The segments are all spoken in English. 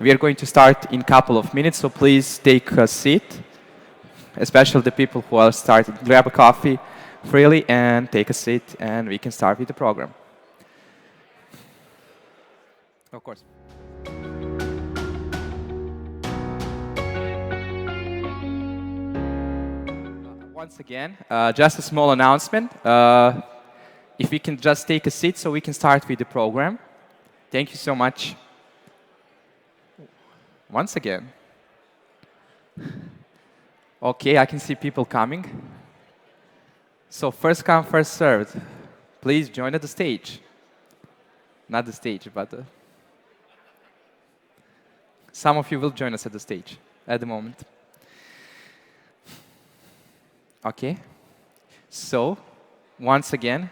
We are going to start in a couple of minutes, so please take a seat, especially the people who are starting. Grab a coffee freely and take a seat, and we can start with the program. Of course. Once again, just a small announcement. If we can just take a seat so we can start with the program. Thank you so much. Once again. Okay, I can see people coming. So first come, first served. Please join at the stage. Not the stage, but some of you will join us at the stage at the moment. Okay. So once again,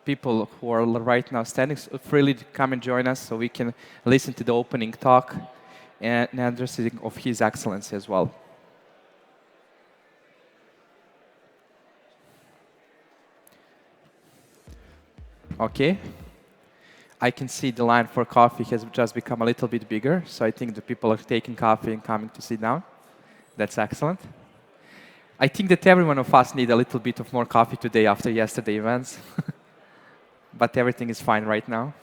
people who are right now standing, freely come and join us so we can listen to the opening talk and addressing of His Excellency as well. Okay. I can see the line for coffee has just become a little bit bigger, so I think the people are taking coffee and coming to sit down. That's excellent. I think that every one of us need a little bit of more coffee today after yesterday's events. But everything is fine right now.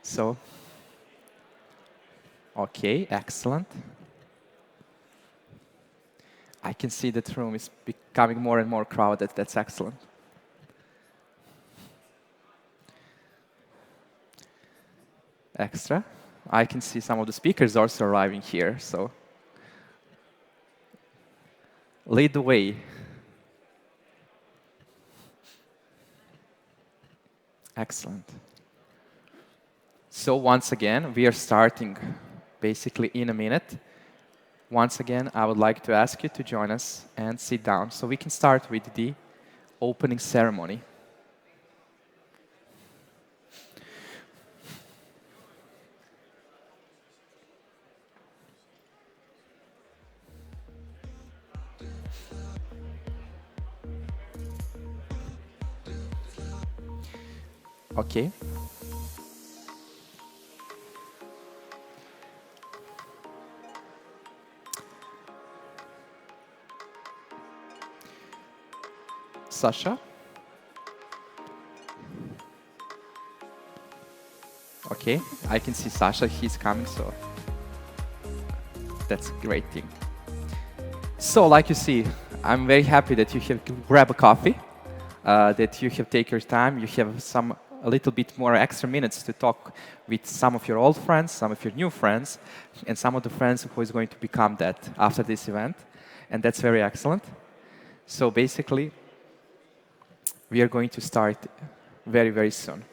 So, okay, excellent. I can see that the room is becoming more and more crowded. That's excellent. Extra. I can see some of the speakers also arriving here, so lead the way. Excellent. So once again, we are starting basically in a minute. Once again, I would like to ask you to join us and sit down so we can start with the opening ceremony. Okay. Sasha? Okay, I can see Sasha, he's coming, so that's a great thing. So, like you see, I'm very happy that you have grabbed a coffee, that you have taken your time, you have a little bit more extra minutes to talk with some of your old friends, some of your new friends, and some of the friends who is going to become that after this event, and that's very excellent. So basically, we are going to start very, very soon.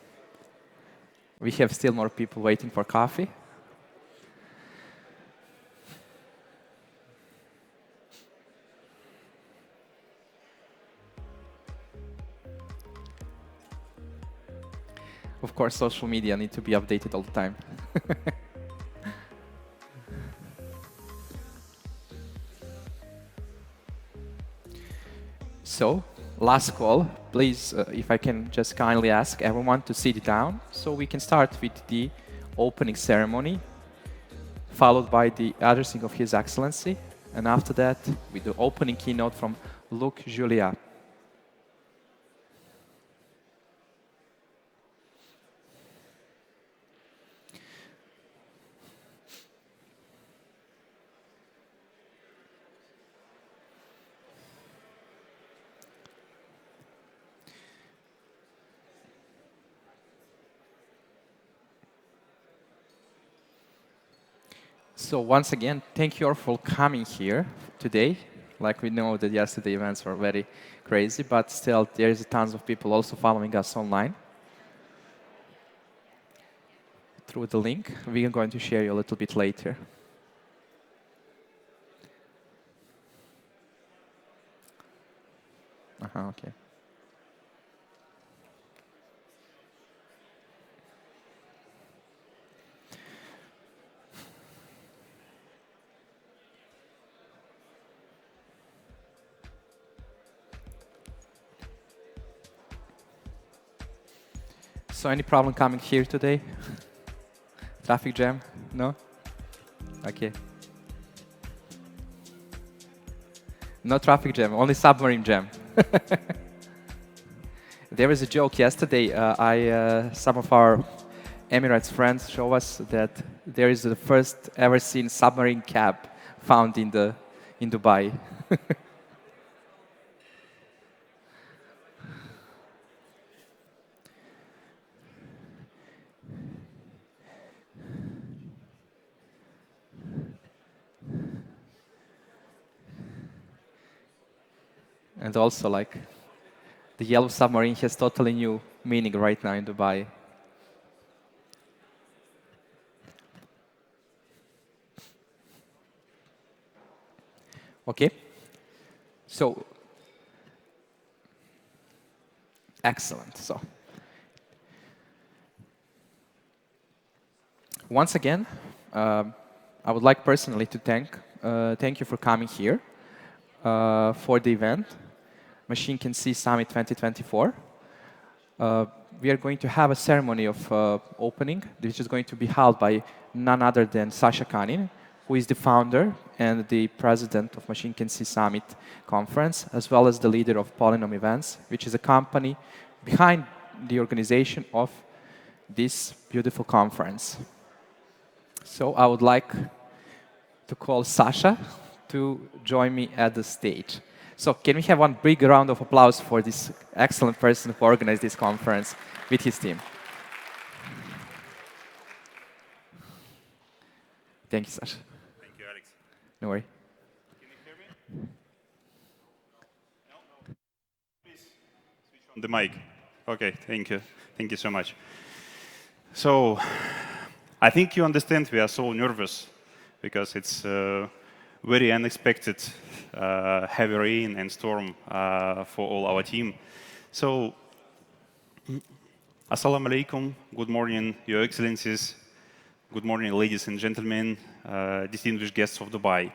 We have still more people waiting for coffee. Of course, social media need to be updated all the time. So, last call. Please, if I can just kindly ask everyone to sit down so we can start with the opening ceremony, followed by the addressing of His Excellency, and after that, with the opening keynote from Luc Julia. So once again, thank you all for coming here today. Like we know that yesterday events were very crazy, but still there's tons of people also following us online through the link. We are going to share you a little bit later. Okay. So any problem coming here today? Traffic jam? No? Okay. No traffic jam, only submarine jam. There was a joke yesterday. Some of our Emirates friends show us that there is the first ever seen submarine cab found in Dubai. And also, like, the yellow submarine has totally new meaning right now in Dubai. Okay. So, excellent. So, once again, I would like personally to thank you for coming here for the event, Machine Can See Summit 2024. We are going to have a ceremony of opening, which is going to be held by none other than Sasha Kanin, who is the founder and the president of Machine Can See Summit conference, as well as the leader of Polynom Events, which is a company behind the organization of this beautiful conference. So I would like to call Sasha to join me at the stage. So can we have one big round of applause for this excellent person who organized this conference with his team? Thank you, Sasha. Thank you, Alex. No worry. Can you hear me? No? Please switch on the mic. OK, thank you. Thank you so much. So I think you understand we are so nervous because it's very unexpected heavy rain and storm for all our team. So, Assalamu alaikum, good morning, Your Excellencies, good morning, ladies and gentlemen, distinguished guests of Dubai.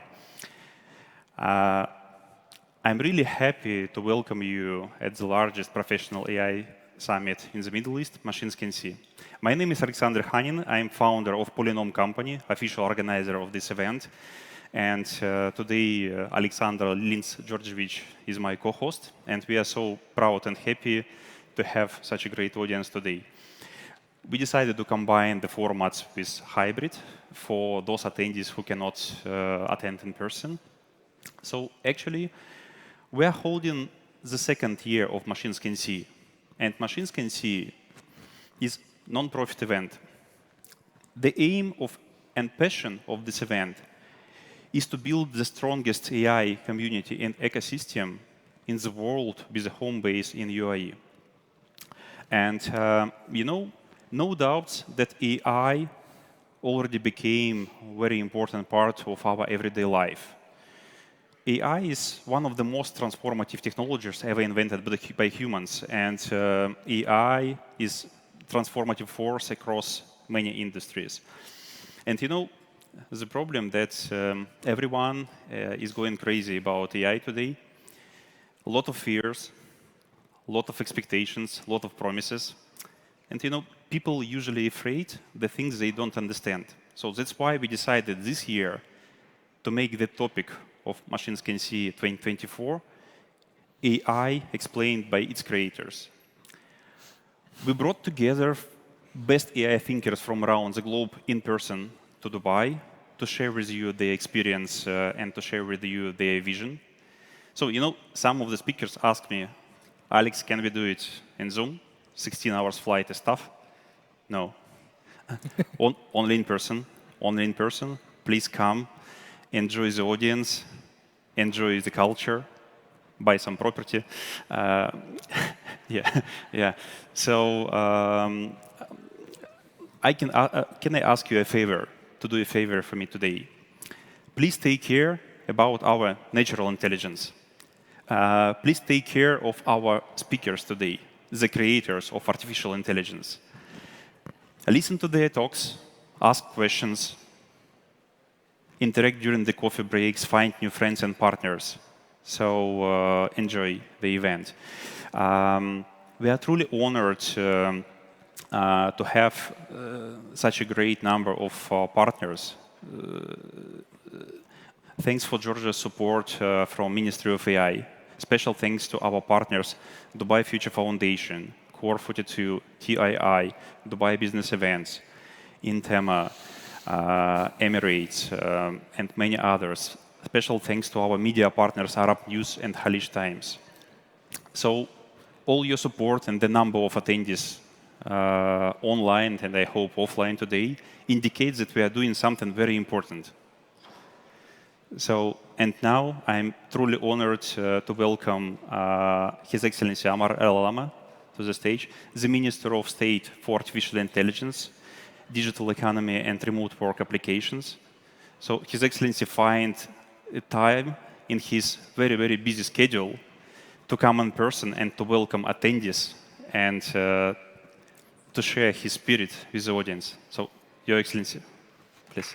I'm really happy to welcome you at the largest professional AI summit in the Middle East, Machines Can See. My name is Alexander Khanin. I'm founder of Polynom Company, official organizer of this event. And today, Alexander Linz-Georgievich is my co-host, and we are so proud and happy to have such a great audience today. We decided to combine the formats with hybrid for those attendees who cannot attend in person. So actually, we are holding the second year of Machines Can See, and Machines Can See is a non-profit event. The aim of and passion of this event is to build the strongest AI community and ecosystem in the world with a home base in UAE. And no doubt that AI already became a very important part of our everyday life. AI is one of the most transformative technologies ever invented by humans, and AI is a transformative force across many industries. And the problem that everyone is going crazy about AI today, a lot of fears, a lot of expectations, a lot of promises. And people usually afraid the things they don't understand. So that's why we decided this year to make the topic of Machines Can See 2024 AI explained by its creators. We brought together best AI thinkers from around the globe in person to Dubai to share with you their experience and to share with you their vision. So, some of the speakers asked me, Alex, can we do it in Zoom? 16 hours flight is tough. No. Only in person. Only in person. Please come, enjoy the audience, enjoy the culture, buy some property. Yeah. So, can I ask you a favor? To do a favor for me today. Please take care about our natural intelligence. Please take care of our speakers today, the creators of artificial intelligence. Listen to their talks, ask questions, interact during the coffee breaks, find new friends and partners. So enjoy the event. We are truly honored to have such a great number of partners. Thanks for Georgia's support from Ministry of AI. Special thanks to our partners, Dubai Future Foundation, Core 42, TII, Dubai Business Events, Intema, Emirates, and many others. Special thanks to our media partners, Arab News and Khaleej Times. So all your support and the number of attendees online and I hope offline today indicates that we are doing something very important. So, and now I'm truly honored to welcome His Excellency Amar El-Alama to the stage, the Minister of State for Artificial Intelligence, Digital Economy and Remote Work Applications. So His Excellency find time in his very, very busy schedule to come in person and to welcome attendees and to share his spirit with the audience. So, Your Excellency, please.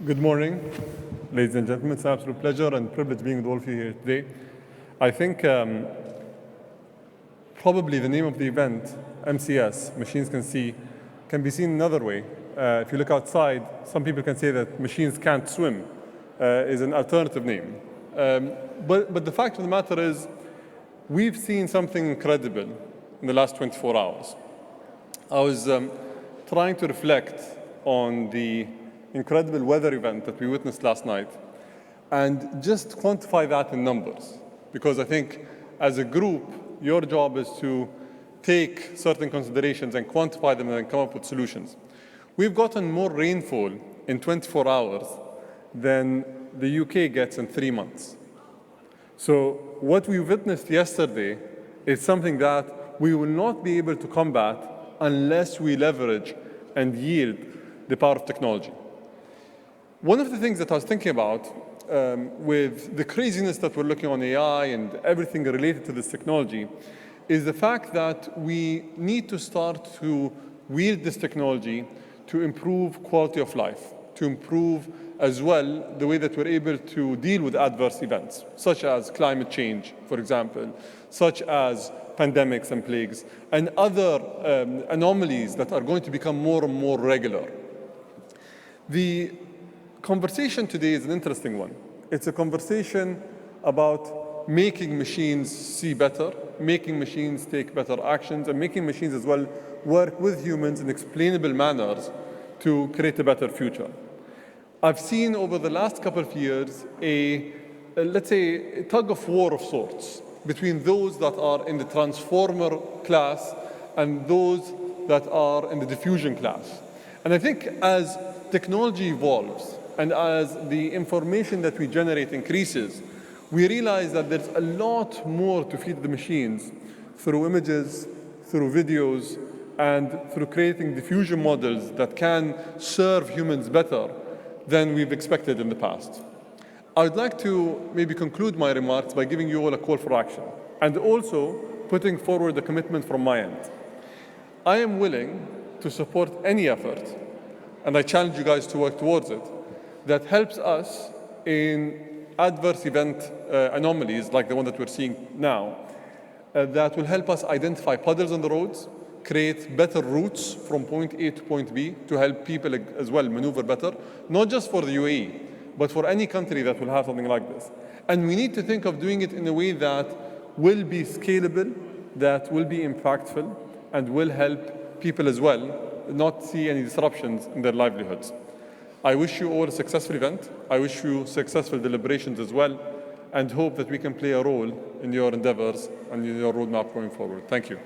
Good morning, ladies and gentlemen. It's an absolute pleasure and privilege being with all of you here today. I think probably the name of the event, MCS, Machines Can See, can be seen another way. If you look outside, some people can say that machines can't swim is an alternative name. But the fact of the matter is, we've seen something incredible in the last 24 hours. I was trying to reflect on the incredible weather event that we witnessed last night and just quantify that in numbers. Because I think as a group, your job is to take certain considerations and quantify them and then come up with solutions. We've gotten more rainfall in 24 hours than the UK gets in 3 months. So what we witnessed yesterday is something that we will not be able to combat unless we leverage and yield the power of technology. One of the things that I was thinking about with the craziness that we're looking on AI and everything related to this technology is the fact that we need to start to wield this technology to improve quality of life, to improve as well the way that we're able to deal with adverse events, such as climate change, for example, such as pandemics and plagues, and other anomalies that are going to become more and more regular. The conversation today is an interesting one. It's a conversation about making machines see better, making machines take better actions, and making machines as well work with humans in explainable manners to create a better future. I've seen over the last couple of years let's say, a tug of war of sorts between those that are in the transformer class and those that are in the diffusion class. And I think as technology evolves and as the information that we generate increases, we realize that there's a lot more to feed the machines through images, through videos, and through creating diffusion models that can serve humans better than we've expected in the past. I would like to maybe conclude my remarks by giving you all a call for action and also putting forward a commitment from my end. I am willing to support any effort, and I challenge you guys to work towards it, that helps us in adverse event anomalies like the one that we're seeing now, that will help us identify puddles on the roads, create better routes from point A to point B to help people as well maneuver better, not just for the UAE, but for any country that will have something like this. And we need to think of doing it in a way that will be scalable, that will be impactful, and will help people as well not see any disruptions in their livelihoods. I wish you all a successful event. I wish you successful deliberations as well, and hope that we can play a role in your endeavors and in your roadmap going forward. Thank you.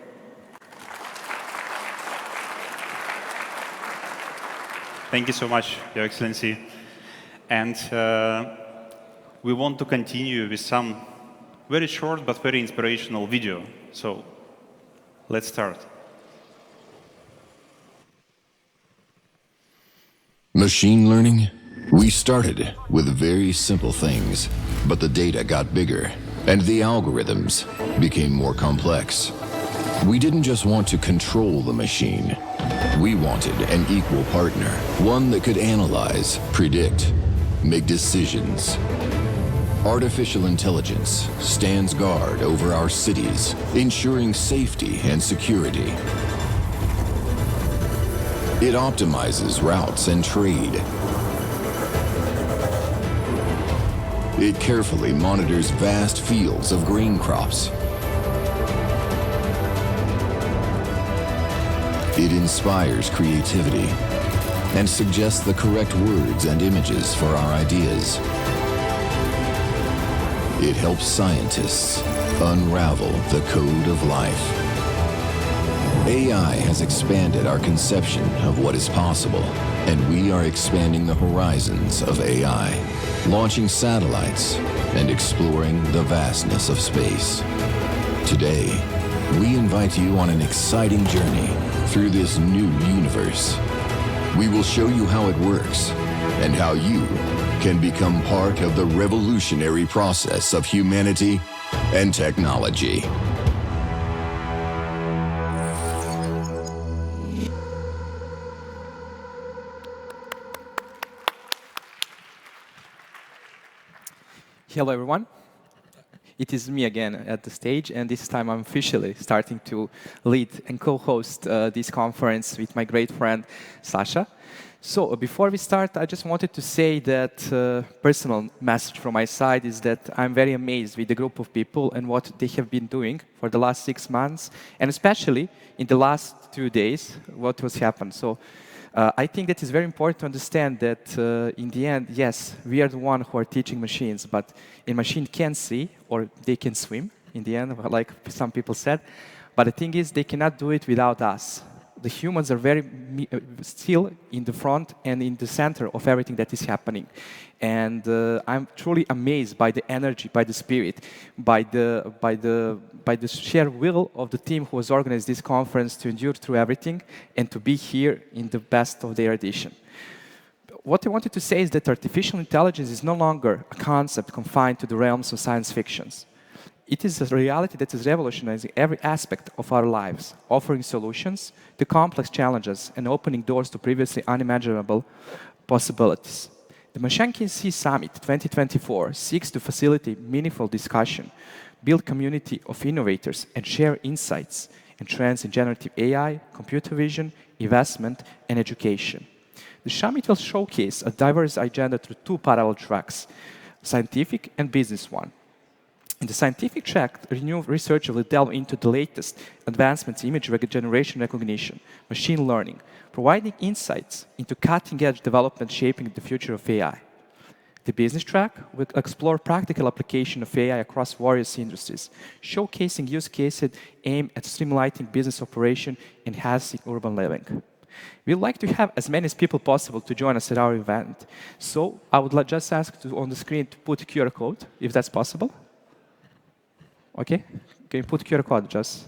Thank you so much, Your Excellency. And we want to continue with some very short but very inspirational video. So let's start. Machine learning? We started with very simple things, but the data got bigger and the algorithms became more complex. We didn't just want to control the machine. We wanted an equal partner, one that could analyze, predict, make decisions. Artificial intelligence stands guard over our cities, ensuring safety and security. It optimizes routes and trade. It carefully monitors vast fields of grain crops. It inspires creativity and suggests the correct words and images for our ideas. It helps scientists unravel the code of life. AI has expanded our conception of what is possible, and we are expanding the horizons of AI, launching satellites and exploring the vastness of space. Today, we invite you on an exciting journey through this new universe. We will show you how it works and how you can become part of the revolutionary process of humanity and technology. Hello, everyone. It is me again at the stage, and this time I'm officially starting to lead and co-host this conference with my great friend, Sasha. So before we start, I just wanted to say that personal message from my side is that I'm very amazed with the group of people and what they have been doing for the last 6 months, and especially in the last 2 days, what was happened. So I think that it's very important to understand that in the end, yes, we are the one who are teaching machines, but a machine can see or they can swim in the end, like some people said. But the thing is, they cannot do it without us. The humans are very still in the front and in the center of everything that is happening. And I'm truly amazed by the energy, by the spirit, by the sheer will of the team who has organized this conference to endure through everything and to be here in the best of their edition. What I wanted to say is that artificial intelligence is no longer a concept confined to the realms of science fictions. It is a reality that is revolutionizing every aspect of our lives, offering solutions to complex challenges and opening doors to previously unimaginable possibilities. The MachineCNC Summit 2024 seeks to facilitate meaningful discussion, build community of innovators, and share insights and trends in generative AI, computer vision, investment, and education. The summit will showcase a diverse agenda through 2 parallel tracks, scientific and business one. In the scientific track, renewed research will delve into the latest advancements in image generation recognition, machine learning, providing insights into cutting-edge development shaping the future of AI. The business track will explore practical application of AI across various industries, showcasing use cases aimed at streamlining business operation and enhancing urban living. We'd like to have as many people possible to join us at our event, so I would just ask on the screen to put a QR code, if that's possible. Okay, can you put QR code just?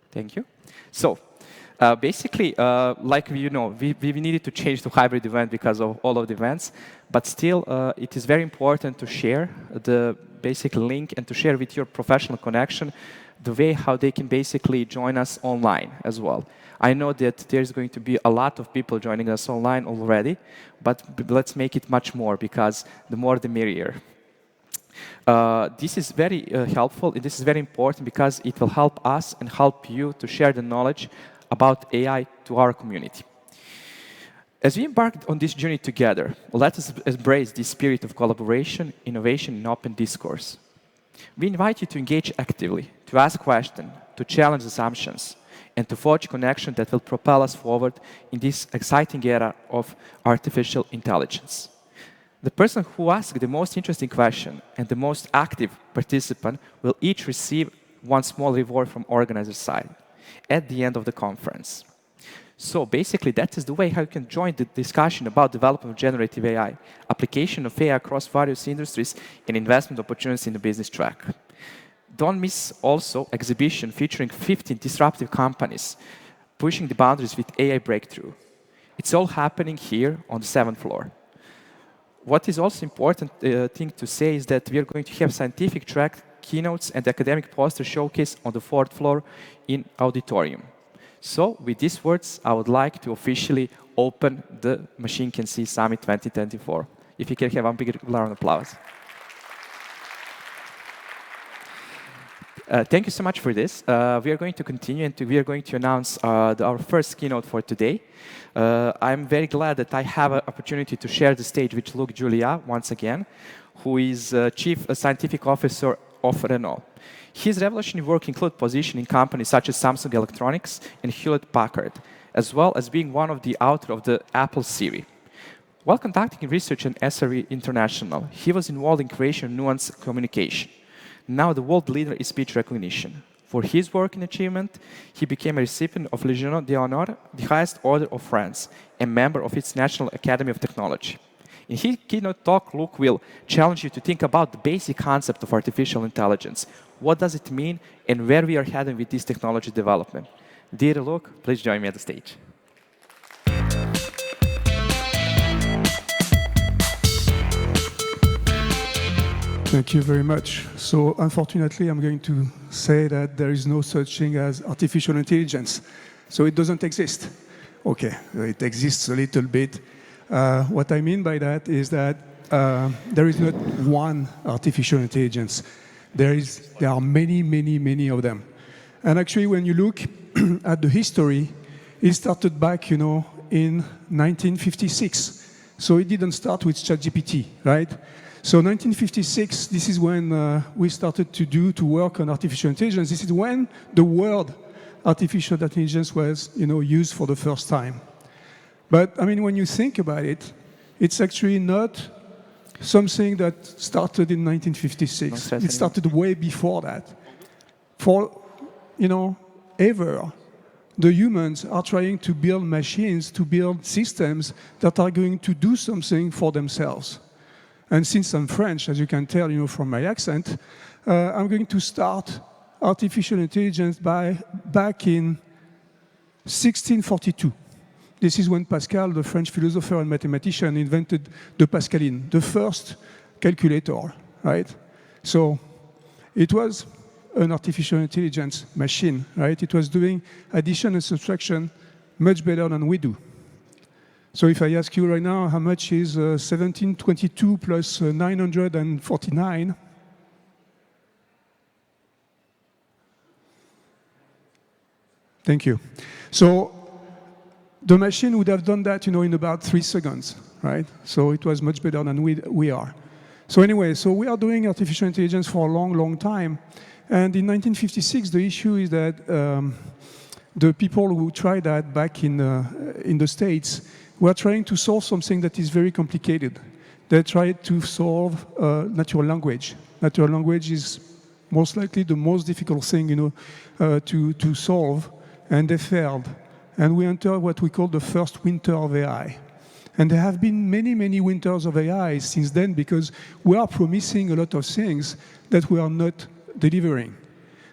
Thank you. So basically, like we needed to change to hybrid event because of all of the events, but still it is very important to share the basic link and to share with your professional connection the way how they can basically join us online as well. I know that there's going to be a lot of people joining us online already, but let's make it much more because the more the merrier. This is very helpful, and this is very important because it will help us and help you to share the knowledge about AI to our community. As we embark on this journey together, let us embrace this spirit of collaboration, innovation, and open discourse. We invite you to engage actively, to ask questions, to challenge assumptions, and to forge connection that will propel us forward in this exciting era of artificial intelligence. The person who asks the most interesting question and the most active participant will each receive one small reward from organizer's side at the end of the conference. So basically, that is the way how you can join the discussion about development of generative AI, application of AI across various industries, and investment opportunities in the business track. Don't miss also exhibition featuring 15 disruptive companies pushing the boundaries with AI breakthrough. It's all happening here on the 7th floor. What is also important thing to say is that we are going to have scientific track, keynotes, and academic poster showcase on the 4th floor in auditorium. So with these words, I would like to officially open the MachineCNC Summit 2024. If you can have one big round of applause. Thank you so much for this. We are going to continue and we are going to announce our first keynote for today. I'm very glad that I have an opportunity to share the stage with Luc Julia once again, who is Chief Scientific Officer of Renault. His revolutionary work includes position in companies such as Samsung Electronics and Hewlett-Packard, as well as being one of the authors of the Apple Siri. While conducting research in SRE International, he was involved in creation of nuanced communication. Now the world leader in speech recognition. For his work and achievement, he became a recipient of Légion d'honneur, the highest order of France, and member of its National Academy of Technology. In his keynote talk, Luc will challenge you to think about the basic concept of artificial intelligence. What does it mean, and where we are heading with this technology development? Dear Luc, please join me at the stage. Thank you very much. So unfortunately, I'm going to say that there is no such thing as artificial intelligence. So it doesn't exist. Okay, it exists a little bit. What I mean by that is that there is not one artificial intelligence. There are many, many, many of them. And actually, when you look at the history, it started back, in 1956. So it didn't start with ChatGPT, right? So 1956, this is when we started to work on artificial intelligence. This is when the word artificial intelligence was, used for the first time. But I mean, when you think about it, it's actually not something that started in 1956. It started way before that. For, ever, the humans are trying to build machines, to build systems that are going to do something for themselves. And since I'm French, as you can tell, from my accent, I'm going to start artificial intelligence back in 1642. This is when Pascal, the French philosopher and mathematician, invented the Pascaline, the first calculator, right? So it was an artificial intelligence machine, right? It was doing addition and subtraction much better than we do. So if I ask you right now, how much is 1722 plus 949? Thank you. So the machine would have done that, in about 3 seconds, right? So it was much better than we are. So anyway, so we are doing artificial intelligence for a long, long time. And in 1956, the issue is that the people who tried that back in the States were trying to solve something that is very complicated. They tried to solve natural language. Natural language is most likely the most difficult thing, to solve, and they failed. And we entered what we call the first winter of AI. And there have been many, many winters of AI since then because we are promising a lot of things that we are not delivering.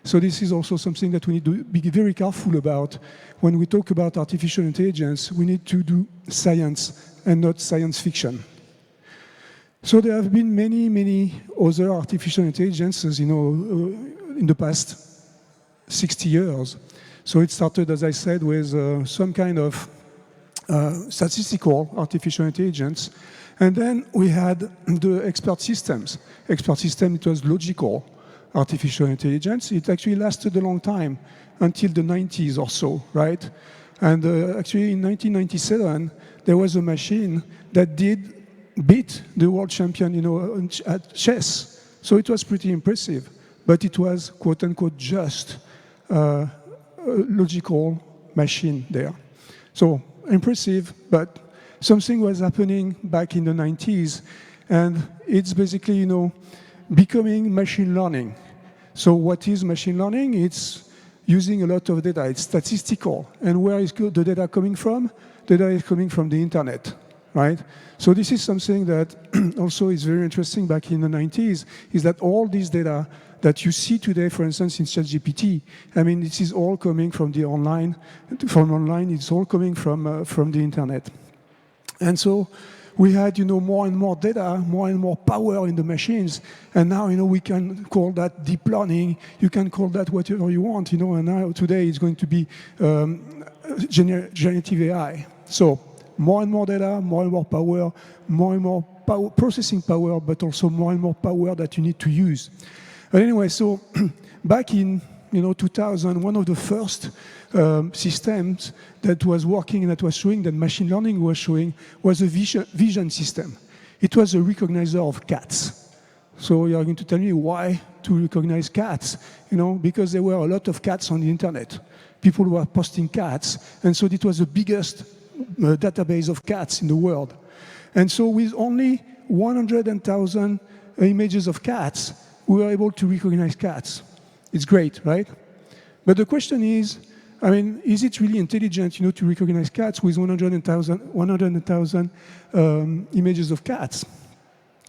So this is also something that we need to be very careful about. When we talk about artificial intelligence, we need to do science and not science fiction. So there have been many, many other artificial intelligences, in the past 60 years. So it started, as I said, with some kind of statistical artificial intelligence. And then we had the expert systems. Expert system, it was logical artificial intelligence. It actually lasted a long time, until the 90s or so, right? And actually in 1997, there was a machine that did beat the world champion, at chess. So it was pretty impressive, but it was, quote unquote, just a logical machine there. So impressive, but something was happening back in the 90s, and it's basically, becoming machine learning. So what is machine learning? It's using a lot of data. It's statistical. And where is the data coming from? The data is coming from the internet, right? So this is something that also is very interesting back in the 90s, is that all this data that you see today, for instance, in ChatGPT, I mean, this is all coming from the online. From online, it's all coming from the internet. And so we had, more and more data, more and more power in the machines. And now, we can call that deep learning. You can call that whatever you want, And now, today, it's going to be generative AI. So more and more data, more and more power, more and more power, processing power, but also more and more power that you need to use. But anyway, so back in 2000, one of the first systems that was working, that was showing, that machine learning was showing, was a vision system. It was a recognizer of cats. So you're going to tell me why to recognize cats? Because there were a lot of cats on the internet. People were posting cats, and so it was the biggest database of cats in the world. And so with only 100,000 images of cats, we were able to recognize cats. It's great, right? But the question is, is it really intelligent, to recognize cats with 100,000 images of cats?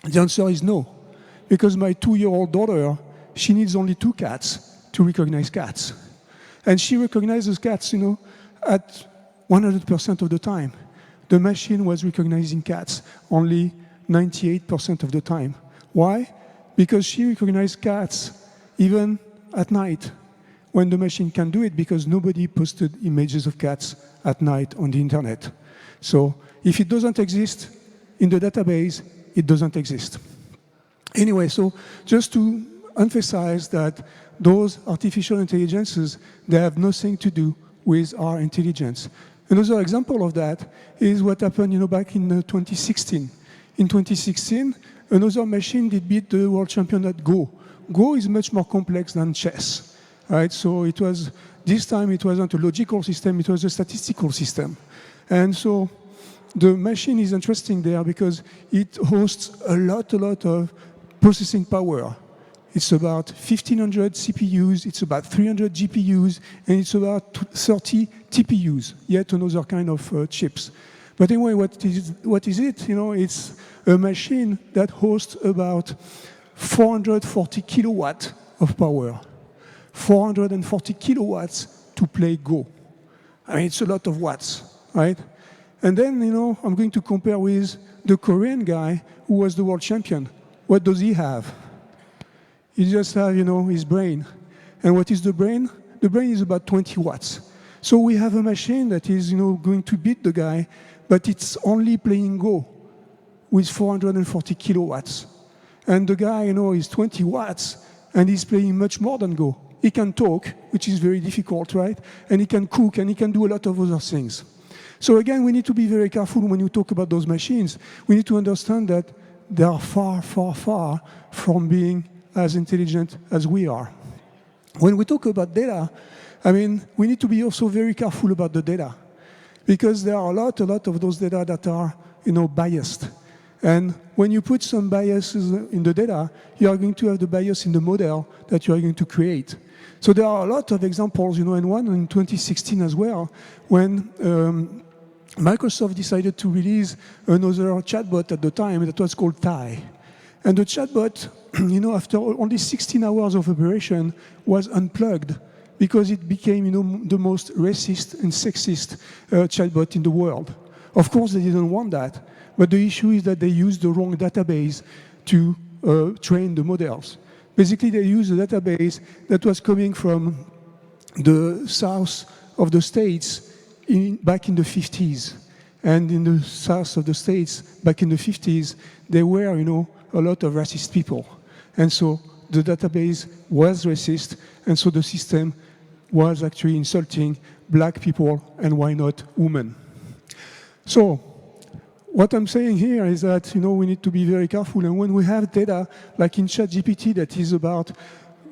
The answer is no, because my 2-year-old daughter, she needs only 2 cats to recognize cats. And she recognizes cats, at 100% of the time. The machine was recognizing cats only 98% of the time. Why? Because she recognized cats even at night, when the machine can do it, because nobody posted images of cats at night on the internet. So if it doesn't exist in the database, it doesn't exist. Anyway, so just to emphasize that those artificial intelligences, they have nothing to do with our intelligence. Another example of that is what happened back in 2016. In 2016, another machine did beat the world champion at Go. Go is much more complex than chess, right? So this time it wasn't a logical system, it was a statistical system. And so the machine is interesting there because it hosts a lot of processing power. It's about 1,500 CPUs, it's about 300 GPUs, and it's about 30 TPUs, yet another kind of chips. But anyway, what is it? It's a machine that hosts about 440 kilowatts of power. 440 kilowatts to play Go. It's a lot of watts, right? And then, I'm going to compare with the Korean guy who was the world champion. What does he have? He just has, his brain. And what is the brain? The brain is about 20 watts. So we have a machine that is, going to beat the guy, but it's only playing Go with 440 kilowatts. And the guy, is 20 watts, and he's playing much more than Go. He can talk, which is very difficult, right? And he can cook, and he can do a lot of other things. So again, we need to be very careful when you talk about those machines. We need to understand that they are far, far, far from being as intelligent as we are. When we talk about data, we need to be also very careful about the data, because there are a lot of those data that are, biased. And when you put some biases in the data, you are going to have the bias in the model that you are going to create. So there are a lot of examples, and one in 2016 as well, when Microsoft decided to release another chatbot at the time that was called Tai. And the chatbot, after only 16 hours of operation, was unplugged because it became, the most racist and sexist chatbot in the world. Of course, they didn't want that, but the issue is that they used the wrong database to train the models. Basically, they used a database that was coming from the south of the States back in the 50s. And in the south of the States, back in the 50s, there were, a lot of racist people. And so the database was racist, and so the system was actually insulting black people, and why not women. So what I'm saying here is that, we need to be very careful. And when we have data, like in ChatGPT, that is about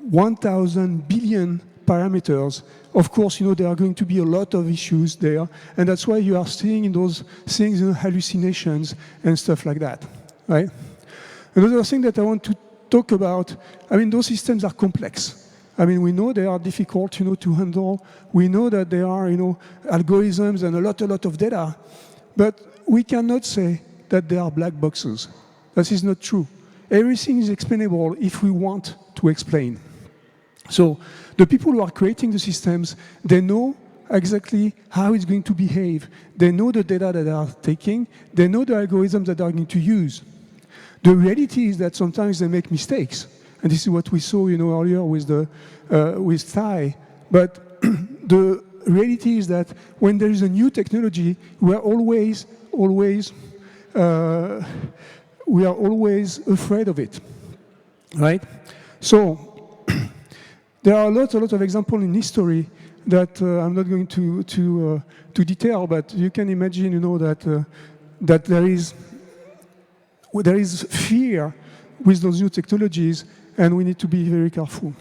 1,000 billion parameters, of course, there are going to be a lot of issues there. And that's why you are seeing in those things, hallucinations and stuff like that, right? Another thing that I want to talk about, those systems are complex. We know they are difficult, to handle. We know that there are, algorithms and a lot of data. But we cannot say that they are black boxes. That is not true. Everything is explainable if we want to explain. So the people who are creating the systems, they know exactly how it's going to behave. They know the data that they are taking. They know the algorithms that they are going to use. The reality is that sometimes they make mistakes. And this is what we saw, earlier with Tai. But the reality is that when there is a new technology, we are always we are always afraid of it, right? So there are a lot of examples in history that I'm not going to detail, but you can imagine, that there is fear with those new technologies, and we need to be very careful.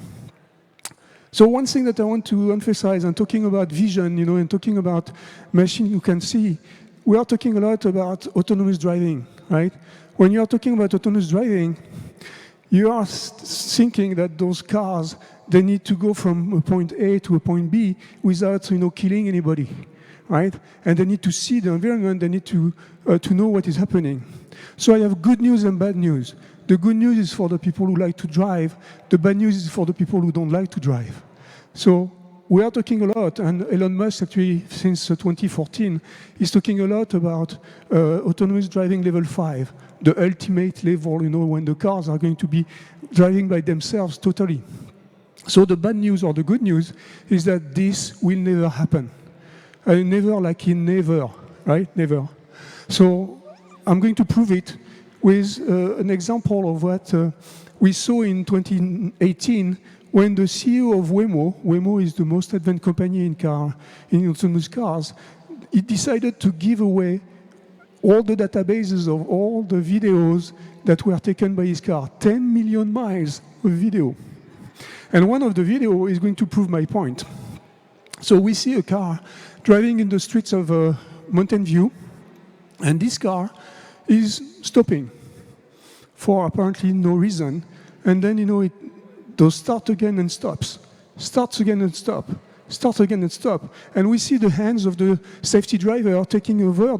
So one thing that I want to emphasize, and talking about vision, and talking about machine you can see, we are talking a lot about autonomous driving, right? When you are talking about autonomous driving, you are thinking that those cars, they need to go from a point A to a point B without, killing anybody, right? And they need to see the environment, they need to know what is happening. So I have good news and bad news. The good news is for the people who like to drive. The bad news is for the people who don't like to drive. So we are talking a lot, and Elon Musk actually, since 2014, is talking a lot about autonomous driving level 5, the ultimate level, when the cars are going to be driving by themselves totally. So the bad news or the good news is that this will never happen. Never like in never, right? Never. So I'm going to prove it with an example of what we saw in 2018 when the CEO of Waymo is the most advanced company in autonomous cars, he decided to give away all the databases of all the videos that were taken by his car, 10 million miles of video. And one of the videos is going to prove my point. So we see a car driving in the streets of Mountain View, and this car is stopping for apparently no reason. And then, it does start again and stops, starts again and stop, starts again and stop. And we see the hands of the safety driver taking over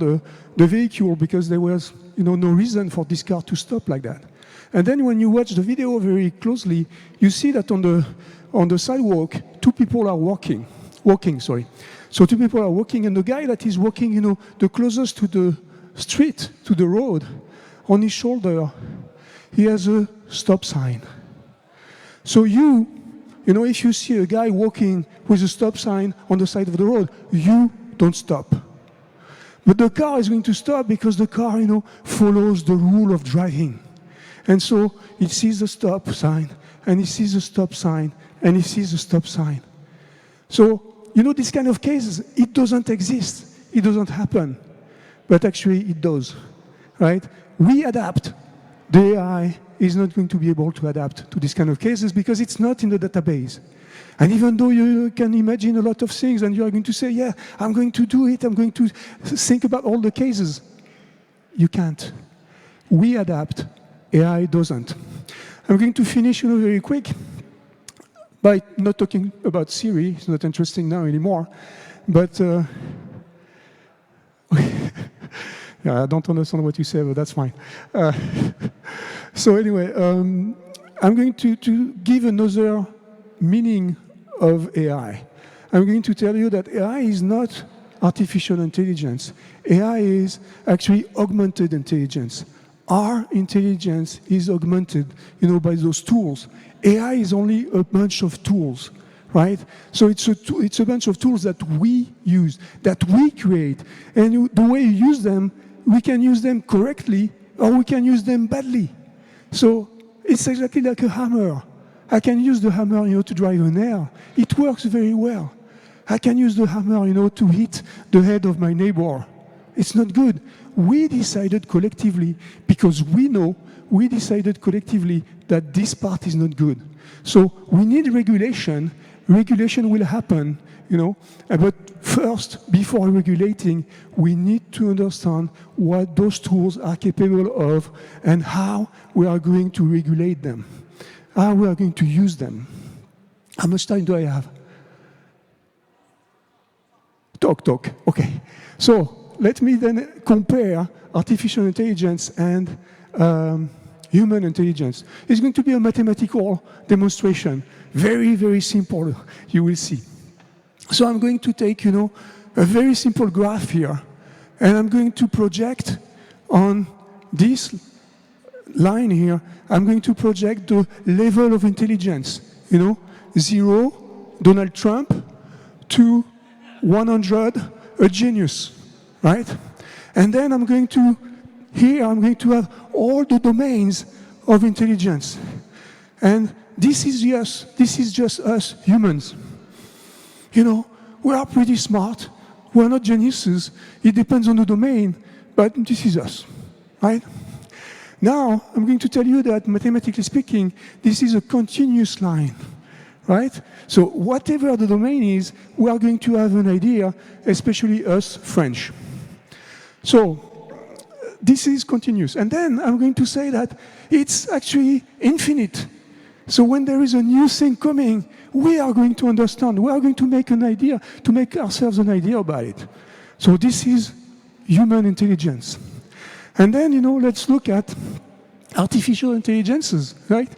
the vehicle because there was, no reason for this car to stop like that. And then when you watch the video very closely, you see that on the sidewalk, two people are walking. So two people are walking, and the guy that is walking, the closest to the street, to the road, on his shoulder, he has a stop sign. So if you see a guy walking with a stop sign on the side of the road, you don't stop. But the car is going to stop because the car, follows the rule of driving. And so it sees the stop sign, and it sees the stop sign, and it sees the stop sign. So, this kind of cases, it doesn't exist. It doesn't happen. But actually, it does, right? We adapt. The AI is not going to be able to adapt to this kind of cases because it's not in the database. And even though you can imagine a lot of things and you are going to say, yeah, I'm going to do it, I'm going to think about all the cases, you can't. We adapt. AI doesn't. I'm going to finish very quick by not talking about Siri. It's not interesting now anymore. But yeah, I don't understand what you say, but that's fine. So anyway, I'm going to give another meaning of AI. I'm going to tell you that AI is not artificial intelligence. AI is actually augmented intelligence. Our intelligence is augmented, by those tools. AI is only a bunch of tools, right? So it's a bunch of tools that we use, that we create. And the way you use them, we can use them correctly or we can use them badly. So it's exactly like a hammer. I can use the hammer, to drive a nail. It works very well. I can use the hammer, to hit the head of my neighbor. It's not good. We decided collectively, because we decided collectively that this part is not good. So we need regulation. Regulation will happen, But first, before regulating, we need to understand what those tools are capable of and how we are going to regulate them, how we are going to use them. How much time do I have? Talk. Okay. So let me then compare artificial intelligence and human intelligence. It's going to be a mathematical demonstration. Very, very simple, you will see. So I'm going to take, a very simple graph here, and I'm going to project on this line here, I'm going to project the level of intelligence. 0, Donald Trump, to 100, a genius, right? And then I'm going to here I'm going to have all the domains of intelligence. And this is just us humans. You know, we are pretty smart. We're not geniuses. It depends on the domain, but this is us, right? Now, I'm going to tell you that, mathematically speaking, this is a continuous line, right? So whatever the domain is, we are going to have an idea, especially us French. So this is continuous. And then I'm going to say that it's actually infinite. So when there is a new thing coming, we are going to understand. We are going to make an idea, to make ourselves an idea about it. So this is human intelligence. And then, you know, let's look at artificial intelligences, right?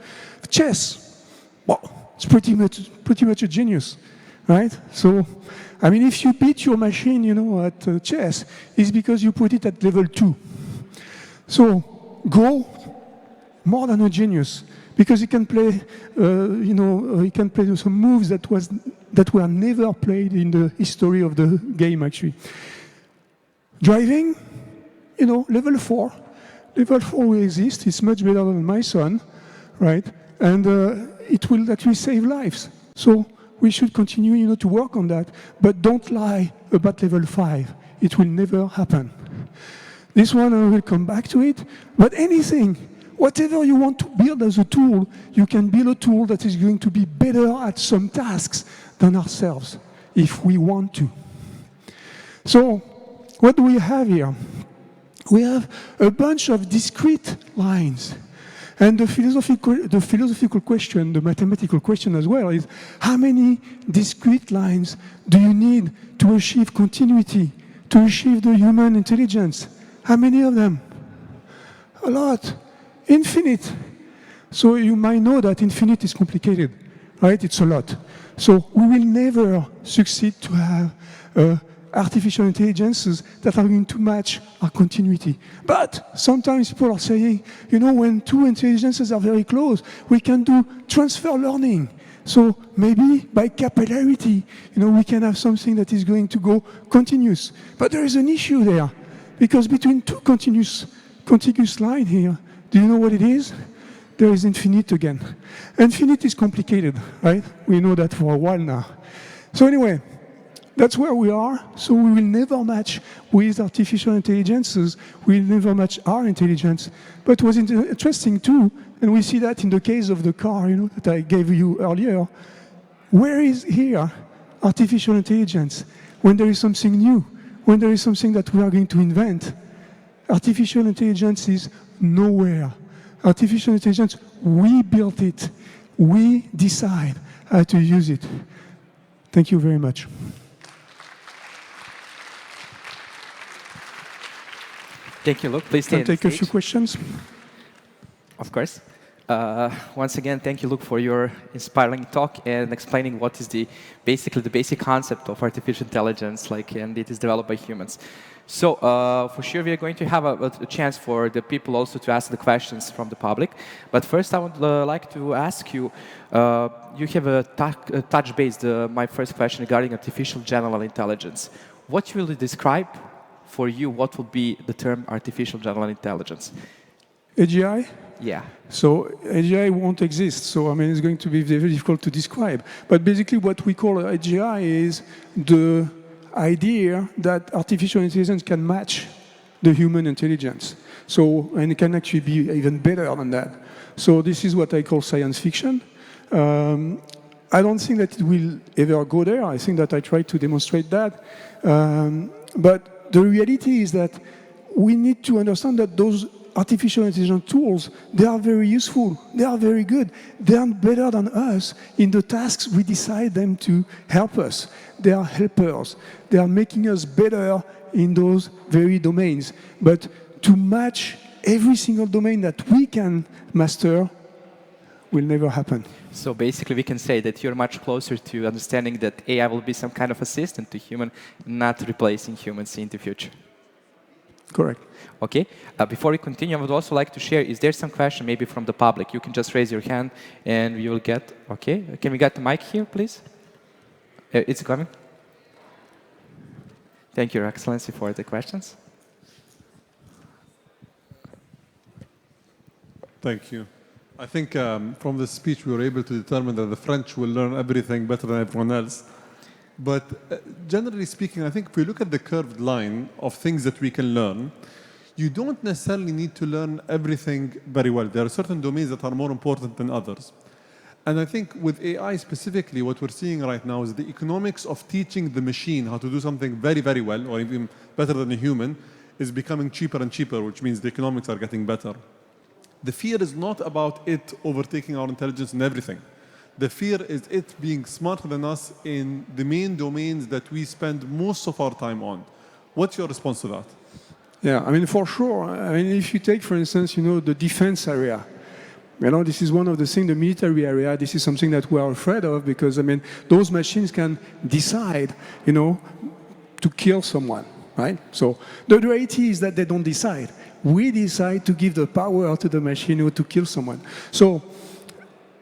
Chess. Well, it's pretty much a genius, right? So, I mean, if you beat your machine, you know, at chess, it's because you put it at level 2. So, Go, more than a genius, because he can play, he can play some moves that were never played in the history of the game, actually. Driving, you know, level 4. Level 4 will exist. It's much better than my son, right? And it will actually save lives. So we should continue, you know, to work on that. But don't lie about level 5. It will never happen. This one, I will come back to it. But anything, whatever you want to build as a tool, you can build a tool that is going to be better at some tasks than ourselves, if we want to. So, what do we have here? We have a bunch of discrete lines. And the philosophical question, the mathematical question as well, is how many discrete lines do you need to achieve continuity, to achieve the human intelligence? How many of them? A lot. Infinite. So you might know that infinite is complicated, right? It's a lot. So we will never succeed to have artificial intelligences that are going to match our continuity. But sometimes people are saying, you know, when two intelligences are very close, we can do transfer learning. So maybe by capillarity, you know, we can have something that is going to go continuous. But there is an issue there, because between two contiguous lines here, do you know what it is? There is infinite again. Infinite is complicated, right? We know that for a while now. So anyway, that's where we are. So we will never match with artificial intelligences. We will never match our intelligence. But it was interesting too, and we see that in the case of the car, you know, that I gave you earlier. Where is here artificial intelligence? When there is something new, when there is something that we are going to invent, artificial intelligence is nowhere. Artificial intelligence, we built it. We decide how to use it. Thank you very much. Thank you, Luc. Please stay on Can I the take a stage. few questions? Of course. Once again, thank you, Luc, for your inspiring talk and explaining what is basically the basic concept of artificial intelligence, and it is developed by humans. So for sure, we are going to have a chance for the people also to ask the questions from the public. But first, I would like to ask you, you have touch based my first question regarding artificial general intelligence. What will you describe for you? What will be the term artificial general intelligence? AGI? Yeah. So AGI won't exist. So I mean, it's going to be very difficult to describe. But basically, what we call AGI is the idea that artificial intelligence can match the human intelligence. So, and it can actually be even better than that. So this is what I call science fiction. I don't think that it will ever go there. I think that I tried to demonstrate that. But the reality is that we need to understand that those artificial intelligence tools, they are very useful. They are very good. They are better than us in the tasks we decide them to help us. They are helpers. They are making us better in those very domains. But to match every single domain that we can master will never happen. So basically, we can say that you're much closer to understanding that AI will be some kind of assistant to human, not replacing humans in the future. Correct. Okay. Before we continue, I would also like to share, is there some question maybe from the public? You can just raise your hand and we will get, okay. Can we get the mic here, please? It's coming. Thank you, Your Excellency, for the questions. Thank you. I think from this speech we were able to determine that the French will learn everything better than everyone else. But generally speaking, I think if we look at the curved line of things that we can learn, you don't necessarily need to learn everything very well. There are certain domains that are more important than others. And I think with AI specifically, what we're seeing right now is the economics of teaching the machine how to do something very, very well, or even better than a human, is becoming cheaper and cheaper, which means the economics are getting better. The fear is not about it overtaking our intelligence in everything. The fear is it being smarter than us in the main domains that we spend most of our time on. What's your response to that? Yeah, I mean, for sure. I mean, if you take, for instance, the defense area, this is one of the things, the military area, this is something that we are afraid of because, I mean, those machines can decide, to kill someone, right? So the reality is that they don't decide. We decide to give the power to the machine to kill someone. So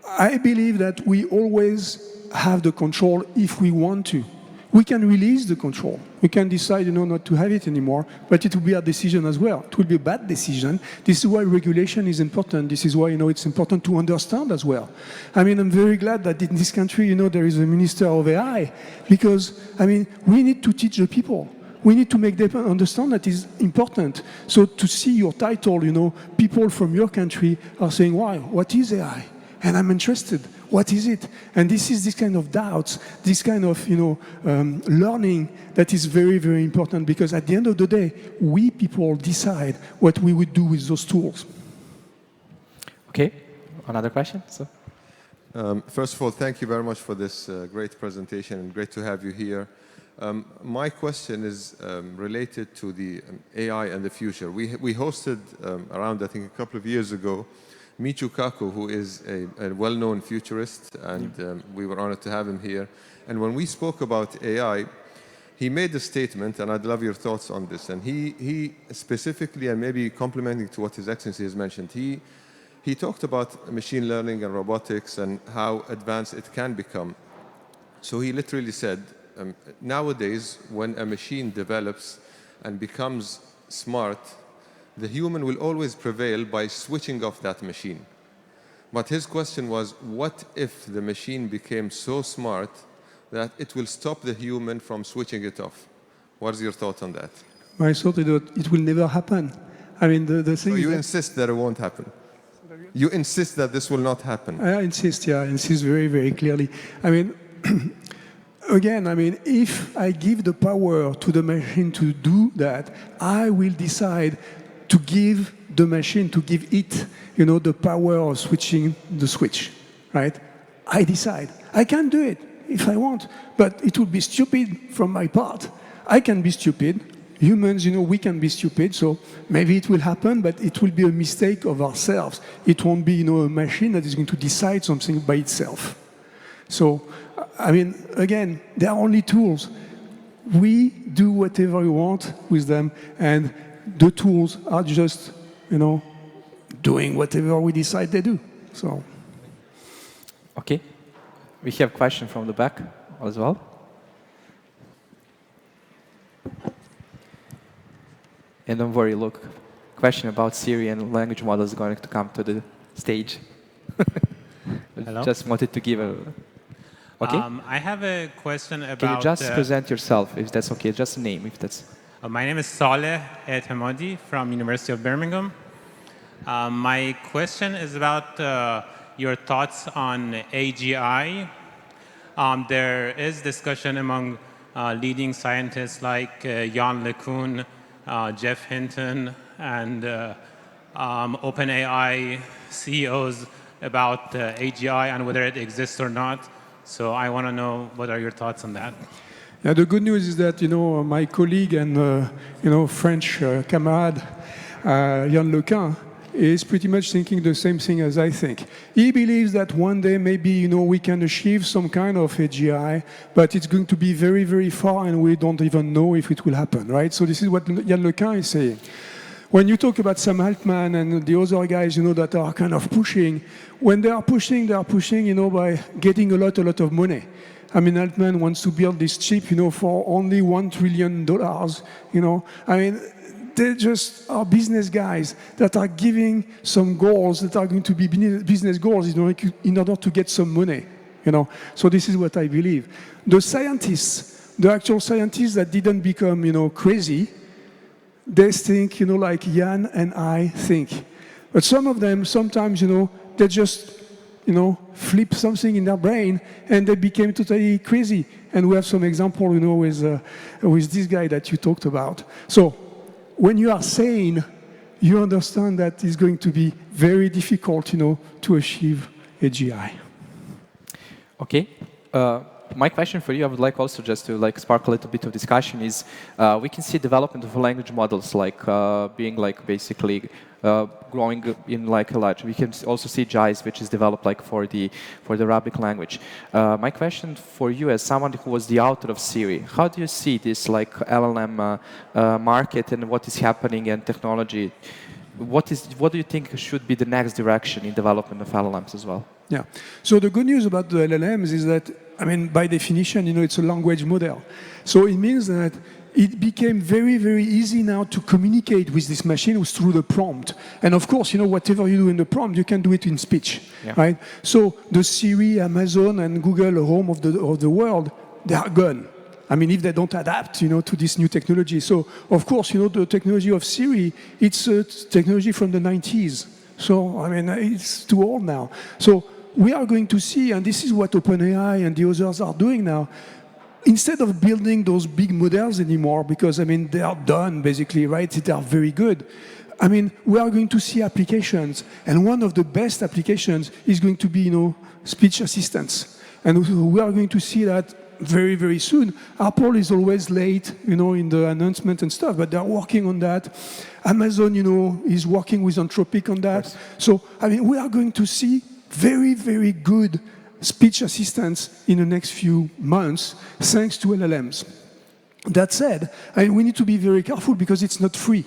I believe that we always have the control if we want to. We can release the control. We can decide, not to have it anymore, but it will be a decision as well. It will be a bad decision. This is why regulation is important. This is why, it's important to understand as well. I mean, I'm very glad that in this country, there is a minister of AI, because, I mean, we need to teach the people. We need to make them understand that is important. So to see your title, people from your country are saying, wow, what is AI? And I'm interested. What is it? And this is this kind of doubts, this kind of, learning that is very, very important because at the end of the day, we people decide what we would do with those tools. Okay, another question? First of all, thank you very much for this great presentation and great to have you here. My question is related to the AI and the future. We hosted around, I think, a couple of years ago, Michio Kaku, who is a well-known futurist, and we were honored to have him here. And when we spoke about AI, he made a statement, and I'd love your thoughts on this. And he specifically, and maybe complementing to what His Excellency has mentioned, he talked about machine learning and robotics and how advanced it can become. So he literally said, nowadays, when a machine develops and becomes smart, the human will always prevail by switching off that machine. But his question was, what if the machine became so smart that it will stop the human from switching it off? What's your thought on that? My thought is that it will never happen. I mean, the thing so is you insist that it won't happen? You insist that this will not happen? I insist, yeah, I insist very, very clearly. I mean, again, I mean, if I give the power to the machine to do that, I will decide to give the machine, to give it, the power of switching the switch, right? I decide. I can do it if I want, but it would be stupid from my part. I can be stupid. Humans, we can be stupid, so maybe it will happen, but it will be a mistake of ourselves. It won't be, a machine that is going to decide something by itself. So, I mean, again, they are only tools. We do whatever we want with them, and the tools are just, doing whatever we decide they do. So. Okay. We have a question from the back as well. And don't worry, look, question about Siri and language models is going to come to the stage. Hello? Just wanted to give a... Okay? I have a question about... Can you just present yourself, if that's okay? Just a name, if that's... My name is Saleh El Hamadi from University of Birmingham. My question is about your thoughts on AGI. There is discussion among leading scientists like Yann LeCun, Jeff Hinton, and OpenAI CEOs about AGI and whether it exists or not. So I want to know, what are your thoughts on that? Yeah, the good news is that, my colleague and, French camarade, Yann LeCun, is pretty much thinking the same thing as I think. He believes that one day maybe, we can achieve some kind of AGI, but it's going to be very, very far and we don't even know if it will happen, right? So this is what Yann LeCun is saying. When you talk about Sam Altman and the other guys, that are kind of pushing, when they are pushing, by getting a lot of money. I mean, Altman wants to build this chip, for only $1 trillion, I mean, they just are business guys that are giving some goals that are going to be business goals in order to get some money. So this is what I believe. The scientists, the actual scientists that didn't become crazy, they think like Jan and I think. But some of them sometimes they just flip something in their brain and they became totally crazy. And we have some example with this guy that you talked about. So when you are sane, you understand that it's going to be very difficult to achieve AGI. Okay. My question for you, I would like also just to spark a little bit of discussion is, we can see development of language models being basically growing in a large. We can also see JICE, which is developed for the Arabic language. My question for you, as someone who was the author of Siri, how do you see this LLM market and what is happening in technology? What do you think should be the next direction in development of LLMs as well? Yeah. So the good news about the LLMs is that, by definition, it's a language model. So it means that it became very, very easy now to communicate with this machine through the prompt. And of course, whatever you do in the prompt, you can do it in speech, right? So the Siri, Amazon, and Google Home of the world, they are gone. If they don't adapt, to this new technology. So, of course, the technology of Siri, it's a technology from the 90s. So, it's too old now. So we are going to see, and this is what OpenAI and the others are doing now, instead of building those big models anymore, because, they are done, basically, right? They are very good. We are going to see applications, and one of the best applications is going to be, speech assistants. And we are going to see that very, very soon. Apple is always late, in the announcement and stuff, but they're working on that. Amazon, is working with Anthropic on that. Yes. So, we are going to see very, very good speech assistants in the next few months, thanks to LLMs. That said, we need to be very careful because it's not free.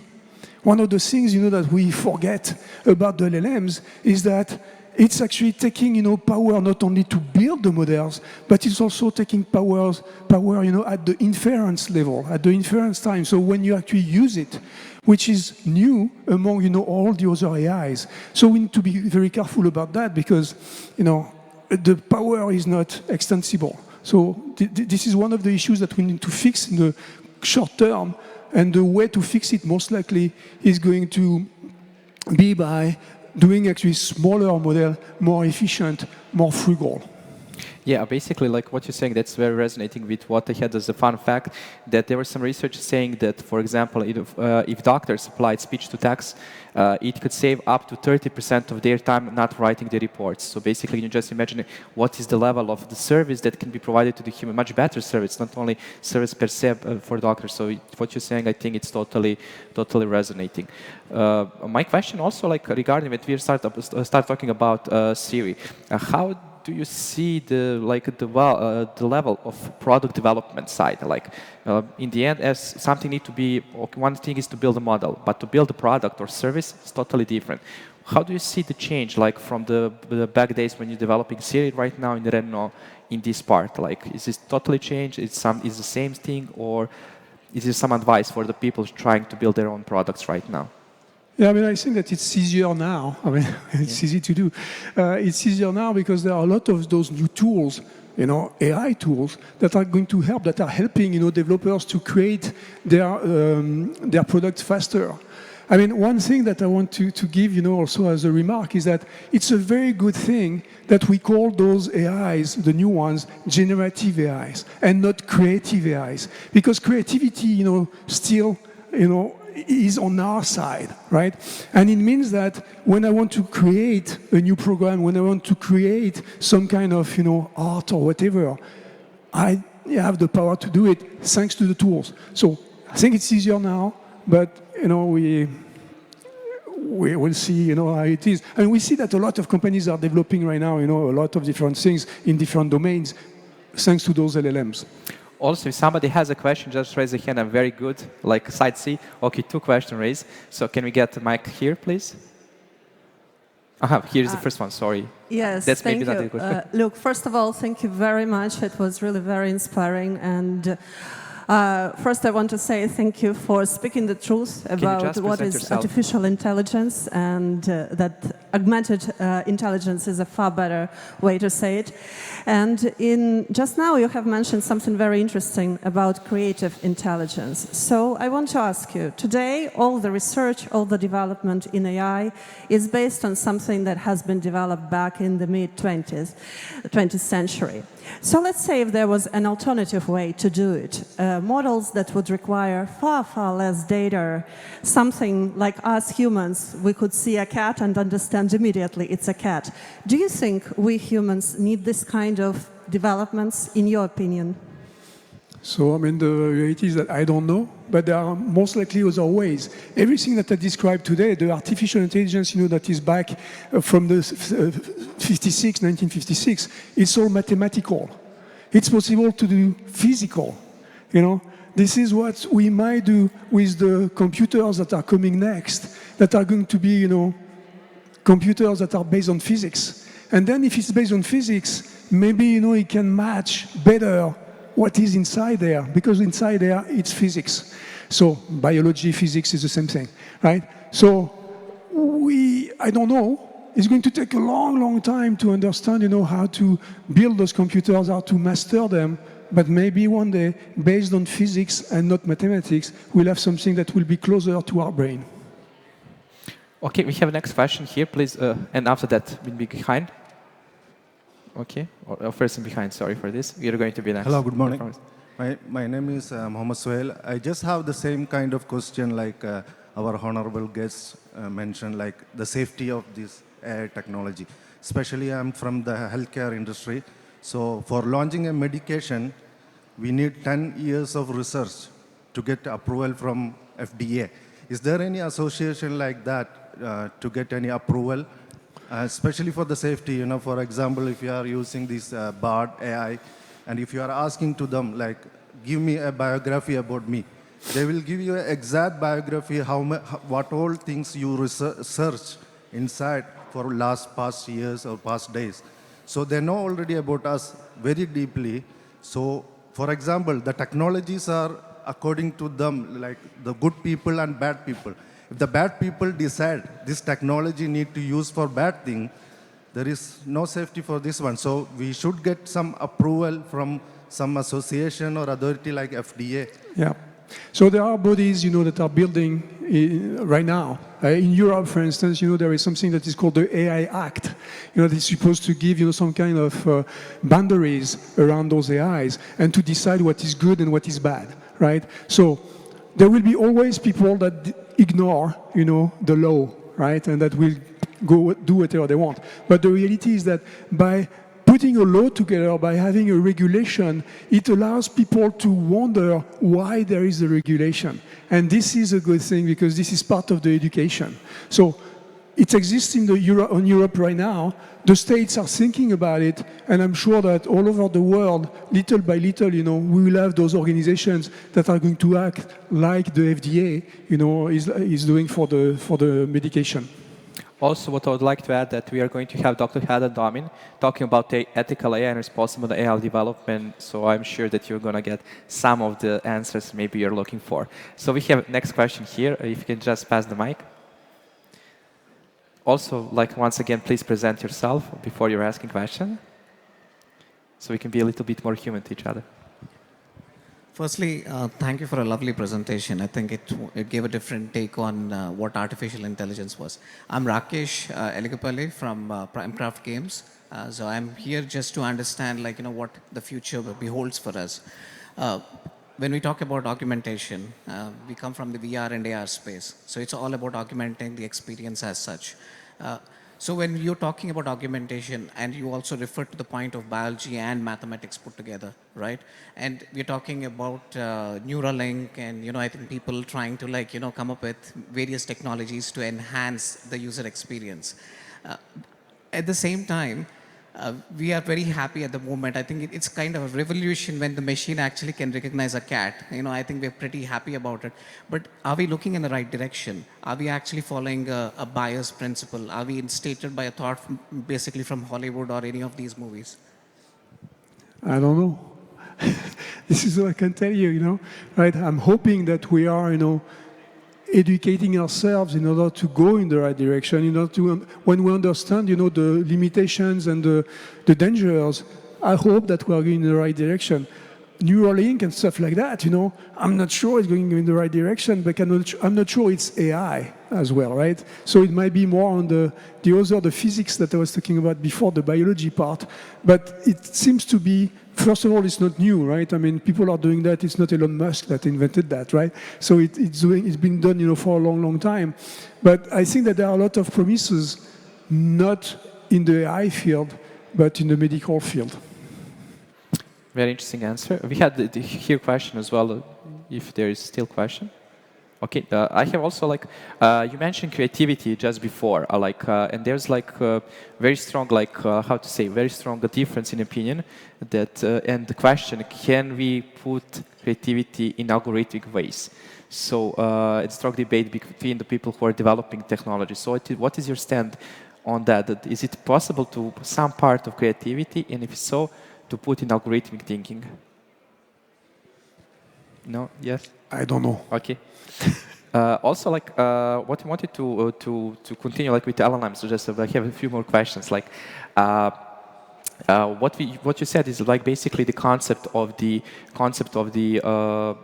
One of the things, that we forget about the LLMs is that it's actually taking, power not only to build the models, but it's also taking power, at the inference level, at the inference time. So when you actually use it, which is new among, all the other AIs. So we need to be very careful about that because, the power is not extensible. So this is one of the issues that we need to fix in the short term, and the way to fix it most likely is going to be by doing actually smaller model, more efficient, more frugal. Yeah, basically, like what you're saying, that's very resonating with what I had as a fun fact, that there was some research saying that, for example, if doctors applied speech to text, it could save up to 30% of their time not writing the reports. So basically, you just imagine what is the level of the service that can be provided to the human, much better service, not only service per se for doctors. So what you're saying, I think it's totally resonating. My question also, regarding when we start talking about Siri, how do you see the level of product development side? In the end, as something need to be, one thing is to build a model, but to build a product or service is totally different. How do you see the change, from the back days when you're developing Siri right now in Renault in this part? Is this totally changed? Is the same thing, or is there some advice for the people trying to build their own products right now? Yeah, I think that it's easier now. It's easy to do. It's easier now because there are a lot of those new tools, AI tools that are going to help, that are helping, developers to create their products faster. One thing that I want to give, also as a remark is that it's a very good thing that we call those AIs, the new ones, generative AIs and not creative AIs, because creativity, still, is on our side, right? And it means that when I want to create a new program, when I want to create some kind of, art or whatever, I have the power to do it thanks to the tools. So I think it's easier now, but, we will see, how it is. And we see that a lot of companies are developing right now, a lot of different things in different domains, thanks to those LLMs. Also, if somebody has a question, just raise a hand. I'm very good, side C. Okay, 2 questions raised. So can we get the mic here, please? Here's the first one, sorry. Yes, that's thank maybe you. Not look, first of all, thank you very much. It was really very inspiring. And First, I want to say thank you for speaking the truth about just what present is yourself? artificial intelligence, and that augmented intelligence is a far better way to say it. And just now you have mentioned something very interesting about creative intelligence. So I want to ask you, today all the research, all the development in AI is based on something that has been developed back in the mid-20th century. So let's say if there was an alternative way to do it, models that would require far, far less data, something like us humans, we could see a cat and understand immediately it's a cat. Do you think we humans need this kind of developments, in your opinion? So, I mean, the reality is that I don't know, but there are most likely other ways. Everything that I described today, the artificial intelligence, that is back from the 1956, it's all mathematical. It's possible to do physical, This is what we might do with the computers that are coming next, that are going to be, computers that are based on physics. And then if it's based on physics, maybe, it can match better what is inside there, because inside there it's physics. So biology, physics is the same thing, right? So I don't know. It's going to take a long, long time to understand, how to build those computers, how to master them. But maybe one day, based on physics and not mathematics, we'll have something that will be closer to our brain. Okay, we have a next question here, please. And after that, we'll be behind. Okay, or first and behind, sorry for this. You're going to be next. Hello, good morning. My name is Mohammed Suhail. I just have the same kind of question like our honorable guests mentioned, like the safety of this AI technology. Especially I'm from the healthcare industry. So for launching a medication, we need 10 years of research to get approval from FDA. Is there any association like that to get any approval? Especially for the safety, for example, if you are using this Bard AI, and if you are asking to them, like, give me a biography about me, they will give you an exact biography, what all things you research inside for past years or past days. So they know already about us very deeply. So, for example, the technologies are according to them, like the good people and bad people. If the bad people decide this technology need to use for bad thing, there is no safety for this one. So we should get some approval from some association or authority like FDA. Yeah. So there are bodies, that are building right now. In Europe, for instance, there is something that is called the AI Act. That is supposed to give, some kind of boundaries around those AIs and to decide what is good and what is bad, right? So there will be always people that ignore, the law, right? And that will go do whatever they want. But the reality is that by putting a law together, by having a regulation, it allows people to wonder why there is a regulation. And this is a good thing because this is part of the education. So it exists in Europe right now. The states are thinking about it, and I'm sure that all over the world, little by little, we will have those organizations that are going to act like the FDA, is doing for the medication. Also, what I would like to add that we are going to have Dr. Hada Domin talking about the ethical AI and responsible AI development. So I'm sure that you're going to get some of the answers maybe you're looking for. So we have next question here. If you can just pass the mic. Also, once again, please present yourself before you're asking question, so we can be a little bit more human to each other. Firstly, thank you for a lovely presentation. I think it gave a different take on what artificial intelligence was. I'm Rakesh Eligapalli from Primecraft Games. So I'm here just to understand, what the future beholds for us. When we talk about augmentation, we come from the VR and AR space. So it's all about augmenting the experience as such. So when you're talking about augmentation, and you also refer to the point of biology and mathematics put together, right? And we're talking about Neuralink and, I think people trying to come up with various technologies to enhance the user experience. At the same time, we are very happy at the moment. I think it's kind of a revolution when the machine actually can recognize a cat. I think we're pretty happy about it. But are we looking in the right direction? Are we actually following a bias principle? Are we instated by a thought basically from Hollywood or any of these movies? I don't know. This is what I can tell you, right? I'm hoping that we are, educating ourselves in order to go in the right direction, in order to, when we understand, the limitations and the dangers, I hope that we are going in the right direction. Neuralink and stuff like that, I'm not sure it's going in the right direction, but I'm not sure it's AI as well, right? So it might be more on the physics that I was talking about before, the biology part. But it seems to be, first of all, it's not new, right? I mean, people are doing that. It's not Elon Musk that invented that, right? So it's been done, for a long, long time. But I think that there are a lot of promises, not in the AI field, but in the medical field. Very interesting answer. We had here question as well, if there is still question. Okay, I have also you mentioned creativity just before, and there's very strong, very strong difference in opinion that, and the question, can we put creativity in algorithmic ways? So it's a strong debate between the people who are developing technology. So what is your stand on that? Is it possible to some part of creativity, and if so, to put in algorithmic thinking? No? Yes? I don't know. Okay. Also, what I wanted to continue with LLMs, so just I have a few more questions. What you said is basically the concept of the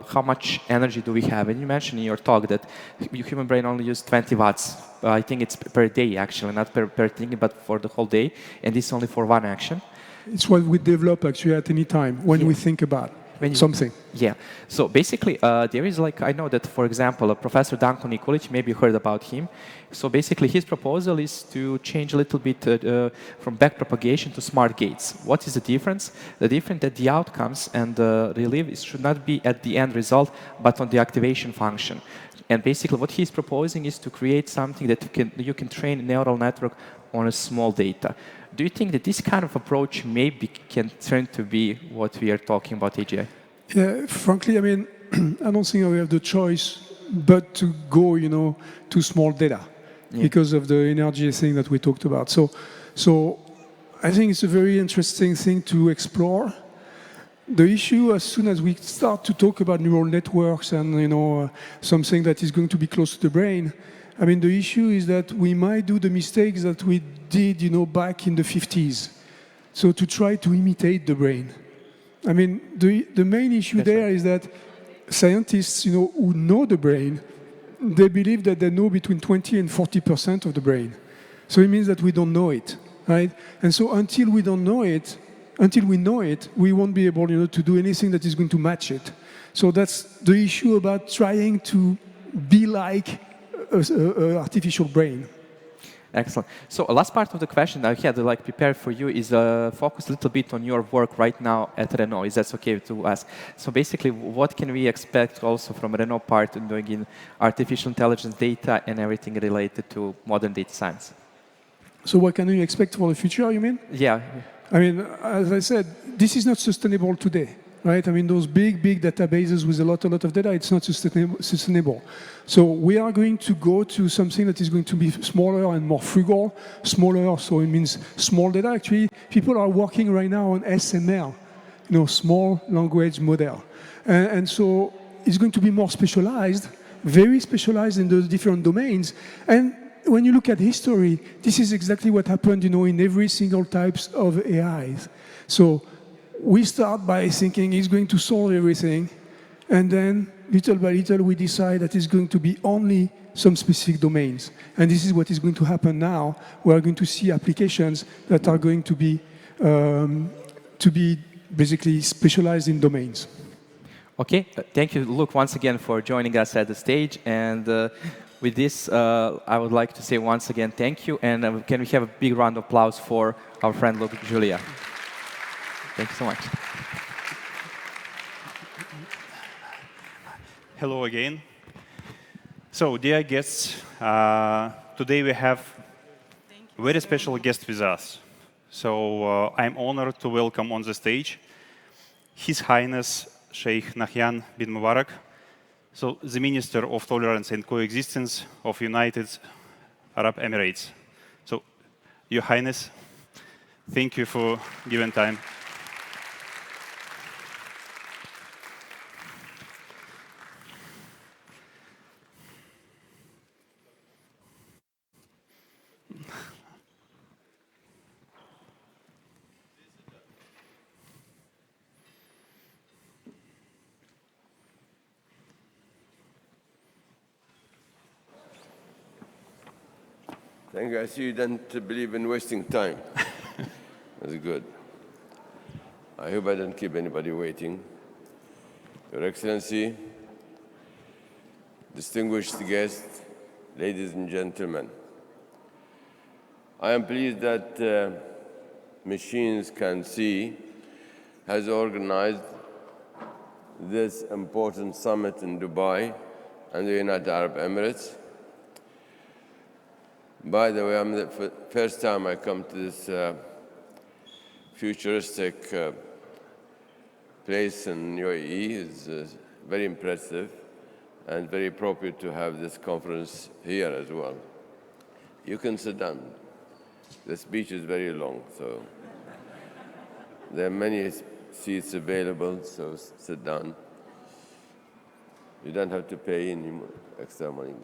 how much energy do we have, and you mentioned in your talk that human brain only uses 20 watts. I think it's per day actually, not per thing, but for the whole day, and this only for one action. It's what we develop actually at any time when we think about something. Yeah. So basically, there is I know that, for example, Professor Danko Nikolic, maybe you heard about him. So basically, his proposal is to change a little bit from backpropagation to smart gates. What is the difference? The difference that the outcomes and the relief should not be at the end result, but on the activation function. And basically, what he's proposing is to create something that you can train a neural network on a small data. Do you think that this kind of approach maybe can turn to be what we are talking about AGI? Yeah, frankly, I mean, I don't think we have the choice but to go, to small data because of the energy thing that we talked about. So I think it's a very interesting thing to explore. The issue, as soon as we start to talk about neural networks and something that is going to be close to the brain, I mean, the issue is that we might do the mistakes that we did, back in the 50s. So to try to imitate the brain. I mean, the main issue there is that scientists, who know the brain, they believe that they know between 20 and 40% of the brain. So it means that we don't know it, right? And so until we know it, we won't be able, to do anything that is going to match it. So that's the issue about trying to be like an artificial brain. Excellent. So last part of the question I had prepared for you is focus a little bit on your work right now at Renault. Is that okay to ask? So basically, what can we expect also from Renault part in doing in artificial intelligence data and everything related to modern data science? So what can we expect for the future, you mean? Yeah. I mean, as I said, this is not sustainable today. Right? I mean, those big databases with a lot of data, it's not sustainable. So we are going to go to something that is going to be smaller and more frugal. Smaller, so it means small data. Actually, people are working right now on SML, small language model. And so it's going to be more specialized, very specialized in the different domains. And when you look at history, this is exactly what happened, in every single types of AIs. So we start by thinking it's going to solve everything, and then little by little we decide that it's going to be only some specific domains. And this is what is going to happen now. We are going to see applications that are going to be basically specialized in domains. Okay, thank you, Luke, once again for joining us at the stage. And with this, I would like to say once again thank you, and can we have a big round of applause for our friend Luke Julia. Thank you so much. Hello again. So, dear guests, today we have a very special guest with us. So, I'm honored to welcome on the stage His Highness Sheikh Nahyan bin Mubarak, so the Minister of Tolerance and Coexistence of United Arab Emirates. So, Your Highness, thank you for giving time. Thank you. I see you don't believe in wasting time. That's good. I hope I don't keep anybody waiting. Your Excellency, distinguished guests, ladies and gentlemen, I am pleased that Machines Can See has organized this important summit in Dubai and the United Arab Emirates. By the way, I'm the first time I come to this futuristic place in UAE. It's very impressive and very appropriate to have this conference here as well. You can sit down. The speech is very long, so there are many seats available, so sit down. You don't have to pay any extra money.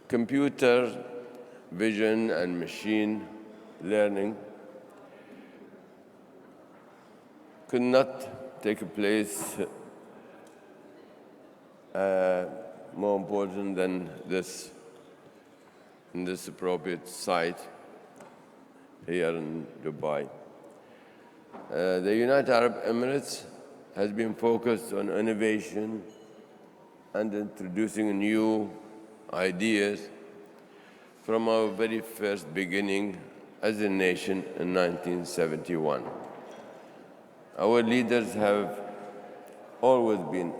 Computer vision and machine learning could not take place more important than this in this appropriate site here in Dubai. The United Arab Emirates has been focused on innovation and introducing new ideas from our very first beginning as a nation in 1971. Our leaders have always been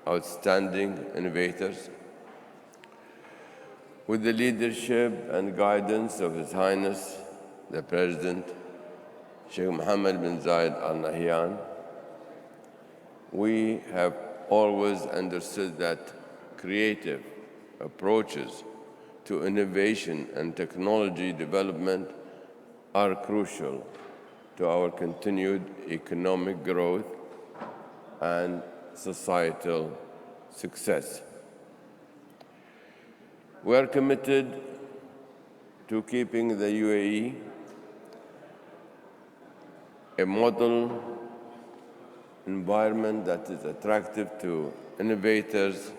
outstanding innovators. With the leadership and guidance of His Highness, the President, Sheikh Mohammed bin Zayed Al Nahyan, we have always understood that creative approaches to innovation and technology development are crucial to our continued economic growth and societal success. We are committed to keeping the UAE a model environment that is attractive to innovators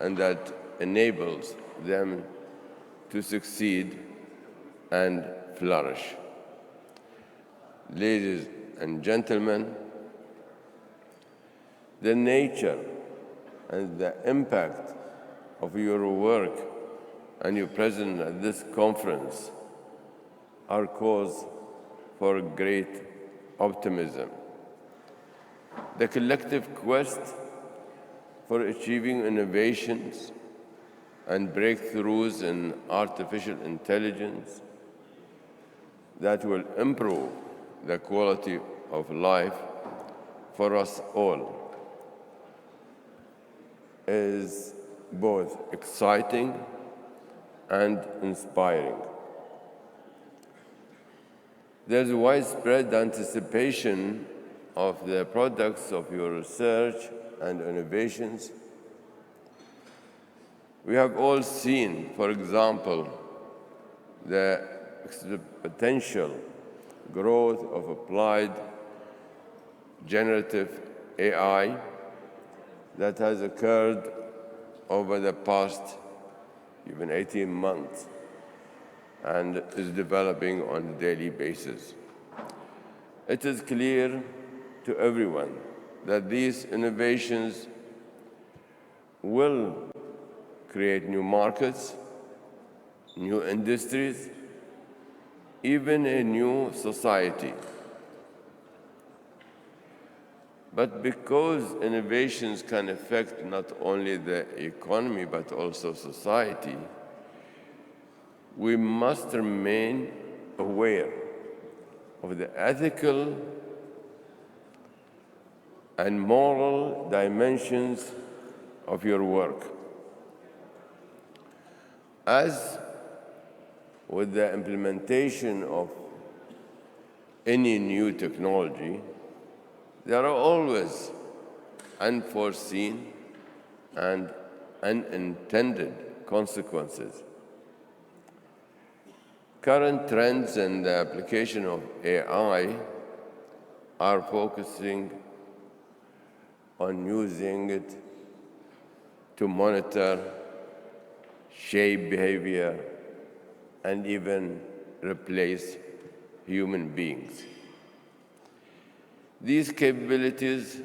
and that enables them to succeed and flourish. Ladies and gentlemen, the nature and the impact of your work and your presence at this conference are cause for great optimism. The collective quest for achieving innovations and breakthroughs in artificial intelligence that will improve the quality of life for us all is both exciting and inspiring. There's widespread anticipation of the products of your research and innovations. We have all seen, for example, the potential growth of applied generative AI that has occurred over the past even 18 months and is developing on a daily basis. It is clear to everyone that these innovations will create new markets, new industries, even a new society. But because innovations can affect not only the economy but also society, we must remain aware of the ethical and moral dimensions of your work. As with the implementation of any new technology, there are always unforeseen and unintended consequences. Current trends in the application of AI are focusing on using it to monitor, shape behavior, and even replace human beings. These capabilities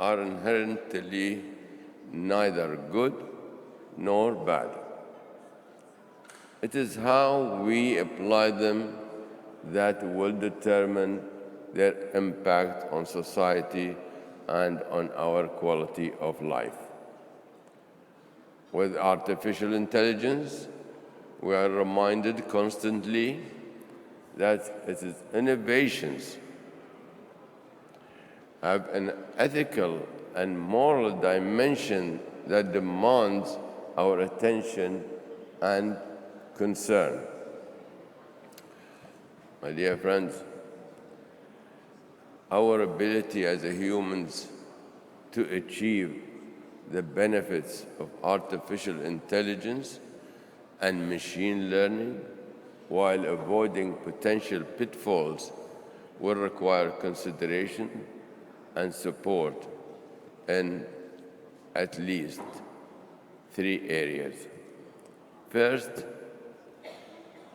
are inherently neither good nor bad. It is how we apply them that will determine their impact on society and on our quality of life. With artificial intelligence, we are reminded constantly that its innovations have an ethical and moral dimension that demands our attention and concern. My dear friends, our ability as humans to achieve the benefits of artificial intelligence and machine learning while avoiding potential pitfalls will require consideration and support in at least 3 areas. First,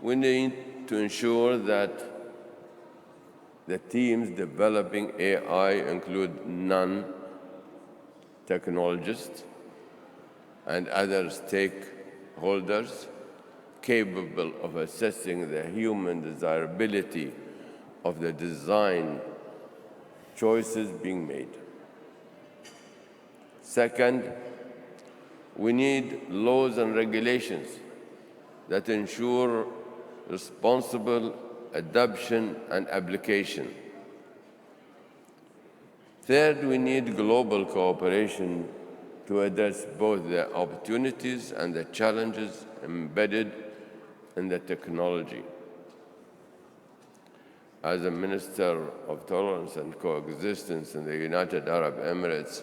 we need to ensure that the teams developing AI include non-technologists and other stakeholders capable of assessing the human desirability of the design choices being made. Second, we need laws and regulations that ensure responsible adoption and application. Third, we need global cooperation to address both the opportunities and the challenges embedded in the technology. As a Minister of Tolerance and Coexistence in the United Arab Emirates,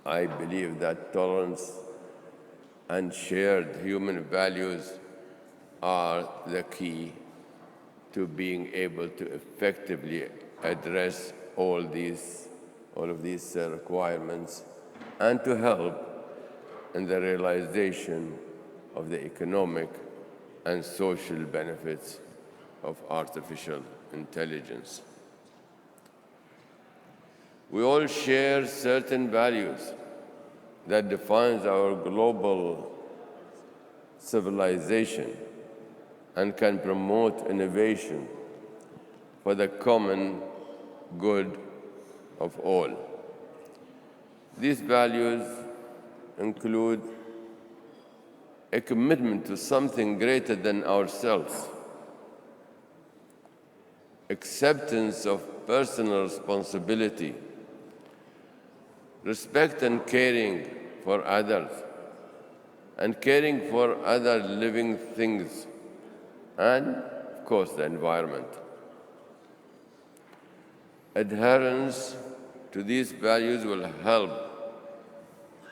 I believe that tolerance and shared human values are the key to being able to effectively address all of these requirements and to help in the realization of the economic and social benefits of artificial intelligence. We all share certain values that defines our global civilization and can promote innovation for the common good of all. These values include a commitment to something greater than ourselves, acceptance of personal responsibility, respect and caring for others, and caring for other living things, and, of course, the environment. Adherence to these values will help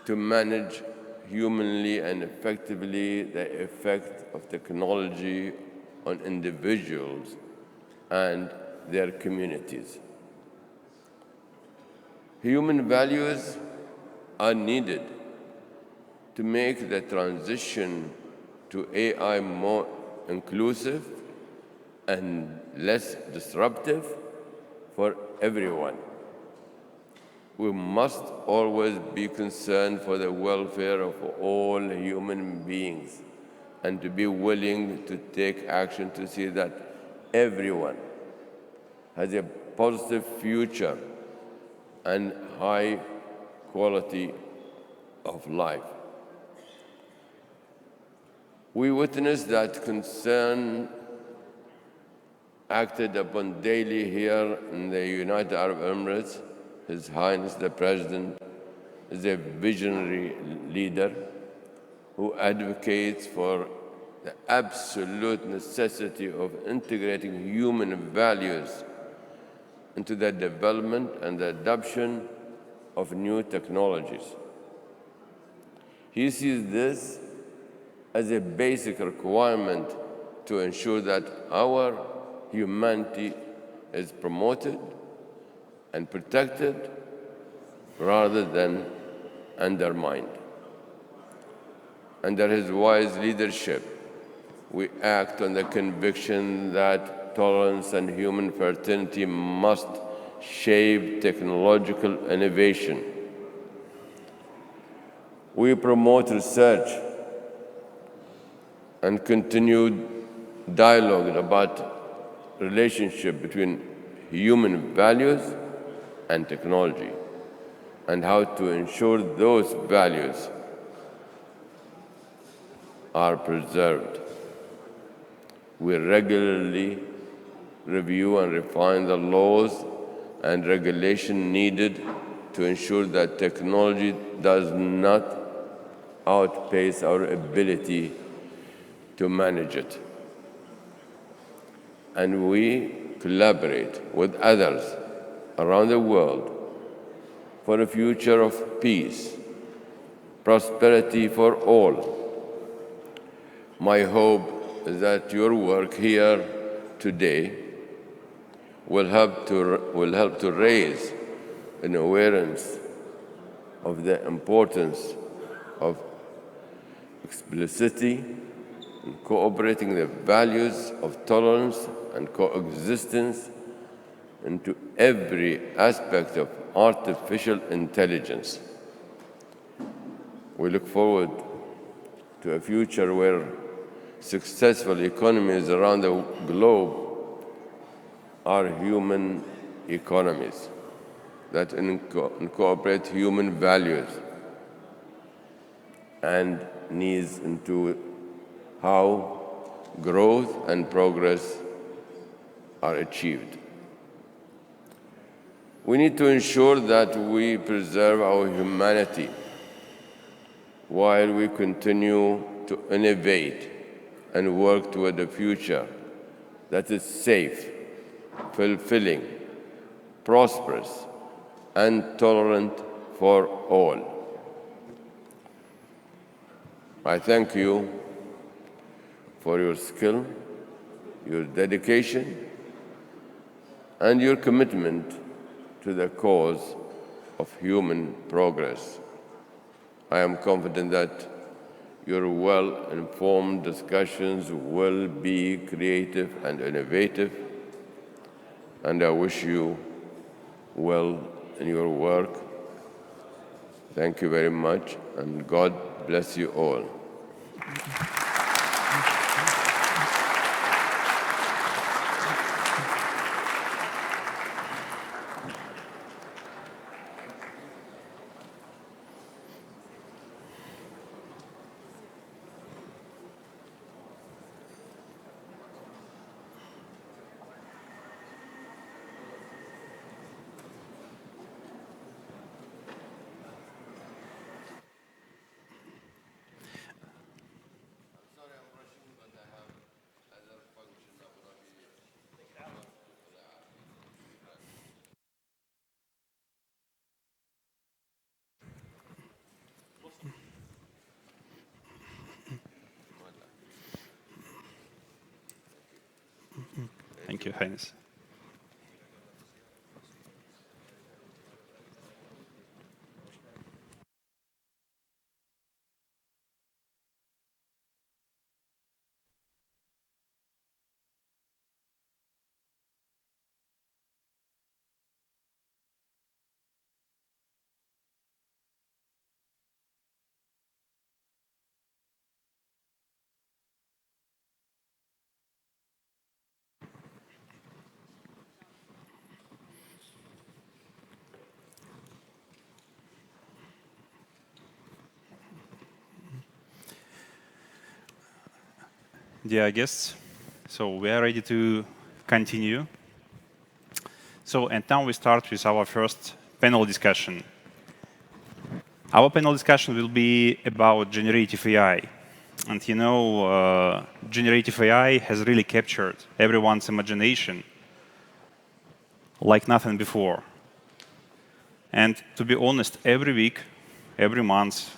to manage humanly and effectively the effect of technology on individuals and their communities. Human values are needed to make the transition to AI more inclusive and less disruptive for everyone. We must always be concerned for the welfare of all human beings and to be willing to take action to see that everyone has a positive future and high quality of life. We witness that concern acted upon daily here in the United Arab Emirates. His Highness the President is a visionary leader who advocates for the absolute necessity of integrating human values into the development and the adoption of new technologies. He sees this as a basic requirement to ensure that our humanity is promoted and protected rather than undermined. under his wise leadership, we act on the conviction that tolerance and human fraternity must shape technological innovation. We promote research and continued dialogue about relationship between human values and technology, and how to ensure those values are preserved. We regularly review and refine the laws and regulation needed to ensure that technology does not outpace our ability to manage it. And we collaborate with others around the world for a future of peace, prosperity for all. My hope is that your work here today will help to raise an awareness of the importance of explicitly incorporating the values of tolerance and coexistence into every aspect of artificial intelligence. We look forward to a future where successful economies around the globe are human economies that incorporate human values and needs into how growth and progress are achieved. We need to ensure that we preserve our humanity while we continue to innovate and work toward a future that is safe, fulfilling, prosperous, and tolerant for all. I thank you for your skill, your dedication, and your commitment to the cause of human progress. I am confident that your well-informed discussions will be creative and innovative, and I wish you well in your work. Thank you very much, and God bless you all. Thank you, Heinz. Dear guests, so we are ready to continue. And now we start with our first panel discussion. Our panel discussion will be about generative AI. And you know, generative AI has really captured everyone's imagination like nothing before. And to be honest, every week, every month,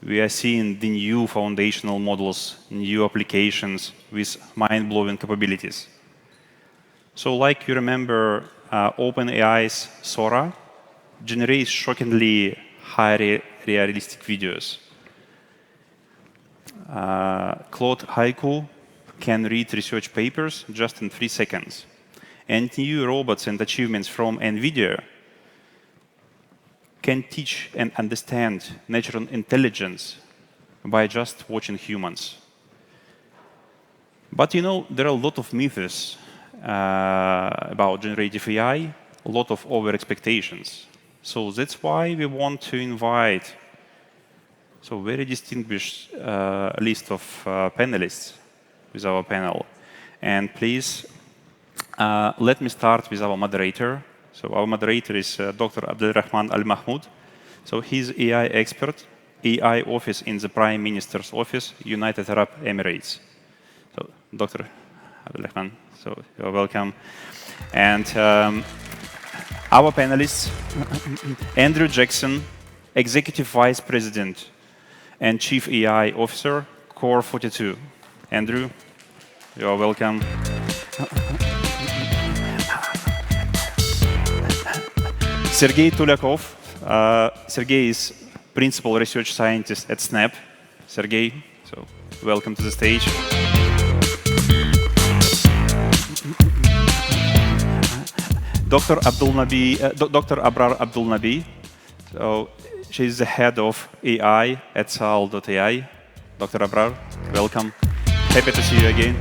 we are seeing the new foundational models, new applications with mind-blowing capabilities. So like you remember, OpenAI's Sora generates shockingly highly realistic videos. Claude Haiku can read research papers just in 3 seconds. And new robots and achievements from NVIDIA can teach and understand natural intelligence by just watching humans. But you know, there are a lot of myths about generative AI, a lot of over-expectations. So that's why we want to invite very distinguished list of panelists with our panel. And please, let me start with our moderator. So our moderator is Dr. Abdelrahman Al Mahmoud. So he's AI expert, AI office in the Prime Minister's office, United Arab Emirates. So Dr. Abdelrahman, so you're welcome. And our panelists, Andrew Jackson, Executive Vice President and Chief AI Officer, Core 42. Andrew, you're welcome. Sergey Tulyakov. Sergey is Principal Research Scientist at Snap. Sergey, so welcome to the stage. Dr. Abrar Abdul Nabi. So she's the head of AI at Saal.ai. Dr. Abrar, welcome. Happy to see you again.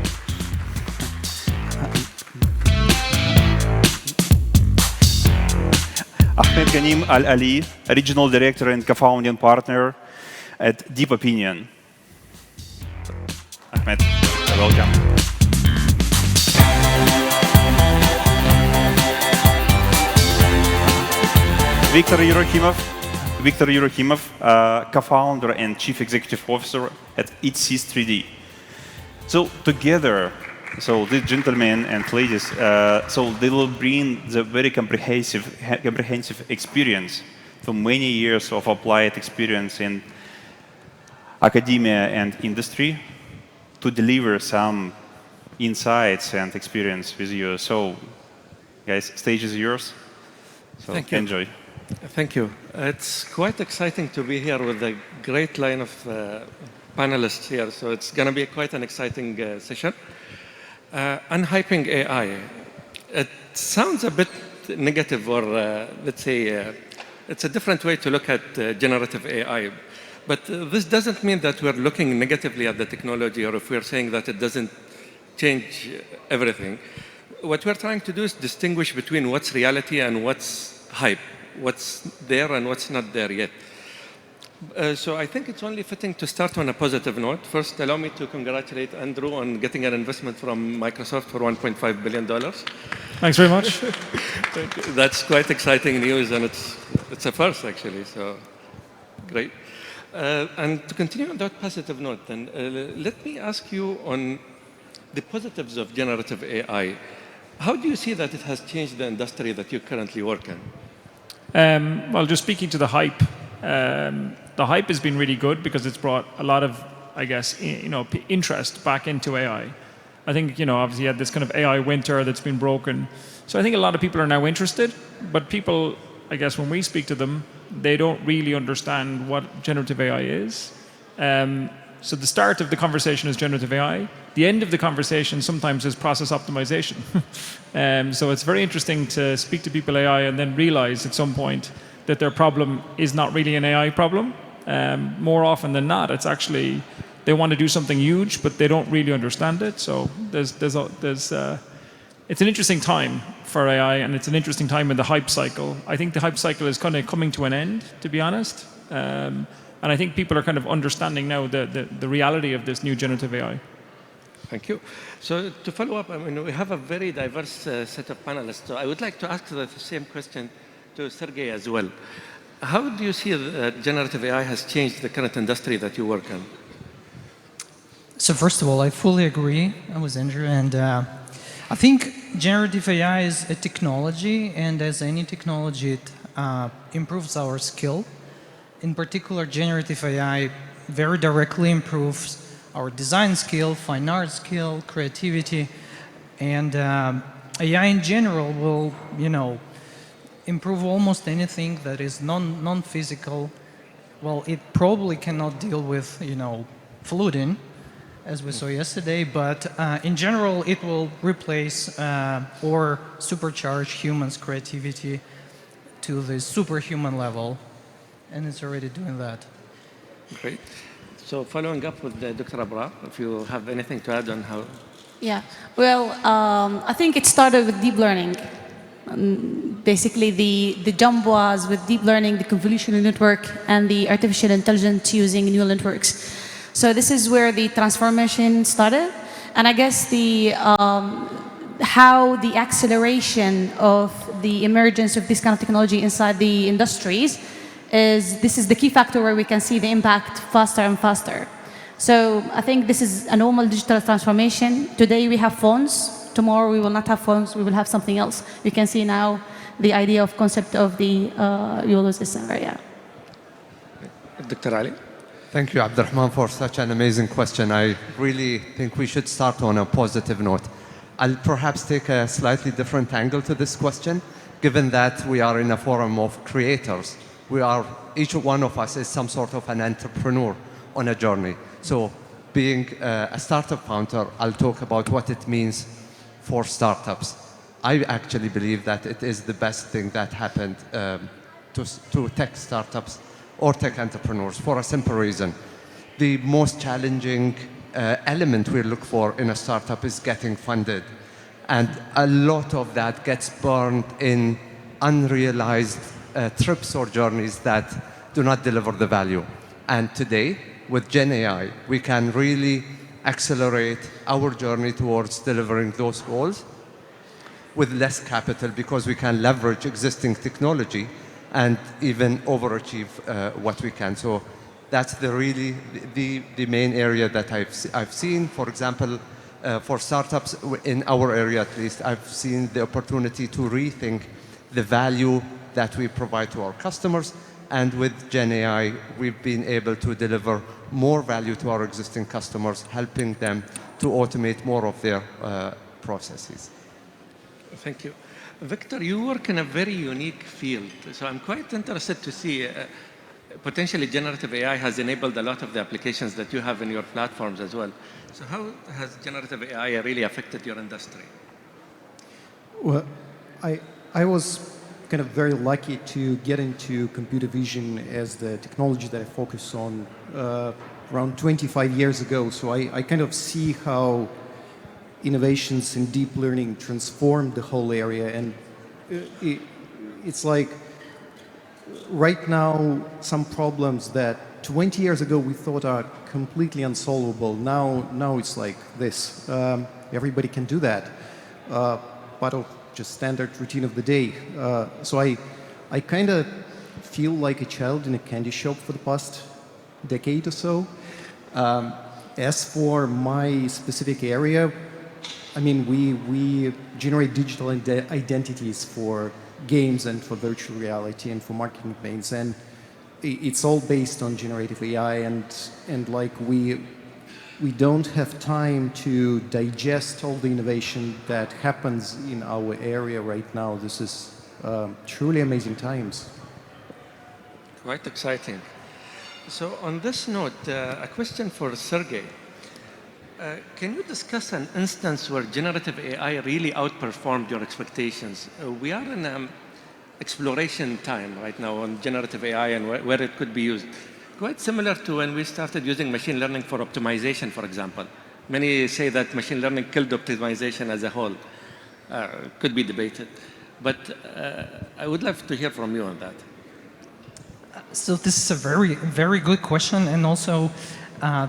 Ahmed Ghanim Al-Ali, Regional Director and Co-founding Partner at Deep Opinion. Ahmed, welcome. Viktor Yerokimov, Co-founder and Chief Executive Officer at Itsys 3D. So together, so these gentlemen and ladies, so they will bring the very comprehensive experience for many years of applied experience in academia and industry to deliver some insights and experience with you. So, guys, stage is yours. So Thank you. Enjoy. Thank you. It's quite exciting to be here with a great line of panelists here. So it's going to be quite an exciting session. Unhyping AI. It sounds a bit negative, or let's say it's a different way to look at generative AI. But this doesn't mean that we're looking negatively at the technology, or if we're saying that it doesn't change everything. What we're trying to do is distinguish between what's reality and what's hype, what's there and what's not there yet. So I think it's only fitting to start on a positive note. First, allow me to congratulate Andrew on getting an investment from Microsoft for $1.5 billion. Thanks very much. That's quite exciting news, and it's a first, actually, so great. And to continue on that positive note, then, let me ask you on the positives of generative AI. How do you see that it has changed the industry that you currently work in? Well, just speaking to the hype, the hype has been really good because it's brought a lot of, I guess, interest back into AI. I think, obviously you had this kind of AI winter that's been broken. So I think a lot of people are now interested, but people, I guess, when we speak to them, they don't really understand what generative AI is. So the start of the conversation is generative AI. The end of the conversation sometimes is process optimization. So it's very interesting to speak to people AI and then realize at some point that their problem is not really an AI problem. More often than not, it's actually they want to do something huge, but they don't really understand it. So it's an interesting time for AI, and it's an interesting time in the hype cycle. I think the hype cycle is kind of coming to an end, to be honest. And I think people are kind of understanding now the reality of this new generative AI. Thank you. So to follow up, I mean, we have a very diverse set of panelists. So I would like to ask the same question to Sergey as well. How do you see that generative AI has changed the current industry that you work in? So first of all, I fully agree with Andrew, and I think generative AI is a technology, and as any technology, it improves our skill. In particular, generative AI very directly improves our design skill, fine art skill, creativity, and AI in general will, improve almost anything that is non-physical. Well, it probably cannot deal with, flooding, as we saw yesterday, but in general, it will replace or supercharge humans' creativity to the superhuman level, and it's already doing that. Great. So following up with Dr. Abrar, if you have anything to add on how... Yeah, well, I think it started with deep learning. Basically, the jump was with deep learning, the convolutional network, and the artificial intelligence using neural networks. So this is where the transformation started. And I guess how the acceleration of the emergence of this kind of technology inside the industries this is the key factor where we can see the impact faster and faster. So I think this is a normal digital transformation. Today we have phones. Tomorrow we will not have phones. We will have something else. You can see now the idea of concept of the YOLO system area. Dr. Ali? Thank you, Abdurrahman, for such an amazing question. I really think we should start on a positive note. I'll perhaps take a slightly different angle to this question, given that we are in a forum of creators. Each one of us is some sort of an entrepreneur on a journey. So being a startup founder, I'll talk about what it means for startups. I actually believe that it is the best thing that happened to tech startups or tech entrepreneurs for a simple reason. The most challenging element we look for in a startup is getting funded. And a lot of that gets burned in unrealized trips or journeys that do not deliver the value. And today, with Gen AI, we can really accelerate our journey towards delivering those goals with less capital, because we can leverage existing technology and even overachieve what we can. So that's really the main area that I've seen. For example, for startups in our area at least, I've seen the opportunity to rethink the value that we provide to our customers. And with Gen AI, we've been able to deliver more value to our existing customers, helping them to automate more of their processes. Thank you. Victor, you work in a very unique field. So I'm quite interested to see potentially generative AI has enabled a lot of the applications that you have in your platforms as well. So how has generative AI really affected your industry? Well, I was kind of very lucky to get into computer vision as the technology that I focus on around 25 years ago. So I kind of see how innovations in deep learning transformed the whole area. And it's like right now, some problems that 20 years ago we thought are completely unsolvable, now it's like this. Everybody can do that. Part of just standard routine of the day. So I kind of feel like a child in a candy shop for the past decade or so. As for my specific area, I mean, we generate digital identities for games and for virtual reality and for marketing campaigns, and it's all based on generative AI, and like we don't have time to digest all the innovation that happens in our area right now. This is truly amazing times. Quite exciting. So on this note, a question for Sergey. Can you discuss an instance where generative AI really outperformed your expectations? We are in an exploration time right now on generative AI and where it could be used. Quite similar to when we started using machine learning for optimization, for example. Many say that machine learning killed optimization as a whole. Could be debated. But I would love to hear from you on that. So this is a very, very good question, and also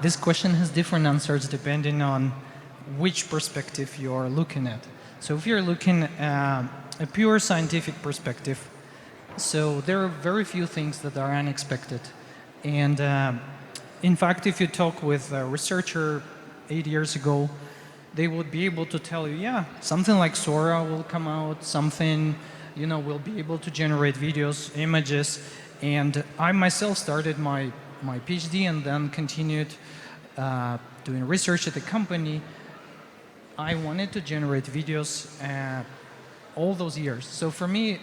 this question has different answers depending on which perspective you are looking at. So if you're looking at a pure scientific perspective, so there are very few things that are unexpected. And in fact, if you talk with a researcher 8 years ago, they would be able to tell you, yeah, something like Sora will come out, something, you know, will be able to generate videos, images. And I myself started my PhD and then continued doing research at the company. I wanted to generate videos all those years. So for me,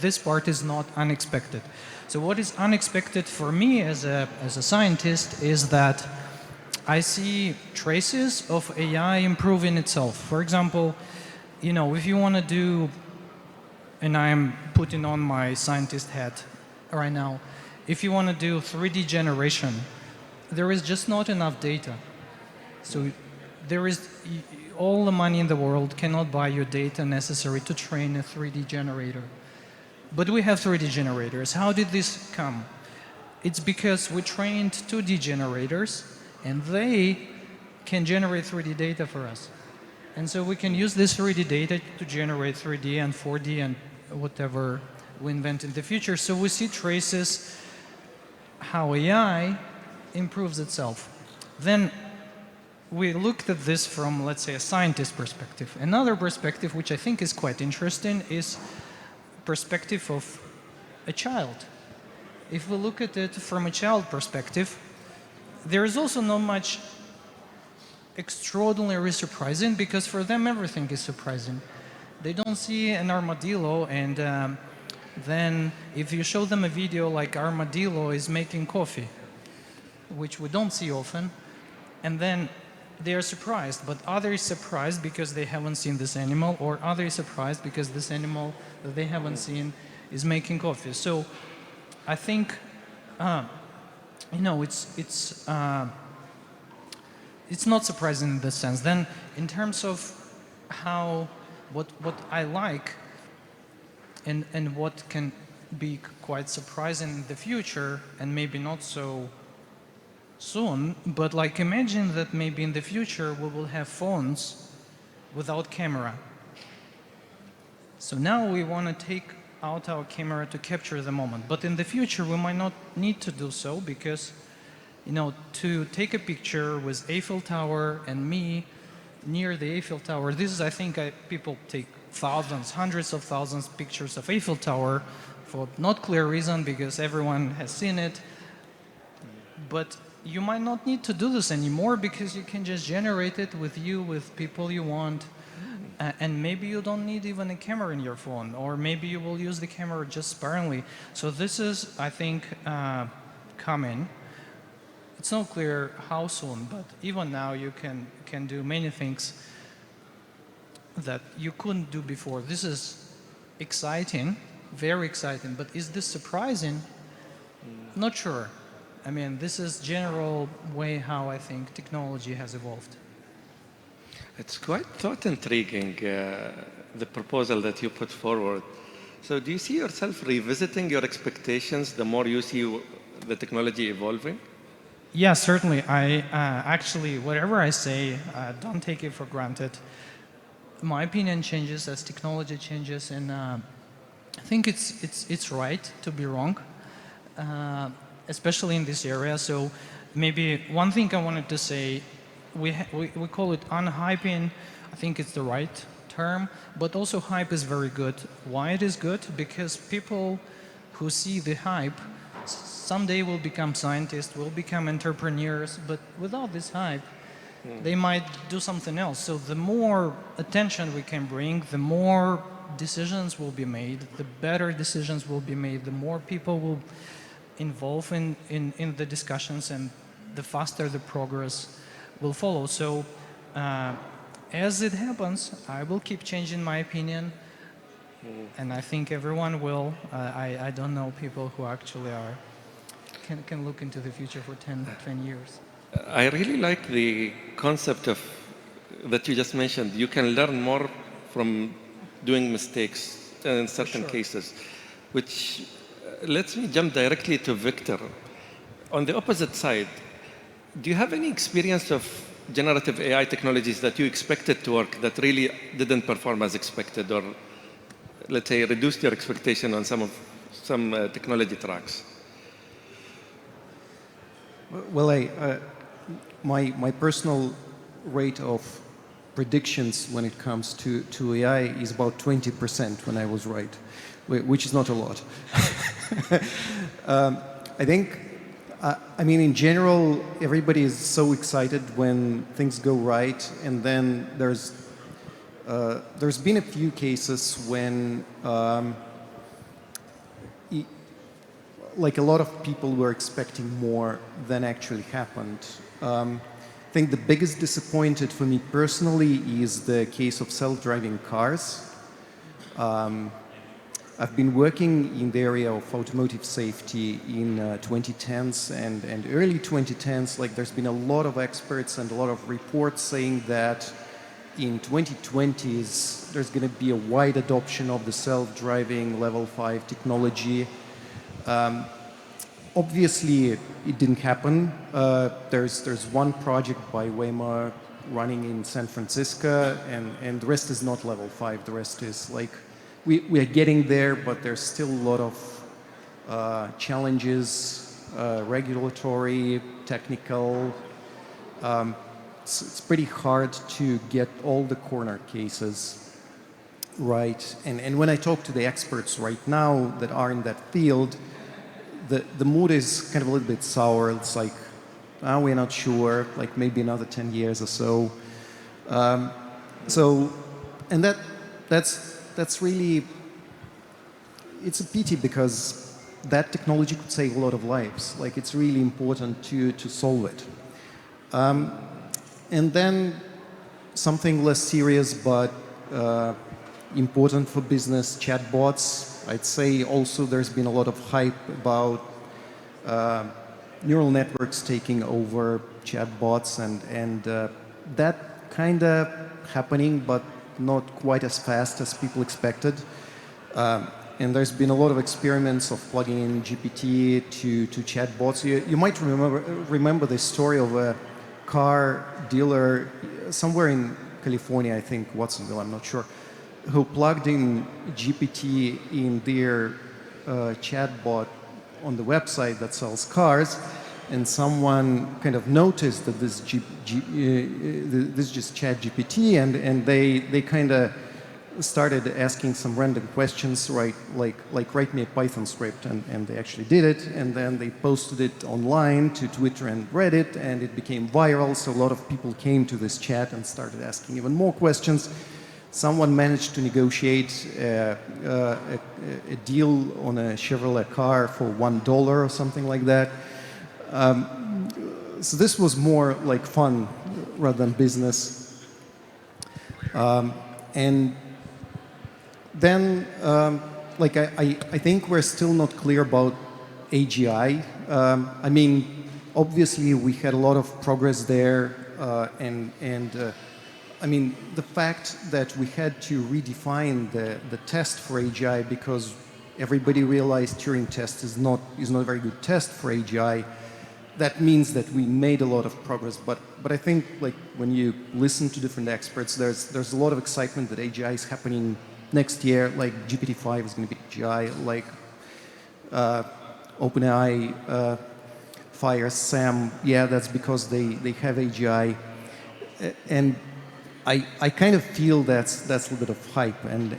this part is not unexpected. So what is unexpected for me as a scientist is that I see traces of AI improving itself. For example, you know, if you want to do, and I'm putting on my scientist hat right now, if you want to do 3D generation, there is just not enough data. So there is, all the money in the world cannot buy your data necessary to train a 3D generator. But we have 3D generators. How did this come? It's because we trained 2D generators, and they can generate 3D data for us. And so we can use this 3D data to generate 3D and 4D and whatever we invent in the future. So we see traces how AI improves itself. Then we looked at this from, let's say, a scientist perspective. Another perspective, which I think is quite interesting, is perspective of a child. If we look at it from a child perspective, there is also not much extraordinarily surprising, because for them everything is surprising. They don't see an armadillo, and then if you show them a video like armadillo is making coffee, which we don't see often, and then they are surprised, but others surprised because they haven't seen this animal, or others surprised because this animal that they haven't seen is making coffee. So I think, you know, it's not surprising in this sense. Then in terms of how, what I like and what can be quite surprising in the future, and maybe not so soon, but like imagine that maybe in the future we will have phones without camera. So now we want to take out our camera to capture the moment, but in the future we might not need to do so, because, you know, to take a picture with Eiffel Tower and me near the Eiffel Tower, this is, I think, people take thousands, hundreds of thousands of pictures of Eiffel Tower for not clear reason, because everyone has seen it. But you might not need to do this anymore, because you can just generate it with you, with people you want. And maybe you don't need even a camera in your phone, or maybe you will use the camera just sparingly. So this is, I think, coming. It's not clear how soon, but even now you can do many things that you couldn't do before. This is exciting, very exciting, but is this surprising? Not sure. I mean, this is general way how I think technology has evolved. It's quite thought-intriguing, the proposal that you put forward. So do you see yourself revisiting your expectations the more you see the technology evolving? Yeah, certainly. I actually, whatever I say, don't take it for granted. My opinion changes as technology changes, and I think it's right to be wrong, especially in this area. So maybe one thing I wanted to say, we call it unhyping. I think it's the right term, but also hype is very good. Why it is good? Because people who see the hype someday will become scientists, will become entrepreneurs, but without this hype, they might do something else. So the more attention we can bring, the more decisions will be made, the better decisions will be made, the more people will involve in the discussions, and the faster the progress will follow. So as it happens, I will keep changing my opinion, and I think everyone will. I don't know people who actually can look into the future for 10 years. I really like the concept of that you just mentioned. You can learn more from doing mistakes in certain cases, which lets me jump directly to Victor. On the opposite side, do you have any experience of generative AI technologies that you expected to work that really didn't perform as expected, or let's say reduced your expectation on some technology tracks? Well, my personal rate of predictions when it comes to AI is about 20% when I was right, which is not a lot. I think, I mean, in general, everybody is so excited when things go right, and then there's been a few cases when like a lot of people were expecting more than actually happened. I think the biggest disappointed for me personally is the case of self-driving cars. I've been working in the area of automotive safety in 2010s and early 2010s. Like, there's been a lot of experts and a lot of reports saying that in 2020s there's going to be a wide adoption of the self-driving level 5 technology. Obviously, it didn't happen. There's one project by Waymo running in San Francisco, and the rest is not level 5. The rest is like, we are getting there, but there's still a lot of challenges, regulatory, technical. It's pretty hard to get all the corner cases right. And when I talk to the experts right now that are in that field, the mood is kind of a little bit sour. It's like, we're not sure, like maybe another 10 years or so. And that's really, it's a pity because that technology could save a lot of lives. Like, it's really important to solve it. And then something less serious but important for business, chatbots. I'd say also there's been a lot of hype about neural networks taking over chatbots, and that kind of happening, but not quite as fast as people expected. And there's been a lot of experiments of plugging in GPT to chatbots. You might remember the story of a car dealer somewhere in California, I think, Watsonville, I'm not sure, who plugged in GPT in their chatbot on the website that sells cars, and someone kind of noticed that this is just ChatGPT, and they kind of started asking some random questions, right? Like write me a Python script, and they actually did it, and then they posted it online to Twitter and Reddit, and it became viral. So a lot of people came to this chat and started asking even more questions. Someone managed to negotiate a deal on a Chevrolet car for $1 or something like that. So this was more like fun rather than business. And then, like, I think we're still not clear about AGI. I mean, obviously we had a lot of progress there, I mean, the fact that we had to redefine the test for AGI because everybody realized Turing test is not a very good test for AGI, that means that we made a lot of progress. But I think, like, when you listen to different experts, there's a lot of excitement that AGI is happening next year. Like, GPT-5 is going to be AGI, like OpenAI fires SAM. Yeah, that's because they have AGI. And I kind of feel that's a little bit of hype, and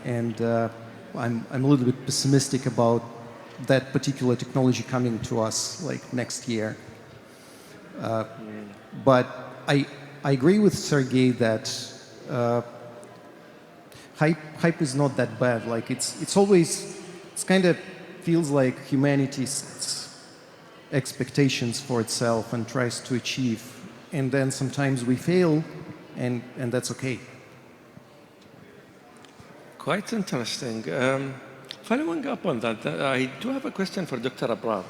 I'm a little bit pessimistic about that particular technology coming to us like next year. But I agree with Sergey that hype is not that bad. Like, it's kind of feels like humanity sets expectations for itself and tries to achieve, and then sometimes we fail. And that's okay. Quite interesting. Following up on that, I do have a question for Dr. Abrar.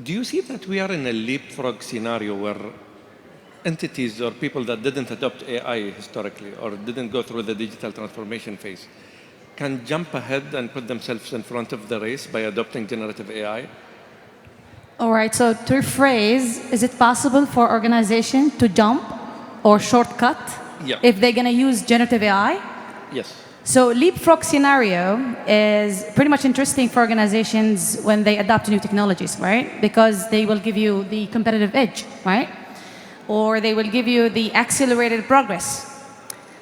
Do you see that we are in a leapfrog scenario where entities or people that didn't adopt AI historically or didn't go through the digital transformation phase can jump ahead and put themselves in front of the race by adopting generative AI? All right, so to rephrase, is it possible for organization to jump or shortcut if they're going to use generative AI? Yes. So leapfrog scenario is pretty much interesting for organizations when they adopt new technologies, right? Because they will give you the competitive edge, right? Or they will give you the accelerated progress.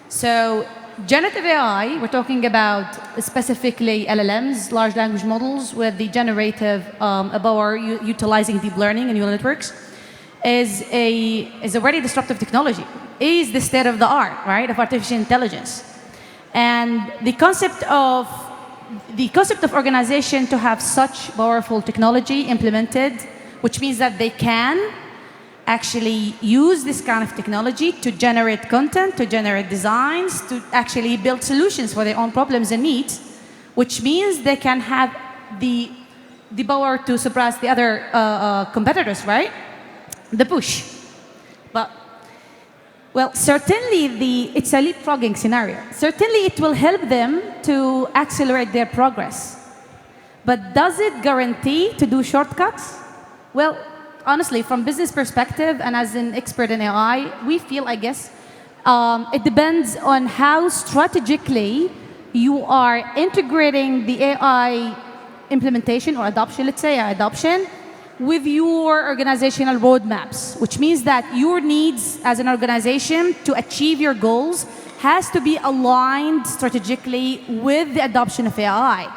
So generative AI, we're talking about specifically LLMs, large language models with the generative power utilizing deep learning and neural networks, is already disruptive technology, is the state of the art, right, of artificial intelligence. And the concept of organization to have such powerful technology implemented, which means that they can actually use this kind of technology to generate content, to generate designs, to actually build solutions for their own problems and needs, which means they can have the power to surpass the other competitors, right? The push. But, well, certainly it's a leapfrogging scenario. Certainly it will help them to accelerate their progress. But does it guarantee to do shortcuts? Well, honestly, from business perspective and as an expert in AI, we feel, I guess, it depends on how strategically you are integrating the AI implementation or adoption, let's say, adoption, with your organizational roadmaps, which means that your needs as an organization to achieve your goals has to be aligned strategically with the adoption of AI.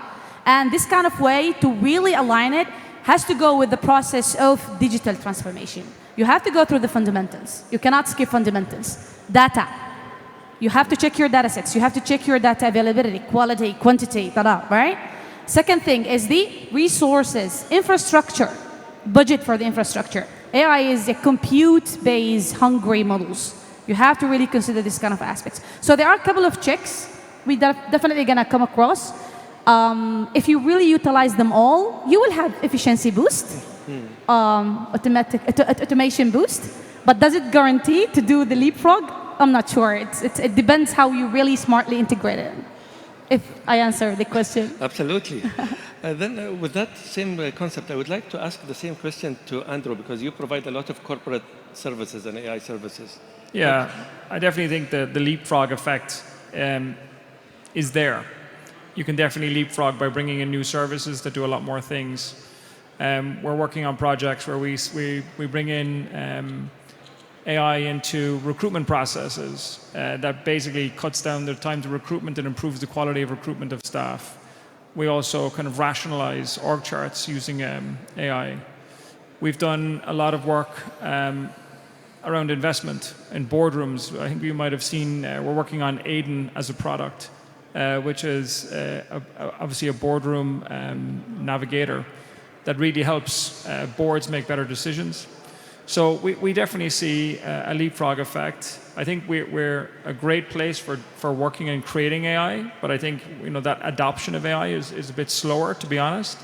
And this kind of way to really align it has to go with the process of digital transformation. You have to go through the fundamentals. You cannot skip fundamentals. Data. You have to check your data sets. You have to check your data availability, quality, quantity, right? Second thing is the resources, infrastructure, budget for the infrastructure. AI is a compute-based, hungry models. You have to really consider this kind of aspects. So there are a couple of checks we definitely gonna come across. If you really utilize them all, you will have efficiency boost, automation boost. But does it guarantee to do the leapfrog? I'm not sure. It depends how you really smartly integrate it. If I answer the question. Absolutely. Then with that same concept, I would like to ask the same question to Andrew, because you provide a lot of corporate services and AI services. Yeah, I definitely think the leapfrog effect is there. You can definitely leapfrog by bringing in new services that do a lot more things. We're working on projects where we bring in AI into recruitment processes that basically cuts down the time to recruitment and improves the quality of recruitment of staff. We also kind of rationalize org charts using AI. We've done a lot of work around investment in boardrooms. I think you might have seen we're working on Aiden as a product, which is obviously a boardroom navigator that really helps boards make better decisions. So we definitely see a leapfrog effect. I think we're a great place for working and creating AI, but I think that adoption of AI is a bit slower, to be honest.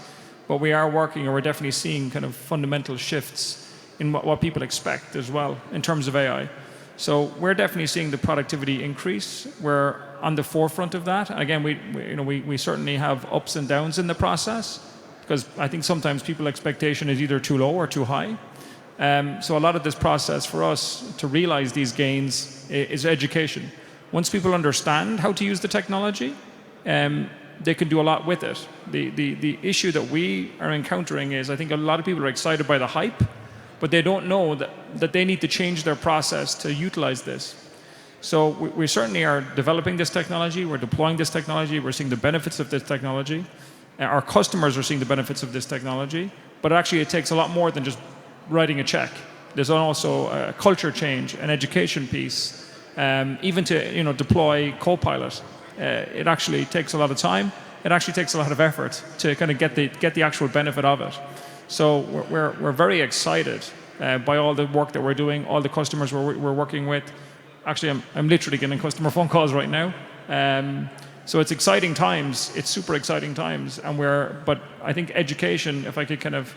But we are working, and we're definitely seeing kind of fundamental shifts in what people expect as well in terms of AI. So we're definitely seeing the productivity increase. We're on the forefront of that. Again, we certainly have ups and downs in the process, because I think sometimes people's expectation is either too low or too high. So a lot of this process for us to realize these gains is education. Once people understand how to use the technology, they can do a lot with it. The issue that we are encountering is, I think a lot of people are excited by the hype, but they don't know that they need to change their process to utilize this. So we certainly are developing this technology, we're deploying this technology, we're seeing the benefits of this technology. Our customers are seeing the benefits of this technology, but actually it takes a lot more than just writing a check. There's also a culture change, an education piece, even to deploy Copilot. It actually takes a lot of time. It actually takes a lot of effort to kind of get the actual benefit of it. So we're very excited by all the work that we're doing, all the customers we're working with. Actually, I'm literally getting customer phone calls right now. So it's exciting times. It's super exciting times, but I think education, if I could kind of,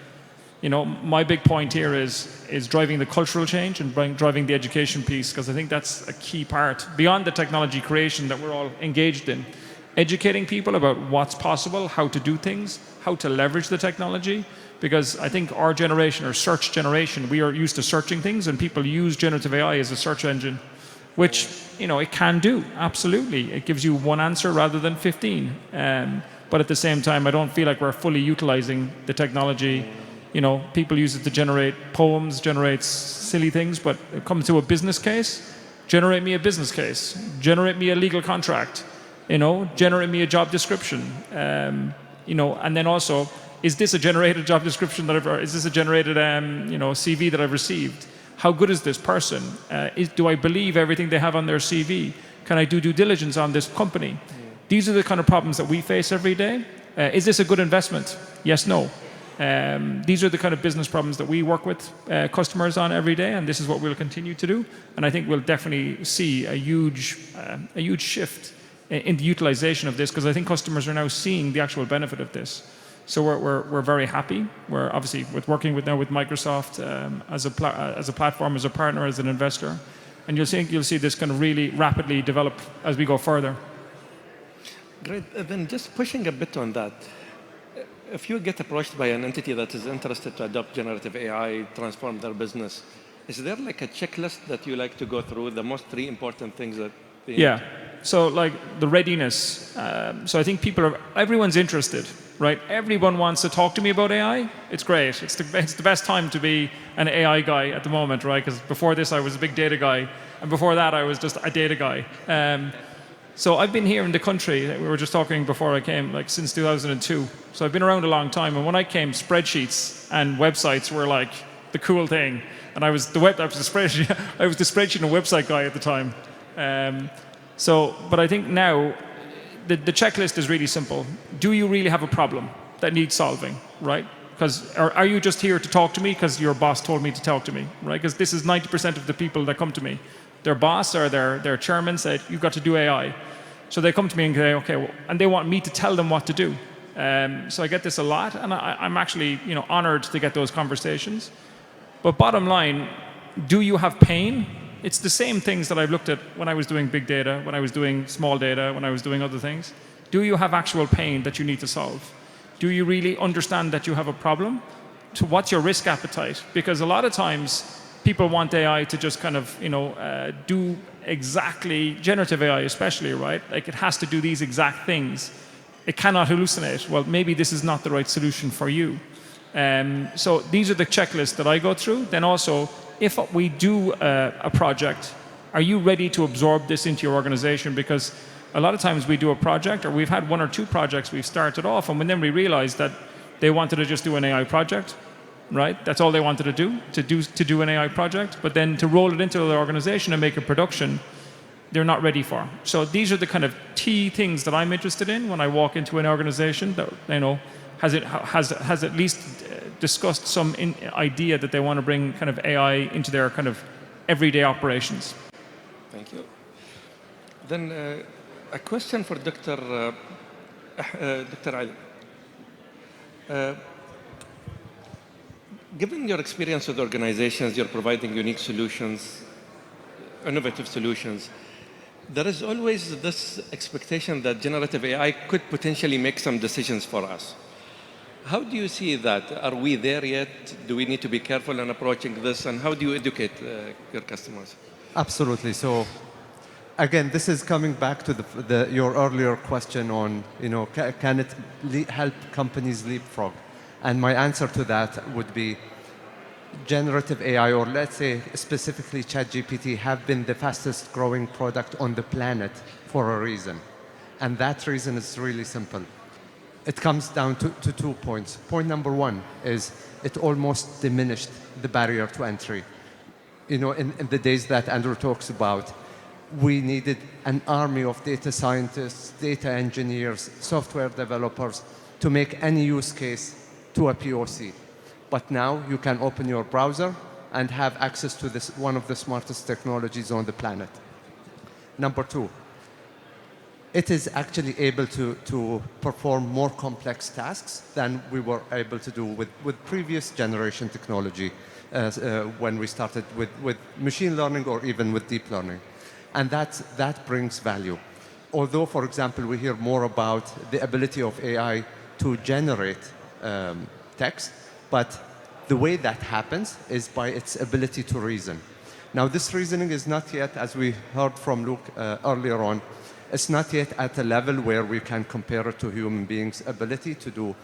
my big point here is driving the cultural change and driving the education piece, because I think that's a key part beyond the technology creation that we're all engaged in. Educating people about what's possible, how to do things, how to leverage the technology, because I think our generation, or search generation, we are used to searching things, and people use generative AI as a search engine, which it can do, absolutely. It gives you one answer rather than 15. But at the same time, I don't feel like we're fully utilizing the technology. People use it to generate poems, generate silly things, but it comes to a business case, generate me a business case, generate me a legal contract, generate me a job description, and then also, is this a generated job description is this a generated CV that I've received? How good is this person? Do I believe everything they have on their CV? Can I do due diligence on this company? These are the kind of problems that we face every day. Is this a good investment? Yes, no. These are the kind of business problems that we work with customers on every day, and this is what we'll continue to do. And I think we'll definitely see a huge shift in the utilization of this, because I think customers are now seeing the actual benefit of this. So we're very happy. We're obviously working with Microsoft as a platform, as a partner, as an investor, and you'll see this kind of really rapidly develop as we go further. Great. Then just pushing a bit on that, if you get approached by an entity that is interested to adopt generative AI, transform their business, is there like a checklist that you like to go through, the most 3 important things that they Yeah. So like the readiness. So I think everyone's interested, right? Everyone wants to talk to me about AI. It's great. It's the best time to be an AI guy at the moment, right? Because before this, I was a big data guy. And before that, I was just a data guy. So I've been here in the country, we were just talking before I came, like since 2002. So I've been around a long time. And when I came, spreadsheets and websites were like the cool the spreadsheet and website guy at the time. But I think now the checklist is really simple. Do you really have a problem that needs solving, right? Because are you just here to talk to me because your boss told me to talk to me, right? Because this is 90% of the people that come to me. Their boss or their chairman said, you've got to do AI. So they come to me and say, okay, and they want me to tell them what to do. So I get this a lot, and I'm actually honored to get those conversations. But bottom line, do you have pain? It's the same things that I've looked at when I was doing big data, when I was doing small data, when I was doing other things. Do you have actual pain that you need to solve? Do you really understand that you have a problem? What's your risk appetite? Because a lot of times people want AI to just kind of, do exactly, generative AI especially, right? Like it has to do these exact things. It cannot hallucinate. Well, maybe this is not the right solution for you. So these are the checklists that I go through. Then also, if we do a project, are you ready to absorb this into your organization? Because a lot of times we do a project, or we've had 1 or 2 projects we've started off, and then we realized that they wanted to just do an AI project, right? That's all they wanted to do an AI project. But then to roll it into their organization and make a production, they're not ready for. So these are the kind of key things that I'm interested in when I walk into an organization that has at least discussed some idea that they want to bring kind of AI into their kind of everyday operations. Thank you. Then a question for Dr. Ali. Given your experience with organizations, you're providing unique solutions, innovative solutions. There is always this expectation that generative AI could potentially make some decisions for us. How do you see that? Are we there yet? Do we need to be careful in approaching this? And how do you educate your customers? Absolutely. So again, this is coming back to your earlier question on, can it help companies leapfrog? And my answer to that would be generative AI, or let's say specifically ChatGPT, have been the fastest growing product on the planet for a reason. And that reason is really simple. It comes down to 2 points. Point number 1 is it almost diminished the barrier to entry. In the days that Andrew talks about, we needed an army of data scientists, data engineers, software developers to make any use case to a POC. But now you can open your browser and have access to one of the smartest technologies on the planet. Number 2, it is actually able to perform more complex tasks than we were able to do with previous generation technology when we started with machine learning or even with deep learning. And that brings value. Although, for example, we hear more about the ability of AI to generate text, but the way that happens is by its ability to reason. Now, this reasoning is not yet, as we heard from Luke earlier on, it's not yet at a level where we can compare it to human beings' ability to do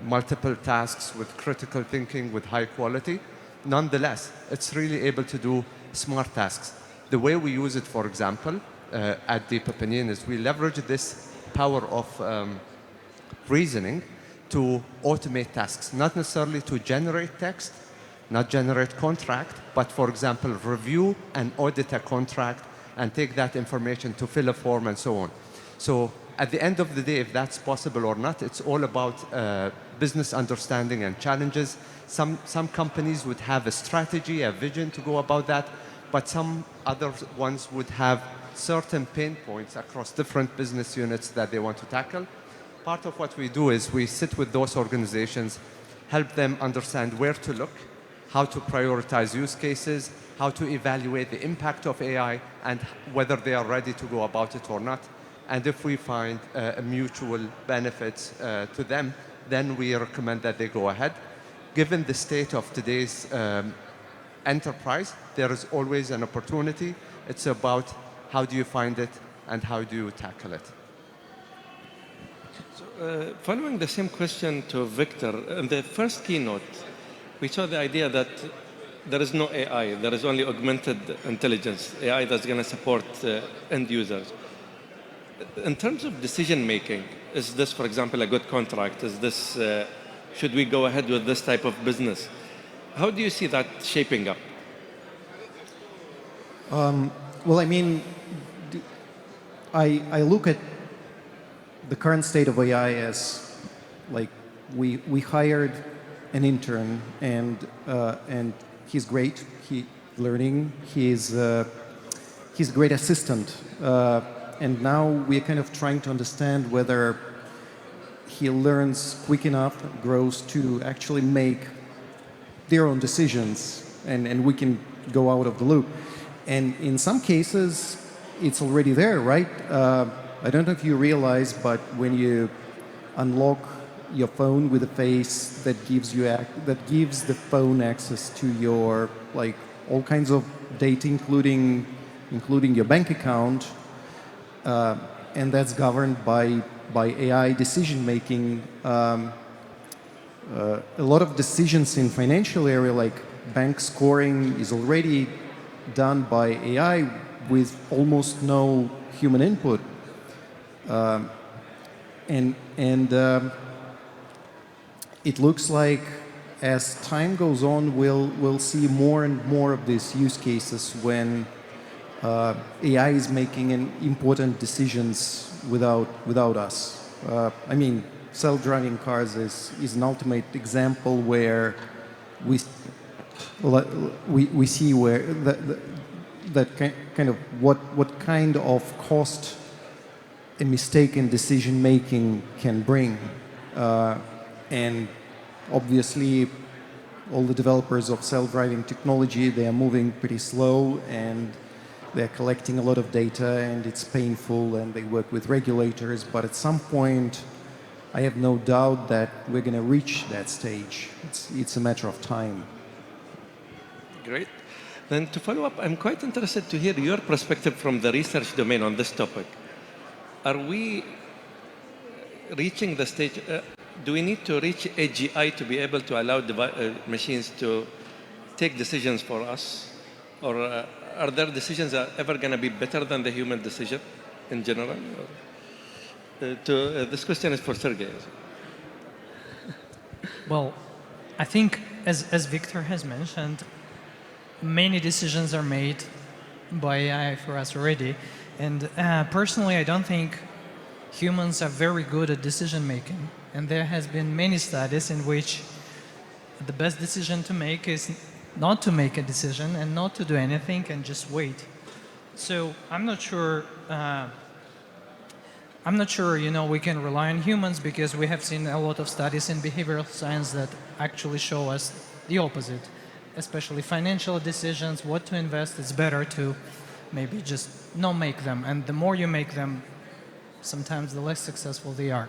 multiple tasks with critical thinking, with high quality. Nonetheless, it's really able to do smart tasks. The way we use it, for example, at Deep Opinion is we leverage this power of reasoning to automate tasks, not necessarily to generate text, not generate contract, but for example, review and audit a contract and take that information to fill a form and so on. So at the end of the day, if that's possible or not, it's all about business understanding and challenges. Some companies would have a strategy, a vision to go about that, but some other ones would have certain pain points across different business units that they want to tackle. Part of what we do is we sit with those organizations, help them understand where to look, how to prioritize use cases, how to evaluate the impact of AI, and whether they are ready to go about it or not. And if we find a mutual benefit to them, then we recommend that they go ahead. Given the state of today's enterprise, there is always an opportunity. It's about how do you find it and how do you tackle it. So, following the same question to Victor, in the first keynote, we saw the idea that there is no AI, there is only augmented intelligence, AI that's going to support end users. In terms of decision making, is this, for example, a good contract? Is this, should we go ahead with this type of business? How do you see that shaping up? Well, I mean, I look at the current state of AI as like we hired an intern and he's great. He's learning. He's a great assistant. And now we're kind of trying to understand whether he learns quick enough, grows to actually make their own decisions, and we can go out of the loop. And in some cases, it's already there, right? I don't know if you realize, but when you unlock your phone with a face that gives the phone access to your like all kinds of data, including your bank account, and that's governed by AI decision making. A lot of decisions in financial area, like bank scoring, is already done by AI with almost no human input. It looks like as time goes on, we'll see more and more of these use cases when AI is making important decisions without us. I mean, self-driving cars is an ultimate example where we see where that kind of what kind of cost a mistake in decision making can bring. And obviously, all the developers of self-driving technology, they are moving pretty slow and they're collecting a lot of data, and it's painful, and they work with regulators. But at some point, I have no doubt that we're going to reach that stage. It's a matter of time. Great. Then to follow up, I'm quite interested to hear your perspective from the research domain on this topic. Are we reaching the stage, do we need to reach AGI to be able to allow machines to take decisions for us? Or are there decisions that are ever going to be better than the human decision in general? This question is for Sergey. Well, I think, as Victor has mentioned, many decisions are made by AI for us already. And personally, I don't think humans are very good at decision making. And there has been many studies in which the best decision to make is not to make a decision and not to do anything and just wait. So I'm not sure, we can rely on humans, because we have seen a lot of studies in behavioral science that actually show us the opposite. Especially financial decisions, what to invest, it's better to maybe just not make them. And the more you make them, sometimes the less successful they are.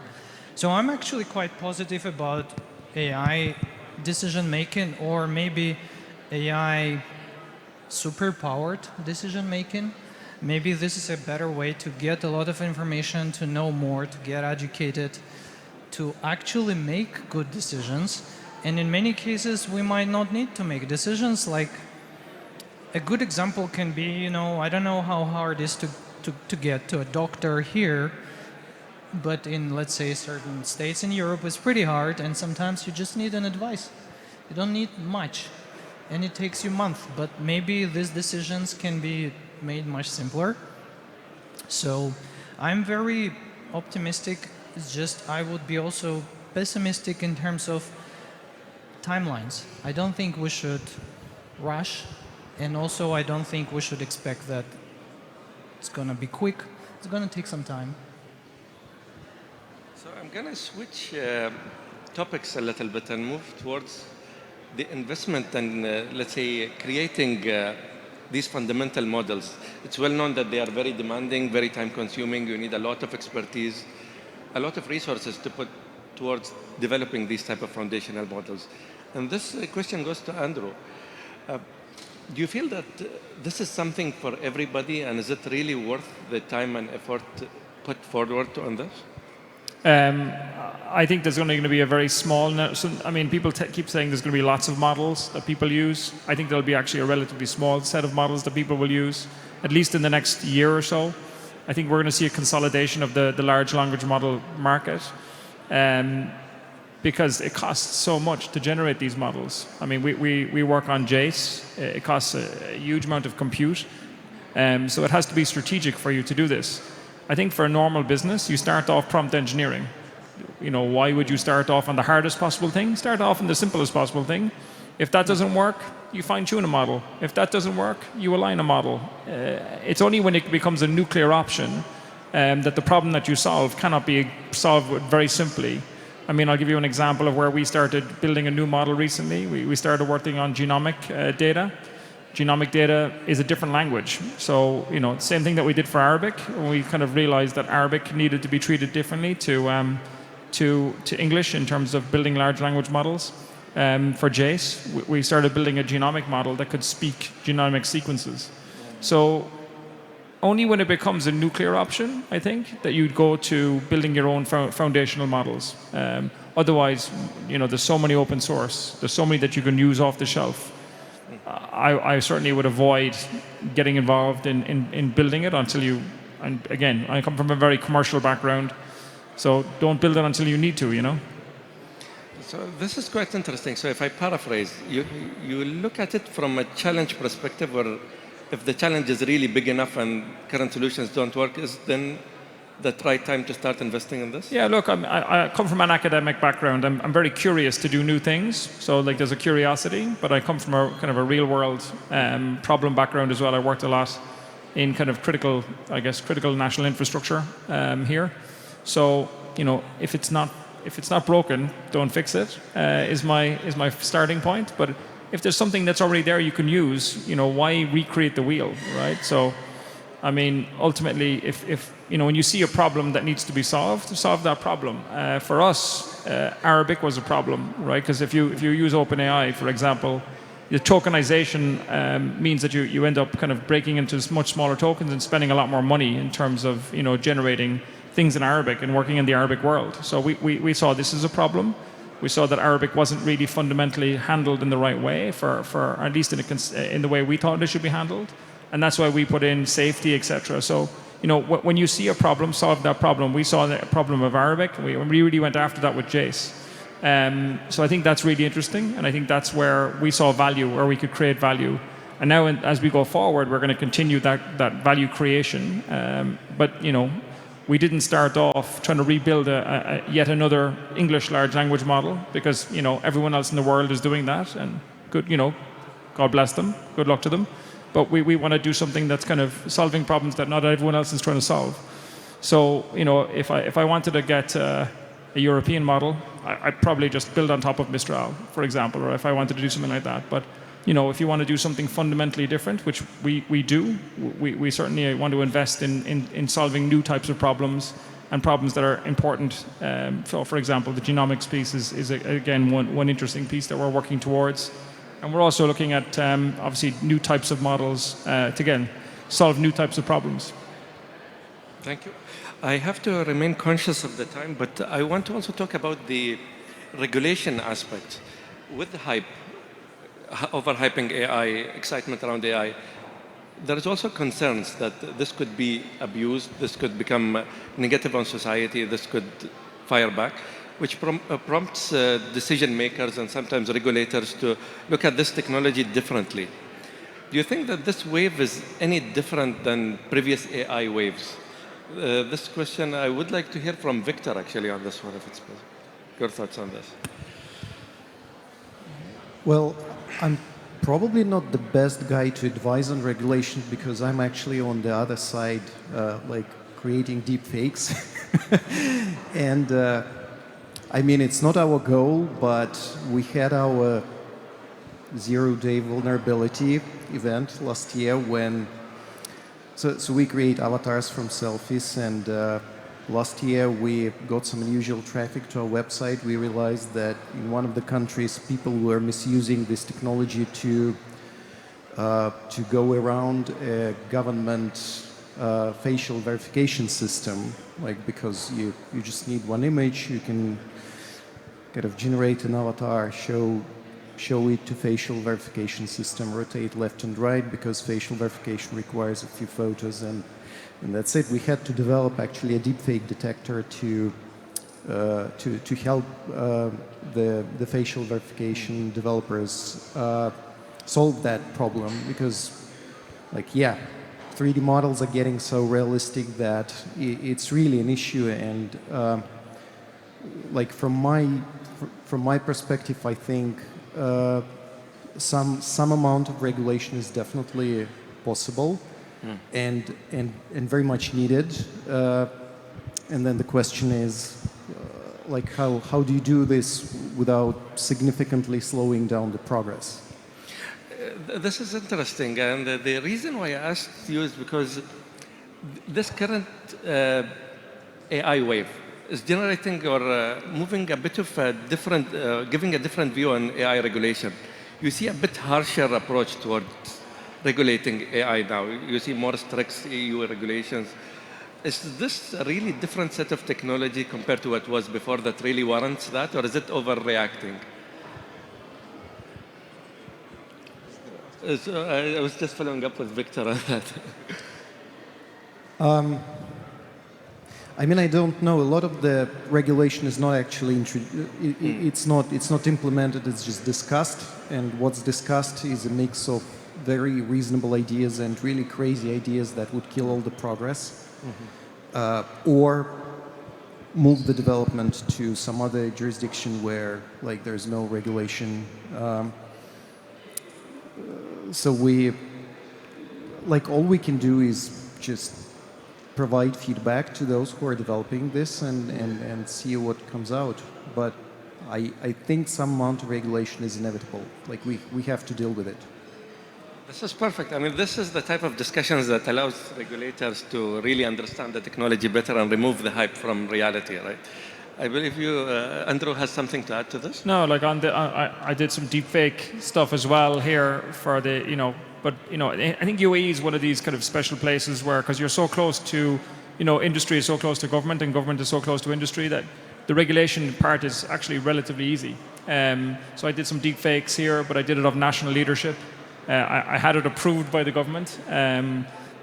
So I'm actually quite positive about AI decision making, or maybe AI superpowered decision making. Maybe this is a better way to get a lot of information, to know more, to get educated, to actually make good decisions. And in many cases, we might not need to make decisions. Like a good example can be, I don't know how hard it is to get to a doctor here, but in, let's say, certain states in Europe, it's pretty hard, and sometimes you just need an advice. You don't need much, and it takes you months, but maybe these decisions can be made much simpler. So I'm very optimistic. It's just I would be also pessimistic in terms of timelines. I don't think we should rush, and also I don't think we should expect that it's going to be quick. It's going to take some time. So I'm going to switch topics a little bit and move towards the investment and, let's say, creating these fundamental models. It's well known that they are very demanding, very time-consuming. You need a lot of expertise, a lot of resources to put towards developing these type of foundational models. And this question goes to Andrew. Do you feel that this is something for everybody, and is it really worth the time and effort put forward on this? I think there's only going to be a very small. I mean, people keep saying there's going to be lots of models that people use. I think there'll be actually a relatively small set of models that people will use, at least in the next year or so. I think we're going to see a consolidation of the large language model market, because it costs so much to generate these models. I mean, we work on JACE. It costs a huge amount of compute, so it has to be strategic for you to do this. I think for a normal business, you start off prompt engineering. You know, why would you start off on the hardest possible thing? Start off on the simplest possible thing. If that doesn't work, you fine-tune a model. If that doesn't work, you align a model. It's only when it becomes a nuclear option that the problem that you solve cannot be solved very simply. I mean, I'll give you an example of where we started building a new model recently. We started working on genomic data. Genomic data is a different language. So, you know, same thing that we did for Arabic. We kind of realized that Arabic needed to be treated differently to English in terms of building large language models. For JACE, we started building a genomic model that could speak genomic sequences. So only when it becomes a nuclear option, I think, that you'd go to building your own foundational models. Otherwise, you know, there's so many open source. There's so many that you can use off the shelf. I certainly would avoid getting involved in building it until you, and again, I come from a very commercial background, so don't build it until you need to, you know? So this is quite interesting. So if I paraphrase, you look at it from a challenge perspective, where if the challenge is really big enough and current solutions don't work, is then the right time to start investing in this? Yeah, look, I come from an academic background. I'm very curious to do new things. So like there's a curiosity, but I come from a kind of a real world problem background as well. I worked a lot in kind of critical national infrastructure here. So, you know, if it's not broken, don't fix it, is my starting point. But if there's something that's already there you can use, you know, why recreate the wheel, right? So, I mean, ultimately, if you know, when you see a problem that needs to be solved, solve that problem. For us, Arabic was a problem, right? Because if you use OpenAI, for example, the tokenization means that you end up kind of breaking into much smaller tokens and spending a lot more money in terms of, you know, generating things in Arabic and working in the Arabic world. So we saw this as a problem. We saw that Arabic wasn't really fundamentally handled in the right way, for at least in the way we thought it should be handled. And that's why we put in safety, etc. So, you know, when you see a problem, solve that problem. We saw the problem of Arabic. We really went after that with JACE. So I think that's really interesting, and I think that's where we saw value, where we could create value. And now, as we go forward, we're going to continue that value creation. But you know, we didn't start off trying to rebuild yet another English large language model, because you know everyone else in the world is doing that, and good, you know, God bless them, good luck to them. But we want to do something that's kind of solving problems that not everyone else is trying to solve. So, you know, if I wanted to get a European model, I'd probably just build on top of Mistral, for example, or if I wanted to do something like that. But, you know, if you want to do something fundamentally different, which we do, we certainly want to invest in solving new types of problems and problems that are important. So, for example, the genomics piece is again, one interesting piece that we're working towards. And we're also looking at, obviously, new types of models to, again, solve new types of problems. Thank you. I have to remain conscious of the time, but I want to also talk about the regulation aspect. With the hype, overhyping AI, excitement around AI, there is also concerns that this could be abused, this could become negative on society, this could fire back, which prompts decision makers and sometimes regulators to look at this technology differently. Do you think that this wave is any different than previous AI waves? This question, I would like to hear from Victor, actually, on this one, if it's possible. your thoughts on this. Well, I'm probably not the best guy to advise on regulation because I'm actually on the other side, like creating deep fakes. And I mean, it's not our goal, but we had our zero-day vulnerability event last year when, so we create avatars from selfies, and last year we got some unusual traffic to our website. We realized that in one of the countries people were misusing this technology to go around a government facial verification system, like because you just need one image, you can kind of generate an avatar, show it to facial verification system, rotate left and right because facial verification requires a few photos, and that's it. We had to develop actually a deepfake detector to help the facial verification developers solve that problem because, like, yeah, 3D models are getting so realistic that it's really an issue, and like from my perspective, I think some amount of regulation is definitely possible and very much needed. And then the question is, like, how do you do this without significantly slowing down the progress? This is interesting, and the reason why I asked you is because this current AI wave is generating or moving a bit of a different, giving a different view on AI regulation. You see a bit harsher approach towards regulating AI now. You see more strict EU regulations. Is this a really different set of technology compared to what was before that really warrants that, or is it overreacting? So I was just following up with Victor on that. I mean, I don't know. A lot of the regulation is not actually it's not implemented. It's just discussed, and what's discussed is a mix of very reasonable ideas and really crazy ideas that would kill all the progress, or move the development to some other jurisdiction where, like, there's no regulation. So all we can do is just provide feedback to those who are developing this and see what comes out. But I think some amount of regulation is inevitable. Like, we have to deal with it. This is perfect. I mean, this is the type of discussions that allows regulators to really understand the technology better and remove the hype from reality, right? I believe you, Andrew, has something to add to this. No, like on the, I did some deepfake stuff as well here for the, but I think UAE is one of these kind of special places where, because you're so close to, industry is so close to government and government is so close to industry that the regulation part is actually relatively easy. So I did some deepfakes here, but I did it of national leadership. I had it approved by the government.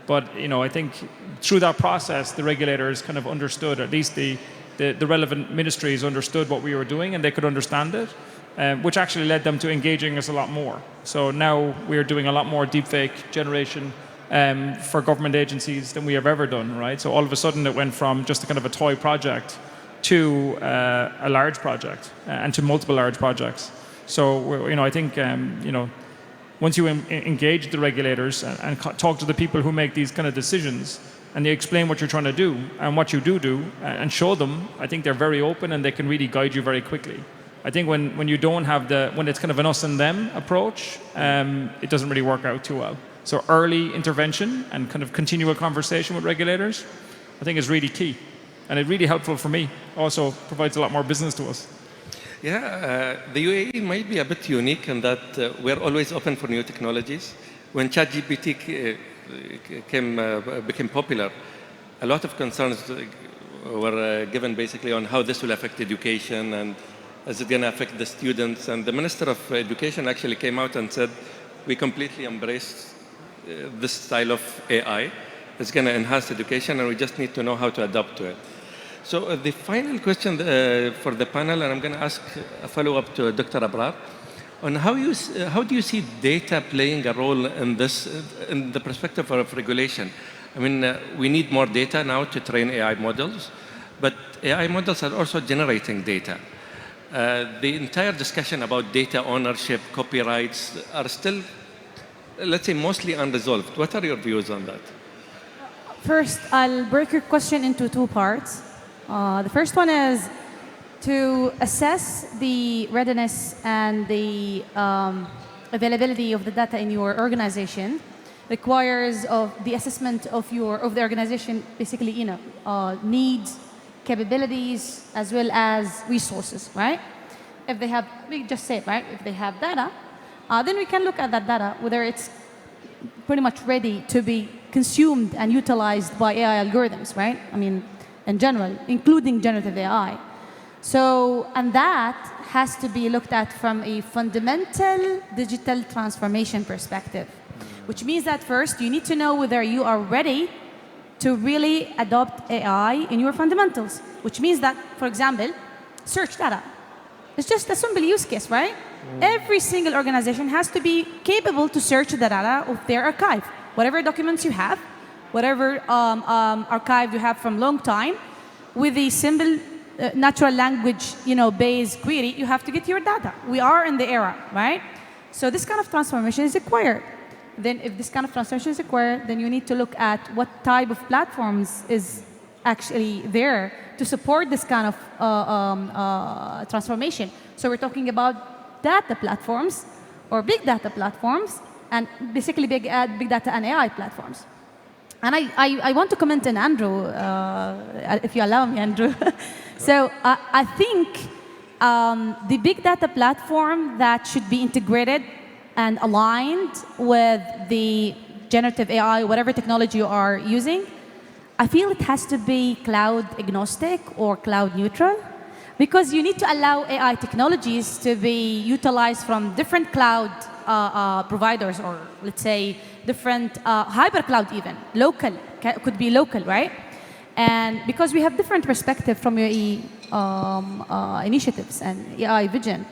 But, I think through that process, the regulators kind of understood, at least the relevant ministries understood what we were doing and they could understand it, which actually led them to engaging us a lot more. So now we're doing a lot more deepfake generation for government agencies than we have ever done, right? So all of a sudden it went from just a kind of a toy project to a large project and to multiple large projects. So, I think, once you engage the regulators and talk to the people who make these kind of decisions, and they explain what you're trying to do and what you do and show them, I think they're very open and they can really guide you very quickly. I think when you don't have when it's kind of an us and them approach, it doesn't really work out too well. So early intervention and kind of continual conversation with regulators, I think is really key. And it's really helpful for me. Also provides a lot more business to us. Yeah, the UAE might be a bit unique in that we're always open for new technologies. When ChatGPT became popular, a lot of concerns were given basically on how this will affect education and is it going to affect the students. And the Minister of Education actually came out and said, we completely embrace this style of AI. It's going to enhance education and we just need to know how to adapt to it. So the final question for the panel, and I'm going to ask a follow-up to Dr. Abrar, on how do you see data playing a role in this, in the perspective of regulation? I mean, we need more data now to train AI models, but AI models are also generating data. the entire discussion about data ownership, copyrights are still, let's say, mostly unresolved. What are your views on that? First, I'll break your question into two parts. The first one is to assess the readiness and the availability of the data in your organization requires of the assessment of the organization, basically, needs, capabilities, as well as resources, right? If they have, we just say, right, if they have data, then we can look at that data, whether it's pretty much ready to be consumed and utilized by AI algorithms, right? I mean, in general, including generative AI. So, and that has to be looked at from a fundamental digital transformation perspective, which means that first you need to know whether you are ready to really adopt AI in your fundamentals, which means that, for example, search data. It's just a simple use case, right? Every single organization has to be capable to search the data of their archive. Whatever documents you have, whatever archive you have from long time, with a simple natural language, based query, you have to get your data. We are in the era, right? So this kind of transformation is required. Then if this kind of transformation is required, then you need to look at what type of platforms is actually there to support this kind of transformation. So we're talking about data platforms or big data platforms, and basically big data and AI platforms. And I want to comment on Andrew, if you allow me, Andrew. So I think the big data platform that should be integrated and aligned with the generative AI, whatever technology you are using, I feel it has to be cloud agnostic or cloud neutral, because you need to allow AI technologies to be utilized from different cloud providers, or let's say different hybrid cloud even, local, could be local, right? And because we have different perspective from your initiatives and AI vision,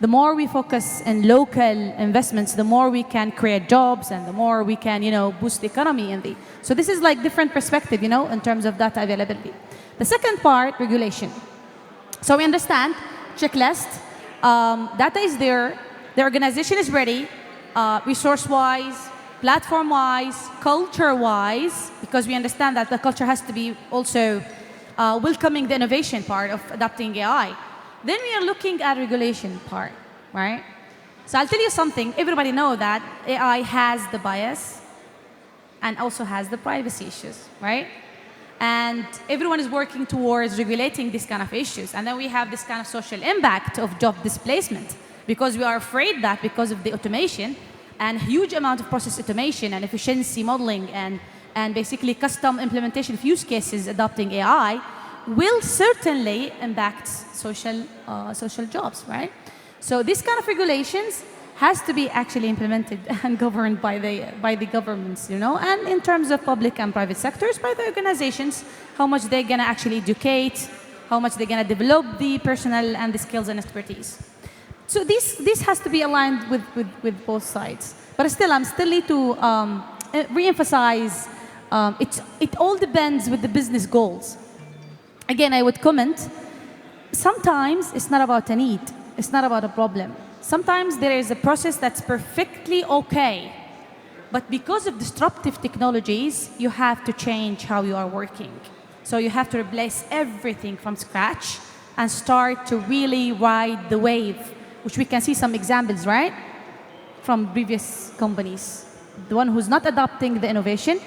the more we focus in local investments, the more we can create jobs and the more we can, boost the economy. So this is like different perspective, in terms of data availability. The second part, regulation. So we understand, checklist, data is there, the organization is ready, resource-wise, platform-wise, culture-wise, because we understand that the culture has to be also welcoming the innovation part of adopting AI. Then we are looking at regulation part, right? So I'll tell you something. Everybody knows that AI has the bias and also has the privacy issues, right? And everyone is working towards regulating these kind of issues. And then we have this kind of social impact of job displacement, because we are afraid that because of the automation and huge amount of process automation and efficiency modeling and basically custom implementation of use cases adopting AI will certainly impact social jobs, right? So this kind of regulations has to be actually implemented and governed by the governments, and in terms of public and private sectors, by the organizations, how much they're going to actually educate, how much they're going to develop the personnel and the skills and expertise. So this has to be aligned with both sides. But still, I'm still need to re-emphasize, it all depends with the business goals. Again, I would comment, sometimes it's not about a need, it's not about a problem. Sometimes there is a process that's perfectly okay, but because of disruptive technologies, you have to change how you are working. So you have to replace everything from scratch and start to really ride the wave, which we can see some examples, right? From previous companies. The one who's not adopting the innovation,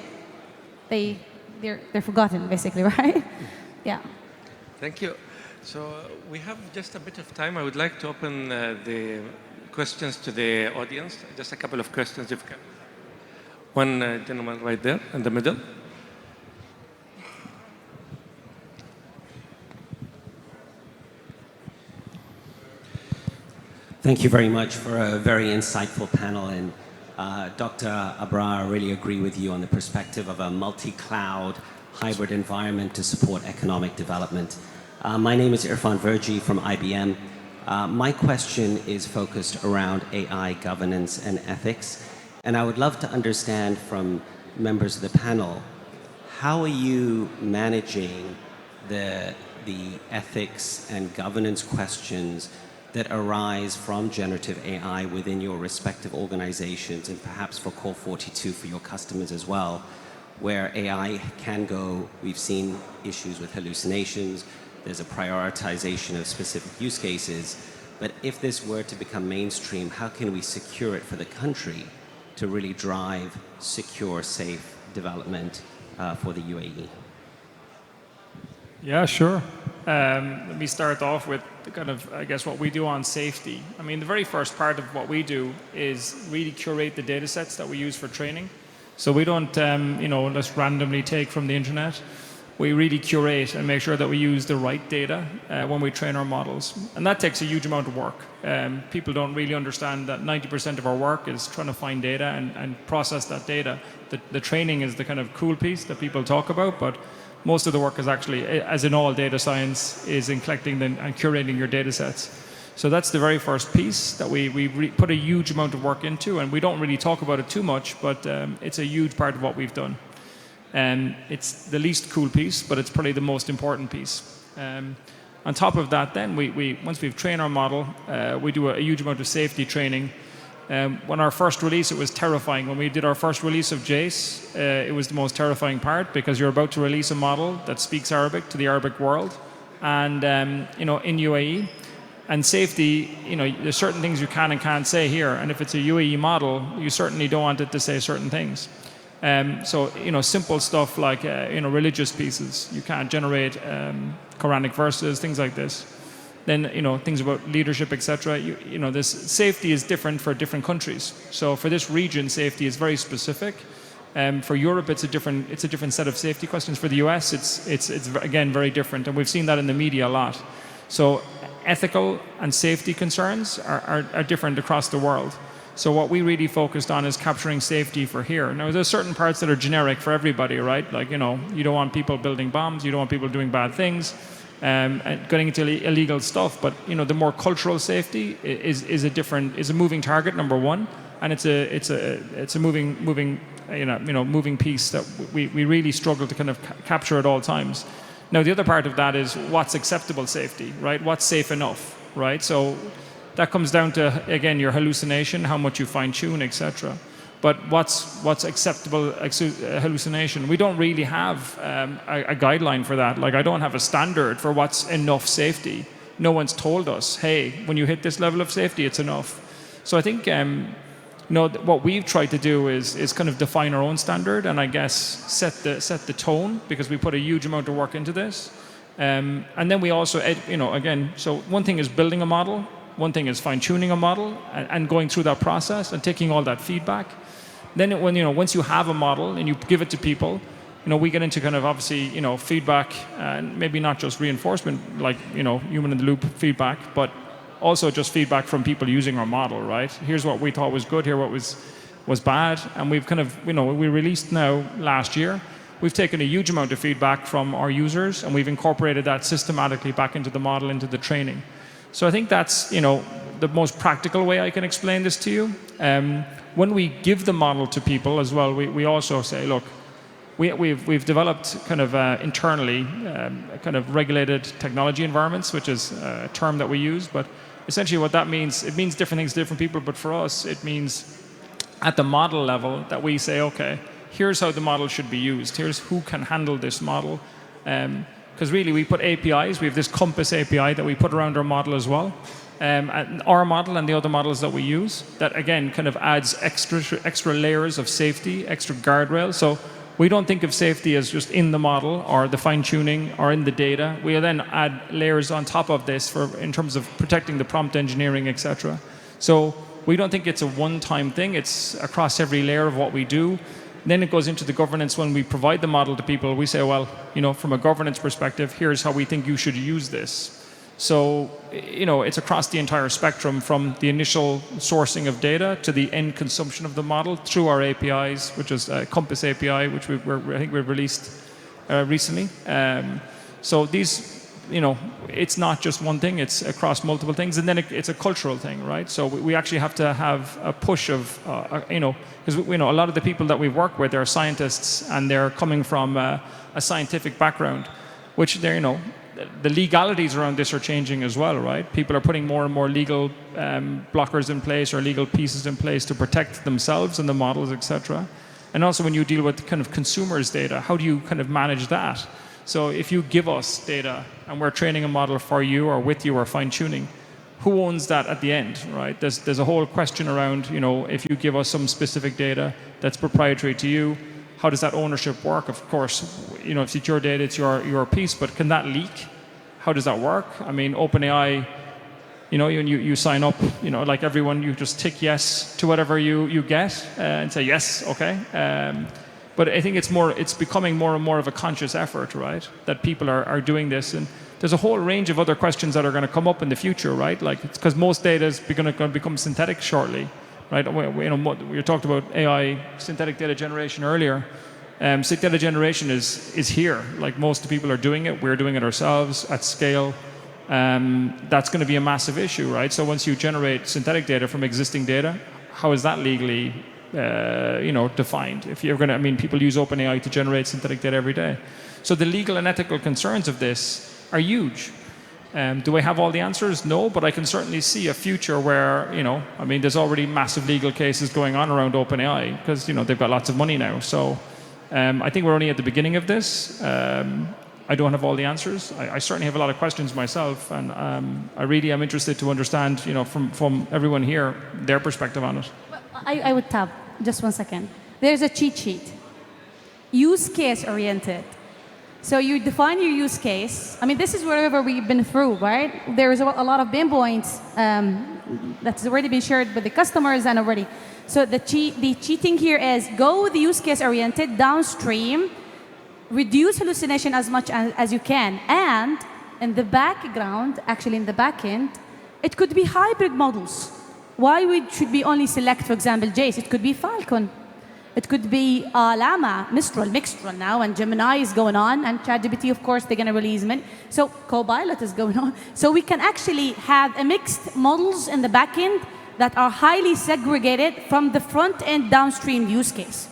they're forgotten, basically, right? Yeah. Thank you. So we have just a bit of time. I would like to open the questions to the audience. Just a couple of questions, if you can. One gentleman right there in the middle. Thank you very much for a very insightful panel. And Dr. Abrar, I really agree with you on the perspective of a multi-cloud hybrid environment to support economic development. My name is Irfan Verji from IBM. My question is focused around AI governance and ethics. And I would love to understand from members of the panel, how are you managing the the ethics and governance questions that arise from generative AI within your respective organizations, and perhaps for Core 42 for your customers as well, where AI can go. We've seen issues with hallucinations. There's a prioritization of specific use cases. But if this were to become mainstream, how can we secure it for the country to really drive secure, safe development for the UAE? Yeah, sure. Let me start off with kind of, I guess, what we do on safety. I mean, the very first part of what we do is really curate the data sets that we use for training. So we don't, just randomly take from the internet. We really curate and make sure that we use the right data when we train our models. And that takes a huge amount of work. People don't really understand that 90% of our work is trying to find data and process that data. The training is the kind of cool piece that people talk about, but most of the work is actually, as in all data science, is in collecting and curating your data sets. So that's the very first piece that we put a huge amount of work into, and we don't really talk about it too much, but it's a huge part of what we've done. It's the least cool piece, but it's probably the most important piece. On top of that, then, once we've trained our model, we do a huge amount of safety training. When our first release, it was terrifying. When we did our first release of JACE, it was the most terrifying part, because you're about to release a model that speaks Arabic to the Arabic world, and in UAE. And safety, there's certain things you can and can't say here. And if it's a UAE model, you certainly don't want it to say certain things. So simple stuff like religious pieces. You can't generate Quranic verses, things like this. Then things about leadership, etc. This safety is different for different countries. So for this region, safety is very specific. For Europe, it's a different set of safety questions. For the US, it's again very different, and we've seen that in the media a lot. So ethical and safety concerns are different across the world. So what we really focused on is capturing safety for here. Now, there's certain parts that are generic for everybody, right? Like, you don't want people building bombs, you don't want people doing bad things, and getting into illegal stuff. But, the more cultural safety is a moving target, number one, and it's a moving piece that we really struggle to kind of capture at all times. Now, the other part of that is what's acceptable safety, right? What's safe enough, right? So that comes down to, again, your hallucination, how much you fine-tune, etc. But what's acceptable hallucination? We don't really have a guideline for that. Like, I don't have a standard for what's enough safety. No one's told us, hey, when you hit this level of safety, it's enough. So I think what we've tried to do is kind of define our own standard, and I guess set the tone, because we put a huge amount of work into this. And then we also, again, so one thing is building a model, one thing is fine-tuning a model and going through that process and taking all that feedback. Then once you have a model and you give it to people, we get into kind of obviously, feedback, and maybe not just reinforcement, like, human in the loop feedback, but also just feedback from people using our model, right? Here's what we thought was good, here what was bad, and we've kind of, we released now last year. We've taken a huge amount of feedback from our users, and we've incorporated that systematically back into the model, into the training. So I think that's, the most practical way I can explain this to you. When we give the model to people as well, we also say, look, we've developed kind of internally kind of regulated technology environments, which is a term that we use, but essentially what that means, it means different things to different people, but for us, it means at the model level that we say, okay, here's how the model should be used. Here's who can handle this model. Because really, we put APIs. We have this Compass API that we put around our model as well. And our model and the other models that we use, that again kind of adds extra layers of safety, extra guardrails. So we don't think of safety as just in the model or the fine-tuning or in the data. We then add layers on top of this in terms of protecting the prompt engineering, etc. So we don't think it's a one-time thing. It's across every layer of what we do. Then it goes into the governance. When we provide the model to people, we say, well, from a governance perspective, here's how we think you should use this. So, it's across the entire spectrum, from the initial sourcing of data to the end consumption of the model through our APIs, which is Compass API, which I think we've released recently. So these, it's not just one thing, it's across multiple things. And then it's a cultural thing, right? So we actually have to have a push of, because a lot of the people that we work with are scientists, and they're coming from a scientific background, which they're, the legalities around this are changing as well, right? People are putting more and more legal blockers in place or legal pieces in place to protect themselves and the models, etc. And also when you deal with kind of consumers' data, how do you kind of manage that? So if you give us data and we're training a model for you or with you or fine-tuning, who owns that at the end, right? There's a whole question around, you know, if you give us some specific data that's proprietary to you, how does that ownership work? Of course, you know, if it's your data, it's your piece, but can that leak? How does that work? I mean, OpenAI, you know, you sign up, you know, like everyone, you just tick yes to whatever you get and say yes, okay. But I think it's becoming more and more of a conscious effort, right? That people are doing this. And there's a whole range of other questions that are going to come up in the future, right? Like, it's because most data is going to become synthetic shortly, right? You know, we talked about AI, synthetic data generation earlier. Synthetic data generation is here. Like, most people are doing it. We're doing it ourselves at scale. That's going to be a massive issue, right? So once you generate synthetic data from existing data, how is that legally, you know, defined? If you're going to, I mean, people use OpenAI to generate synthetic data every day. So the legal and ethical concerns of this are huge. Do I have all the answers? No, but I can certainly see a future where, you know, I mean, there's already massive legal cases going on around OpenAI because, you know, they've got lots of money now. So I think we're only at the beginning of this. I don't have all the answers. I certainly have a lot of questions myself, and I really am interested to understand, you know, from everyone here, their perspective on it. I would tab, just 1 second. There's a cheat sheet. Use case oriented. So you define your use case. I mean, this is wherever we've been through, right? There is a lot of pain points that's already been shared with the customers and already. So the cheating here is go with the use case oriented, downstream, reduce hallucination as much as you can. And in the background, actually in the back end, it could be hybrid models. Why should we only select, for example, Jace? It could be Falcon. It could be Llama, Mistral now, and Gemini is going on, and ChatGPT, of course, they're going to release many. So Copilot is going on. So we can actually have a mixed models in the back end that are highly segregated from the front end downstream use case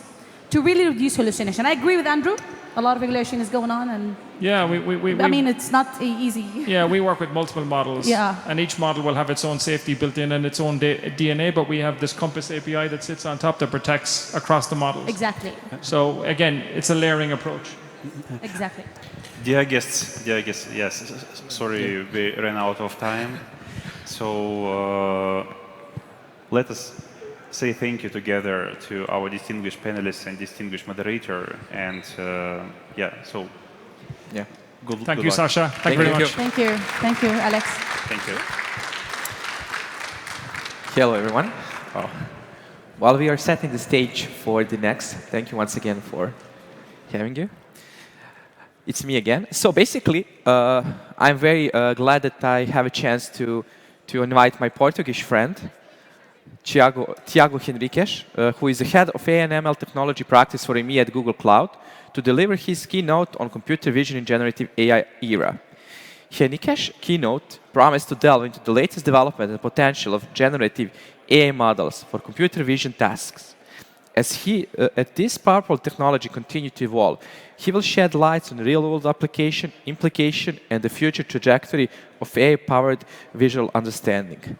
to really reduce hallucination. I agree with Andrew. A lot of regulation is going on, and yeah, I mean, it's not easy. Yeah, we work with multiple models. Yeah. And each model will have its own safety built in and its own DNA, but we have this Compass API that sits on top that protects across the models. Exactly. So again, it's a layering approach. Exactly. Dear guests, yes, sorry, we ran out of time. So let us say thank you together to our distinguished panelists and distinguished moderator. And good Thank good you, luck. Sasha. Thank you very much. Thank you. Thank you, Alex. Thank you. Hello, everyone. While we are setting the stage for the next, thank you once again for having you. It's me again. So basically, I'm very glad that I have a chance to invite my Portuguese friend, Tiago Henriques, who is the head of AI and ML technology practice for EMEA at Google Cloud, to deliver his keynote on computer vision in generative AI era. Henriques' keynote promised to delve into the latest development and potential of generative AI models for computer vision tasks. As this powerful technology continues to evolve, he will shed light on real-world application, implication, and the future trajectory of AI-powered visual understanding.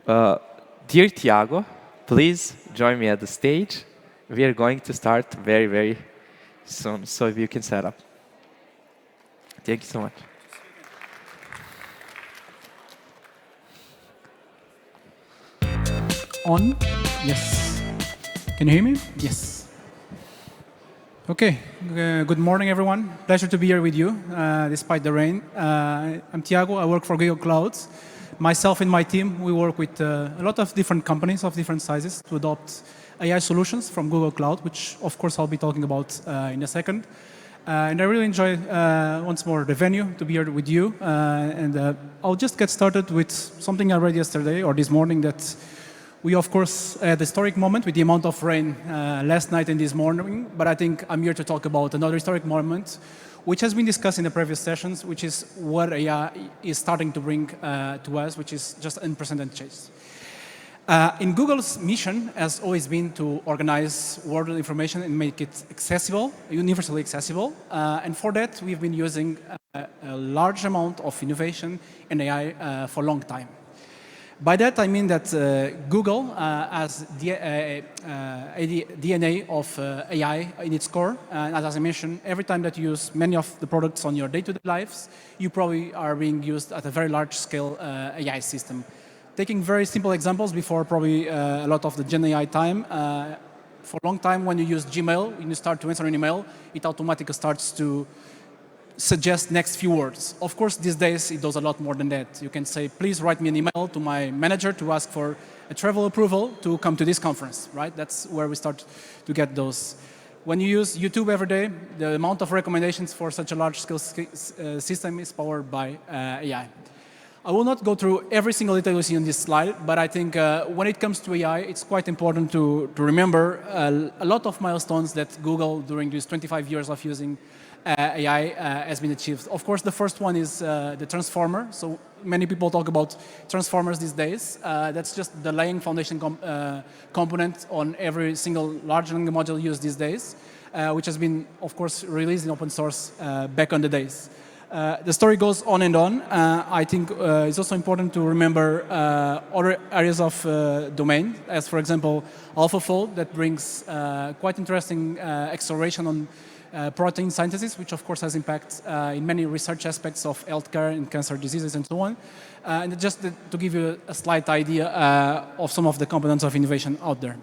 Dear Tiago, please join me at the stage. We are going to start very, very soon, so if you can set up. Thank you so much. On? Yes. Can you hear me? Yes. Okay. Good morning, everyone. Pleasure to be here with you, despite the rain. I'm Tiago. I work for Google Cloud. Myself and my team, we work with a lot of different companies of different sizes to adopt AI solutions from Google Cloud, which, of course, I'll be talking about in a second. And I really enjoy, once more, the venue to be here with you. I'll just get started with something I read yesterday or this morning that we, of course, had a historic moment with the amount of rain last night and this morning. But I think I'm here to talk about another historic moment, which has been discussed in the previous sessions, which is what AI is starting to bring to us, which is just unprecedented change. In Google's mission has always been to organize world information and make it accessible, universally accessible. And for that, we've been using a large amount of innovation and AI for a long time. By that, I mean that Google has the DNA of AI in its core. And as I mentioned, every time that you use many of the products on your day-to-day lives, you probably are being used at a very large-scale AI system. Taking very simple examples before probably a lot of the Gen AI time, for a long time when you use Gmail, when you start to answer an email, it automatically starts to suggest next few words. Of course, these days, it does a lot more than that. You can say, please write me an email to my manager to ask for a travel approval to come to this conference, right? That's where we start to get those. When you use YouTube every day, the amount of recommendations for such a large-scale system is powered by AI. I will not go through every single detail you see on this slide, but I think when it comes to AI, it's quite important to remember a lot of milestones that Google, during these 25 years of using AI, has been achieved. Of course, the first one is the transformer. So many people talk about transformers these days. That's just the laying foundation component on every single large language module used these days, which has been, of course, released in open source back on the days. The story goes on and on. I think it's also important to remember other areas of domain, as for example, AlphaFold, that brings quite interesting acceleration on protein synthesis, which of course has impact in many research aspects of healthcare and cancer diseases and so on. And just to give you a slight idea of some of the components of innovation out there.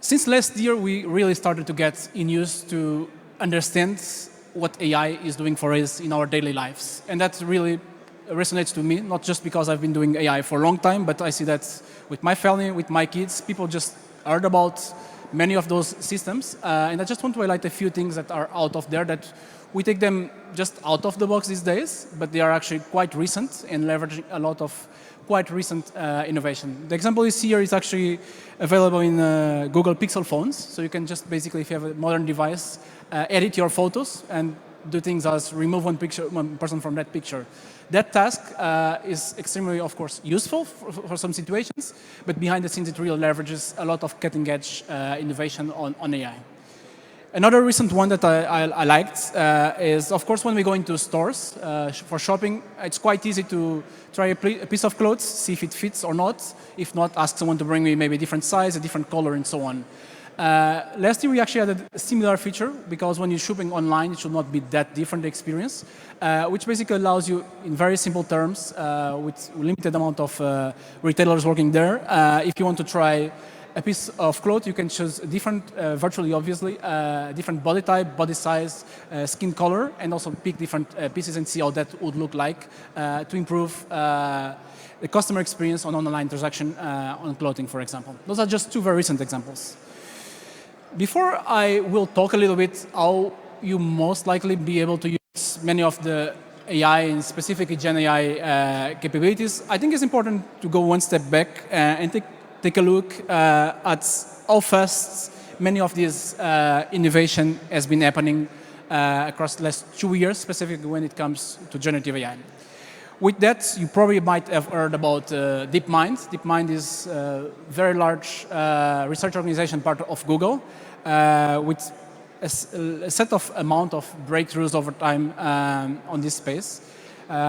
Since last year, we really started to get in use to understand what AI is doing for us in our daily lives. And that really resonates to me, not just because I've been doing AI for a long time, but I see that with my family, with my kids, people just heard about many of those systems. And I just want to highlight a few things that are out of there that we take them just out of the box these days, but they are actually quite recent and leveraging a lot of quite recent innovation. The example you see here is actually available in Google Pixel phones. So you can just basically, if you have a modern device, edit your photos and do things as remove one person from that picture. That task is extremely, of course, useful for some situations, but behind the scenes, it really leverages a lot of cutting-edge innovation on AI. Another recent one that I liked is, of course, when we go into stores for shopping, it's quite easy to try a piece of clothes, see if it fits or not. If not, ask someone to bring me maybe a different size, a different color, and so on. Last year, we actually had a similar feature, because when you're shopping online, it should not be that different experience, which basically allows you, in very simple terms, with limited amount of retailers working there, if you want to try a piece of cloth, you can choose a different, virtually obviously, different body type, body size, skin color, and also pick different pieces and see how that would look like to improve the customer experience on online transaction on clothing, for example. Those are just two very recent examples. Before I will talk a little bit how you most likely be able to use many of the AI and specifically Gen AI capabilities, I think it's important to go one step back and take a look at how fast many of these innovation has been happening across the last 2 years, specifically when it comes to generative AI. With that, you probably might have heard about DeepMind. DeepMind is a very large research organization part of Google with a set of amount of breakthroughs over time on this space.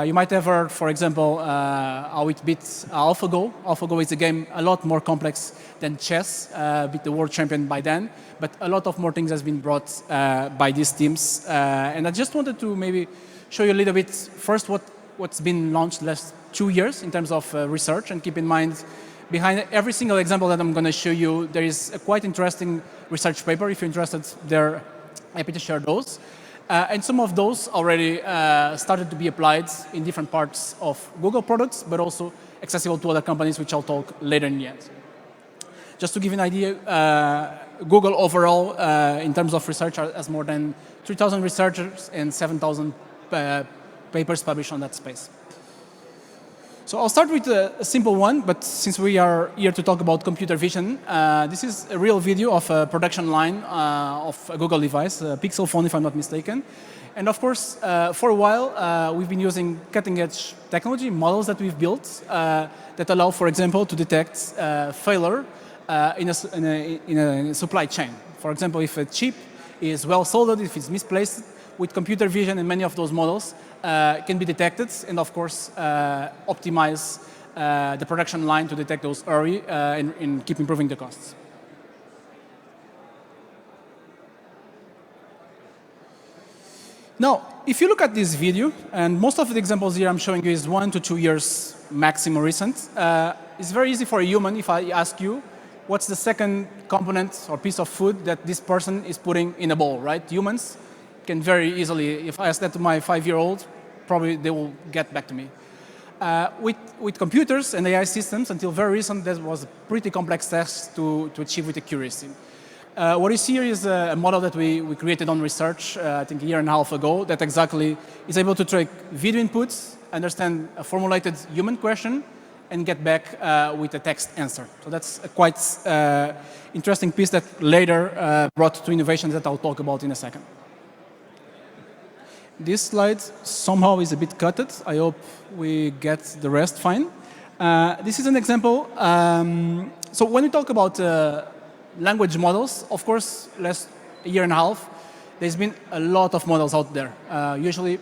You might have heard, for example, how it beats AlphaGo. AlphaGo is a game a lot more complex than chess, beat the world champion by then, but a lot of more things has been brought by these teams. And I just wanted to maybe show you a little bit first what's been launched the last 2 years in terms of research, and keep in mind, behind every single example that I'm going to show you, there is a quite interesting research paper. If you're interested, they're happy to share those. And some of those already started to be applied in different parts of Google products, but also accessible to other companies, which I'll talk later in the end. Just to give you an idea, Google overall, in terms of research, has more than 3,000 researchers and 7,000 papers published on that space. So I'll start with a simple one, but since we are here to talk about computer vision, this is a real video of a production line of a Google device, a Pixel phone if I'm not mistaken. And of course, for a while, we've been using cutting-edge technology, models that we've built that allow, for example, to detect failure in a supply chain. For example, if a chip is well soldered, if it's misplaced, with computer vision and many of those models can be detected and, of course, optimize the production line to detect those early and keep improving the costs. Now, if you look at this video, and most of the examples here I'm showing you is 1 to 2 years maximum recent, it's very easy for a human if I ask you, what's the second component or piece of food that this person is putting in a bowl, right? Humans can very easily, if I ask that to my 5-year-old, probably they will get back to me. With computers and AI systems, until very recent, that was a pretty complex task to achieve with accuracy. What you see here is a model that we created on research, I think a year and a half ago, that exactly is able to take video inputs, understand a formulated human question, and get back with a text answer. So that's a quite interesting piece that later brought to innovations that I'll talk about in a second. This slide somehow is a bit cutted. I hope we get the rest fine. This is an example. So when we talk about language models, of course, last year and a half, there's been a lot of models out there. Usually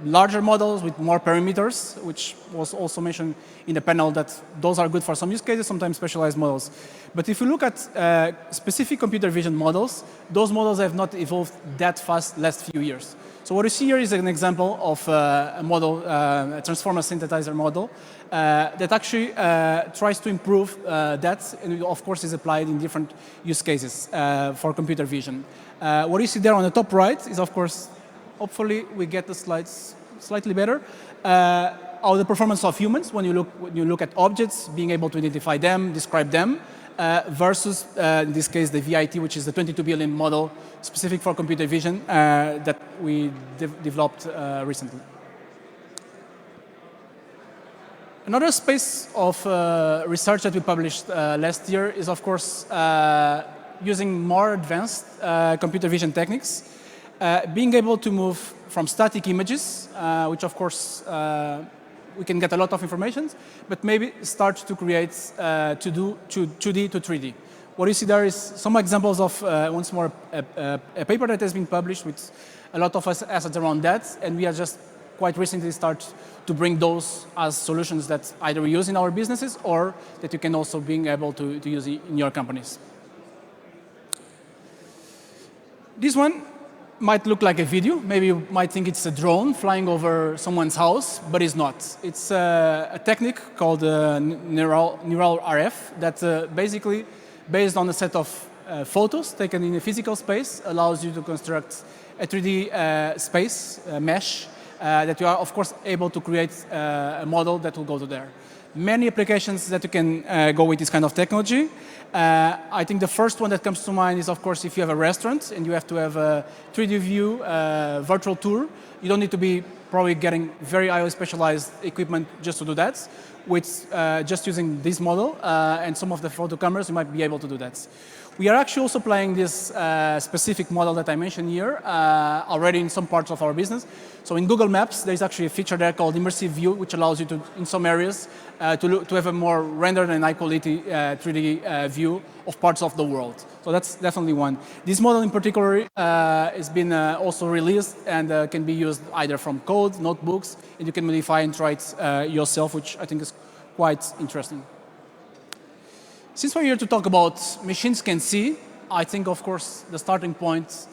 larger models with more parameters, which was also mentioned in the panel that those are good for some use cases, sometimes specialized models. But if you look at specific computer vision models, those models have not evolved that fast last few years. So what you see here is an example of a model, a transformer synthesizer model, that actually tries to improve that, and of course is applied in different use cases for computer vision. What you see there on the top right is, of course, hopefully we get the slides slightly better, how the performance of humans when you look at objects, being able to identify them, describe them, versus, in this case, the VIT, which is the 22 billion model specific for computer vision that we developed recently. Another space of research that we published last year is, of course, using more advanced computer vision techniques, being able to move from static images, which, of course, we can get a lot of information, but maybe start to create 2D to 3D. What you see there is some examples of, once more, a paper that has been published with a lot of assets around that, and we are just quite recently start to bring those as solutions that either we use in our businesses or that you can also be able to use in your companies. This one might look like a video. Maybe you might think it's a drone flying over someone's house, but it's not. It's a technique called neural RF that basically, based on a set of photos taken in a physical space, allows you to construct a 3D space, mesh, that you are, of course, able to create a model that will go to there. Many applications that you can go with this kind of technology. I think the first one that comes to mind is, of course, if you have a restaurant and you have to have a 3D view, virtual tour, you don't need to be probably getting very highly specialized equipment just to do that. With just using this model and some of the photo cameras, you might be able to do that. We are actually also applying this specific model that I mentioned here already in some parts of our business. So in Google Maps, there's actually a feature there called Immersive View, which allows you to, in some areas, to have a more rendered and high-quality 3D view of parts of the world. So that's definitely one. This model in particular has been also released and can be used either from code, notebooks, and you can modify and try it yourself, which I think is quite interesting. Since we're here to talk about machines can see, I think, of course, the starting point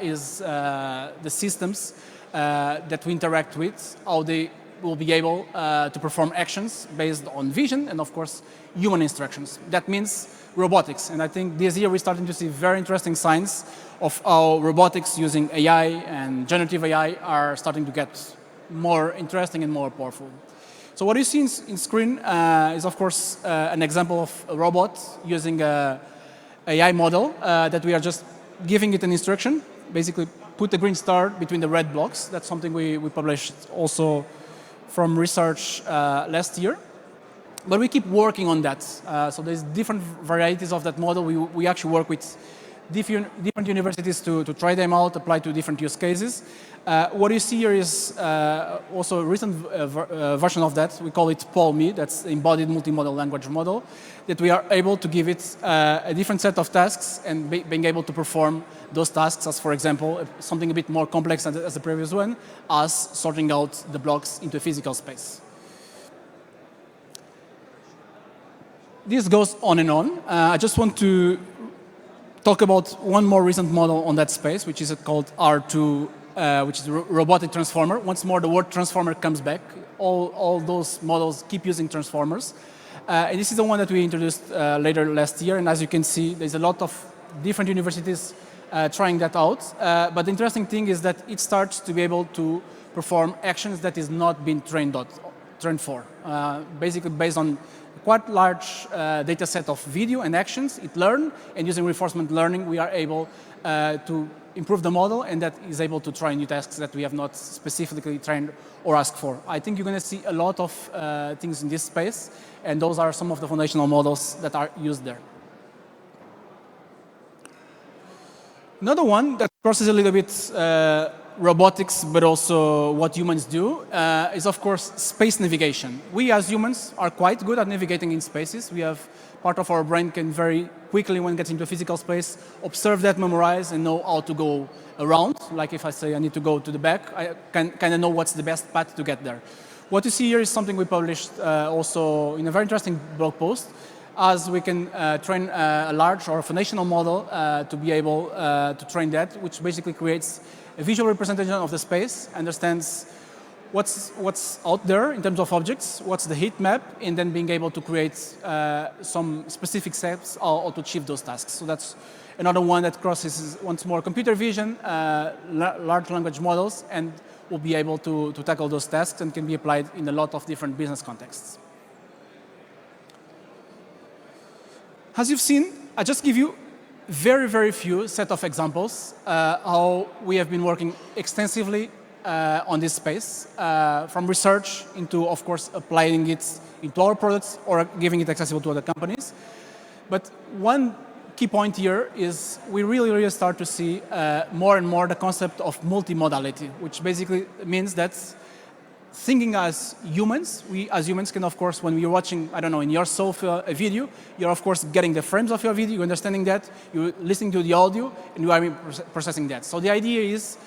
is the systems that we interact with, how they will be able to perform actions based on vision and, of course, human instructions. That means robotics. And I think this year we're starting to see very interesting signs of how robotics using AI and generative AI are starting to get more interesting and more powerful. So what you see in screen is, of course, an example of a robot using an AI model that we are just giving it an instruction, basically put the green star between the red blocks. That's something we published also from research last year. But we keep working on that. So there's different varieties of that model. We actually work with different universities to try them out, apply to different use cases. What you see here is also a recent version of that. We call it PaulMe, that's embodied multimodal language model, that we are able to give it a different set of tasks and being able to perform those tasks as, for example, something a bit more complex as the previous one, as sorting out the blocks into a physical space. This goes on and on. I just want to talk about one more recent model on that space, which is called R2, which is a robotic transformer. Once more, the word transformer comes back. All those models keep using transformers. And this is the one that we introduced later last year. And as you can see, there's a lot of different universities trying that out. But the interesting thing is that it starts to be able to perform actions that is not being trained for. Basically based on quite large data set of video and actions, it learned, and using reinforcement learning, we are able to improve the model, and that is able to try new tasks that we have not specifically trained or asked for. I think you're going to see a lot of things in this space, and those are some of the foundational models that are used there. Another one that crosses a little bit robotics, but also what humans do, is of course space navigation. We as humans are quite good at navigating in spaces. We have part of our brain can very quickly, when it gets into physical space, observe that, memorize, and know how to go around. Like if I say I need to go to the back, I can kind of know what's the best path to get there. What you see here is something we published also in a very interesting blog post, as we can train a large or a foundational model to be able to train that, which basically creates a visual representation of the space, understands what's out there in terms of objects, what's the heat map, and then being able to create some specific steps or to achieve those tasks. So that's another one that crosses once more computer vision, large language models, and will be able to tackle those tasks and can be applied in a lot of different business contexts. As you've seen, I just give you very, very few set of examples how we have been working extensively on this space, from research into, of course, applying it into our products or giving it accessible to other companies. But one key point here is we really start to see more and more the concept of multimodality, which basically means that thinking as humans, we as humans can, of course, when we're watching, I don't know, in your sofa a video, you're of course getting the frames of your video, you're understanding that, you're listening to the audio, and you are processing that. So the idea is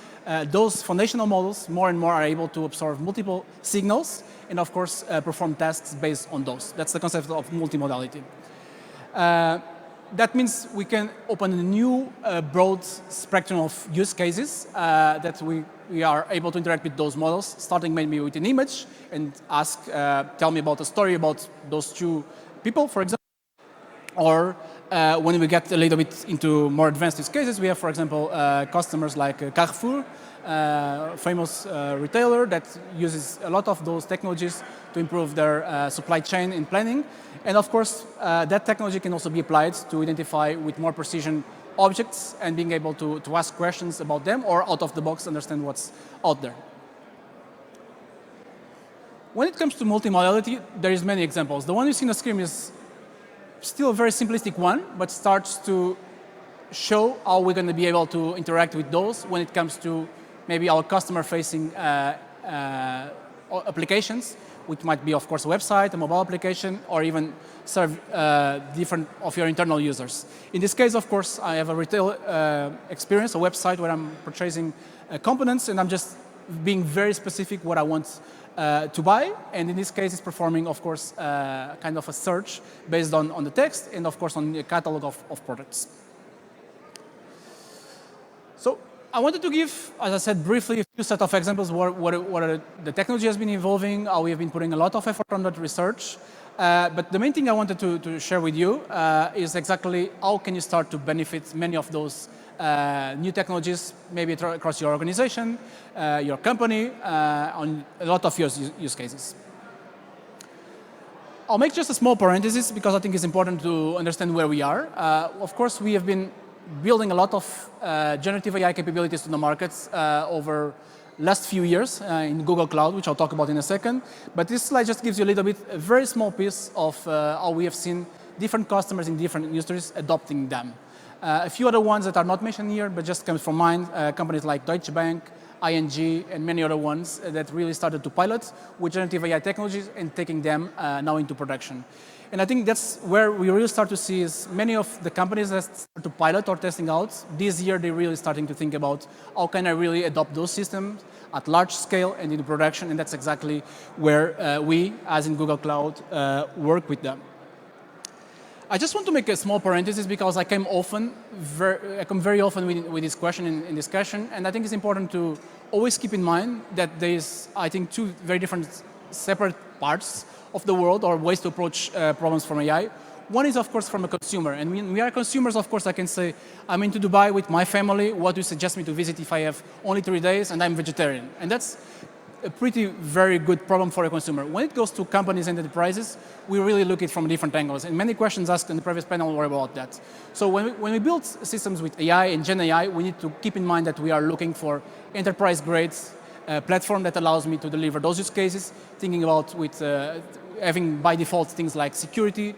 those foundational models more and more are able to absorb multiple signals and, of course, perform tasks based on those. That's the concept of multimodality. That means we can open a new broad spectrum of use cases that we are able to interact with those models, starting maybe with an image and ask, tell me about a story about those two people, for example. Or when we get a little bit into more advanced use cases, we have, for example, customers like Carrefour, famous retailer that uses a lot of those technologies to improve their supply chain and planning. And of course, that technology can also be applied to identify with more precision objects and being able to ask questions about them or out of the box understand what's out there. When it comes to multimodality, there is many examples. The one you see on the screen is still a very simplistic one, but starts to show how we're going to be able to interact with those when it comes to maybe our customer-facing applications, which might be, of course, a website, a mobile application, or even serve different of your internal users. In this case, of course, I have a retail experience, a website where I'm purchasing components, and I'm just being very specific what I want to buy. And in this case, it's performing, of course, kind of a search based on the text and, of course, on the catalog of products. So I wanted to give, as I said briefly, a few set of examples what the technology has been evolving, how we have been putting a lot of effort on that research. But the main thing I wanted to share with you is exactly how can you start to benefit many of those new technologies, maybe across your organization, your company, on a lot of use cases. I'll make just a small parenthesis because I think it's important to understand where we are. Of course, we have been building a lot of generative AI capabilities to the markets over last few years in Google Cloud, which I'll talk about in a second. But this slide just gives you a little bit, a very small piece of how we have seen different customers in different industries adopting them. A few other ones that are not mentioned here, but just comes from mind, companies like Deutsche Bank, ING, and many other ones that really started to pilot with generative AI technologies and taking them now into production. And I think that's where we really start to see is many of the companies that start to pilot or testing out, this year they're really starting to think about how can I really adopt those systems at large scale and into production, and that's exactly where we, as in Google Cloud, work with them. I just want to make a small parenthesis because I come very often with this question in discussion, and I think it's important to always keep in mind that there's, I think, two very different separate parts of the world or ways to approach problems from AI. One is, of course, from a consumer, and when we are consumers, of course, I can say, I'm into Dubai with my family, what do you suggest me to visit if I have only 3 days and I'm vegetarian? And that's a pretty very good problem for a consumer. When it goes to companies and enterprises, we really look at it from different angles. And many questions asked in the previous panel were about that. So when we build systems with AI and Gen AI, we need to keep in mind that we are looking for enterprise-grade platform that allows me to deliver those use cases, thinking about with having by default things like security,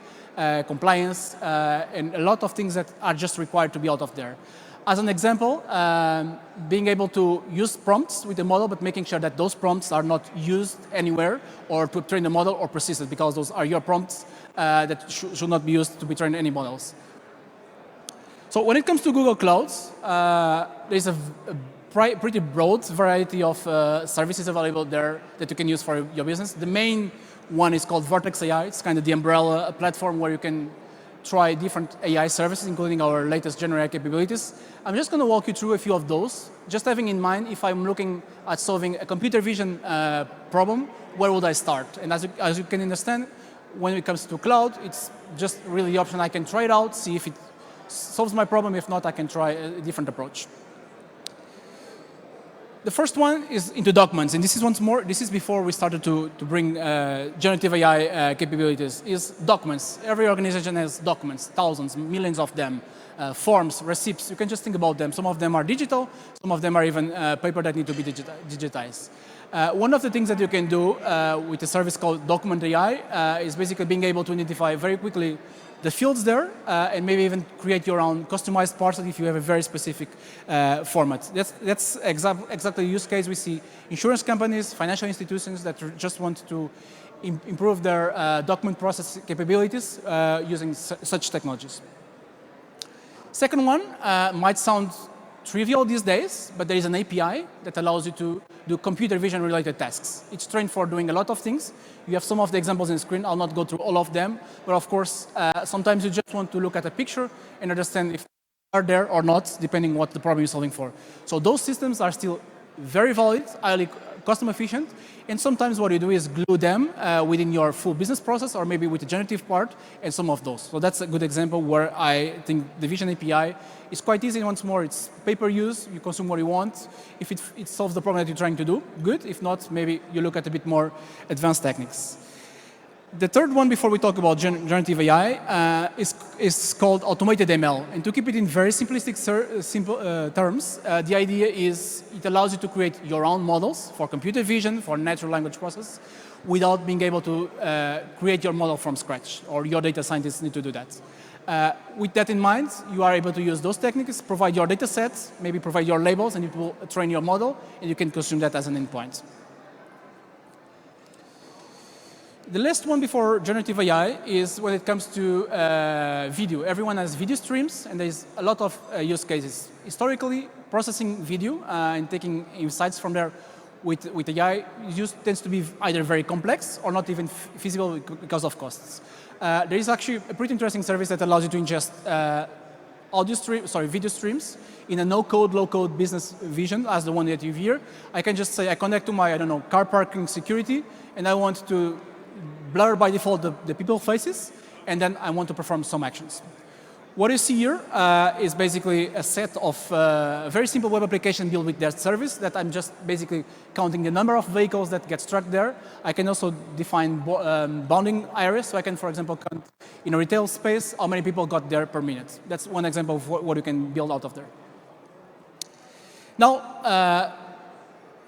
compliance, and a lot of things that are just required to be out of there. As an example, being able to use prompts with the model, but making sure that those prompts are not used anywhere or to train the model or persisted, because those are your prompts that should not be used to be trained any models. So when it comes to Google Clouds, there's a pretty broad variety of services available there that you can use for your business. The main one is called Vertex AI. It's kind of the umbrella platform where you can try different AI services, including our latest Gen AI capabilities. I'm just going to walk you through a few of those, just having in mind if I'm looking at solving a computer vision problem, where would I start? And as you can understand, when it comes to cloud, it's just really the option I can try it out, see if it solves my problem. If not, I can try a different approach. The first one is into documents, and this is before we started to bring generative AI capabilities, is documents. Every organization has documents, thousands, millions of them, forms, receipts. You can just think about them. Some of them are digital, some of them are even paper that need to be digitized. One of the things that you can do with a service called Document AI is basically being able to identify very quickly the fields there, and maybe even create your own customized parcel if you have a very specific format. That's exactly the use case we see insurance companies, financial institutions that just want to improve their document process capabilities using such technologies. Second one might sound trivial these days, but there is an API that allows you to do computer vision related tasks. It's trained for doing a lot of things. You have some of the examples on the screen. I'll not go through all of them, but of course, sometimes you just want to look at a picture and understand if they are there or not, depending what the problem you're solving for. So those systems are still very valid, highly cost efficient, and sometimes what you do is glue them within your full business process, or maybe with the generative part, and some of those. So that's a good example where I think the Vision API is quite easy. Once more, it's pay-per-use. You consume what you want. If it solves the problem that you're trying to do, good. If not, maybe you look at a bit more advanced techniques. The third one, before we talk about generative AI, is called automated ML. And to keep it in very simplistic terms, the idea is it allows you to create your own models for computer vision, for natural language process, without being able to create your model from scratch, or your data scientists need to do that. With that in mind, you are able to use those techniques, provide your data sets, maybe provide your labels, and it will train your model, and you can consume that as an endpoint. The last one before generative AI is when it comes to video. Everyone has video streams, and there's a lot of use cases. Historically, processing video and taking insights from there with AI tends to be either very complex or not even feasible because of costs. There is actually a pretty interesting service that allows you to ingest video streams in a no-code, low-code business vision, as the one that you have here. I can just say I connect to my, car parking security, and I want to blur by default the people faces, and then I want to perform some actions. What you see here is basically a set of very simple web application built with that service that I'm just basically counting the number of vehicles that get struck there. I can also define bounding areas, so I can, for example, count in a retail space how many people got there per minute. That's one example of what you can build out of there. Now,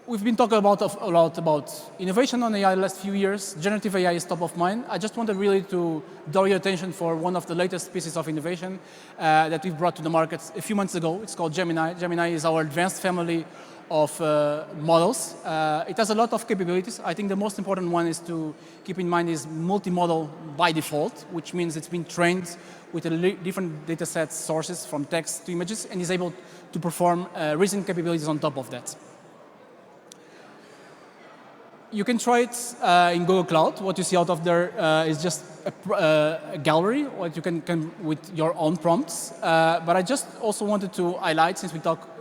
we've been talking a lot about innovation on AI the last few years. Generative AI is top of mind. I just wanted really to draw your attention for one of the latest pieces of innovation that we've brought to the market a few months ago. It's called Gemini. Gemini is our advanced family of models. It has a lot of capabilities. I think the most important one is to keep in mind is multimodal by default, which means it's been trained with different data sets, sources from text to images, and is able to perform recent capabilities on top of that. You can try it in Google Cloud. What you see out of there is just a gallery, what you can with your own prompts. But I just also wanted to highlight, since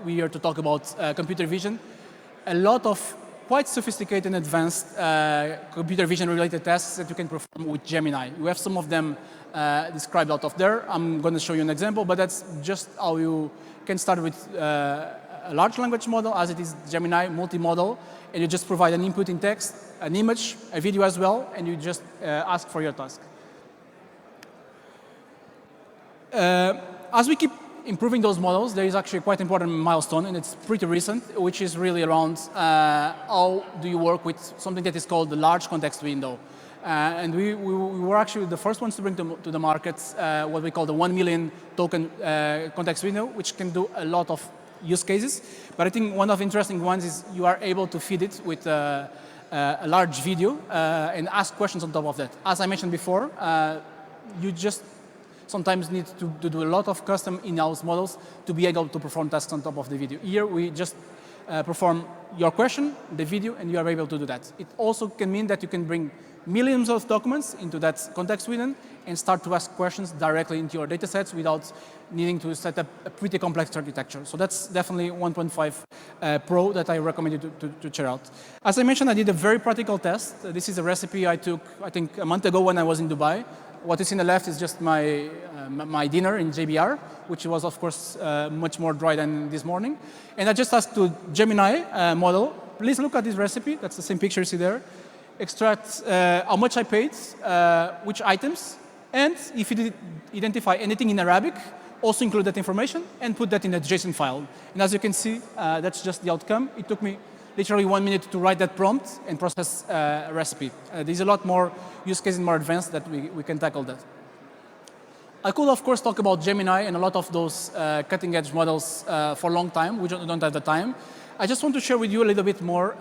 we are to talk about computer vision, a lot of quite sophisticated and advanced computer vision related tasks that you can perform with Gemini. We have some of them described out of there. I'm going to show you an example, but that's just how you can start with a large language model, as it is Gemini, multimodal, and you just provide an input in text, an image, a video as well, and you just ask for your task. As we keep improving those models, there is actually a quite important milestone, and it's pretty recent, which is really around how do you work with something that is called the large context window. And we were actually the first ones to bring to the market what we call the 1 million token context window, which can do a lot of use cases. But I think one of the interesting ones is you are able to feed it with a large video and ask questions on top of that. As I mentioned before, you just sometimes need to do a lot of custom in-house models to be able to perform tasks on top of the video. Here, we just perform your question, the video, and you are able to do that. It also can mean that you can bring millions of documents into that context window and start to ask questions directly into your data sets without needing to set up a pretty complex architecture. So that's definitely 1.5 Pro that I recommend you to check out. As I mentioned, I did a very practical test. This is a recipe I took, I think, a month ago when I was in Dubai. What is in the left is just my dinner in JBR, which was, of course, much more dry than this morning. And I just asked to Gemini model, please look at this recipe. That's the same picture you see there. Extract how much I paid, which items, and if you did identify anything in Arabic, also include that information and put that in a JSON file. And as you can see, that's just the outcome. It took me literally 1 minute to write that prompt and process a recipe. There's a lot more use cases more advanced that we can tackle that. I could, of course, talk about Gemini and a lot of those cutting-edge models for a long time. We don't have the time. I just want to share with you a little bit more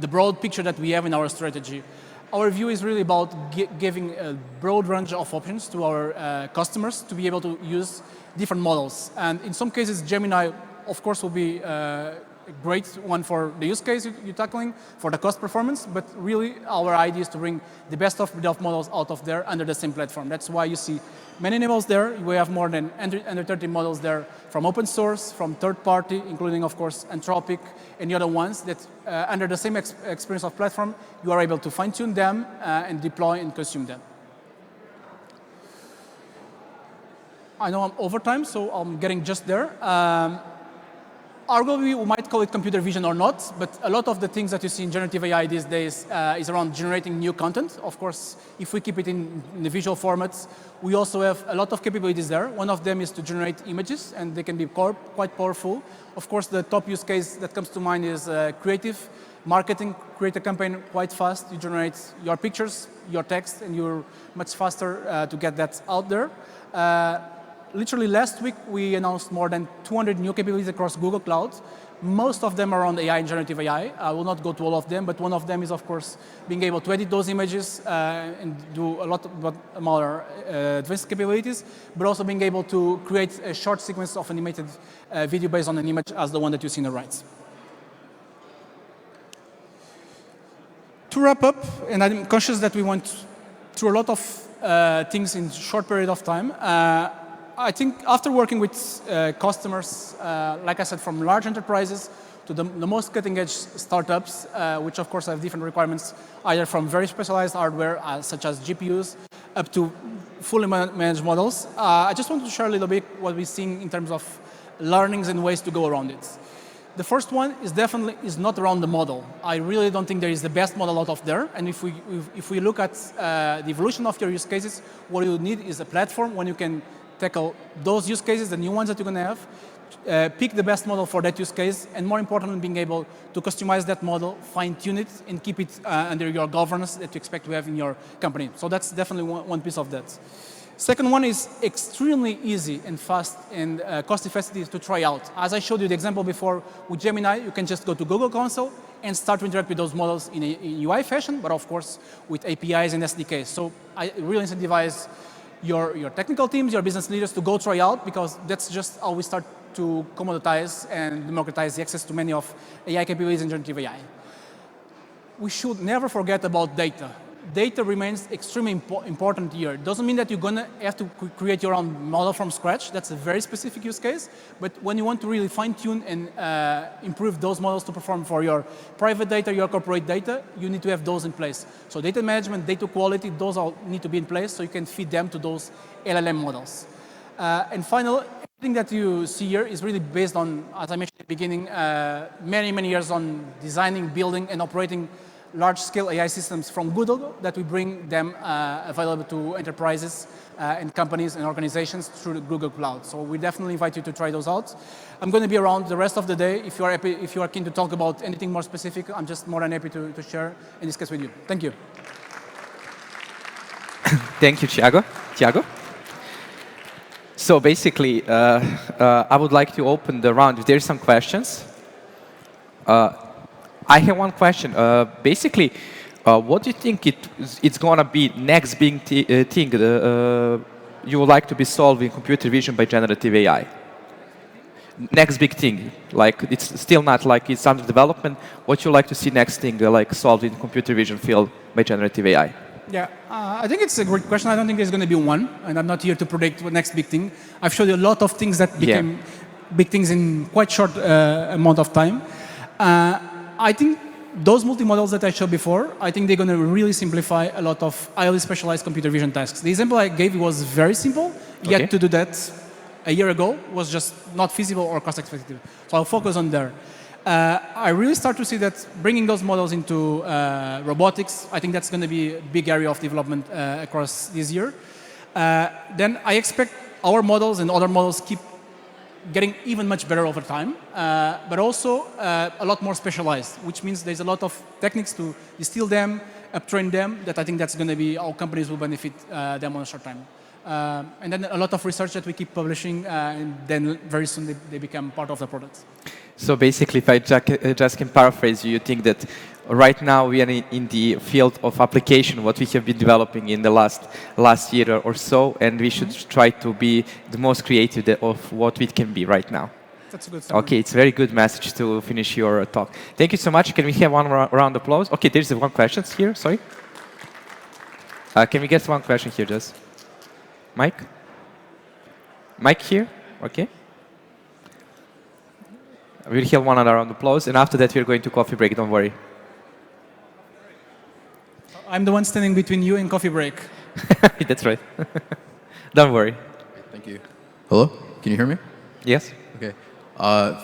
the broad picture that we have in our strategy. Our view is really about giving a broad range of options to our customers to be able to use different models. And in some cases, Gemini, of course, will be a great one for the use case you're tackling, for the cost performance, but really our idea is to bring the best of models out of there under the same platform. That's why you see many models there. We have more than 130 models there from open source, from third party, including, of course, Anthropic and the other ones that under the same experience of platform, you are able to fine-tune them and deploy and consume them. I know I'm over time, so I'm getting just there. Arguably, we might call it computer vision or not, but a lot of the things that you see in generative AI these days is around generating new content. Of course, if we keep it in the visual formats, we also have a lot of capabilities there. One of them is to generate images, and they can be quite powerful. Of course, the top use case that comes to mind is creative marketing. Create a campaign quite fast. You generate your pictures, your text, and you're much faster to get that out there. Literally last week, we announced more than 200 new capabilities across Google Cloud. Most of them around AI and generative AI. I will not go to all of them, but one of them is, of course, being able to edit those images and do a lot more advanced capabilities, but also being able to create a short sequence of animated video based on an image as the one that you see on the right. To wrap up, and I'm conscious that we went through a lot of things in a short period of time, I think after working with customers, like I said, from large enterprises to the most cutting-edge startups, which of course have different requirements, either from very specialized hardware, such as GPUs, up to fully managed models, I just want to share a little bit what we're seeing in terms of learnings and ways to go around it. The first one is definitely not around the model. I really don't think there is the best model out of there. And if we look at the evolution of your use cases, what you need is a platform when you can tackle those use cases, the new ones that you're going to have, pick the best model for that use case, and more importantly, being able to customize that model, fine-tune it, and keep it under your governance that you expect to have in your company. So that's definitely one piece of that. Second one is extremely easy and fast and cost-effective to try out. As I showed you the example before with Gemini, you can just go to Google Console and start to interact with those models in a UI fashion, but of course with APIs and SDKs. So I really incentivize your technical teams, your business leaders to go try out, because that's just how we start to commoditize and democratize the access to many of AI capabilities in generative AI. We should never forget about data. Data remains extremely important here. It doesn't mean that you're going to have to create your own model from scratch. That's a very specific use case. But when you want to really fine-tune and improve those models to perform for your private data, your corporate data, you need to have those in place. So data management, data quality, those all need to be in place so you can feed them to those LLM models. And finally, everything that you see here is really based on, as I mentioned at the beginning, many, many years on designing, building, and operating large-scale AI systems from Google that we bring them available to enterprises and companies and organizations through the Google Cloud. So we definitely invite you to try those out. I'm going to be around the rest of the day. If you are keen to talk about anything more specific, I'm just more than happy to share and discuss with you. Thank you. Thank you, Thiago. So basically, I would like to open the round if there are some questions. I have one question. Basically, what do you think it's going to be next big thing you would like to be solved in computer vision by generative AI? Next big thing, like it's still not like it's under development. What you like to see next thing like solved in computer vision field by generative AI? Yeah, I think it's a great question. I don't think there's going to be one, and I'm not here to predict the next big thing. I've showed you a lot of things that became big things in quite short amount of time. I think those multimodals that I showed before, I think they're going to really simplify a lot of highly specialized computer vision tasks. The example I gave was very simple, yet to do that a year ago was just not feasible or cost effective. So I'll focus on there. I really start to see that bringing those models into robotics, I think that's going to be a big area of development across this year. Then I expect our models and other models keep getting even much better over time, but also a lot more specialized, which means there's a lot of techniques to distill them, uptrain them, that I think that's going to be how companies will benefit them on a short time. And then a lot of research that we keep publishing, and then very soon they become part of the product. So basically, if I just can paraphrase you think that right now we are in the field of application, what we have been developing in the last year or so, and we should try to be the most creative of what we can be right now. That's a good summary. Okay, it's a very good message to finish your talk. Thank you so much. Can we have one round of applause? Okay, there's one question here, sorry. Can we get one question here, just? Mike? Mike here? Okay. We'll have one round of applause, and after that we're going to coffee break, don't worry. I'm the one standing between you and coffee break. That's right. Don't worry. Thank you. Hello? Can you hear me? Yes. Okay.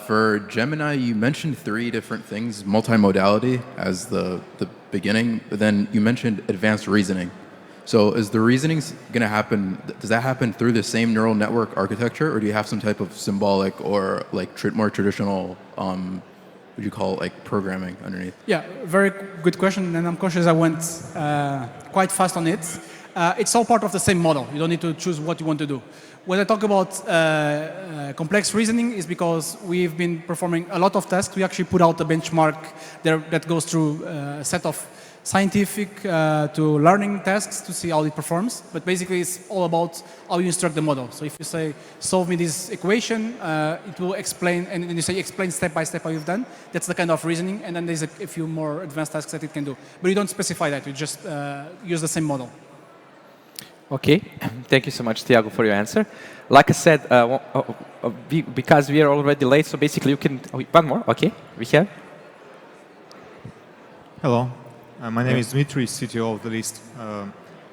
For Gemini, you mentioned 3 different things, multimodality as the beginning, but then you mentioned advanced reasoning. So is the reasoning going to happen, does that happen through the same neural network architecture, or do you have some type of symbolic or like more traditional, would you call it like programming underneath? Yeah, very good question, and I'm conscious I went quite fast on it. It's all part of the same model. You don't need to choose what you want to do. When I talk about complex reasoning is because we've been performing a lot of tasks. We actually put out a benchmark there that goes through a set of scientific to learning tasks to see how it performs. But basically, it's all about how you instruct the model. So if you say, solve me this equation, it will explain, and then you say, explain step by step how you've done. That's the kind of reasoning. And then there's a few more advanced tasks that it can do. But you don't specify that. You just use the same model. Okay. Thank you so much, Thiago, for your answer. Like I said, because we are already late, so basically you can... one more. Okay. We have... Hello. My name is Dmitry, CTO of the List.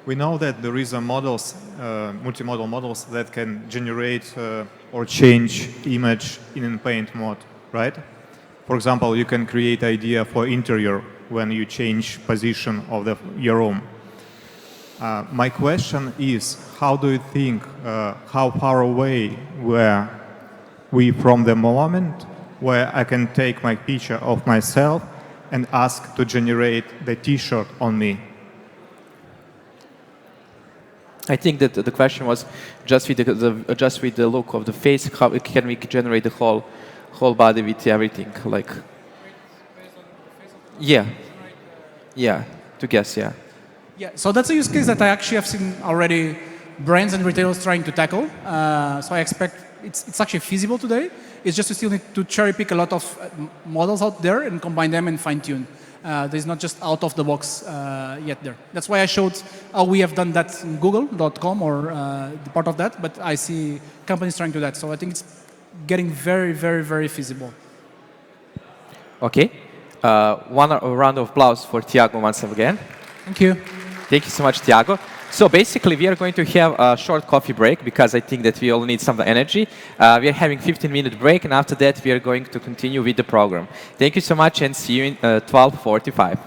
We know that there is models, multimodal models that can generate or change image in paint mode, right? For example, you can create idea for interior when you change position of your room. My question is, how do you think, how far away we're from the moment where I can take my picture of myself and ask to generate the T-shirt on me. I think that the question was just with the look of the face, how can we generate the whole body with everything? Like, yeah, to guess, yeah. Yeah, so that's a use case that I actually have seen already brands and retailers trying to tackle. So I expect it's actually feasible today. It's just you still need to cherry pick a lot of models out there and combine them and fine tune. There's not just out of the box yet there. That's why I showed how we have done that in Google.com or the part of that, but I see companies trying to do that. So I think it's getting very, very, very feasible. Okay. One round of applause for Tiago once again. Thank you. Thank you so much, Tiago. So basically, we are going to have a short coffee break because I think that we all need some energy. We are having a 15-minute break, and after that, we are going to continue with the program. Thank you so much, and see you in 12:45.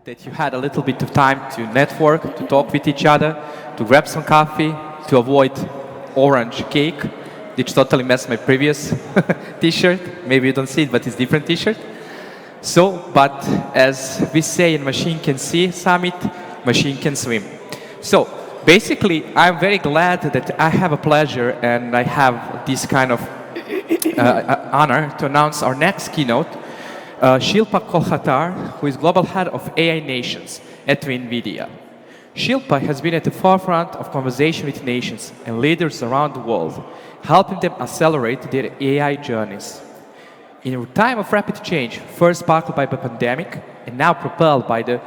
that you had a little bit of time to network, to talk with each other, to grab some coffee, to avoid orange cake, which totally messed my previous t-shirt. Maybe you don't see it, but it's a different t-shirt. So, but as we say in Machine Can See Summit, machine can swim. So, basically, I'm very glad that I have a pleasure and I have this kind of honor to announce our next keynote, Shilpa Kolhatkar, who is Global Head of AI Nations at NVIDIA. Shilpa has been at the forefront of conversation with nations and leaders around the world, helping them accelerate their AI journeys. In a time of rapid change, first sparked by the pandemic and now propelled by the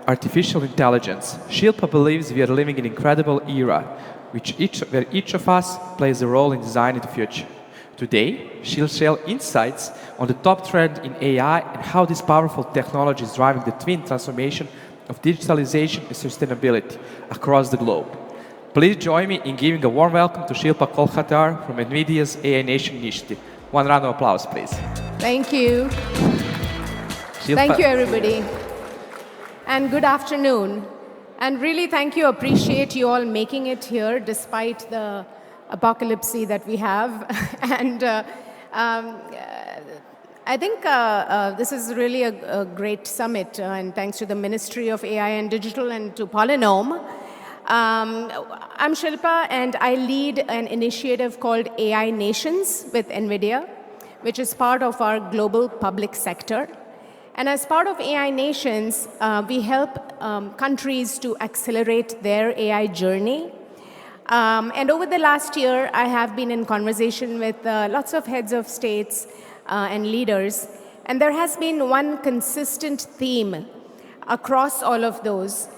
artificial intelligence, Shilpa believes we are living in an incredible era where each of us plays a role in designing the future. Today, she'll share insights on the top trend in AI and how this powerful technology is driving the twin transformation of digitalization and sustainability across the globe. Please join me in giving a warm welcome to Shilpa Kolhatkar from NVIDIA's AI Nation Initiative. One round of applause, please. Thank you. Shilpa. Thank you, everybody. And good afternoon. And really, thank you. Appreciate you all making it here despite the apocalypse that we have. And I think this is really a great summit, and thanks to the Ministry of AI and Digital and to Polynom. I'm Shilpa, and I lead an initiative called AI Nations with NVIDIA, which is part of our global public sector. And as part of AI Nations, we help countries to accelerate their AI journey. And over the last year, I have been in conversation with lots of heads of states and leaders. And there has been one consistent theme across all of those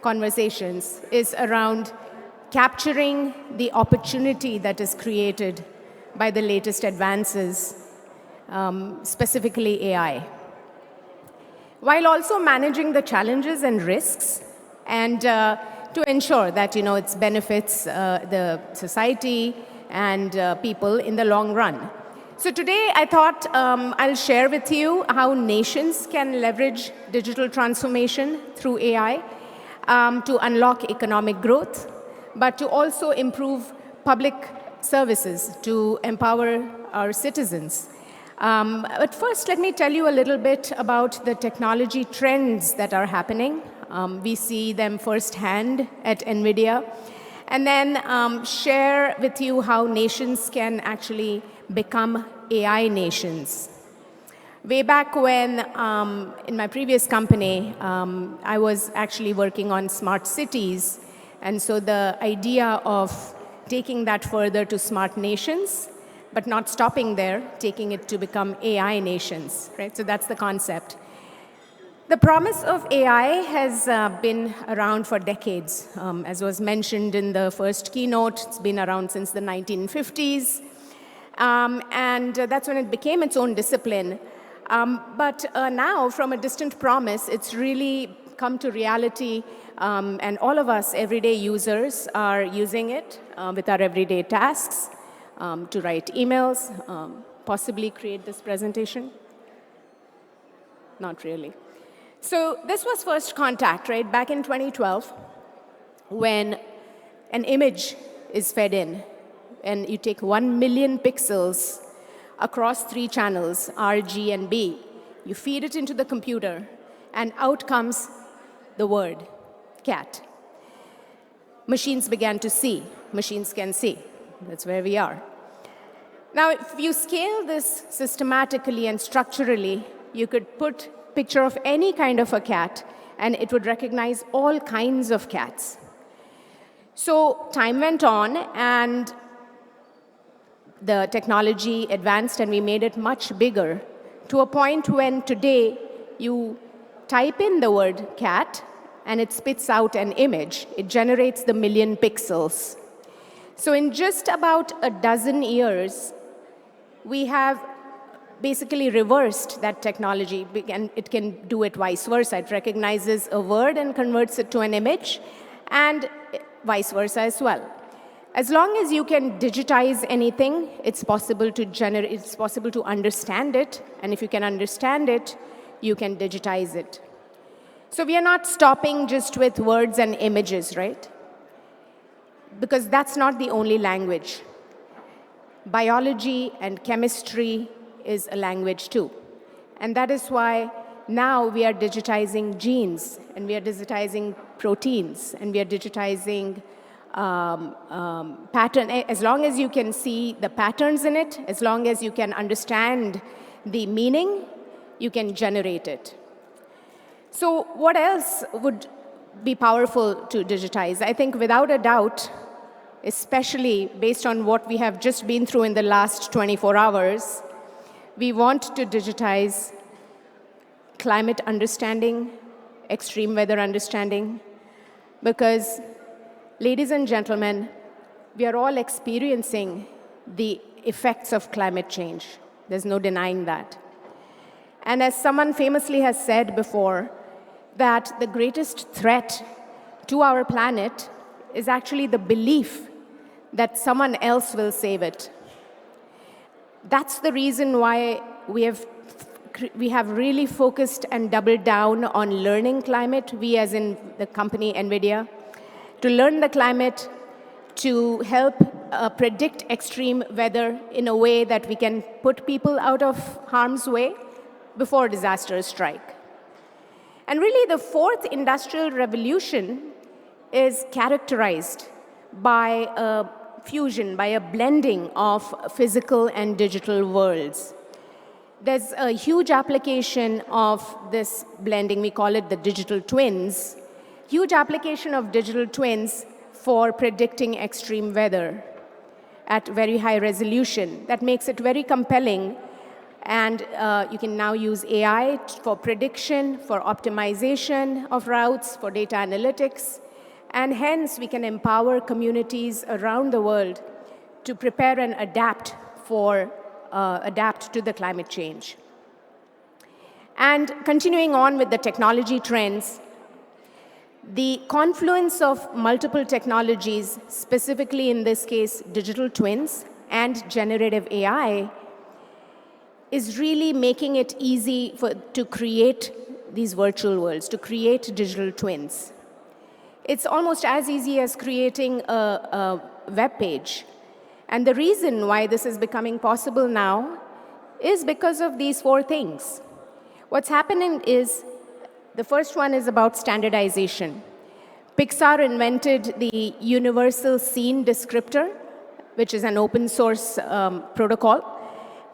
conversations is around capturing the opportunity that is created by the latest advances, specifically AI, while also managing the challenges and risks and to ensure that it benefits the society and people in the long run. So today I thought I'll share with you how nations can leverage digital transformation through AI to unlock economic growth, but to also improve public services to empower our citizens. But first, let me tell you a little bit about the technology trends that are happening. We see them firsthand at NVIDIA, and then share with you how nations can actually become AI nations. Way back when, in my previous company, I was actually working on smart cities, and so the idea of taking that further to smart nations, but not stopping there, taking it to become AI nations, right? So that's the concept. The promise of AI has been around for decades. As was mentioned in the first keynote, it's been around since the 1950s. And that's when it became its own discipline. But now, from a distant promise, it's really come to reality. And all of us, everyday users, are using it with our everyday tasks to write emails, possibly create this presentation. Not really. So this was first contact, right, back in 2012, when an image is fed in, and you take 1 million pixels across 3 channels, R, G, and B. You feed it into the computer, and out comes the word, cat. Machines began to see. Machines can see. That's where we are. Now, if you scale this systematically and structurally, you could put picture of any kind of a cat, and it would recognize all kinds of cats. So time went on, and the technology advanced, and we made it much bigger, to a point when today you type in the word cat, and it spits out an image. It generates the 1 million pixels. So in just about a dozen years, we have basically reversed that technology, and it can do it vice versa. It recognizes a word and converts it to an image, and vice versa as well. As long as you can digitize anything, it's possible to understand it, and if you can understand it, you can digitize it. So we are not stopping just with words and images, right? Because that's not the only language. Biology and chemistry is a language too. And that is why now we are digitizing genes, and we are digitizing proteins, and we are digitizing pattern. As long as you can see the patterns in it, as long as you can understand the meaning, you can generate it. So what else would be powerful to digitize? I think without a doubt, especially based on what we have just been through in the last 24 hours, we want to digitize climate understanding, extreme weather understanding, because, ladies and gentlemen, we are all experiencing the effects of climate change. There's no denying that. And as someone famously has said before, that the greatest threat to our planet is actually the belief that someone else will save it. That's the reason why we have really focused and doubled down on learning climate, we as in the company NVIDIA, to learn the climate, to help predict extreme weather in a way that we can put people out of harm's way before disasters strike. And really, the fourth industrial revolution is characterized by a fusion, by a blending of physical and digital worlds. There's a huge application of this blending. We call it the digital twins. Huge application of digital twins for predicting extreme weather at very high resolution. That makes it very compelling. And you can now use AI for prediction, for optimization of routes, for data analytics. And hence, we can empower communities around the world to prepare and adapt to the climate change. And continuing on with the technology trends, the confluence of multiple technologies, specifically in this case, digital twins and generative AI, is really making it easy to create these virtual worlds, to create digital twins. It's almost as easy as creating a web page. And the reason why this is becoming possible now is because of these four things. What's happening is, the first one is about standardization. Pixar invented the Universal Scene Descriptor, which is an open source protocol.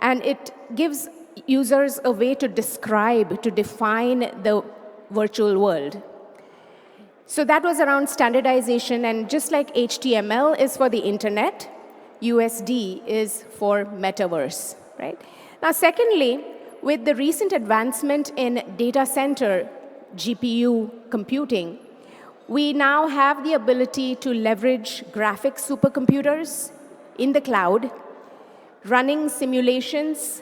And it gives users a way to describe, to define the virtual world. So that was around standardization. And just like HTML is for the internet, USD is for metaverse, right? Now, secondly, with the recent advancement in data center GPU computing, we now have the ability to leverage graphics supercomputers in the cloud, running simulations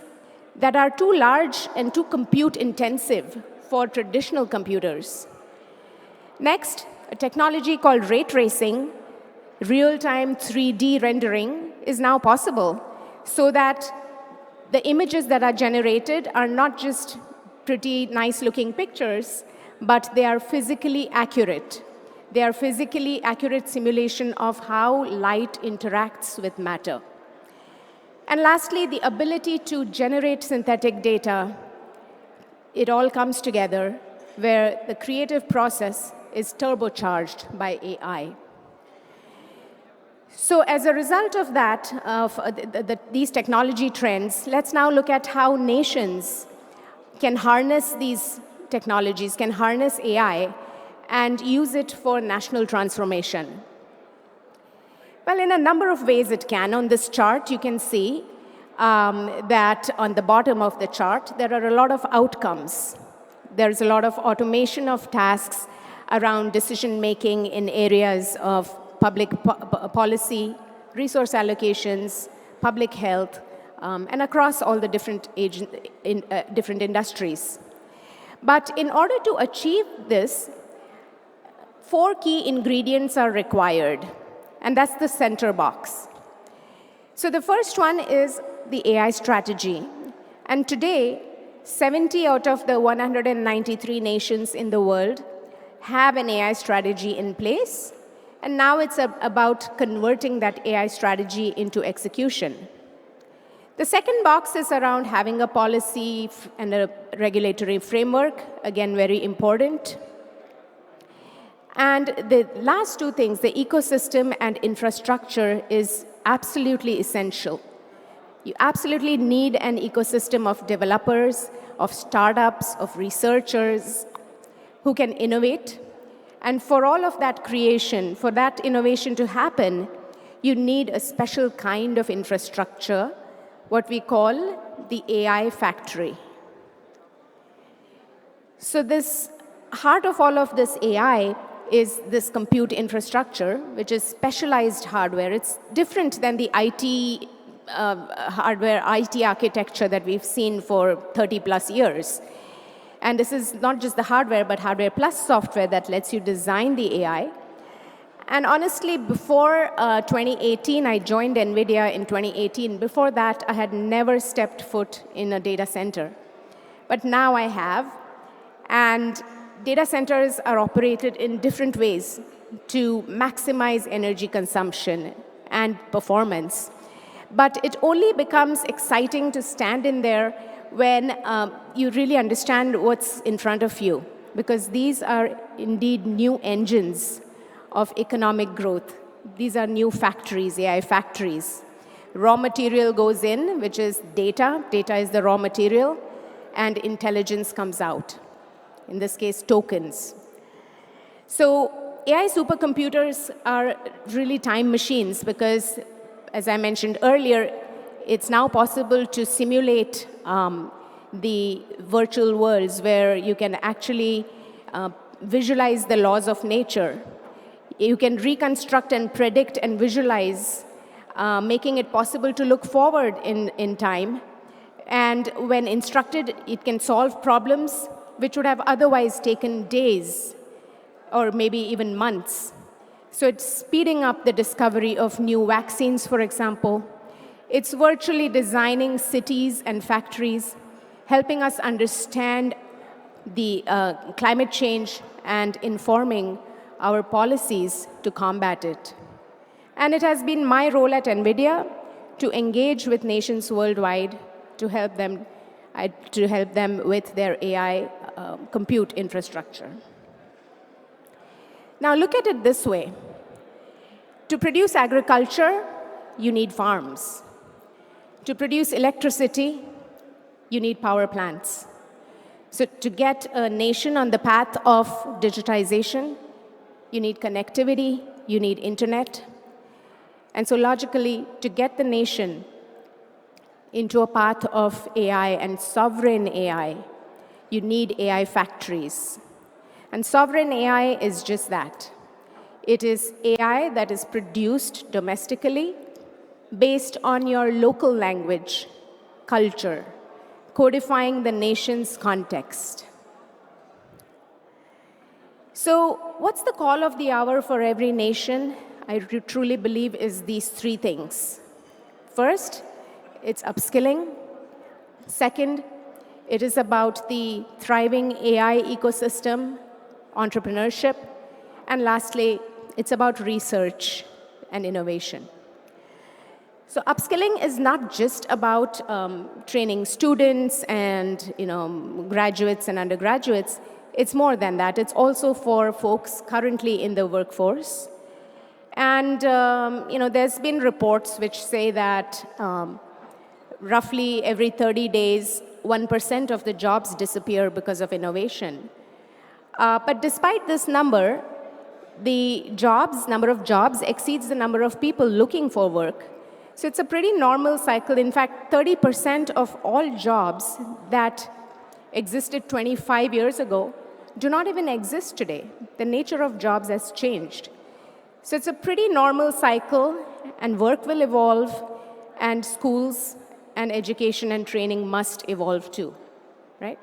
that are too large and too compute intensive for traditional computers. Next, a technology called ray tracing, real-time 3D rendering, is now possible, so that the images that are generated are not just pretty nice-looking pictures, but they are physically accurate. They are physically accurate simulation of how light interacts with matter. And lastly, the ability to generate synthetic data. It all comes together where the creative process is turbocharged by AI. So as a result of that, these technology trends, let's now look at how nations can harness these technologies, can harness AI, and use it for national transformation. Well, in a number of ways it can. On this chart, you can see that on the bottom of the chart, there are a lot of outcomes. There's a lot of automation of tasks around decision-making in areas of public policy, resource allocations, public health, and across all the different industries. But in order to achieve this, 4 key ingredients are required, and that's the center box. So the first one is the AI strategy. And today, 70 out of the 193 nations in the world have an AI strategy in place, and now it's about converting that AI strategy into execution. The second box is around having a policy and a regulatory framework, again, very important. And the last two things, the ecosystem and infrastructure, is absolutely essential. You absolutely need an ecosystem of developers, of startups, of researchers who can innovate. And for all of that creation, for that innovation to happen, you need a special kind of infrastructure, what we call the AI factory. So this heart of all of this AI is this compute infrastructure, which is specialized hardware. It's different than the IT hardware, IT architecture that we've seen for 30 plus years. And this is not just the hardware, but hardware plus software that lets you design the AI. And honestly, before 2018, I joined NVIDIA in 2018. Before that, I had never stepped foot in a data center. But now I have. And data centers are operated in different ways to maximize energy consumption and performance. But it only becomes exciting to stand in there when you really understand what's in front of you, because these are indeed new engines of economic growth. These are new factories, AI factories. Raw material goes in, which is data. Data is the raw material, and intelligence comes out. In this case, tokens. So AI supercomputers are really time machines because, as I mentioned earlier, it's now possible to simulate the virtual worlds where you can actually visualize the laws of nature. You can reconstruct and predict and visualize, making it possible to look forward in time. And when instructed, it can solve problems which would have otherwise taken days or maybe even months. So it's speeding up the discovery of new vaccines, for example. It's virtually designing cities and factories, helping us understand the climate change and informing our policies to combat it. And it has been my role at NVIDIA to engage with nations worldwide to help them with their AI compute infrastructure. Now look at it this way. To produce agriculture, you need farms. To produce electricity, you need power plants. So to get a nation on the path of digitization, you need connectivity, you need internet. And so logically, to get the nation into a path of AI and sovereign AI, you need AI factories. And sovereign AI is just that. It is AI that is produced domestically based on your local language, culture, codifying the nation's context. So what's the call of the hour for every nation? I truly believe is these three things. First, it's upskilling. Second, it is about the thriving AI ecosystem, entrepreneurship. And lastly, it's about research and innovation. So upskilling is not just about training students and graduates and undergraduates. It's more than that. It's also for folks currently in the workforce. And there's been reports which say that roughly every 30 days, 1% of the jobs disappear because of innovation. But despite this number, the number of jobs exceeds the number of people looking for work. So it's a pretty normal cycle. In fact, 30% of all jobs that existed 25 years ago do not even exist today. The nature of jobs has changed. So it's a pretty normal cycle, and work will evolve, and schools and education and training must evolve too, right?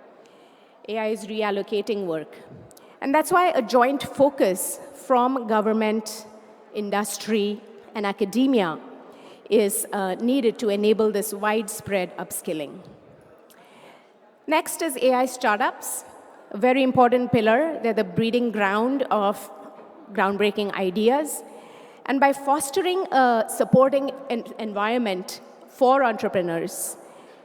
AI is reallocating work. And that's why a joint focus from government, industry, and academia is needed to enable this widespread upskilling. Next is AI startups, a very important pillar. They're the breeding ground of groundbreaking ideas. And by fostering a supporting environment for entrepreneurs,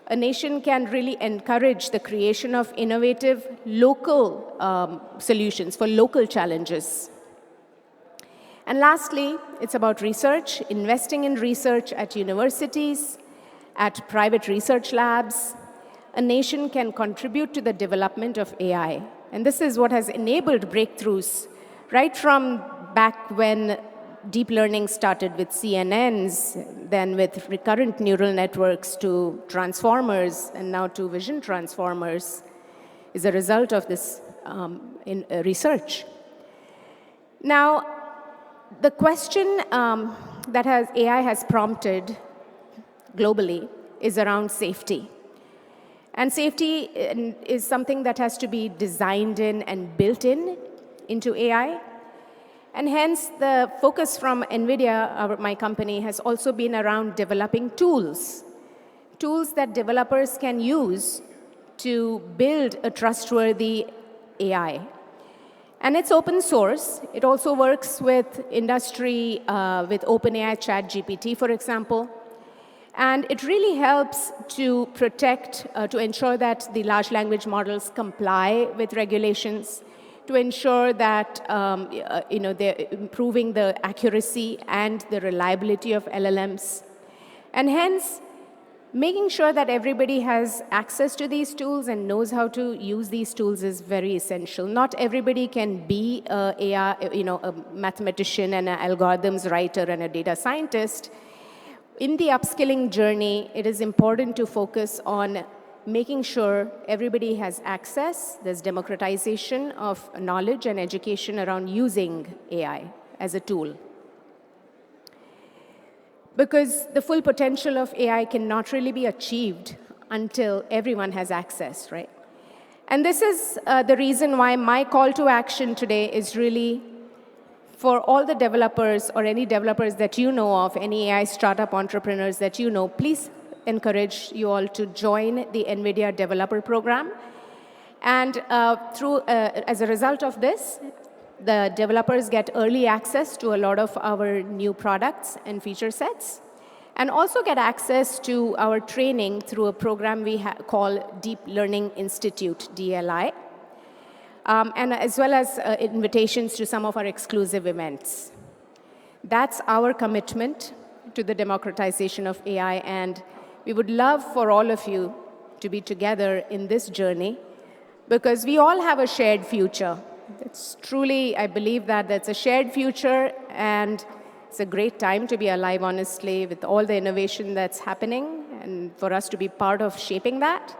a nation can really encourage the creation of innovative local solutions for local challenges. And lastly, it's about research, investing in research at universities, at private research labs. A nation can contribute to the development of AI. And this is what has enabled breakthroughs right from back when deep learning started with CNNs, then with recurrent neural networks to transformers, and now to vision transformers, is a result of this research. Now, the question that AI has prompted globally is around safety. And safety is something that has to be designed in and built into AI. And hence, the focus from NVIDIA, my company, has also been around developing tools that developers can use to build a trustworthy AI. And it's open source. It also works with industry, with OpenAI ChatGPT, for example. And it really helps to protect, to ensure that the large language models comply with regulations, to ensure that they're improving the accuracy and the reliability of LLMs. And hence, making sure that everybody has access to these tools and knows how to use these tools is very essential. Not everybody can be a mathematician and an algorithms writer and a data scientist. In the upskilling journey, it is important to focus on making sure everybody has access. There's democratization of knowledge and education around using AI as a tool. Because the full potential of AI cannot really be achieved until everyone has access, right? And this is the reason why my call to action today is really for all the developers or any developers that you know of, any AI startup entrepreneurs that you know, please encourage you all to join the NVIDIA Developer Program. And as a result of this, the developers get early access to a lot of our new products and feature sets, and also get access to our training through a program we call Deep Learning Institute, DLI, and as well as invitations to some of our exclusive events. That's our commitment to the democratization of AI, and we would love for all of you to be together in this journey, because we all have a shared future. It's truly, I believe that that's a shared future, and it's a great time to be alive, honestly, with all the innovation that's happening, and for us to be part of shaping that.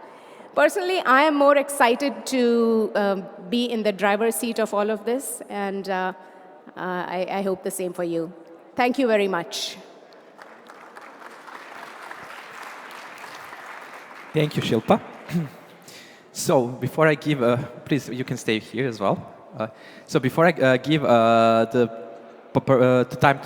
Personally, I am more excited to be in the driver's seat of all of this, and I hope the same for you. Thank you very much. Thank you, Shilpa. So before I give, please, you can stay here as well. So before I give the time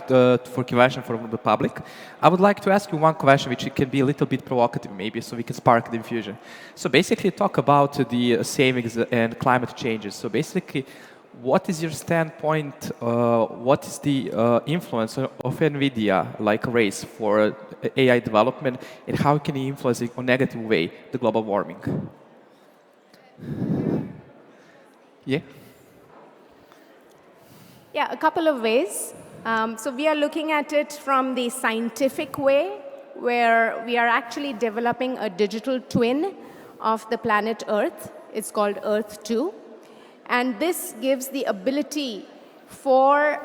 for question from the public, I would like to ask you one question, which can be a little bit provocative, maybe, so we can spark the diffusion. So basically, talk about the savings and climate changes. So basically, what is your standpoint? What is the influence of NVIDIA, like race, for AI development, and how can it influence in a negative way the global warming? Yeah. Yeah, a couple of ways. So we are looking at it from the scientific way, where we are actually developing a digital twin of the planet Earth. It's called Earth 2. And this gives the ability for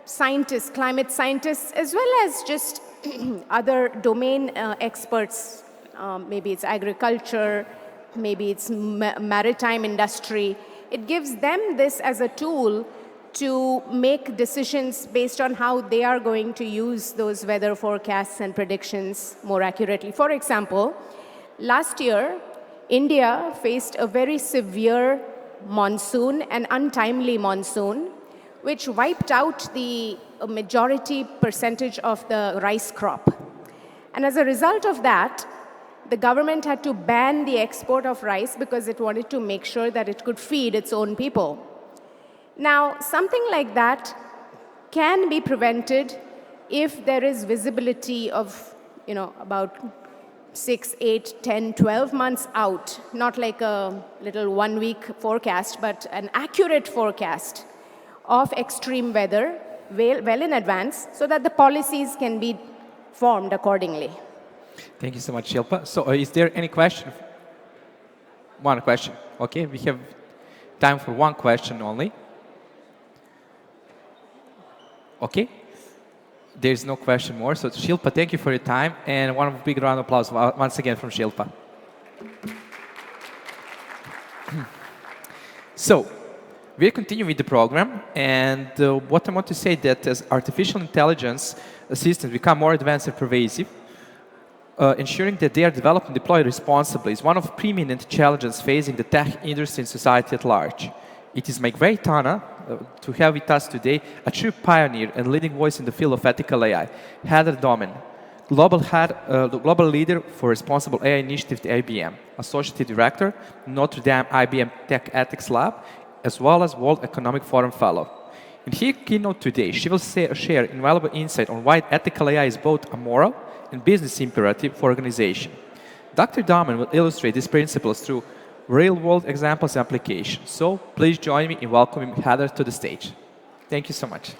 scientists, climate scientists, as well as just other domain experts, maybe it's agriculture, maybe it's maritime industry. It gives them this as a tool to make decisions based on how they are going to use those weather forecasts and predictions more accurately. For example, last year, India faced a very severe monsoon, an untimely monsoon, which wiped out the majority percentage of the rice crop. And as a result of that, the government had to ban the export of rice because it wanted to make sure that it could feed its own people. Now, something like that can be prevented if there is visibility of, about 6, 8, 10, 12 months out, not like a little 1-week forecast, but an accurate forecast of extreme weather well in advance so that the policies can be formed accordingly. Thank you so much, Shilpa. So is there any question? One question. Okay, we have time for one question only. Okay. There's no question more. So Shilpa, thank you for your time. And one big round of applause once again from Shilpa. So we'll continue with the program. And what I want to say that as artificial intelligence systems become more advanced and pervasive, ensuring that they are developed and deployed responsibly is one of the preeminent challenges facing the tech industry and society at large. It is my great honor to have with us today a true pioneer and leading voice in the field of ethical AI, Heather Domen, global leader for Responsible AI Initiative at IBM, Associate Director, Notre Dame IBM Tech Ethics Lab, as well as World Economic Forum Fellow. In her keynote today, she will share invaluable insight on why ethical AI is both a moral and business imperative for organization. Dr. Domen will illustrate these principles through real-world examples and applications. So please join me in welcoming Heather to the stage. Thank you so much.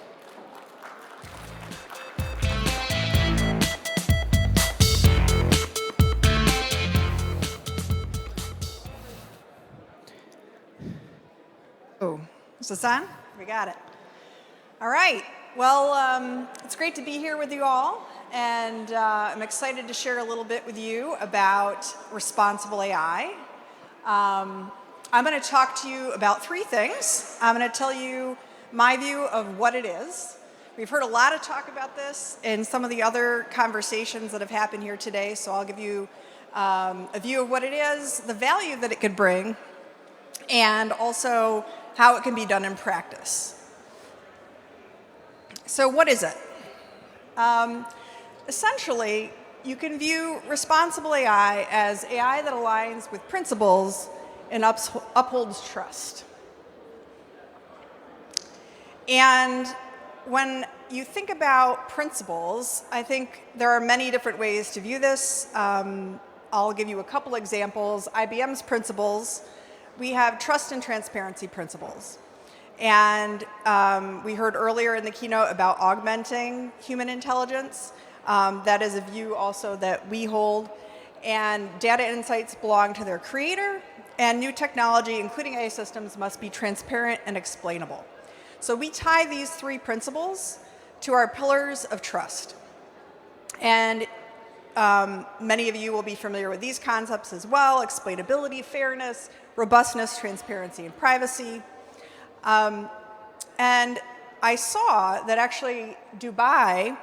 Oh, is this on? We got it. All right. Well, it's great to be here with you all. And I'm excited to share a little bit with you about responsible AI. I'm going to talk to you about 3 things. I'm going to tell you my view of what it is. We've heard a lot of talk about this in some of the other conversations that have happened here today, so I'll give you a view of what it is, the value that it could bring, and also how it can be done in practice. So what is it? Essentially, you can view responsible AI as AI that aligns with principles and upholds trust. And when you think about principles, I think there are many different ways to view this. I'll give you a couple examples. IBM's principles, we have trust and transparency principles. And we heard earlier in the keynote about augmenting human intelligence. That is a view also that we hold. And data insights belong to their creator, and new technology, including AI systems, must be transparent and explainable. So we tie these 3 principles to our pillars of trust. And many of you will be familiar with these concepts as well: explainability, fairness, robustness, transparency, and privacy. And I saw that actually Dubai,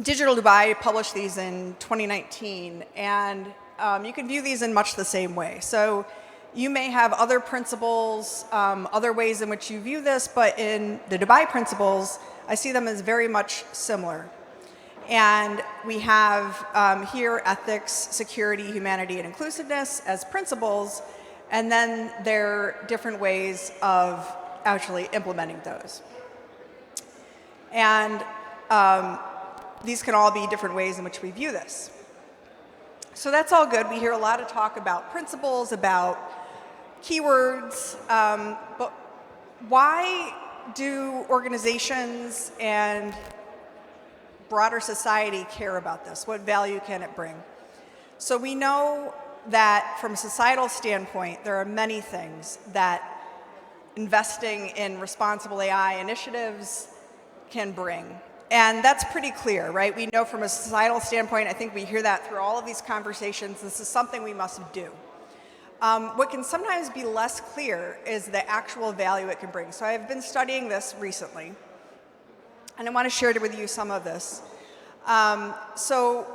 Digital Dubai published these in 2019, and you can view these in much the same way. So you may have other principles, other ways in which you view this, but in the Dubai principles, I see them as very much similar. And we have here ethics, security, humanity, and inclusiveness as principles, and then there are different ways of actually implementing those. And these can all be different ways in which we view this. So that's all good. We hear a lot of talk about principles, about keywords, but why do organizations and broader society care about this? What value can it bring? So we know that from a societal standpoint, there are many things that investing in responsible AI initiatives can bring. And that's pretty clear, right? We know from a societal standpoint, I think we hear that through all of these conversations, this is something we must do. What can sometimes be less clear is the actual value it can bring. So I've been studying this recently, and I want to share with you some of this. So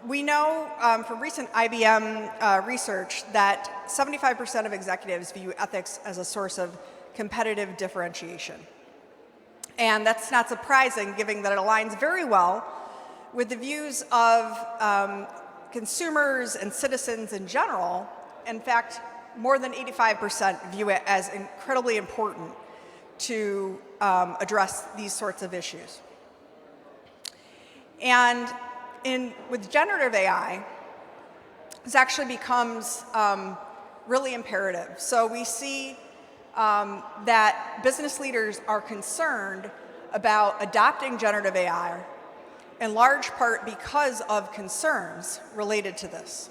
we know from recent IBM research that 75% of executives view ethics as a source of competitive differentiation. And that's not surprising, given that it aligns very well with the views of consumers and citizens in general. In fact, more than 85% view it as incredibly important to address these sorts of issues. And with generative AI, this actually becomes really imperative. So we see that business leaders are concerned about adopting generative AI in large part because of concerns related to this.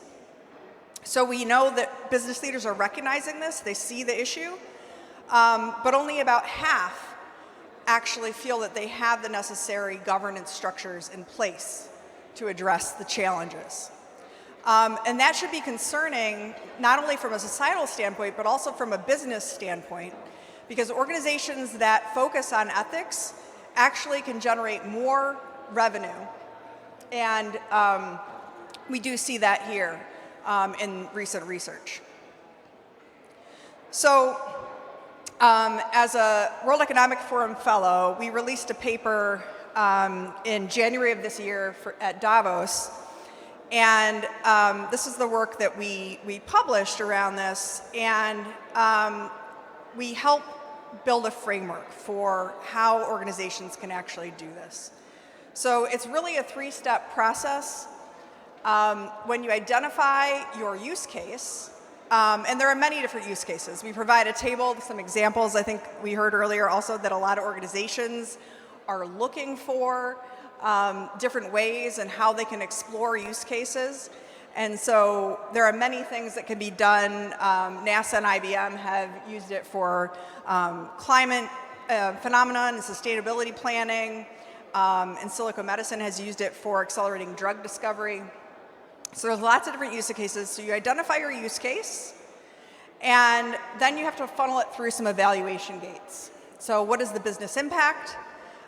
So we know that business leaders are recognizing this, they see the issue, but only about half actually feel that they have the necessary governance structures in place to address the challenges. And that should be concerning not only from a societal standpoint, but also from a business standpoint, because organizations that focus on ethics actually can generate more revenue. And we do see that here in recent research. So as a World Economic Forum fellow, we released a paper in January of this year at Davos. And this is the work that we published around this. And we help build a framework for how organizations can actually do this. So it's really a three-step process. When you identify your use case, and there are many different use cases. We provide a table with some examples. I think we heard earlier also that a lot of organizations are looking for different ways and how they can explore use cases. And so there are many things that can be done. NASA and IBM have used it for climate phenomenon and sustainability planning. And Silicon Medicine has used it for accelerating drug discovery. So there's lots of different use cases. So you identify your use case, and then you have to funnel it through some evaluation gates. So what is the business impact?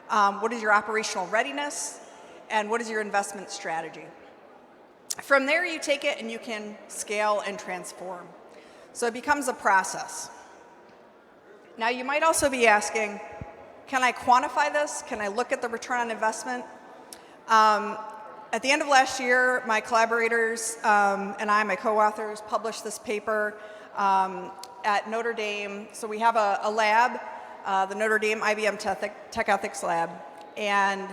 What is your operational readiness? And what is your investment strategy? From there, you take it and you can scale and transform. So it becomes a process. Now, you might also be asking, can I quantify this? Can I look at the return on investment? At the end of last year, my collaborators and I, my co-authors, published this paper at Notre Dame. So we have a lab, the Notre Dame IBM Tech Ethics Lab. And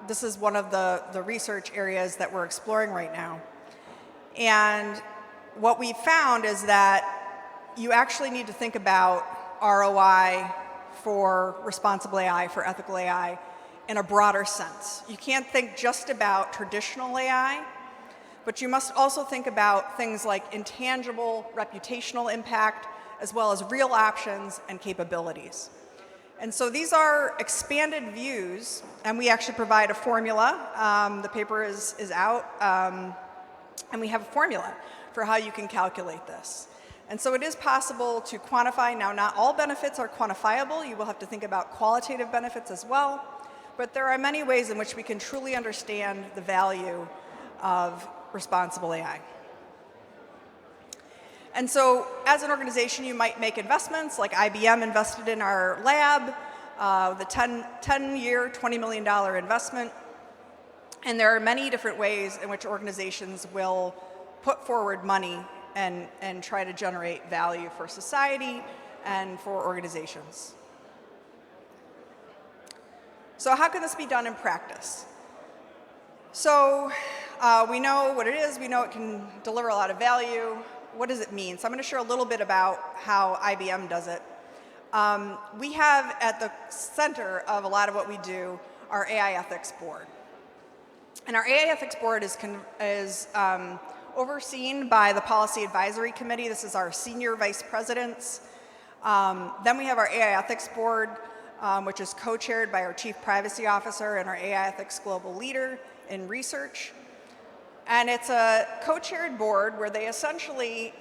this is one of the research areas that we're exploring right now. And what we found is that you actually need to think about ROI for responsible AI, for ethical AI, in a broader sense. You can't think just about traditional AI, but you must also think about things like intangible reputational impact, as well as real options and capabilities. And so these are expanded views, and we actually provide a formula. The paper is out, and we have a formula for how you can calculate this. And so it is possible to quantify. Now, not all benefits are quantifiable. You will have to think about qualitative benefits as well. But there are many ways in which we can truly understand the value of responsible AI. And so as an organization, you might make investments, like IBM invested in our lab, the 10-year, $20 million investment. And there are many different ways in which organizations will put forward money and try to generate value for society and for organizations. So how can this be done in practice? So we know what it is. We know it can deliver a lot of value. What does it mean? So I'm going to share a little bit about how IBM does it. We have at the center of a lot of what we do our AI Ethics Board. And our AI Ethics Board is overseen by the Policy Advisory Committee. This is our senior vice presidents. Then we have our AI Ethics Board, which is co-chaired by our Chief Privacy Officer and our AI Ethics Global Leader in research. And it's a co-chaired board where they essentially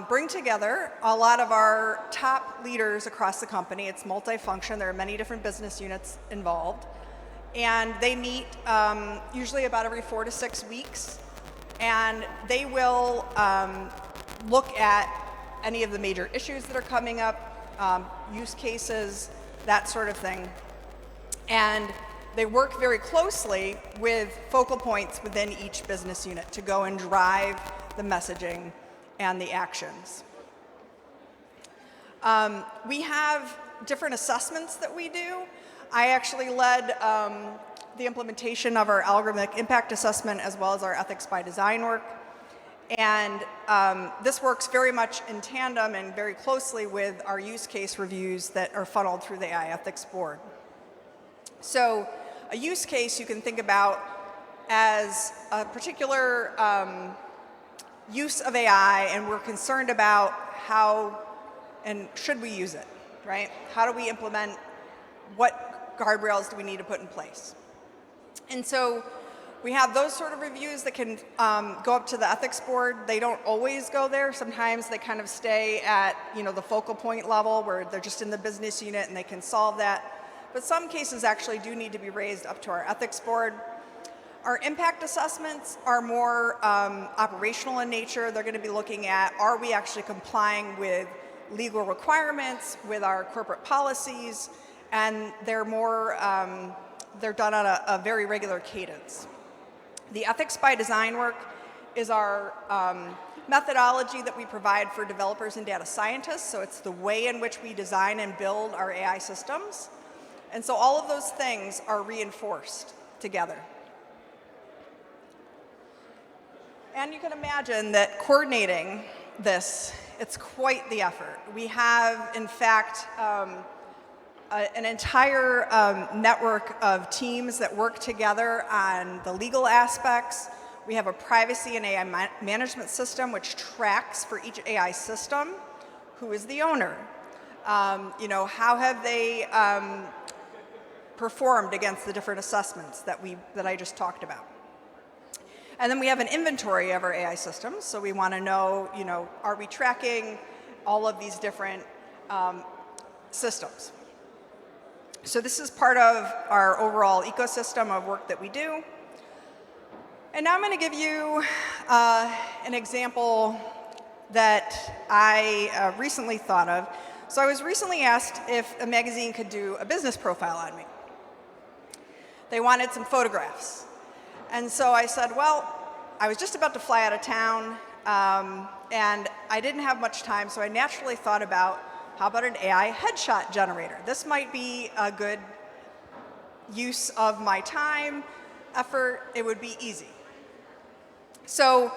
bring together a lot of our top leaders across the company. It's multifunction. There are many different business units involved. And they meet usually about every 4 to 6 weeks. And they will look at any of the major issues that are coming up, use cases, that sort of thing. And they work very closely with focal points within each business unit to go and drive the messaging and the actions. We have different assessments that we do. I actually led the implementation of our algorithmic impact assessment as well as our ethics by design work. And this works very much in tandem and very closely with our use case reviews that are funneled through the AI Ethics Board. So a use case you can think about as a particular use of AI, and we're concerned about how and should we use it, right? How do we implement, what guardrails do we need to put in place? And so we have those sort of reviews that can go up to the ethics board. They don't always go there. Sometimes they kind of stay at the focal point level where they're just in the business unit and they can solve that. But some cases actually do need to be raised up to our ethics board. Our impact assessments are more operational in nature. They're going to be looking at, are we actually complying with legal requirements, with our corporate policies, and they're more, they're done on a very regular cadence. The ethics by design work is our methodology that we provide for developers and data scientists. So it's the way in which we design and build our AI systems. And so all of those things are reinforced together. And you can imagine that coordinating this, it's quite the effort. We have, in fact, an entire network of teams that work together on the legal aspects. We have a privacy and AI management system which tracks for each AI system who is the owner. How have they performed against the different assessments that I just talked about. And then we have an inventory of our AI systems. So we want to know, are we tracking all of these different systems? So this is part of our overall ecosystem of work that we do. And now I'm going to give you an example that I recently thought of. So I was recently asked if a magazine could do a business profile on me. They wanted some photographs. And so I said, well, I was just about to fly out of town, and I didn't have much time, so I naturally thought about, how about an AI headshot generator? This might be a good use of my time, effort. It would be easy. So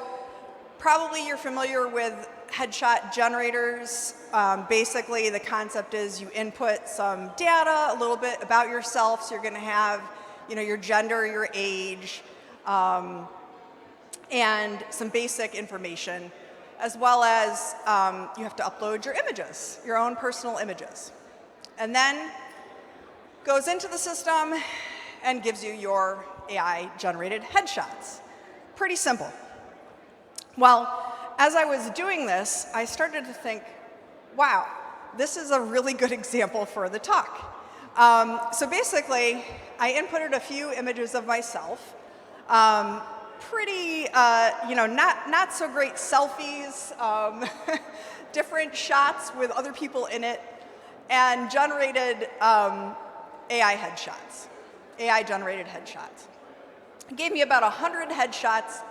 probably you're familiar with headshot generators. Basically, the concept is you input some data, a little bit about yourself. So you're going to have your gender, your age, and some basic information, as well as you have to upload your images, your own personal images. And then goes into the system and gives you your AI-generated headshots. Pretty simple. Well, as I was doing this, I started to think, wow, this is a really good example for the talk. So basically, I inputted a few images of myself, pretty, not so great selfies, different shots with other people in it, and generated AI headshots, AI-generated headshots. It gave me about 100 headshots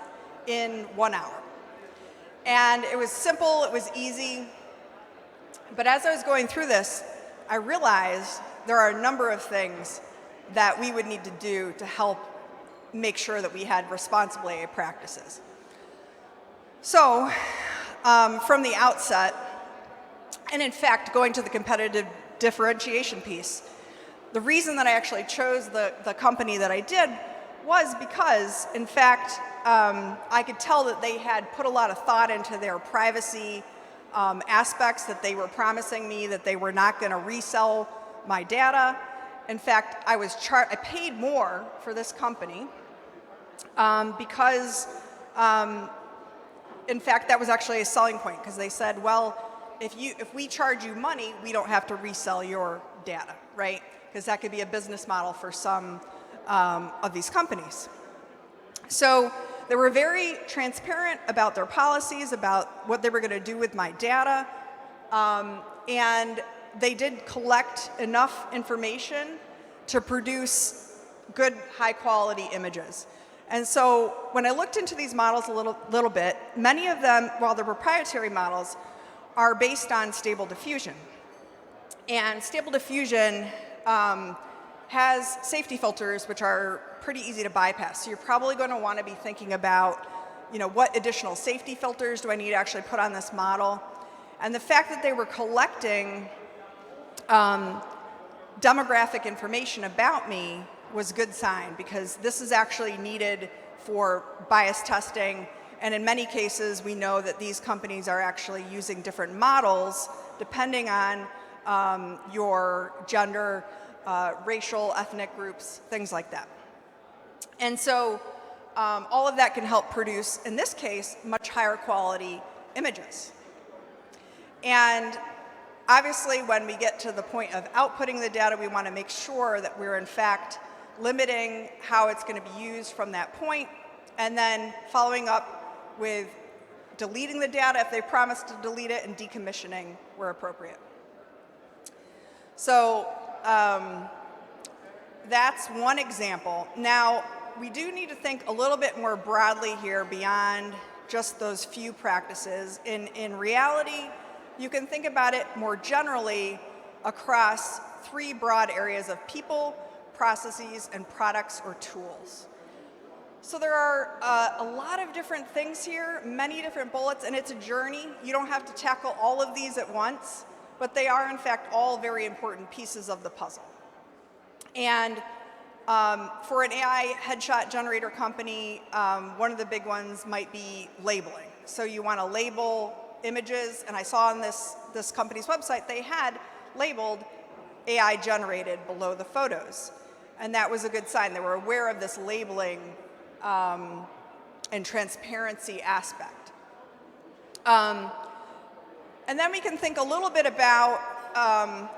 in 1 hour. And it was simple, it was easy. But as I was going through this, I realized there are a number of things that we would need to do to help make sure that we had responsible AI practices. So from the outset, and in fact, going to the competitive differentiation piece, the reason that I actually chose the company that I did was because, in fact, I could tell that they had put a lot of thought into their privacy aspects, that they were promising me that they were not going to resell my data. In fact, I paid more for this company because, in fact, that was actually a selling point, because they said, well, if we charge you money, we don't have to resell your data, right? Because that could be a business model for some of these companies. So they were very transparent about their policies, about what they were going to do with my data, and they did collect enough information to produce good, high-quality images. And so when I looked into these models a little bit, many of them, while they're proprietary models, are based on Stable Diffusion. And Stable Diffusion has safety filters which are pretty easy to bypass. So you're probably going to want to be thinking about, what additional safety filters do I need to actually put on this model? And the fact that they were collecting demographic information about me was a good sign, because this is actually needed for bias testing. And in many cases, we know that these companies are actually using different models depending on your gender, racial, ethnic groups, things like that. And so all of that can help produce, in this case, much higher quality images. And obviously, when we get to the point of outputting the data, we want to make sure that we're in fact limiting how it's going to be used from that point, and then following up with deleting the data if they promise to delete it, and decommissioning where appropriate. So that's one example. Now, we do need to think a little bit more broadly here beyond just those few practices. In reality, you can think about it more generally across three broad areas of people, processes, and products or tools. So there are a lot of different things here, many different bullets, and it's a journey. You don't have to tackle all of these at once, but they are, in fact, all very important pieces of the puzzle. And for an AI headshot generator company, one of the big ones might be labeling. So you want to label images, and I saw on this company's website they had labeled AI generated below the photos. And that was a good sign. They were aware of this labeling and transparency aspect. And then we can think a little bit about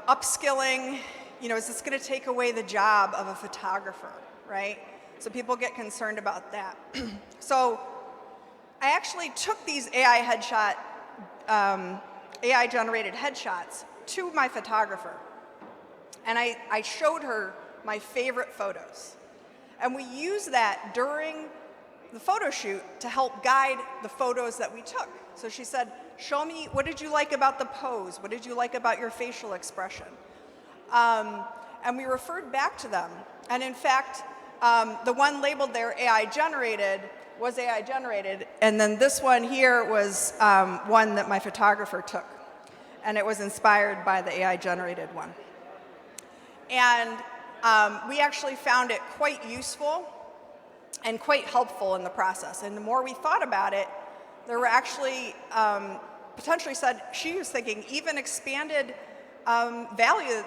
upskilling. Is this going to take away the job of a photographer, right? So people get concerned about that. So I actually took these AI generated headshots to my photographer, and I showed her my favorite photos. And we used that during the photo shoot to help guide the photos that we took. So she said, show me, what did you like about the pose? What did you like about your facial expression? And we referred back to them. And in fact, the one labeled there AI generated was AI generated. And then this one here was one that my photographer took. And it was inspired by the AI generated one. And we actually found it quite useful and quite helpful in the process. And the more we thought about it, there were actually potentially she was thinking, even expanded value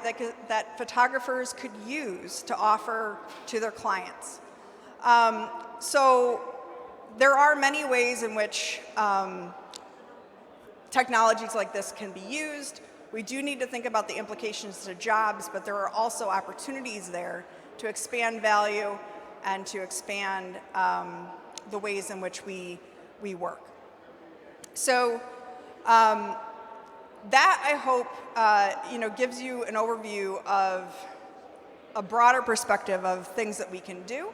that photographers could use to offer to their clients. So there are many ways in which technologies like this can be used. We do need to think about the implications to jobs, but there are also opportunities there to expand value and to expand the ways in which we work. So that, I hope, gives you an overview of a broader perspective of things that we can do.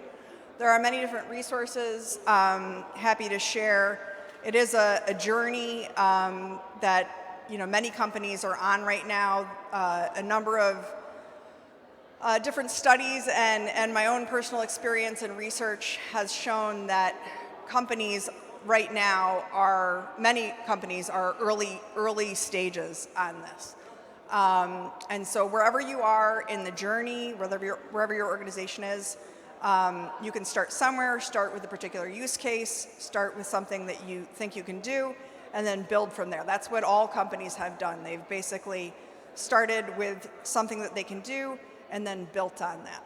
There are many different resources happy to share. It is a journey that many companies are on right now. A number of different studies and my own personal experience and research has shown that companies right now many companies are early stages on this. And so wherever you are in the journey, wherever your organization is, you can start somewhere, start with a particular use case, start with something that you think you can do, and then build from there. That's what all companies have done. They've basically started with something that they can do and then built on that.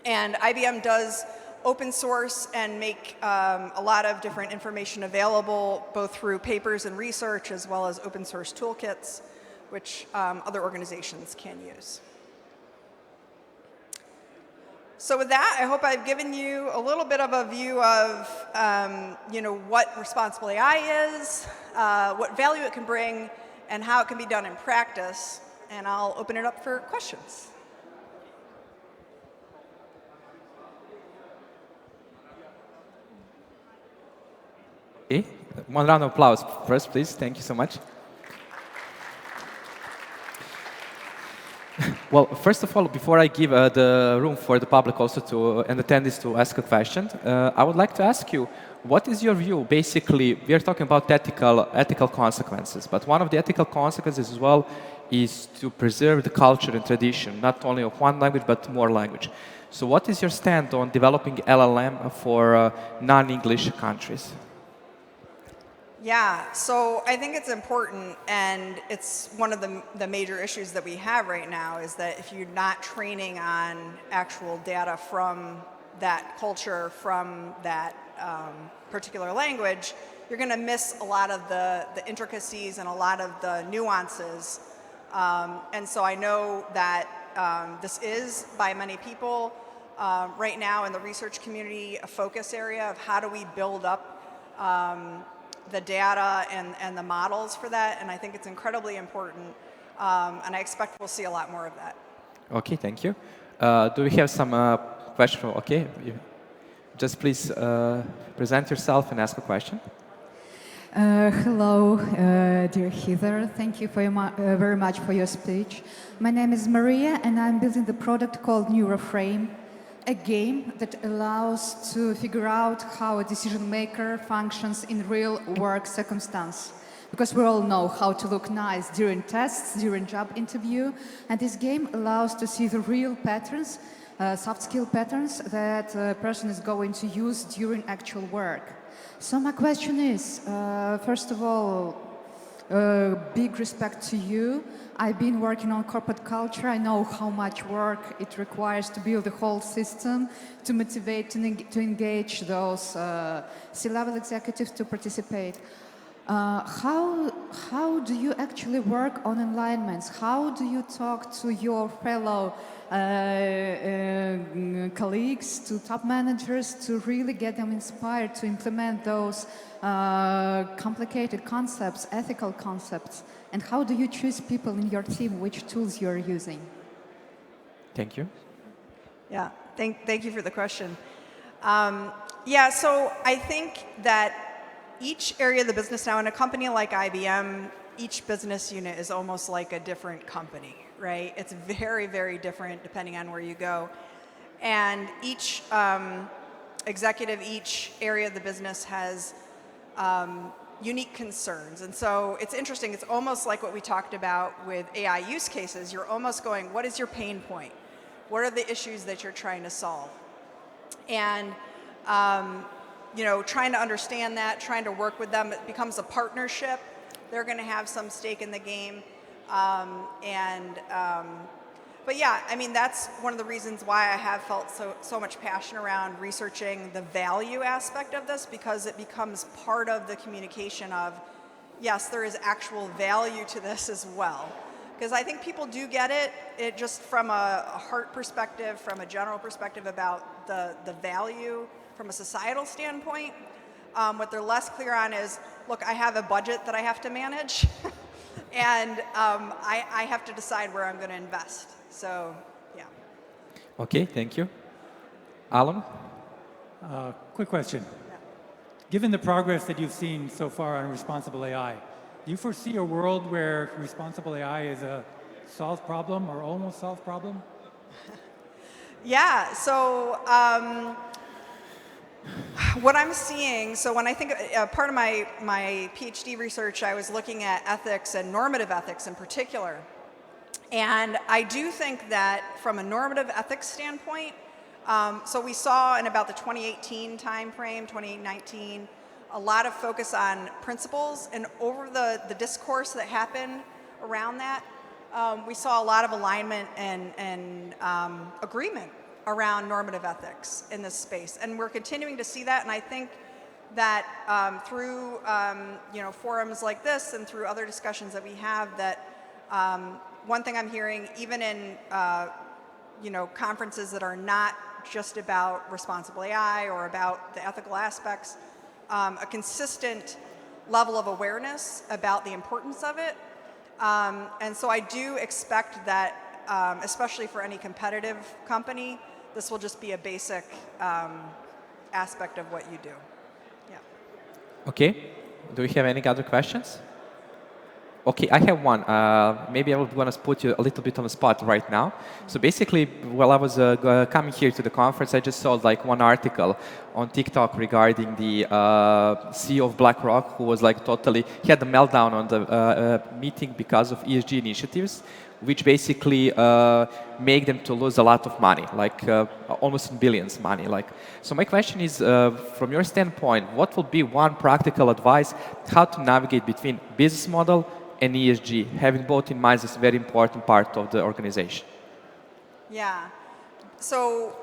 And IBM does open source and make a lot of different information available, both through papers and research, as well as open source toolkits, which other organizations can use. So with that, I hope I've given you a little bit of a view of what responsible AI is, what value it can bring, and how it can be done in practice. And I'll open it up for questions. Okay. One round of applause first, please. Thank you so much. Well, first of all, before I give the room for the public also to and attendees to ask a question, I would like to ask you, what is your view? Basically, we are talking about ethical consequences, but one of the ethical consequences as well is to preserve the culture and tradition, not only of one language, but more language. So what is your stand on developing LLM for non-English countries? Yeah, so I think it's important, and it's one of the major issues that we have right now is that if you're not training on actual data from that culture, from that particular language, you're going to miss a lot of the intricacies and a lot of the nuances. And so I know that this is, by many people, right now in the research community, a focus area of how do we build up the data and the models for that, and I think it's incredibly important, and I expect we'll see a lot more of that. Okay, thank you. Do we have some question? Okay, just please present yourself and ask a question. Hello, dear Heather. Thank you very much for your speech. My name is Maria, and I'm building the product called Neuroframe, a game that allows to figure out how a decision maker functions in real work circumstance. Because we all know how to look nice during tests, during job interview, and this game allows to see the real patterns, soft skill patterns that a person is going to use during actual work. So my question is, first of all, big respect to you. I've been working on corporate culture. I know how much work it requires to build the whole system, to motivate, to engage those C-level executives to participate. How do you actually work on alignments? How do you talk to your fellow colleagues, to top managers, to really get them inspired to implement those complicated concepts, ethical concepts? And how do you choose people in your team, which tools you're using? Thank you. Yeah, thank you for the question. Yeah, so I think that each area of the business now, in a company like IBM, each business unit is almost like a different company, right? It's very, very different depending on where you go. And each executive, each area of the business has unique concerns. And so it's interesting. It's almost like what we talked about with AI use cases. You're almost going, what is your pain point? What are the issues that you're trying to solve? And you know, trying to understand that, trying to work with them, it becomes a partnership. They're going to have some stake in the game. But yeah, I mean, that's one of the reasons why I have felt so much passion around researching the value aspect of this, because it becomes part of the communication of, yes, there is actual value to this as well. Because I think people do get it just from a heart perspective, from a general perspective about the value from a societal standpoint. What they're less clear on is, look, I have a budget that I have to manage, and I have to decide where I'm going to invest. So, yeah. Okay, thank you. Alan? Quick question. Yeah. Given the progress that you've seen so far on responsible AI, do you foresee a world where responsible AI is a solved problem or almost solved problem? Yeah, so what I'm seeing, so when I think, part of my PhD research, I was looking at ethics and normative ethics in particular. And I do think that from a normative ethics standpoint, so we saw in about the 2018 timeframe, 2019, a lot of focus on principles, and over the discourse that happened around that, we saw a lot of alignment and agreement around normative ethics in this space, and we're continuing to see that. And I think that through forums like this and through other discussions that we have, that one thing I'm hearing, even in conferences that are not just about responsible AI or about the ethical aspects, a consistent level of awareness about the importance of it. And so I do expect that, especially for any competitive company, this will just be a basic aspect of what you do. Yeah. Okay. Do we have any other questions? Okay, I have one. Maybe I would want to put you a little bit on the spot right now. So basically, while I was coming here to the conference, I just saw like one article on TikTok regarding the CEO of BlackRock, who was like he had a meltdown on the meeting because of ESG initiatives, which basically make them to lose a lot of money, like almost in billions money. So my question is, from your standpoint, what would be one practical advice how to navigate between business model and ESG, having both in mind is a very important part of the organization? Yeah. So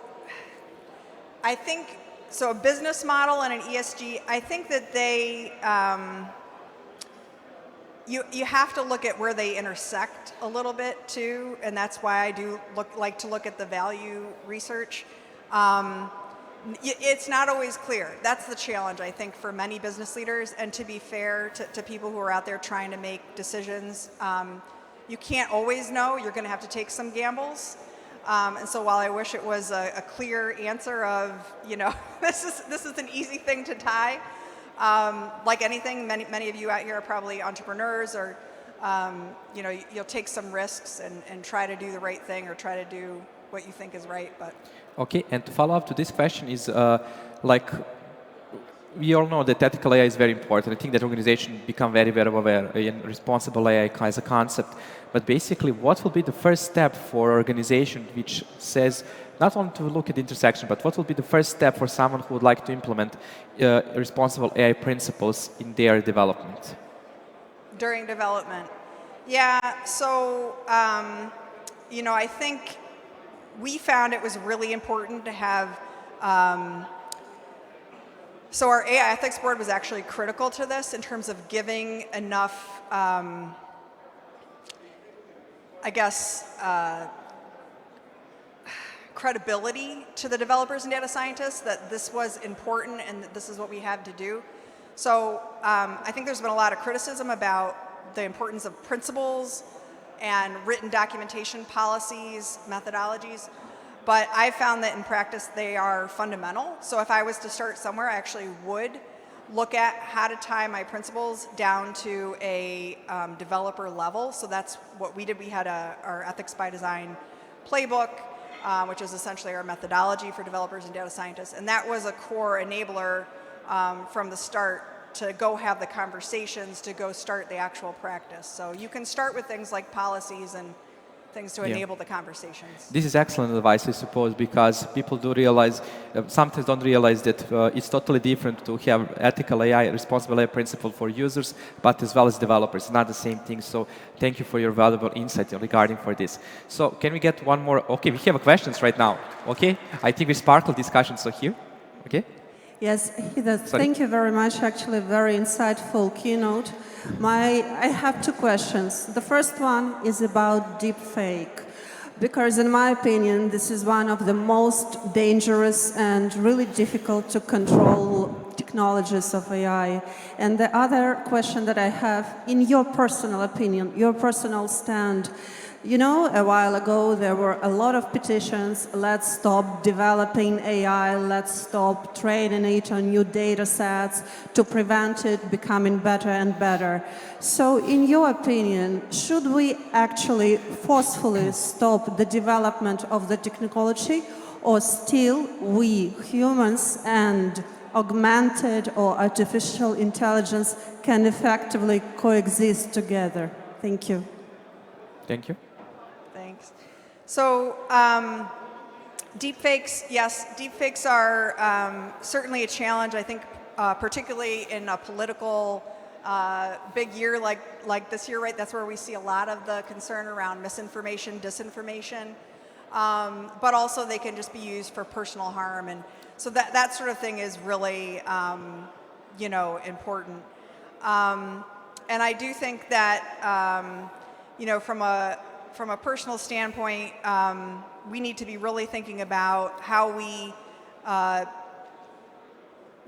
I think, so a business model and an ESG, I think that they, you have to look at where they intersect a little bit too, and that's why I do like to look at the value research. It's not always clear. That's the challenge, I think, for many business leaders. And to be fair to people who are out there trying to make decisions, you can't always know. You're going to have to take some gambles. And so while I wish it was a clear answer of, this is an easy thing to tie, like anything, many of you out here are probably entrepreneurs, or you'll take some risks and try to do the right thing or try to do what you think is right. But okay, and to follow up to this question is, we all know that ethical AI is very important. I think that organizations become very, very aware in responsible AI as a concept. But basically, what will be the first step for an organization which says, not only to look at the intersection, but what will be the first step for someone who would like to implement responsible AI principles in their development? During development. Yeah, so, I think we found it was really important to have, so our AI ethics board was actually critical to this in terms of giving enough, credibility to the developers and data scientists that this was important and that this is what we had to do. So I think there's been a lot of criticism about the importance of principles and written documentation policies, methodologies. But I found that in practice they are fundamental. So if I was to start somewhere, I actually would look at how to tie my principles down to a developer level. So that's what we did. We had our Ethics by Design playbook, which is essentially our methodology for developers and data scientists. And that was a core enabler from the start to go have the conversations, to go start the actual practice. So you can start with things like policies and things to enable the conversations. This is excellent advice, I suppose, because people do realize, sometimes don't realize that it's totally different to have ethical AI, responsible AI principle for users, but as well as developers. It's not the same thing. So thank you for your valuable insight regarding for this. So can we get one more? Okay, we have questions right now. Okay, I think we sparkled discussion. So here, okay. Yes, Heather, thank you very much. Actually, very insightful keynote. I have two questions. The first one is about deepfake, because in my opinion, this is one of the most dangerous and really difficult to control technologies of AI. And the other question that I have, in your personal opinion, your personal stand, a while ago there were a lot of petitions, let's stop developing AI, let's stop training it on new data sets to prevent it becoming better and better. So in your opinion, should we actually forcefully stop the development of the technology, or still we humans and augmented or artificial intelligence can effectively coexist together? Thank you. Thank you. Thanks. So deepfakes, yes, deepfakes are certainly a challenge, I think, particularly in a political big year like this year, right? That's where we see a lot of the concern around misinformation, disinformation, but also they can just be used for personal harm. And so that sort of thing is really, important. And I do think that, from a personal standpoint, we need to be really thinking about how we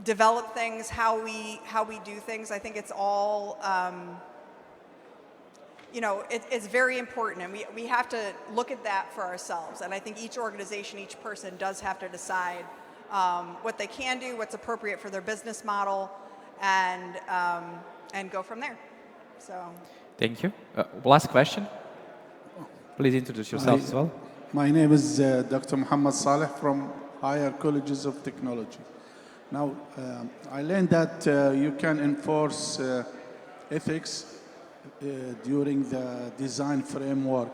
develop things, how we do things. I think it's all, it's very important, and we have to look at that for ourselves. And I think each organization, each person does have to decide what they can do, what's appropriate for their business model, and go from there. So. Thank you. Last question. Please introduce yourself as well. My name is Dr. Muhammad Saleh from Higher Colleges of Technology. Now, I learned that you can enforce ethics during the design framework.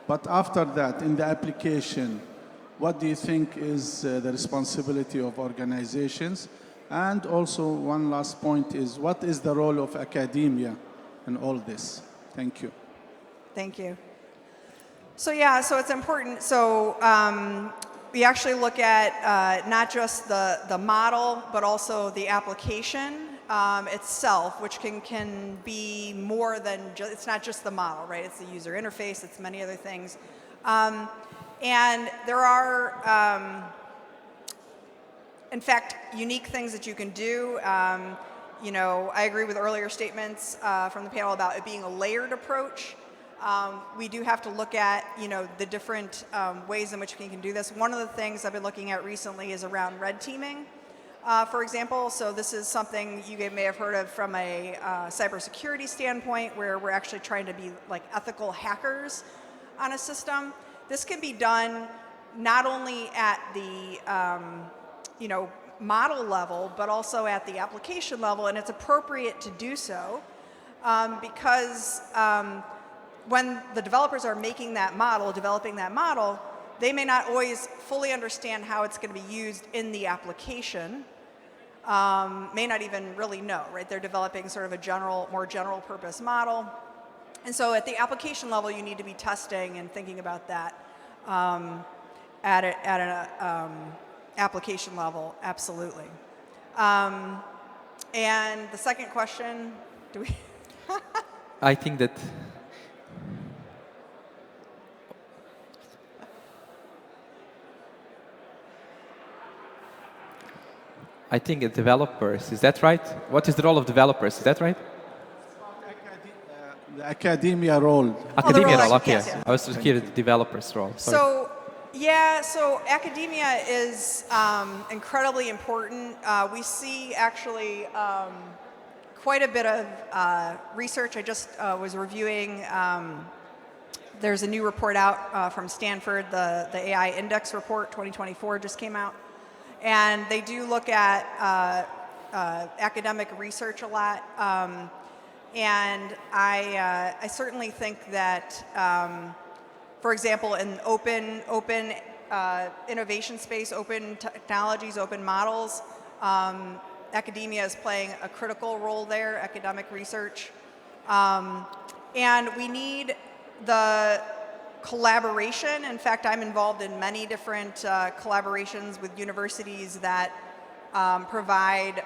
But after that, in the application, what do you think is the responsibility of organizations? And also, one last point is, what is the role of academia in all this? Thank you. Thank you. So yeah, so it's important. So we actually look at not just the model, but also the application itself, which can be more than just, it's not just the model, right? It's the user interface, it's many other things. And there are, in fact, unique things that you can do. You know, I agree with earlier statements from the panel about it being a layered approach. We do have to look at, you know, the different ways in which we can do this. One of the things I've been looking at recently is around red teaming, for example. So this is something you may have heard of from a cybersecurity standpoint, where we're actually trying to be like ethical hackers on a system. This can be done not only at the, you know, model level, but also at the application level, and it's appropriate to do so because when the developers are making that model, developing that model, they may not always fully understand how it's going to be used in the application, may not even really know, right? They're developing sort of a more general purpose model. And so at the application level, you need to be testing and thinking about that at an application level, absolutely. And the second question, do we? I think that developers, is that right? What is the role of developers, is that right? The academia role. Academia role, okay. Yes, yeah. I was here the developer's role. Sorry. So, yeah, so academia is incredibly important. We see actually quite a bit of research. I just was reviewing, there's a new report out from Stanford, the AI Index Report 2024 just came out. And they do look at academic research a lot. And I certainly think that, for example, in open innovation space, open technologies, open models, academia is playing a critical role there, academic research. And we need the collaboration. In fact, I'm involved in many different collaborations with universities that provide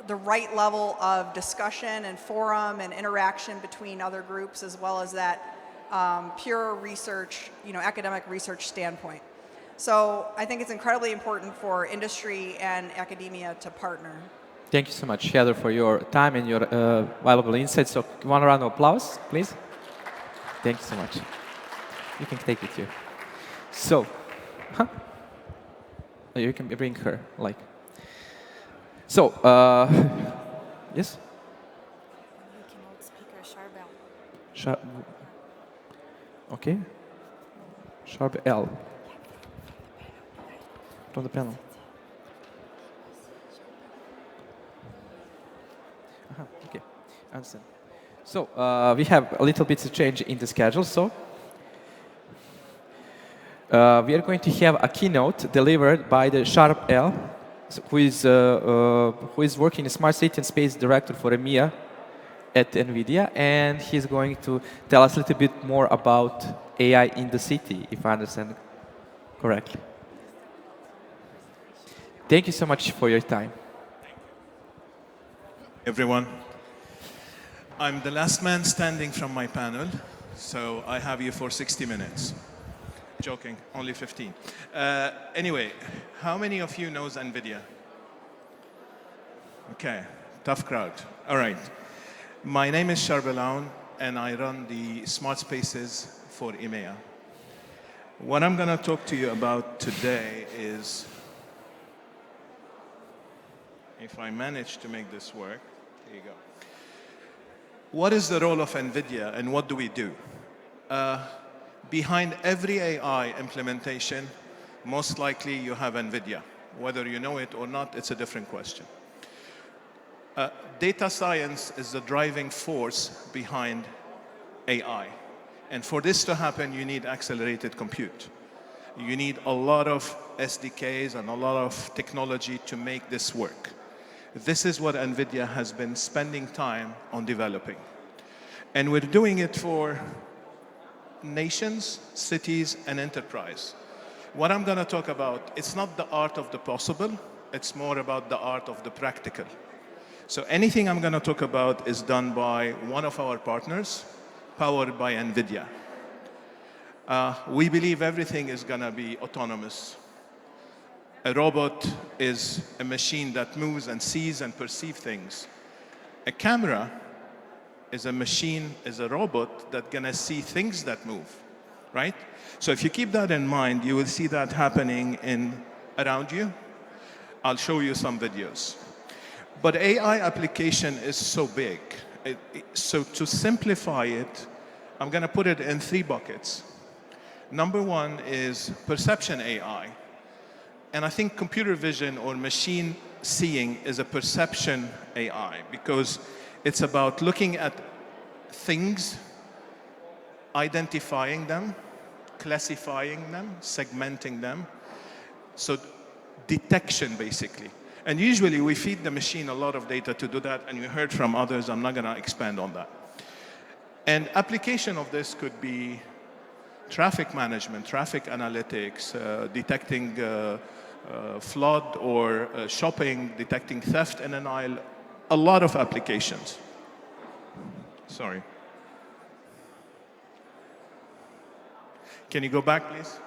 the right level of discussion and forum and interaction between other groups, as well as that pure research, you know, academic research standpoint. So I think it's incredibly important for industry and academia to partner. Thank you so much, Heather, for your time and your valuable insights. So one round of applause, please. Thank you so much. You can take it here. So, you can bring her, like. So, yes? Keynote speaker, Charbel. Okay. Charbel. From the panel. Okay, I understand. So, we have a little bit of change in the schedule, so we are going to have a keynote delivered by the Charbel, who is working in Smart City and Space Director for EMEA at NVIDIA, and he's going to tell us a little bit more about AI in the city, if I understand correctly. Thank you so much for your time. Everyone. I'm the last man standing from my panel, so I have you for 60 minutes. Joking, only 15. Anyway, how many of you knows NVIDIA? Okay, tough crowd. All right. My name is Charbel Aoun, and I run the Smart Spaces for EMEA. What I'm going to talk to you about today is if I manage to make this work, here you go. What is the role of NVIDIA and what do we do? Behind every AI implementation, most likely you have NVIDIA. Whether you know it or not, it's a different question. Data science is the driving force behind AI. And for this to happen, you need accelerated compute. You need a lot of SDKs and a lot of technology to make this work. This is what NVIDIA has been spending time on developing. And we're doing it for nations, cities, and enterprise. What I'm going to talk about, it's not the art of the possible, it's more about the art of the practical. So anything I'm going to talk about is done by one of our partners, powered by NVIDIA. We believe everything is going to be autonomous. A robot is a machine that moves and sees and perceives things. A camera is a machine, is a robot that's going to see things that move, right? So if you keep that in mind, you will see that happening around you. I'll show you some videos. But AI application is so big. So to simplify it, I'm going to put it in 3 buckets. Number 1 is perception AI. And I think computer vision or machine seeing is a perception AI because it's about looking at things, identifying them, classifying them, segmenting them. So detection, basically. And usually we feed the machine a lot of data to do that, and you heard from others, I'm not going to expand on that. And application of this could be traffic management, traffic analytics, detecting flood or shopping, detecting theft in an aisle, a lot of applications. Sorry. Can you go back, please?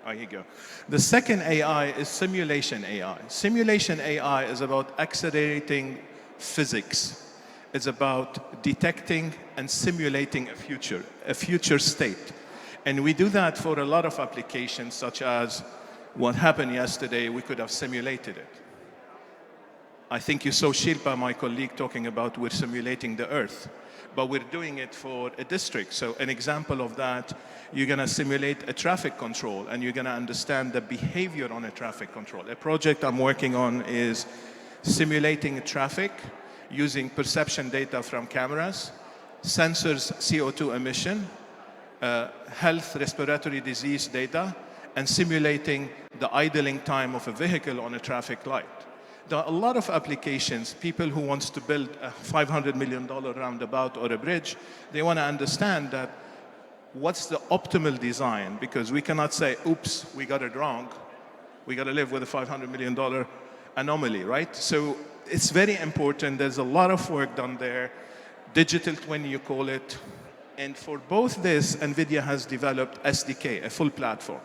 Oh, here you go. The second AI is simulation AI. Simulation AI is about accelerating physics. It's about detecting and simulating a future state. And we do that for a lot of applications, such as what happened yesterday, we could have simulated it. I think you saw Shilpa, my colleague, talking about we're simulating the Earth. But we're doing it for a district. So an example of that, you're going to simulate a traffic control, and you're going to understand the behavior on a traffic control. A project I'm working on is simulating traffic using perception data from cameras, sensors CO2 emission, health respiratory disease data, and simulating the idling time of a vehicle on a traffic light. There are a lot of applications, people who want to build a $500 million roundabout or a bridge, they want to understand that what's the optimal design, because we cannot say, oops, we got it wrong. We got to live with a $500 million anomaly, right? So it's very important. There's a lot of work done there. Digital twin, you call it. And for both this, NVIDIA has developed SDK, a full platform.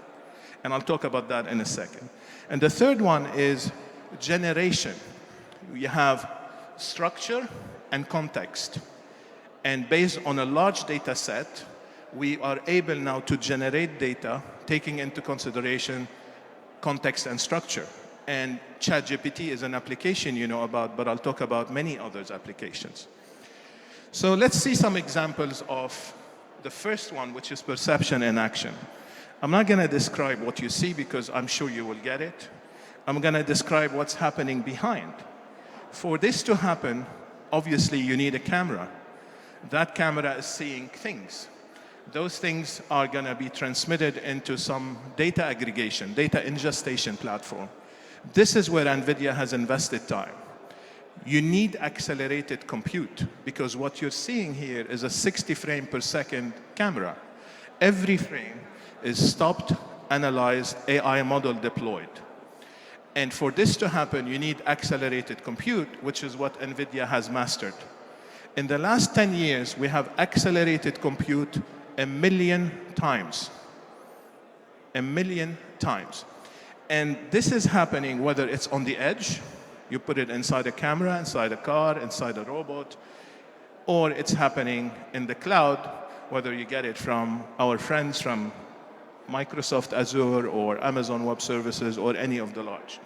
And I'll talk about that in a second. And the third one is generation. You have structure and context. And based on a large data set, we are able now to generate data taking into consideration context and structure. And ChatGPT is an application you know about, but I'll talk about many other applications. So let's see some examples of the first one, which is perception in action. I'm not going to describe what you see because I'm sure you will get it. I'm going to describe what's happening behind. For this to happen, obviously you need a camera. That camera is seeing things. Those things are going to be transmitted into some data aggregation, data ingestion platform. This is where NVIDIA has invested time. You need accelerated compute because what you're seeing here is a 60 frame per second camera. Every frame is stopped, analyzed, AI model deployed. And for this to happen, you need accelerated compute, which is what NVIDIA has mastered. In the last 10 years, we have accelerated compute 1 million times. 1 million times. And this is happening whether it's on the edge, you put it inside a camera, inside a car, inside a robot, or it's happening in the cloud, whether you get it from our friends from Microsoft Azure or Amazon Web Services or any of the large.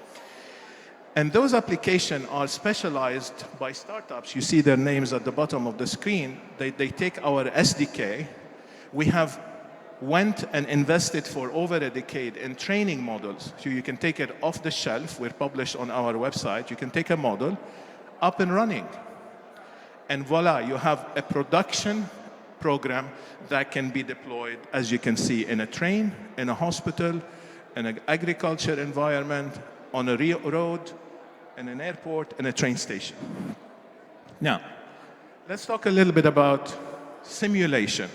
And those applications are specialized by startups. You see their names at the bottom of the screen. They take our SDK. We have went and invested for over a decade in training models. So you can take it off the shelf. We're published on our website. You can take a model up and running. And voila, you have a production program that can be deployed, as you can see, in a train, in a hospital, in an agriculture environment, on a road, in an airport, in a train station. Now, let's talk a little bit about simulation.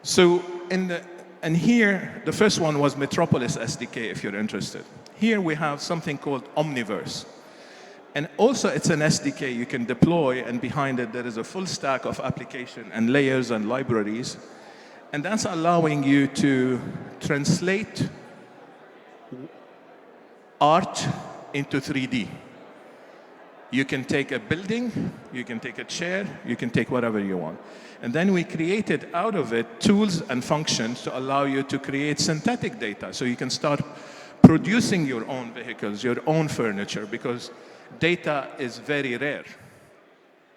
So, and here, the first one was Metropolis SDK, if you're interested. Here we have something called Omniverse. And also it's an SDK you can deploy, and behind it there is a full stack of application and layers and libraries. And that's allowing you to translate art into 3D. You can take a building, you can take a chair, you can take whatever you want. And then we created out of it tools and functions to allow you to create synthetic data. So you can start producing your own vehicles, your own furniture, because data is very rare,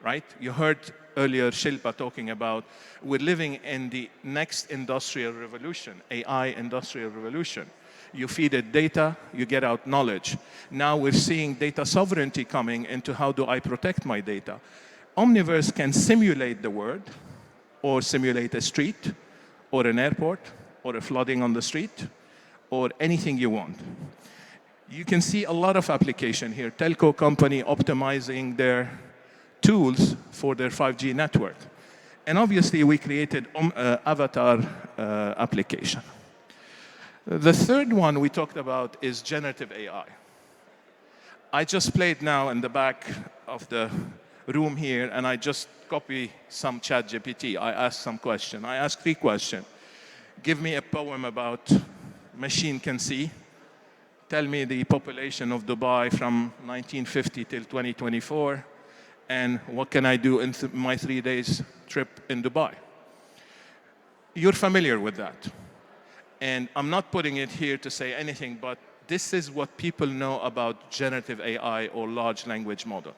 right? You heard earlier Shilpa talking about we're living in the next industrial revolution, AI industrial revolution. You feed it data, you get out knowledge. Now we're seeing data sovereignty coming into how do I protect my data. Omniverse can simulate the world, or simulate a street, or an airport, or a flooding on the street, or anything you want. You can see a lot of application here. Telco company optimizing their tools for their 5G network. And obviously we created avatar application. The third one we talked about is generative AI. I just played now in the back of the room here, and I just copy some ChatGPT. I asked some question. I asked 3 questions. Give me a poem about machine can see. Tell me the population of Dubai from 1950 till 2024, and what can I do in my 3 days trip in Dubai? You're familiar with that. And I'm not putting it here to say anything, but this is what people know about generative AI or large language model.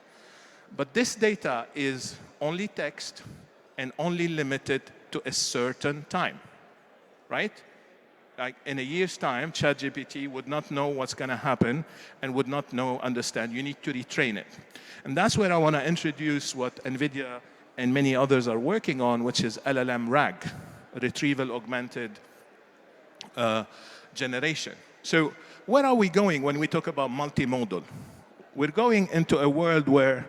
But this data is only text and only limited to a certain time, right? Like in a year's time, ChatGPT would not know what's going to happen and would not understand. You need to retrain it. And that's where I want to introduce what NVIDIA and many others are working on, which is LLM RAG, Retrieval Augmented Generation. So where are we going when we talk about multimodal? We're going into a world where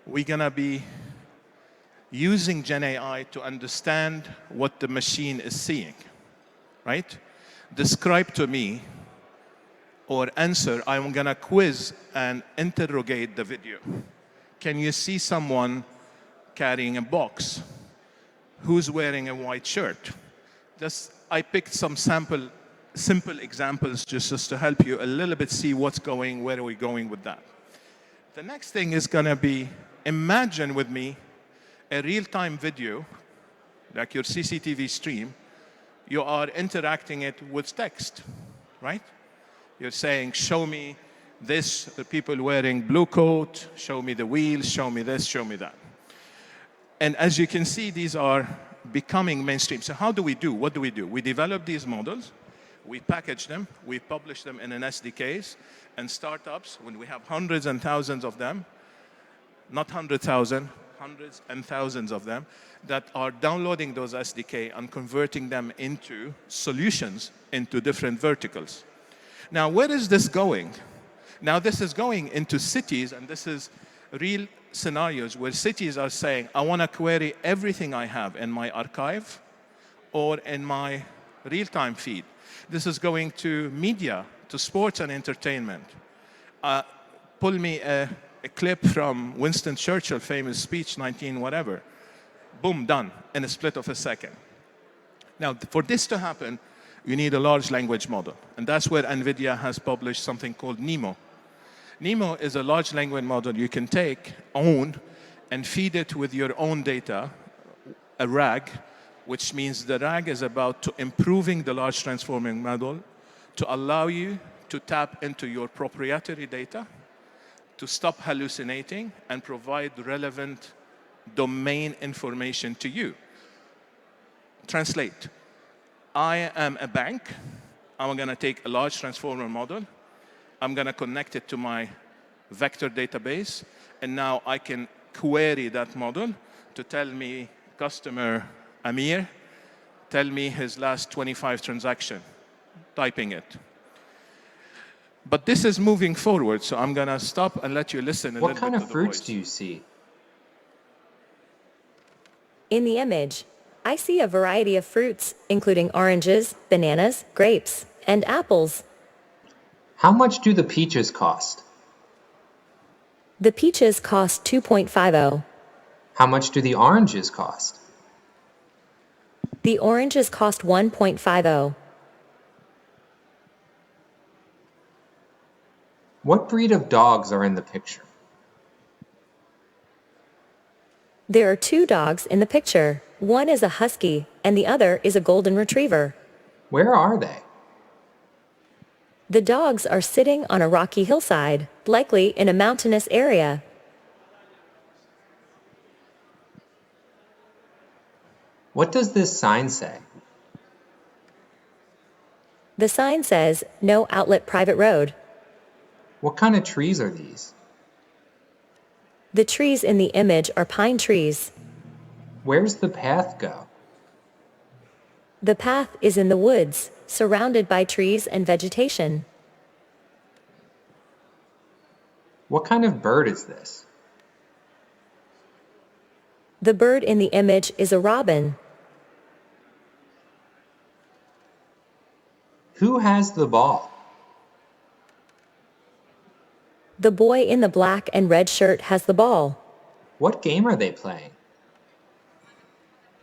we're going to be using Gen AI to understand what the machine is seeing, right? Describe to me or answer, I'm going to quiz and interrogate the video. Can you see someone carrying a box? Who's wearing a white shirt? I picked some simple examples just to help you a little bit see where are we going with that. The next thing is going to be, imagine with me a real-time video, like your CCTV stream. You are interacting it with text, right? You're saying, show me this, the people wearing blue coat, show me the wheels, show me this, show me that. And as you can see, these are becoming mainstream. So how do we do? What do? We develop these models, we package them, we publish them in an SDKs, and startups, when we have hundreds and thousands of them, not 100,000, hundreds and thousands of them, that are downloading those SDK and converting them into solutions into different verticals. Now, where is this going? Now, this is going into cities, and this is real scenarios where cities are saying, I want to query everything I have in my archive or in my real-time feed. This is going to media, to sports and entertainment. Pull me a clip from Winston Churchill, famous speech, 19 whatever. Boom, done, in a split of a second. Now, for this to happen, you need a large language model. And that's where NVIDIA has published something called NeMo. NeMo is a large language model you can take, own, and feed it with your own data, a RAG, which means the RAG is about to improving the large transforming model to allow you to tap into your proprietary data to stop hallucinating and provide relevant domain information to you. Translate. I am a bank. I'm going to take a large transformer model. I'm going to connect it to my vector database. And now I can query that model to tell me, customer Amir, tell me his last 25 transactions, typing it. But this is moving forward, so I'm going to stop and let you listen a little bit to the voice. What kind of fruits do you see? In the image, I see a variety of fruits, including oranges, bananas, grapes, and apples. How much do the peaches cost? The peaches cost 2.50. How much do the oranges cost? The oranges cost 1.50. What breed of dogs are in the picture? There are two dogs in the picture. One is a husky, and the other is a golden retriever. Where are they? The dogs are sitting on a rocky hillside, likely in a mountainous area. What does this sign say? The sign says, "No outlet private road." What kind of trees are these? The trees in the image are pine trees. Where's the path go? The path is in the woods, surrounded by trees and vegetation. What kind of bird is this? The bird in the image is a robin. Who has the ball? The boy in the black and red shirt has the ball. What game are they playing?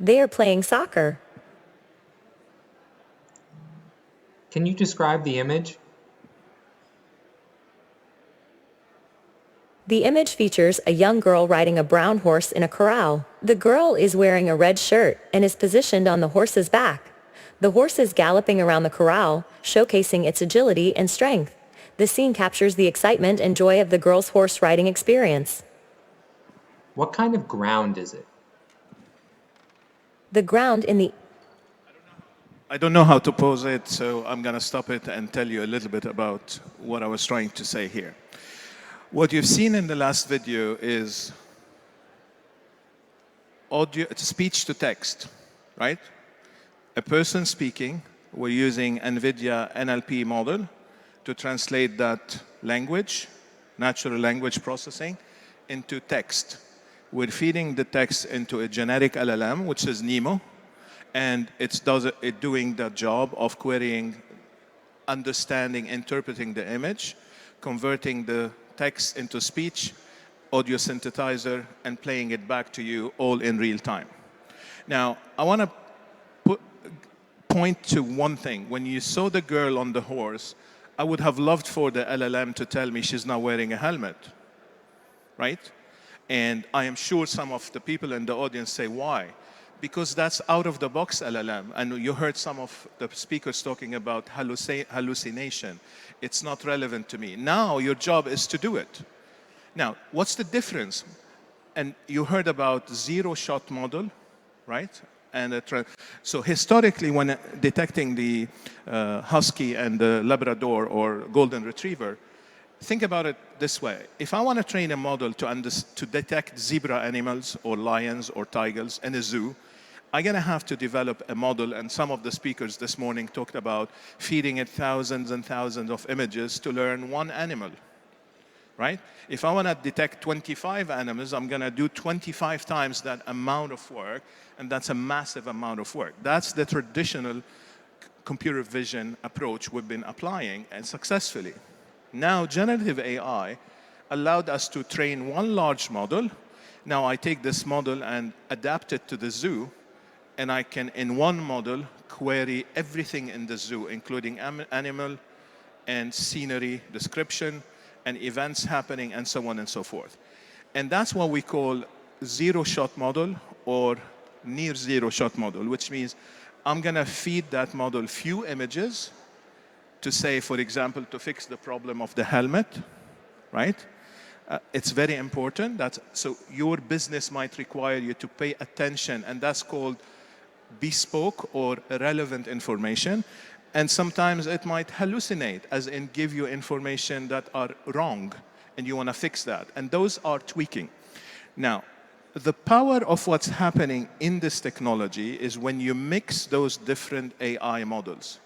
They are playing soccer. Can you describe the image? The image features a young girl riding a brown horse in a corral. The girl is wearing a red shirt and is positioned on the horse's back. The horse is galloping around the corral, showcasing its agility and strength. The scene captures the excitement and joy of the girl's horse riding experience. What kind of ground is it? The ground in the I don't know how to pose it, so I'm going to stop it and tell you a little bit about what I was trying to say here. What you've seen in the last video is audio, it's speech to text, right? A person speaking, we're using NVIDIA NLP model to translate that language, natural language processing, into text. We're feeding the text into a generic LLM, which is NeMo, and it's doing the job of querying, understanding, interpreting the image, converting the text into speech, audio synthesizer, and playing it back to you all in real time. Now, I want to point to one thing. When you saw the girl on the horse, I would have loved for the LLM to tell me she's not wearing a helmet, right? And I am sure some of the people in the audience say, why? Because that's out of the box LLM. And you heard some of the speakers talking about hallucination. It's not relevant to me. Now your job is to do it. Now, what's the difference? And you heard about zero-shot model, right? And so historically, when detecting the husky and the Labrador or golden retriever, think about it this way. If I want to train a model to detect zebra animals or lions or tigers in a zoo, I'm going to have to develop a model, and some of the speakers this morning talked about feeding it thousands and thousands of images to learn one animal, right? If I want to detect 25 animals, I'm going to do 25 times that amount of work, and that's a massive amount of work. That's the traditional computer vision approach we've been applying, and successfully. Now, generative AI allowed us to train one large model. Now I take this model and adapt it to the zoo, and I can, in one model, query everything in the zoo, including animal and scenery description and events happening and so on and so forth. And that's what we call zero-shot model or near zero-shot model, which means I'm going to feed that model few images to say, for example, to fix the problem of the helmet, right? It's very important. So your business might require you to pay attention, and that's called bespoke or relevant information. And sometimes it might hallucinate, as in give you information that are wrong, and you want to fix that. And those are tweaking. Now, the power of what's happening in this technology is when you mix those different AI models.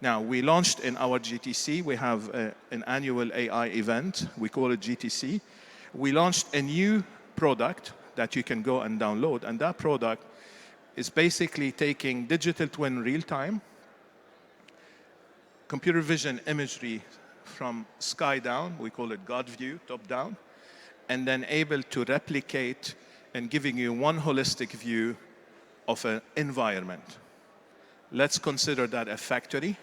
Now, we launched in our GTC, we have an annual AI event, we call it GTC. We launched a new product that you can go and download, and that product is basically taking digital twin real time, computer vision imagery from sky down, we call it God view, top down, and then able to replicate and giving you one holistic view of an environment. Let's consider that a factory,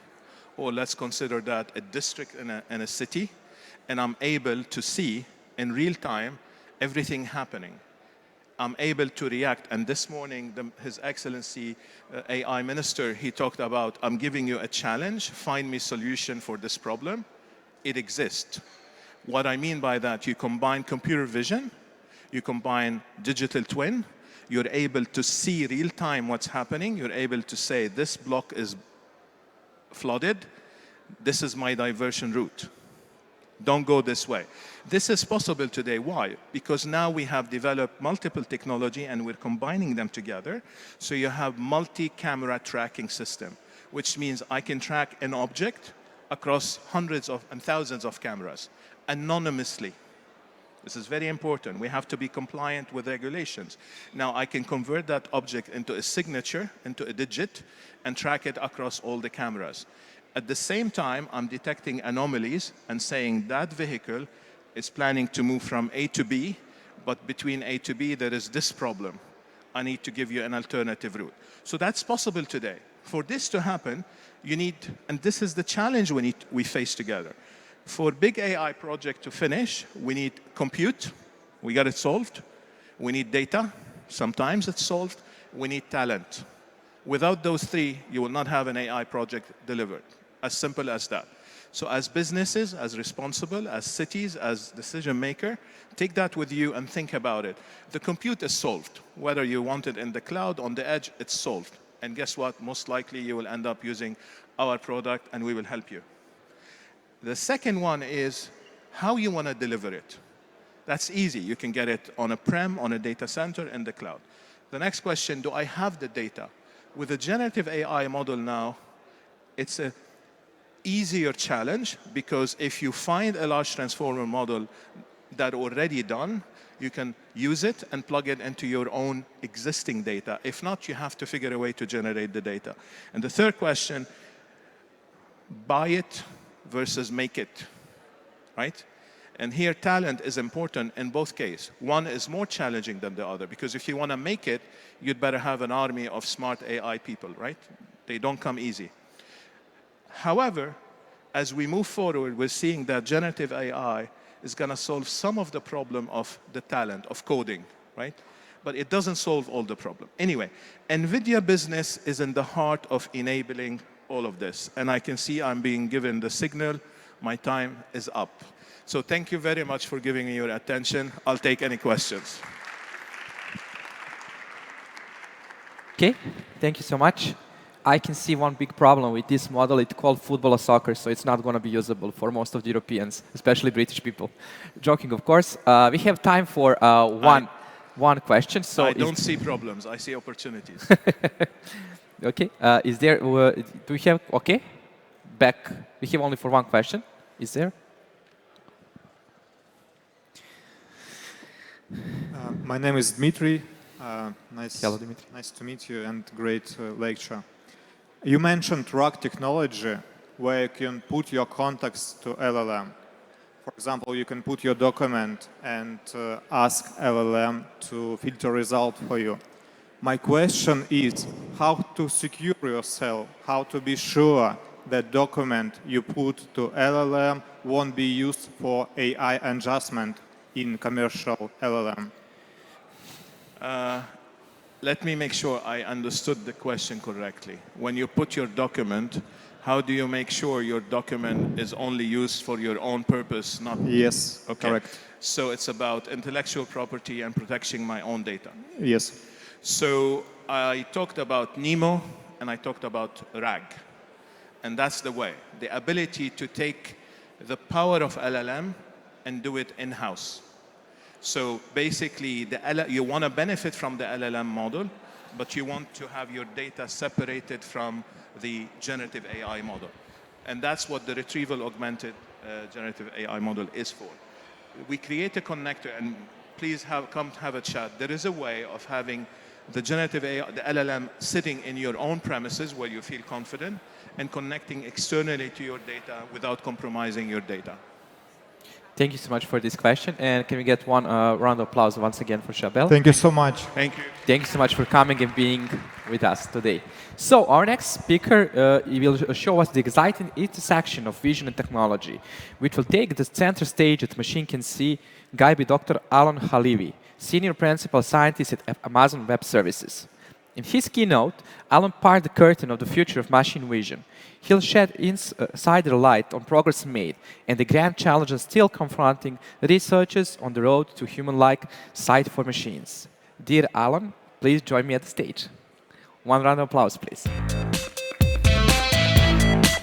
or let's consider that a district in a city, and I'm able to see in real time everything happening. I'm able to react, and this morning, His Excellency AI Minister, he talked about, I'm giving you a challenge, find me solution for this problem. It exists. What I mean by that, you combine computer vision, you combine digital twin, you're able to see real time what's happening, you're able to say, this block is flooded, this is my diversion route. Don't go this way. This is possible today. Why? Because now we have developed multiple technology and we're combining them together. So you have multi-camera tracking system, which means I can track an object across hundreds of and thousands of cameras anonymously. This is very important. We have to be compliant with regulations. Now I can convert that object into a signature, into a digit, and track it across all the cameras. At the same time, I'm detecting anomalies and saying that vehicle is planning to move from A to B, but between A to B, there is this problem. I need to give you an alternative route. So that's possible today. For this to happen, you need, and this is the challenge we face together. For big AI project to finish, we need compute. We got it solved. We need data. Sometimes it's solved. We need talent. Without those three, you will not have an AI project delivered. As simple as that. So as businesses, as responsible, as cities, as decision maker, take that with you and think about it. The compute is solved. Whether you want it in the cloud, on the edge, it's solved. And guess what? Most likely you will end up using our product and we will help you. The second one is how you want to deliver it. That's easy. You can get it on a prem, on a data center, in the cloud. The next question, do I have the data? With a generative AI model now, it's an easier challenge because if you find a large transformer model that already done, you can use it and plug it into your own existing data. If not, you have to figure a way to generate the data. And the third question, buy it versus make it, right? And here talent is important in both cases. One is more challenging than the other because if you want to make it, you'd better have an army of smart AI people, right? They don't come easy. However, as we move forward, we're seeing that generative AI is going to solve some of the problem of the talent, of coding, right? But it doesn't solve all the problem. Anyway, NVIDIA Business is in the heart of enabling all of this. And I can see I'm being given the signal. My time is up. So thank you very much for giving me your attention. I'll take any questions. Okay, thank you so much. I can see one big problem with this model. It's called football or soccer, so it's not going to be usable for most of the Europeans, especially British people. Joking, of course. We have time for one question. So I don't see problems. I see opportunities. Okay. Is there? Do we have? Okay. Back. We have only for one question. Is there? My name is Dmitry. Hello, Dmitry. Nice to meet you and great lecture. You mentioned RAG technology where you can put your contacts to LLM. For example, you can put your document and ask LLM to filter result for you. My question is how to secure yourself, how to be sure that document you put to LLM won't be used for AI adjustment in commercial LLM. Let me make sure I understood the question correctly. When you put your document, how do you make sure your document is only used for your own purpose, not... Yes, okay. correct. So it's about intellectual property and protecting my own data. Yes. So I talked about NeMo and I talked about RAG. And that's the way. The ability to take the power of LLM and do it in-house. So basically, you want to benefit from the LLM model, but you want to have your data separated from the generative AI model. And that's what the retrieval augmented generative AI model is for. We create a connector, and please come have a chat. There is a way of having the generative AI, the LLM, sitting in your own premises where you feel confident and connecting externally to your data without compromising your data. Thank you so much for this question. And can we get one round of applause once again for Charbel? Thank you so much. Thank you. Thank you so much for coming and being with us today. So our next speaker he will show us the exciting intersection of vision and technology, which will take the center stage at Machine Can See, guided by Dr. Alon Halevi, Senior Principal Scientist at Amazon Web Services. In his keynote, Alon parted the curtain of the future of machine vision. He'll shed insider light on progress made and the grand challenges still confronting researchers on the road to human-like sight for machines. Dear Alon, please join me at the stage. One round of applause, please.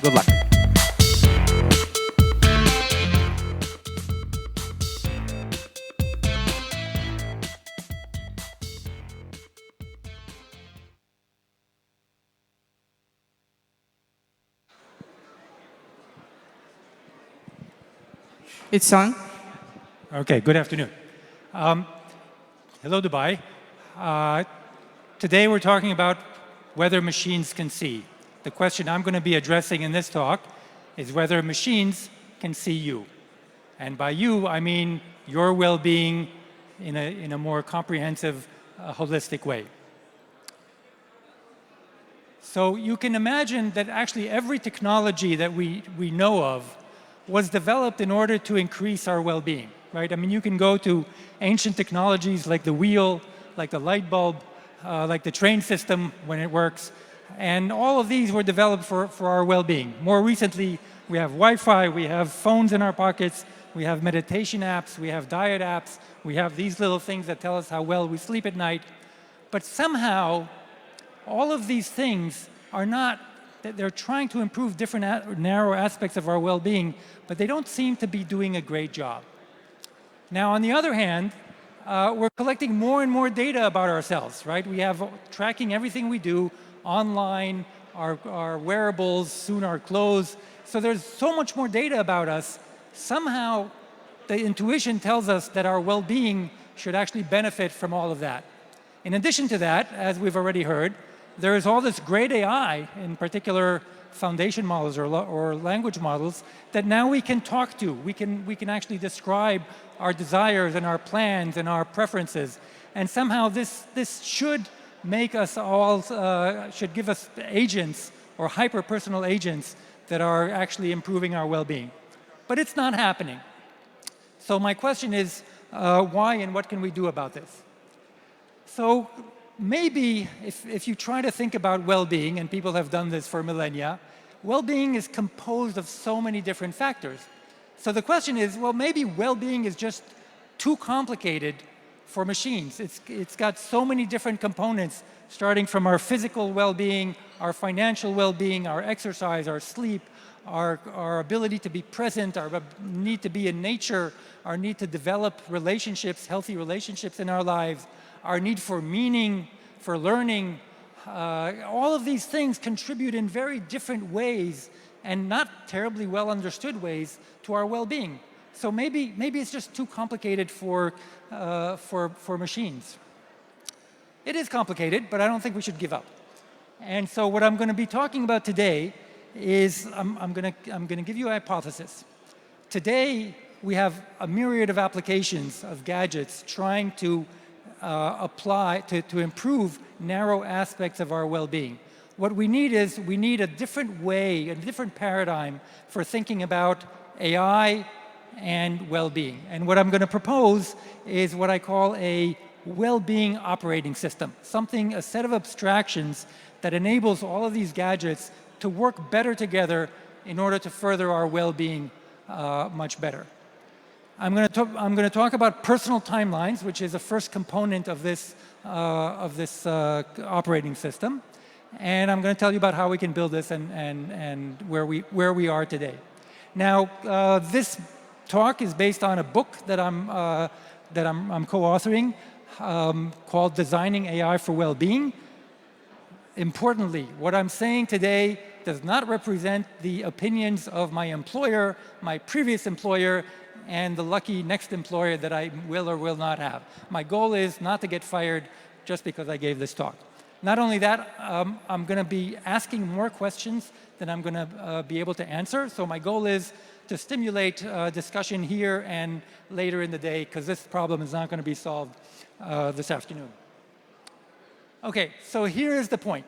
Good luck. It's on. Okay, good afternoon. Hello, Dubai. Today we're talking about whether machines can see. The question I'm going to be addressing in this talk is whether machines can see you. And by you, I mean your well-being in a more comprehensive, holistic way. So you can imagine that actually every technology that we know of was developed in order to increase our well-being, right? I mean, you can go to ancient technologies like the wheel, like the light bulb, like the train system when it works, and all of these were developed for our well-being. More recently, we have Wi-Fi, we have phones in our pockets, we have meditation apps, we have diet apps, we have these little things that tell us how well we sleep at night. But somehow, all of these things are not they're trying to improve different narrow aspects of our well-being, but they don't seem to be doing a great job. Now, on the other hand, we're collecting more and more data about ourselves, right? We have tracking everything we do online, our wearables, soon our clothes. So there's so much more data about us. Somehow, the intuition tells us that our well-being should actually benefit from all of that. In addition to that, as we've already heard, there is all this great AI, in particular foundation models or language models, that now we can talk to. We can actually describe our desires and our plans and our preferences. And somehow this should make us all, should give us agents or hyper-personal agents that are actually improving our well-being. But it's not happening. So my question is, why and what can we do about this? So maybe if you try to think about well-being, and people have done this for millennia, well-being is composed of so many different factors. So the question is, well, maybe well-being is just too complicated for machines. It's got so many different components, starting from our physical well-being, our financial well-being, our exercise, our sleep, our ability to be present, our need to be in nature, our need to develop relationships, healthy relationships in our lives, our need for meaning, for learning. All of these things contribute in very different ways and not terribly well understood ways to our well-being. So maybe it's just too complicated for machines. It is complicated, but I don't think we should give up. And so what I'm going to be talking about today is I'm going to give you a hypothesis. Today, we have a myriad of applications of gadgets trying to apply to improve narrow aspects of our well-being. What we need is a different way, a different paradigm for thinking about AI and well-being. And what I'm going to propose is what I call a well-being operating system, a set of abstractions that enables all of these gadgets to work better together in order to further our well-being much better. I'm going to talk about personal timelines, which is the first component of this operating system. And I'm going to tell you about how we can build this and where we are today. Now, this talk is based on a book that I'm co-authoring called Designing AI for Well-Being. Importantly, what I'm saying today does not represent the opinions of my employer, my previous employer, and the lucky next employer that I will or will not have. My goal is not to get fired just because I gave this talk. Not only that, I'm going to be asking more questions than I'm going to be able to answer. So my goal is to stimulate discussion here and later in the day, because this problem is not going to be solved this afternoon. Okay, so here is the point.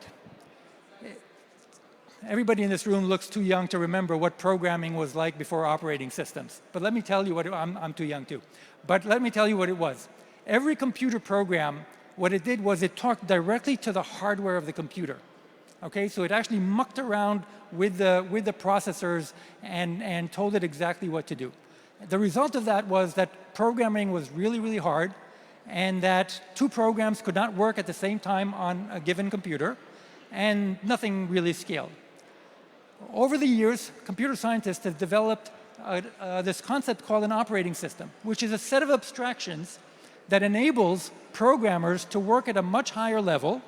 Everybody in this room looks too young to remember what programming was like before operating systems. But let me tell you what I'm too young too. But let me tell you what it was. Every computer program, what it did was it talked directly to the hardware of the computer. Okay, so it actually mucked around with the processors and told it exactly what to do. The result of that was that programming was really, really hard, and that two programs could not work at the same time on a given computer, and nothing really scaled. Over the years, computer scientists have developed this concept called an operating system, which is a set of abstractions that enables programmers to work at a much higher level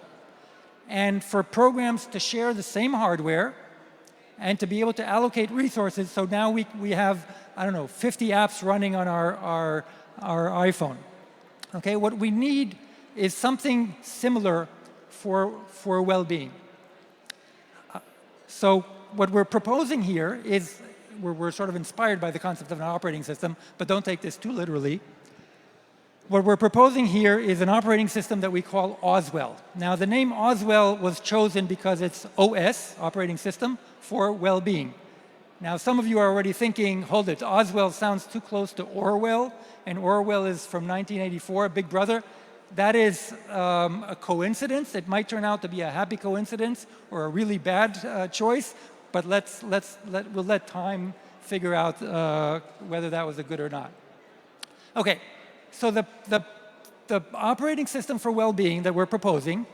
and for programs to share the same hardware and to be able to allocate resources. So now we have, I don't know, 50 apps running on our iPhone. Okay, what we need is something similar for well-being. So what we're proposing here is, we're sort of inspired by the concept of an operating system, but don't take this too literally. What we're proposing here is an operating system that we call Oswell. Now, the name Oswell was chosen because it's OS, operating system, for well-being. Now, some of you are already thinking, hold it, Oswell sounds too close to Orwell, and Orwell is from 1984, Big Brother. That is a coincidence. It might turn out to be a happy coincidence or a really bad choice, but we'll let time figure out whether that was a good or not. Okay. So the operating system for well-being that we're proposing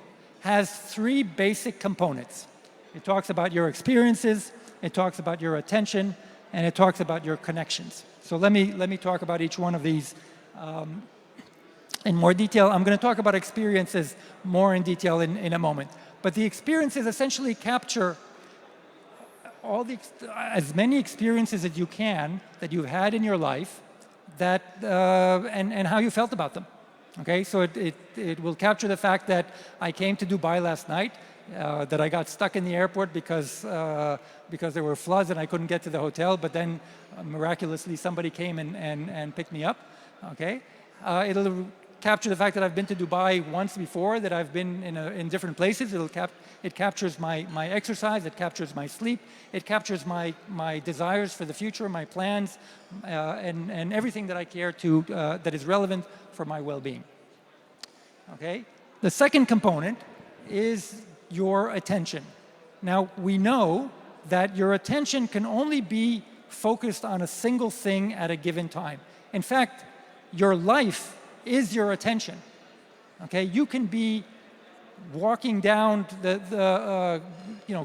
has three basic components. It talks about your experiences, it talks about your attention, and it talks about your connections. So let me talk about each one of these in more detail. I'm going to talk about experiences more in detail in a moment. But the experiences essentially capture as many experiences as you can that you've had in your life, and how you felt about them. Okay, so it will capture the fact that I came to Dubai last night, that I got stuck in the airport because there were floods and I couldn't get to the hotel, but then miraculously somebody came and picked me up. Okay, it'll capture the fact that I've been to Dubai once before, that I've been in different places. It captures my exercise, it captures my sleep, it captures my desires for the future, my plans, and everything that I care to, that is relevant for my well-being. Okay? The second component is your attention. Now, we know that your attention can only be focused on a single thing at a given time. In fact, your life is your attention. Okay? You can be walking down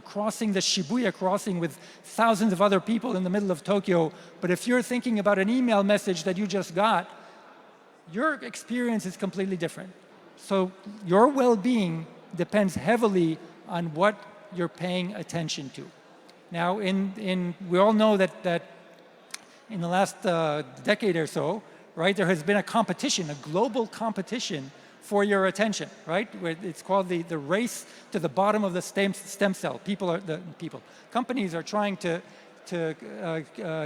crossing the Shibuya crossing with thousands of other people in the middle of Tokyo, but if you're thinking about an email message that you just got, your experience is completely different. So your well-being depends heavily on what you're paying attention to. Now, we all know that in the last decade or so, right, there has been a competition, a global competition for your attention, right? It's called the race to the bottom of the stem cell. Companies are trying to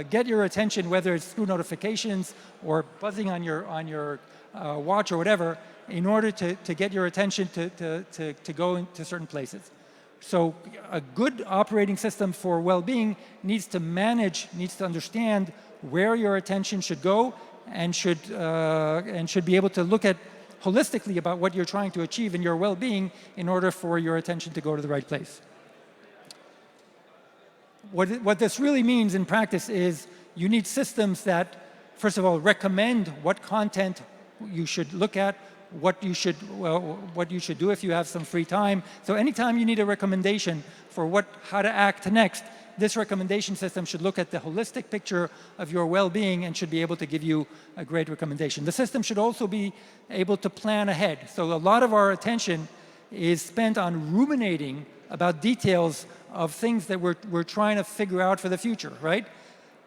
get your attention, whether it's through notifications or buzzing on your watch or whatever, in order to get your attention to go into certain places. So a good operating system for well-being needs to understand where your attention should go and should be able to look at holistically about what you're trying to achieve in your well-being in order for your attention to go to the right place. what this really means in practice is you need systems that, first of all, recommend what content you should look at, what you should do if you have some free time. So anytime you need a recommendation for how to act next, this recommendation system should look at the holistic picture of your well-being and should be able to give you a great recommendation. The system should also be able to plan ahead. So a lot of our attention is spent on ruminating about details of things that we're trying to figure out for the future, right?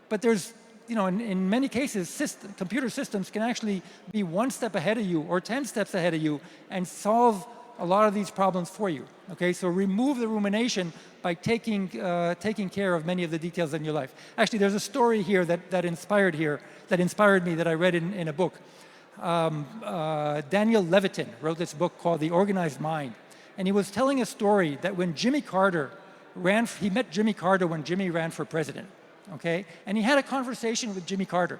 But there's, in many cases, computer systems can actually be 1 step ahead of you or 10 steps ahead of you and solve a lot of these problems for you. Okay, so remove the rumination by taking care of many of the details in your life. Actually, there's a story here that inspired me that I read in a book. Daniel Levitin wrote this book called The Organized Mind, and he was telling a story that when Jimmy Carter he met Jimmy Carter when Jimmy ran for president. Okay, and he had a conversation with Jimmy Carter,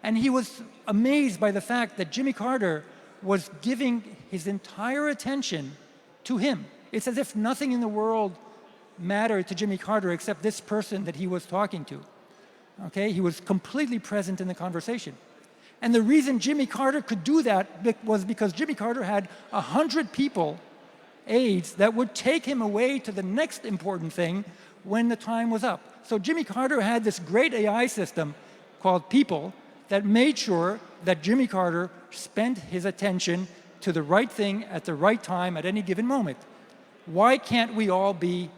and he was amazed by the fact that Jimmy Carter was giving his entire attention to him. It's as if nothing in the world mattered to Jimmy Carter except this person that he was talking to. Okay, he was completely present in the conversation. And the reason Jimmy Carter could do that was because Jimmy Carter had 100 people, aides, that would take him away to the next important thing when the time was up. So Jimmy Carter had this great AI system called People that made sure that Jimmy Carter spent his attention to the right thing at the right time at any given moment. Why can't we all be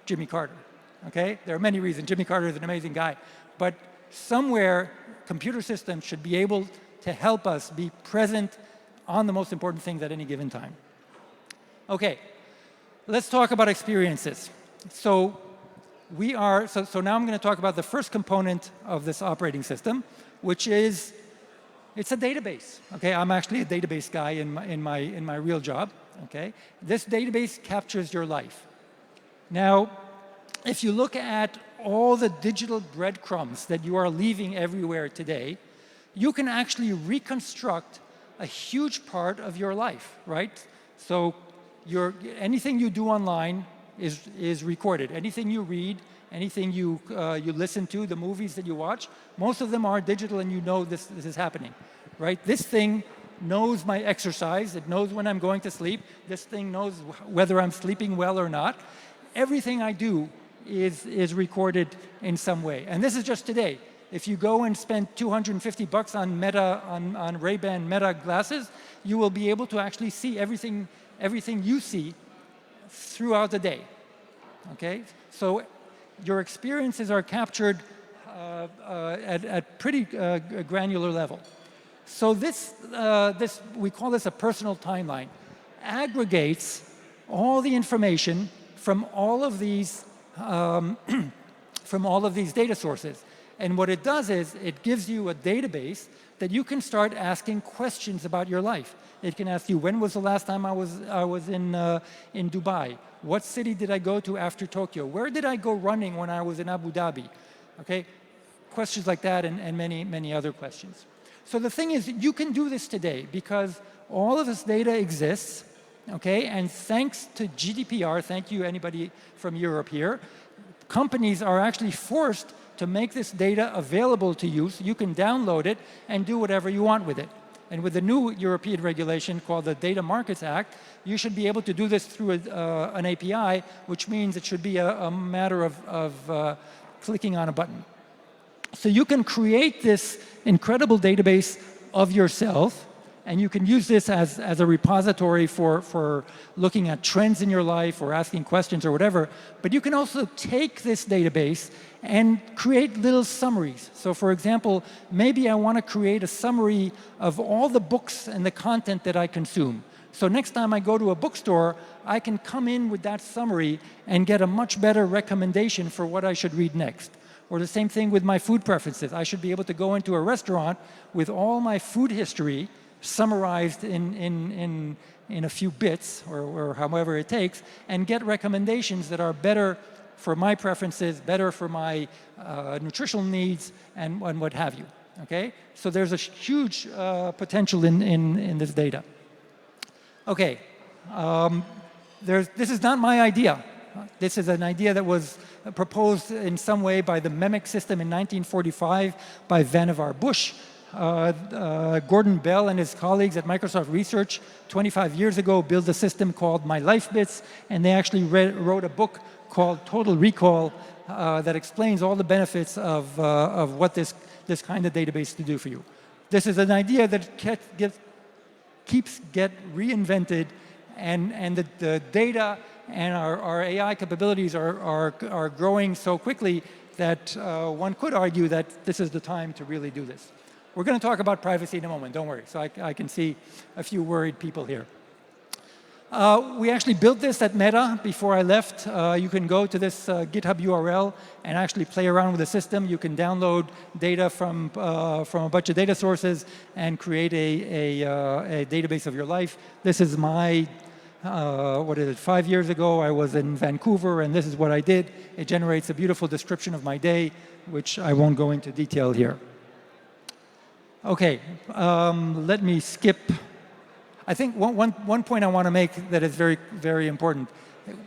Jimmy Carter? Okay, there are many reasons. Jimmy Carter is an amazing guy, but somewhere computer systems should be able to help us be present on the most important things at any given time. Okay, let's talk about experiences. So now I'm going to talk about the first component of this operating system, which is it's a database. Okay, I'm actually a database guy in my real job. Okay, this database captures your life. Now, if you look at all the digital breadcrumbs that you are leaving everywhere today, you can actually reconstruct a huge part of your life, right? So anything you do online is recorded. Anything you read, anything you listen to, the movies that you watch, most of them are digital, and you know this is happening, right? This thing knows my exercise. It knows when I'm going to sleep. This thing knows whether I'm sleeping well or not. Everything I do is recorded in some way. And this is just today. If you go and spend $250 on Ray-Ban Meta glasses, you will be able to actually see everything you see throughout the day. Okay? So your experiences are captured at pretty granular level. So we call this a personal timeline, aggregates all the information from all of these data sources. And what it does is it gives you a database that you can start asking questions about your life. It can ask you, when was the last time I was in Dubai? What city did I go to after Tokyo? Where did I go running when I was in Abu Dhabi? Okay, questions like that and many, many other questions. So the thing is, you can do this today because all of this data exists, okay? And thanks to GDPR, thank you anybody from Europe here, companies are actually forced to make this data available to you so you can download it and do whatever you want with it. And with the new European regulation called the Data Markets Act, you should be able to do this through an API, which means it should be a matter of clicking on a button. So you can create this incredible database of yourself, and you can use this as a repository for looking at trends in your life or asking questions or whatever. But you can also take this database and create little summaries. So for example, maybe I want to create a summary of all the books and the content that I consume. So next time I go to a bookstore, I can come in with that summary and get a much better recommendation for what I should read next. Or the same thing with my food preferences. I should be able to go into a restaurant with all my food history summarized in a few bits, or however it takes, and get recommendations that are better for my preferences, better for my nutritional needs, and what have you. Okay? So there's a huge potential in this data. Okay. This is not my idea. This is an idea that was proposed in some way by the MEMIC system in 1945 by Vannevar Bush. Gordon Bell and his colleagues at Microsoft Research 25 years ago built a system called My Life Bits, and they actually wrote a book called Total Recall that explains all the benefits of what this kind of database to do for you. This is an idea that keeps reinvented, and the data and our AI capabilities are growing so quickly that one could argue that this is the time to really do this. We're going to talk about privacy in a moment, don't worry. So I can see a few worried people here. We actually built this at Meta before I left. You can go to this GitHub URL and actually play around with the system. You can download data from a bunch of data sources and create a database of your life. This is my, 5 years ago, I was in Vancouver, and this is what I did. It generates a beautiful description of my day, which I won't go into detail here. Okay, let me skip. I think one point I want to make that is very, very important.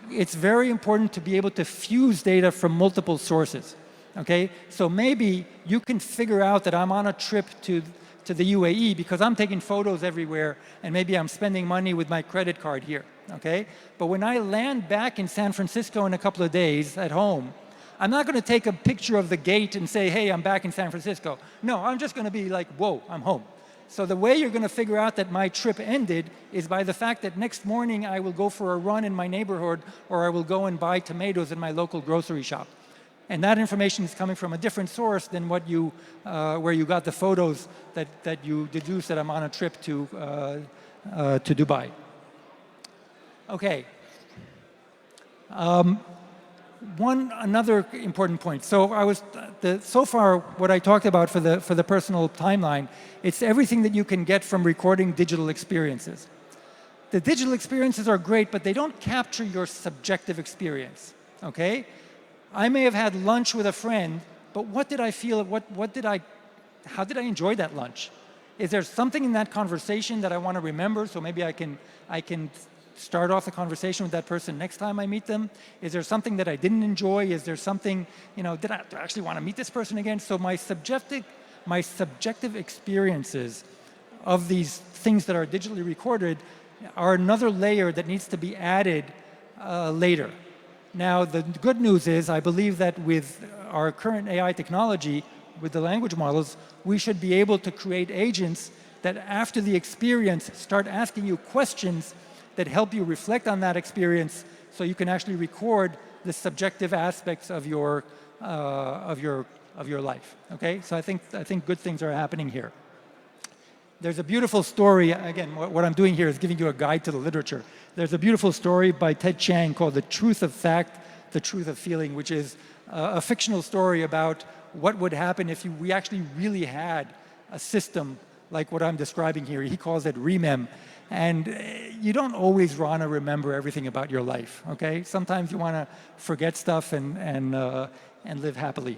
It's very important to be able to fuse data from multiple sources, okay? So maybe you can figure out that I'm on a trip to the UAE because I'm taking photos everywhere, and maybe I'm spending money with my credit card here, okay? But when I land back in San Francisco in a couple of days at home, I'm not going to take a picture of the gate and say, hey, I'm back in San Francisco. No, I'm just going to be like, whoa, I'm home. So the way you're going to figure out that my trip ended is by the fact that next morning I will go for a run in my neighborhood, or I will go and buy tomatoes in my local grocery shop. And that information is coming from a different source than what you, where you got the photos that you deduce that I'm on a trip to Dubai. Okay. Another important point. So so far what I talked about for the personal timeline, it's everything that you can get from recording digital experiences. The digital experiences are great, but they don't capture your subjective experience. Okay, I may have had lunch with a friend, but what did I feel? How did I enjoy that lunch? Is there something in that conversation that I want to remember? So maybe I can start off the conversation with that person next time I meet them? Is there something that I didn't enjoy? Is there something, do I actually want to meet this person again? So my subjective experiences of these things that are digitally recorded are another layer that needs to be added later. Now, the good news is I believe that with our current AI technology, with the language models, we should be able to create agents that after the experience start asking you questions that help you reflect on that experience, so you can actually record the subjective aspects of your life. Okay, so I think good things are happening here. There's a beautiful story. Again, what I'm doing here is giving you a guide to the literature. There's a beautiful story by Ted Chiang called "The Truth of Fact, the Truth of Feeling," which is a fictional story about what would happen if we actually really had a system like what I'm describing here. He calls it REMEM. And you don't always want to remember everything about your life, okay? Sometimes you want to forget stuff and live happily.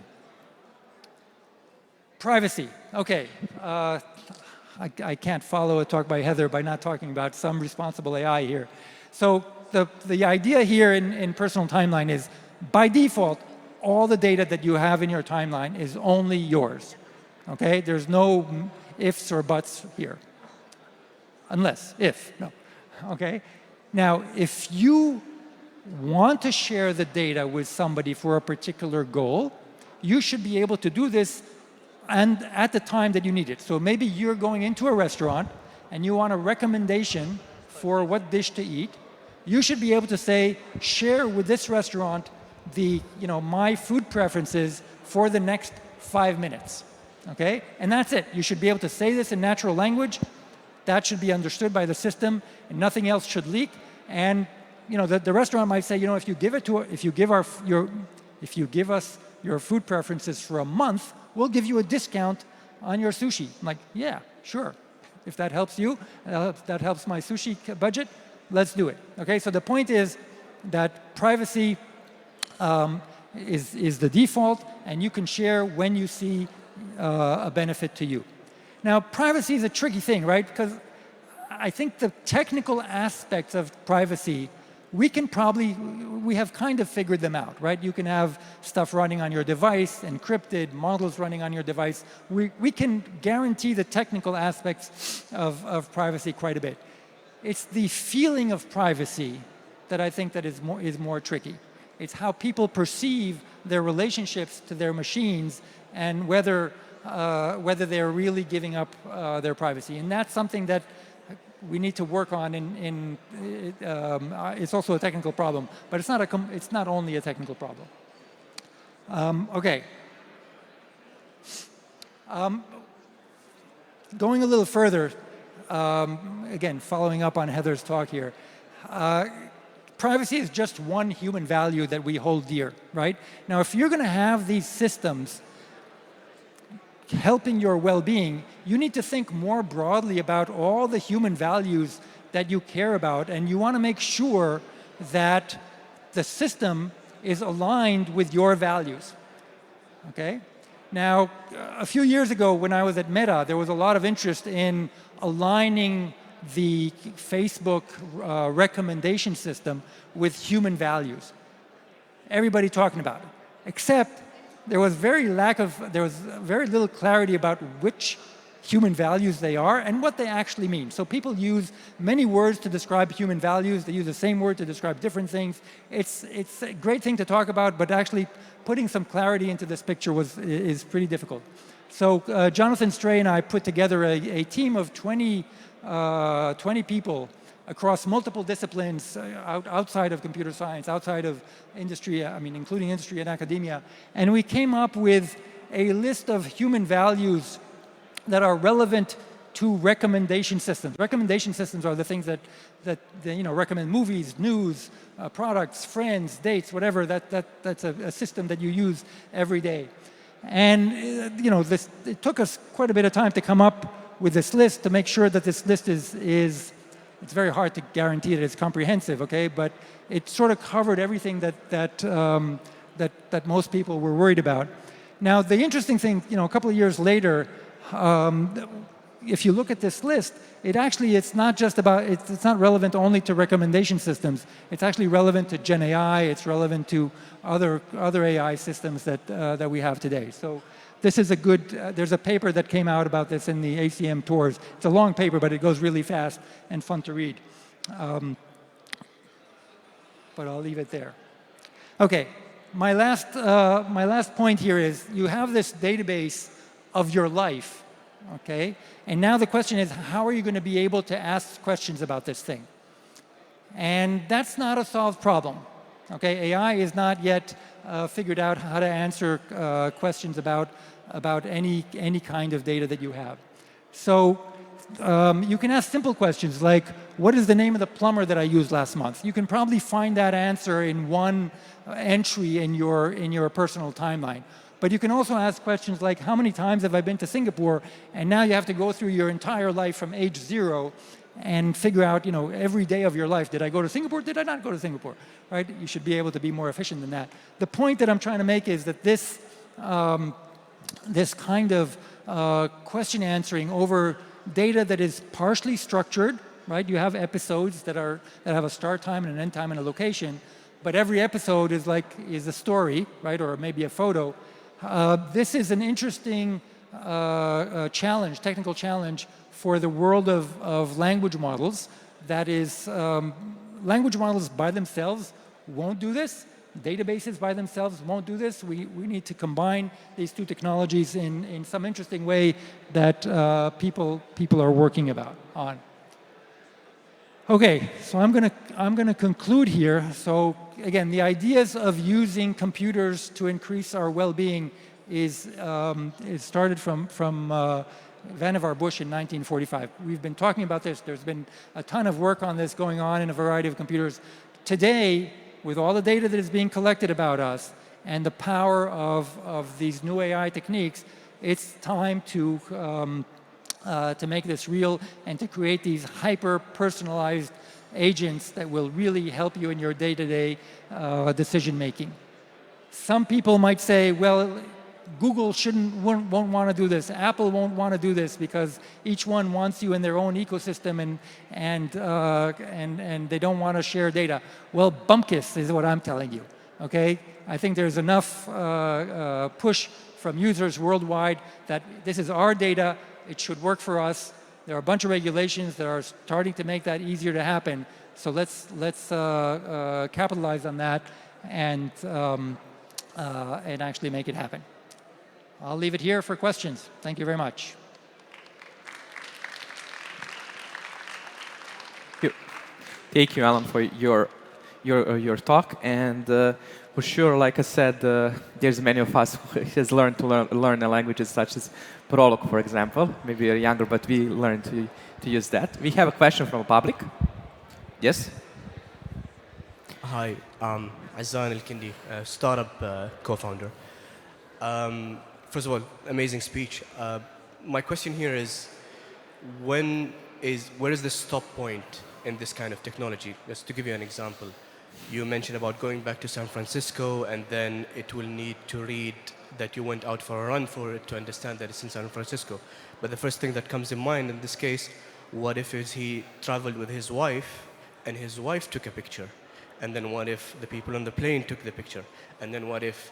Privacy, okay. I can't follow a talk by Heather by not talking about some responsible AI here. So the idea here in personal timeline is, by default, all the data that you have in your timeline is only yours, okay? There's no ifs or buts here. Unless, no, okay? Now, if you want to share the data with somebody for a particular goal, you should be able to do this and at the time that you need it. So maybe you're going into a restaurant and you want a recommendation for what dish to eat. You should be able to say, share with this restaurant my food preferences for the next 5 minutes, okay? And that's it. You should be able to say this in natural language. That should be understood by the system, and nothing else should leak. And the restaurant might say, if you give us your food preferences for a month, we'll give you a discount on your sushi. I'm like, yeah, sure. If that helps you, that helps my sushi budget, let's do it. Okay, so the point is that privacy is the default, and you can share when you see a benefit to you. Now, privacy is a tricky thing, right? Because I think the technical aspects of privacy we have kind of figured them out, right? You can have stuff running on your device, encrypted, models running on your device. We can guarantee the technical aspects of privacy quite a bit. It's the feeling of privacy that I think that is more tricky. It's how people perceive their relationships to their machines and whether they're really giving up their privacy. And that's something that we need to work on. It's also a technical problem, but it's not only a technical problem. Okay. Going a little further, again, following up on Heather's talk here, privacy is just one human value that we hold dear, right? Now, if you're going to have these systems helping your well-being, you need to think more broadly about all the human values that you care about, and you want to make sure that the system is aligned with your values, okay? Now, a few years ago when I was at Meta, there was a lot of interest in aligning the Facebook recommendation system with human values. Everybody talking about it, except there was very little clarity about which human values they are and what they actually mean. So people use many words to describe human values. They use the same word to describe different things. It's a great thing to talk about, but actually putting some clarity into this picture is pretty difficult. So Jonathan Stray and I put together a team of 20 people across multiple disciplines outside of computer science, outside of industry, including industry and academia. And we came up with a list of human values that are relevant to recommendation systems. Recommendation systems are the things that recommend movies, news, products, friends, dates, whatever. That's a system that you use every day. And it took us quite a bit of time to come up with this list, to make sure that this list is it's very hard to guarantee that it's comprehensive, okay? But it sort of covered everything that most people were worried about. Now, the interesting thing, a couple of years later, if you look at this list, it's not relevant only to recommendation systems. It's actually relevant to Gen AI. It's relevant to other AI systems that we have today. So this is there's a paper that came out about this in the ACM tours. It's a long paper, but it goes really fast and fun to read. But I'll leave it there. Okay, my last point here is you have this database of your life, okay? And now the question is, how are you going to be able to ask questions about this thing? And that's not a solved problem, okay? AI is not yet figured out how to answer questions about any kind of data that you have. So you can ask simple questions like, what is the name of the plumber that I used last month? You can probably find that answer in one entry in your personal timeline. But you can also ask questions like, how many times have I been to Singapore? And now you have to go through your entire life from age 0 and figure out, every day of your life, did I go to Singapore? Did I not go to Singapore? Right? You should be able to be more efficient than that. The point that I'm trying to make is that this kind of question answering over data that is partially structured, right? You have episodes that have a start time and an end time and a location, but every episode is a story, right? Or maybe a photo. This is an interesting challenge, technical challenge for the world of language models. That is, language models by themselves won't do this. Databases by themselves won't do this. We need to combine these two technologies in some interesting way that people are working on. Okay, so I'm gonna conclude here. So again, the ideas of using computers to increase our well-being is started from Vannevar Bush in 1945. We've been talking about this. There's been a ton of work on this going on in a variety of computers. Today, with all the data that is being collected about us and the power of these new AI techniques, it's time to make this real and to create these hyper-personalized agents that will really help you in your day-to-day decision-making. Some people might say, well, Google won't want to do this. Apple won't want to do this because each one wants you in their own ecosystem and they don't want to share data. Well, Bumpkiss is what I'm telling you. Okay, I think there's enough push from users worldwide that this is our data. It should work for us. There are a bunch of regulations that are starting to make that easier to happen. So let's capitalize on that and actually make it happen. I'll leave it here for questions. Thank you very much. Thank you, Alan, for your talk. And for sure, like I said, there's many of us who has learned to learn languages such as Prolog, for example. Maybe you're younger, but we learned to use that. We have a question from the public. Yes? Hi, Azan Al-Kindi, startup co-founder. First of all, amazing speech. My question here is, where is the stop point in this kind of technology? Just to give you an example, you mentioned about going back to San Francisco and then it will need to read that you went out for a run for it to understand that it's in San Francisco. But the first thing that comes in mind in this case, what if he traveled with his wife and his wife took a picture? And then what if the people on the plane took the picture? And then what if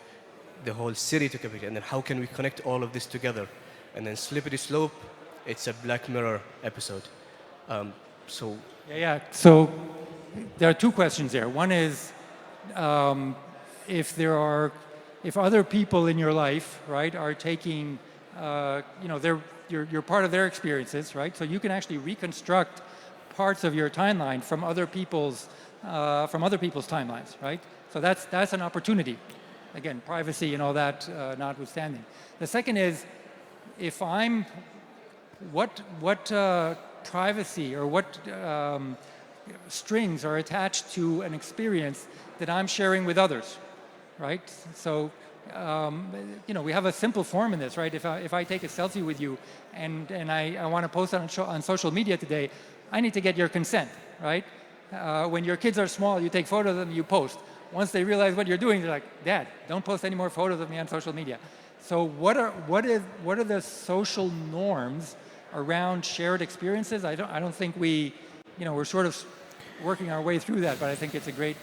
the whole city took a picture? And then how can we connect all of this together? And then Slippery Slope, it's a Black Mirror episode. So there are two questions there. One is if other people in your life, right, are taking, you're part of their experiences, right? So you can actually reconstruct parts of your timeline from other people's timelines, right? So that's an opportunity. Again, privacy and all that notwithstanding. The second is, if I'm, what privacy or what strings are attached to an experience that I'm sharing with others, right? So, we have a simple form in this, right? If I take a selfie with you and I want to post it on social media today, I need to get your consent, right? When your kids are small, you take photos of them, you post. Once they realize what you're doing, they're like, Dad, don't post any more photos of me on social media. So what are the social norms around shared experiences? I don't think we're sort of working our way through that, but I think it's a great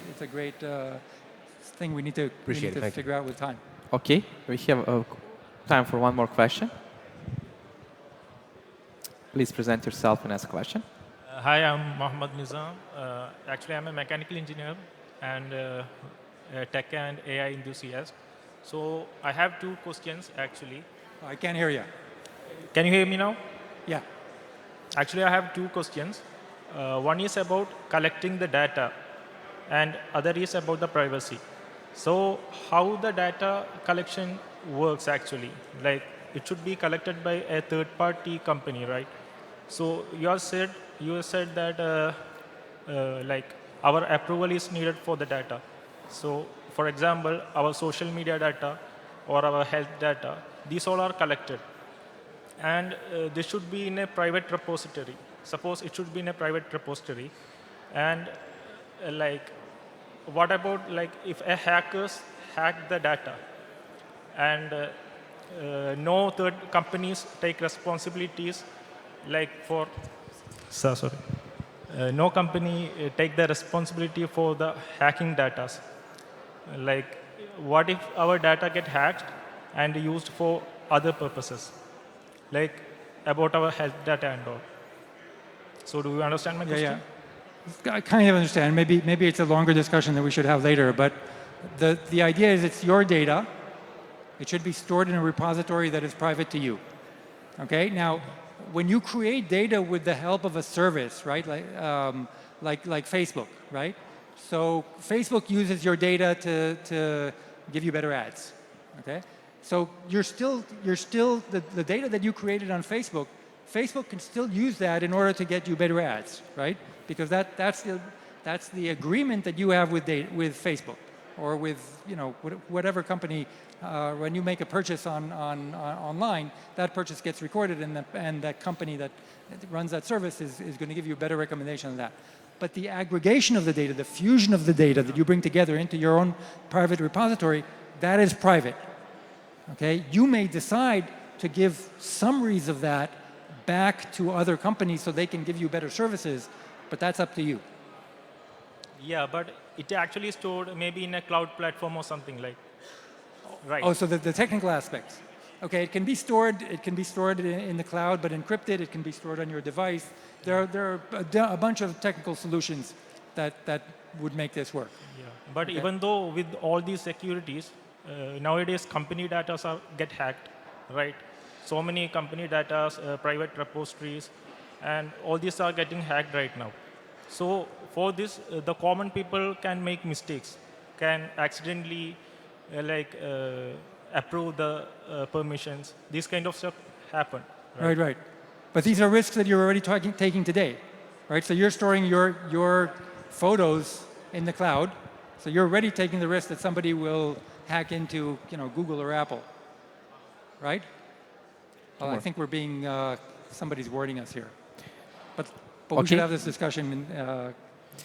thing we need to figure out with time. Okay, we have time for one more question. Please present yourself and ask a question. Hi, I'm Mohammad Nizam. Actually, I'm a mechanical engineer and a tech and AI enthusiast. So I have two questions, actually. I can't hear you. Can you hear me now? Yeah. Actually, I have two questions. One is about collecting the data, and other is about the privacy. So how the data collection works, actually? Like, it should be collected by a third-party company, right? So you said that like our approval is needed for the data. So for example, our social media data or our health data, these all are collected. And this should be in a private repository. Suppose it should be in a private repository. And like, what about like if a hackers hack the data and no third companies take responsibilities like for, no company take the responsibility for the hacking data. Like, what if our data get hacked and used for other purposes, like about our health data and all? So do you understand my question? Yeah. I kind of understand. Maybe it's a longer discussion that we should have later, but the idea is it's your data. It should be stored in a repository that is private to you. Okay? Now, when you create data with the help of a service, right, like Facebook, right? So Facebook uses your data to give you better ads. Okay? So you're still the data that you created on Facebook. Facebook can still use that in order to get you better ads, right? Because that's the agreement that you have with Facebook or with whatever company. When you make a purchase online, that purchase gets recorded, and that company that runs that service is going to give you a better recommendation of that. But the aggregation of the data, the fusion of the data that you bring together into your own private repository, that is private. Okay? You may decide to give summaries of that back to other companies so they can give you better services, but that's up to you. Yeah, but it actually stored maybe in a cloud platform or something like. Right. Oh, so the technical aspects. Okay, it can be stored. It can be stored in the cloud, but encrypted. It can be stored on your device. There are a bunch of technical solutions that would make this work. Yeah. But Okay. even though with all these securities, nowadays company data get hacked, right? So many company data, private repositories, and all these are getting hacked right now. So for this, the common people can make mistakes, can accidentally approve the permissions. These kind of stuff happen. Right. But these are risks that you're already taking today, right? So you're storing your photos in the cloud, so you're already taking the risk that somebody will hack into, Google or Apple, right? Well, I think we're being somebody's wording us here, but we should have this discussion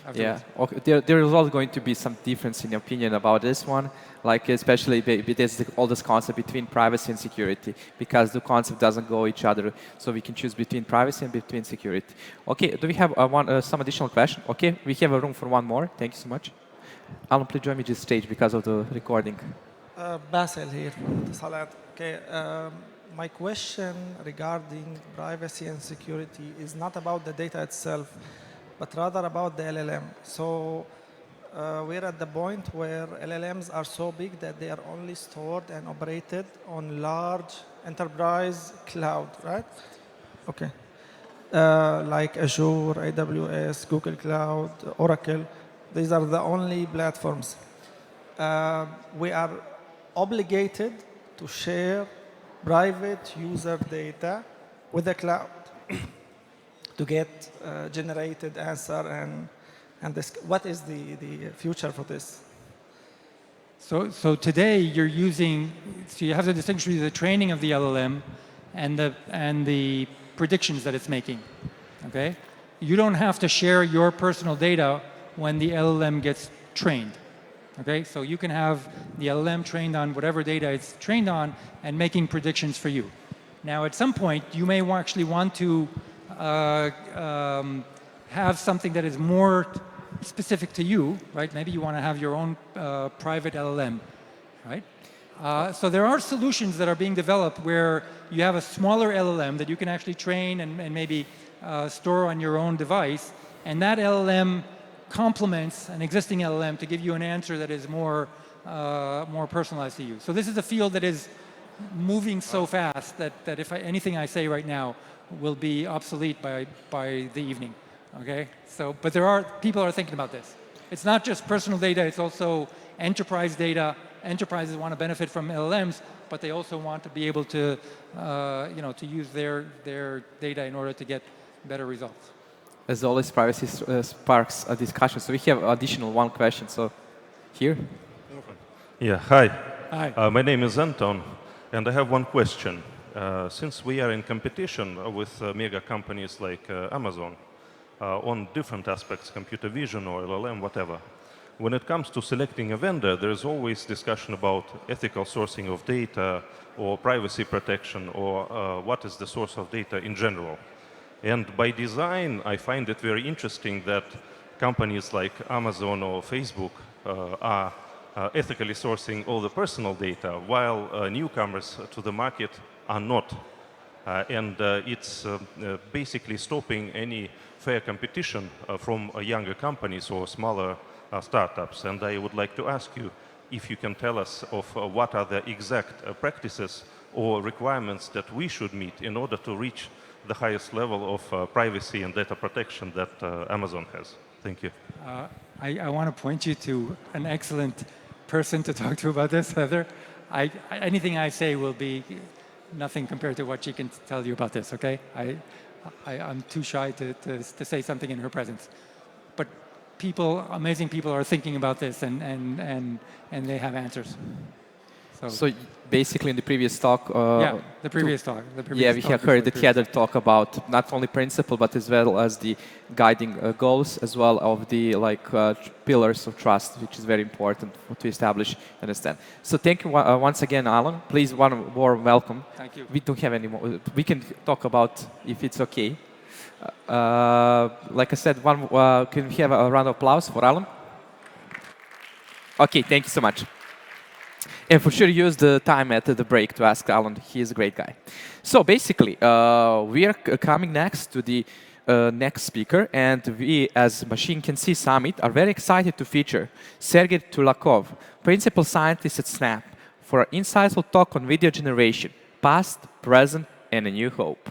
afterwards. Yeah, okay. There is also going to be some difference in opinion about this one, like especially there's all this concept between privacy and security, because the concept doesn't go each other, so we can choose between privacy and between security. Okay, do we have some additional question? Okay, we have a room for one more. Thank you so much. Alan, please join me to the stage because of the recording. Basil here from Salat. Okay, my question regarding privacy and security is not about the data itself, but rather about the LLM. So we're at the point where LLMs are so big that they are only stored and operated on large enterprise cloud, right? Okay. Like Azure, AWS, Google Cloud, Oracle. These are the only platforms. We are obligated to share private user data with the cloud to get generated answer and this. What is the future for this? So today you're using, so you have to distinguish between the training of the LLM and the predictions that it's making, okay? You don't have to share your personal data when the LLM gets trained, okay? So you can have the LLM trained on whatever data it's trained on and making predictions for you. Now at some point you may actually want to have something that is more specific to you, right? Maybe you want to have your own private LLM, right? So there are solutions that are being developed where you have a smaller LLM that you can actually train and maybe store on your own device, and that LLM complements an existing LLM to give you an answer that is more personalized to you. So this is a field that is moving so fast that if anything I say right now will be obsolete by the evening. Okay, so but people are thinking about this. It's not just personal data; it's also enterprise data. Enterprises want to benefit from LLMs, but they also want to be able to, to use their data in order to get better results. As always, privacy sparks a discussion. So we have additional one question. So here. Yeah. Hi. Hi. My name is Anton, and I have one question. Since we are in competition with mega companies like Amazon, on different aspects, computer vision or LLM, whatever. When it comes to selecting a vendor, there's always discussion about ethical sourcing of data or privacy protection or what is the source of data in general. And by design, I find it very interesting that companies like Amazon or Facebook are ethically sourcing all the personal data, while newcomers to the market are not. It's basically stopping any fair competition from younger companies or smaller startups. And I would like to ask you if you can tell us of what are the exact practices or requirements that we should meet in order to reach the highest level of privacy and data protection that Amazon has. Thank you. I want to point you to an excellent person to talk to about this, Heather. Anything I say will be nothing compared to what she can tell you about this, okay? I'm too shy to say something in her presence. But amazing people are thinking about this and they have answers. So basically, in the previous talk, yeah, the previous talk. Yeah, we have heard the Heather talk about not only principle, but as well as the guiding goals, as well of the pillars of trust, which is very important to establish and understand. So thank you once again, Alan. Please, one more welcome. Thank you. We don't have any more. We can talk about if it's okay. Like I said, can we have a round of applause for Alan? Okay, thank you so much. And for sure, use the time at the break to ask Alan. He is a great guy. So basically, we are coming next to the next speaker, and we, as Machine Can See Summit, are very excited to feature Sergey Tulakov, principal scientist at Snap, for an insightful talk on video generation, past, present, and a new hope.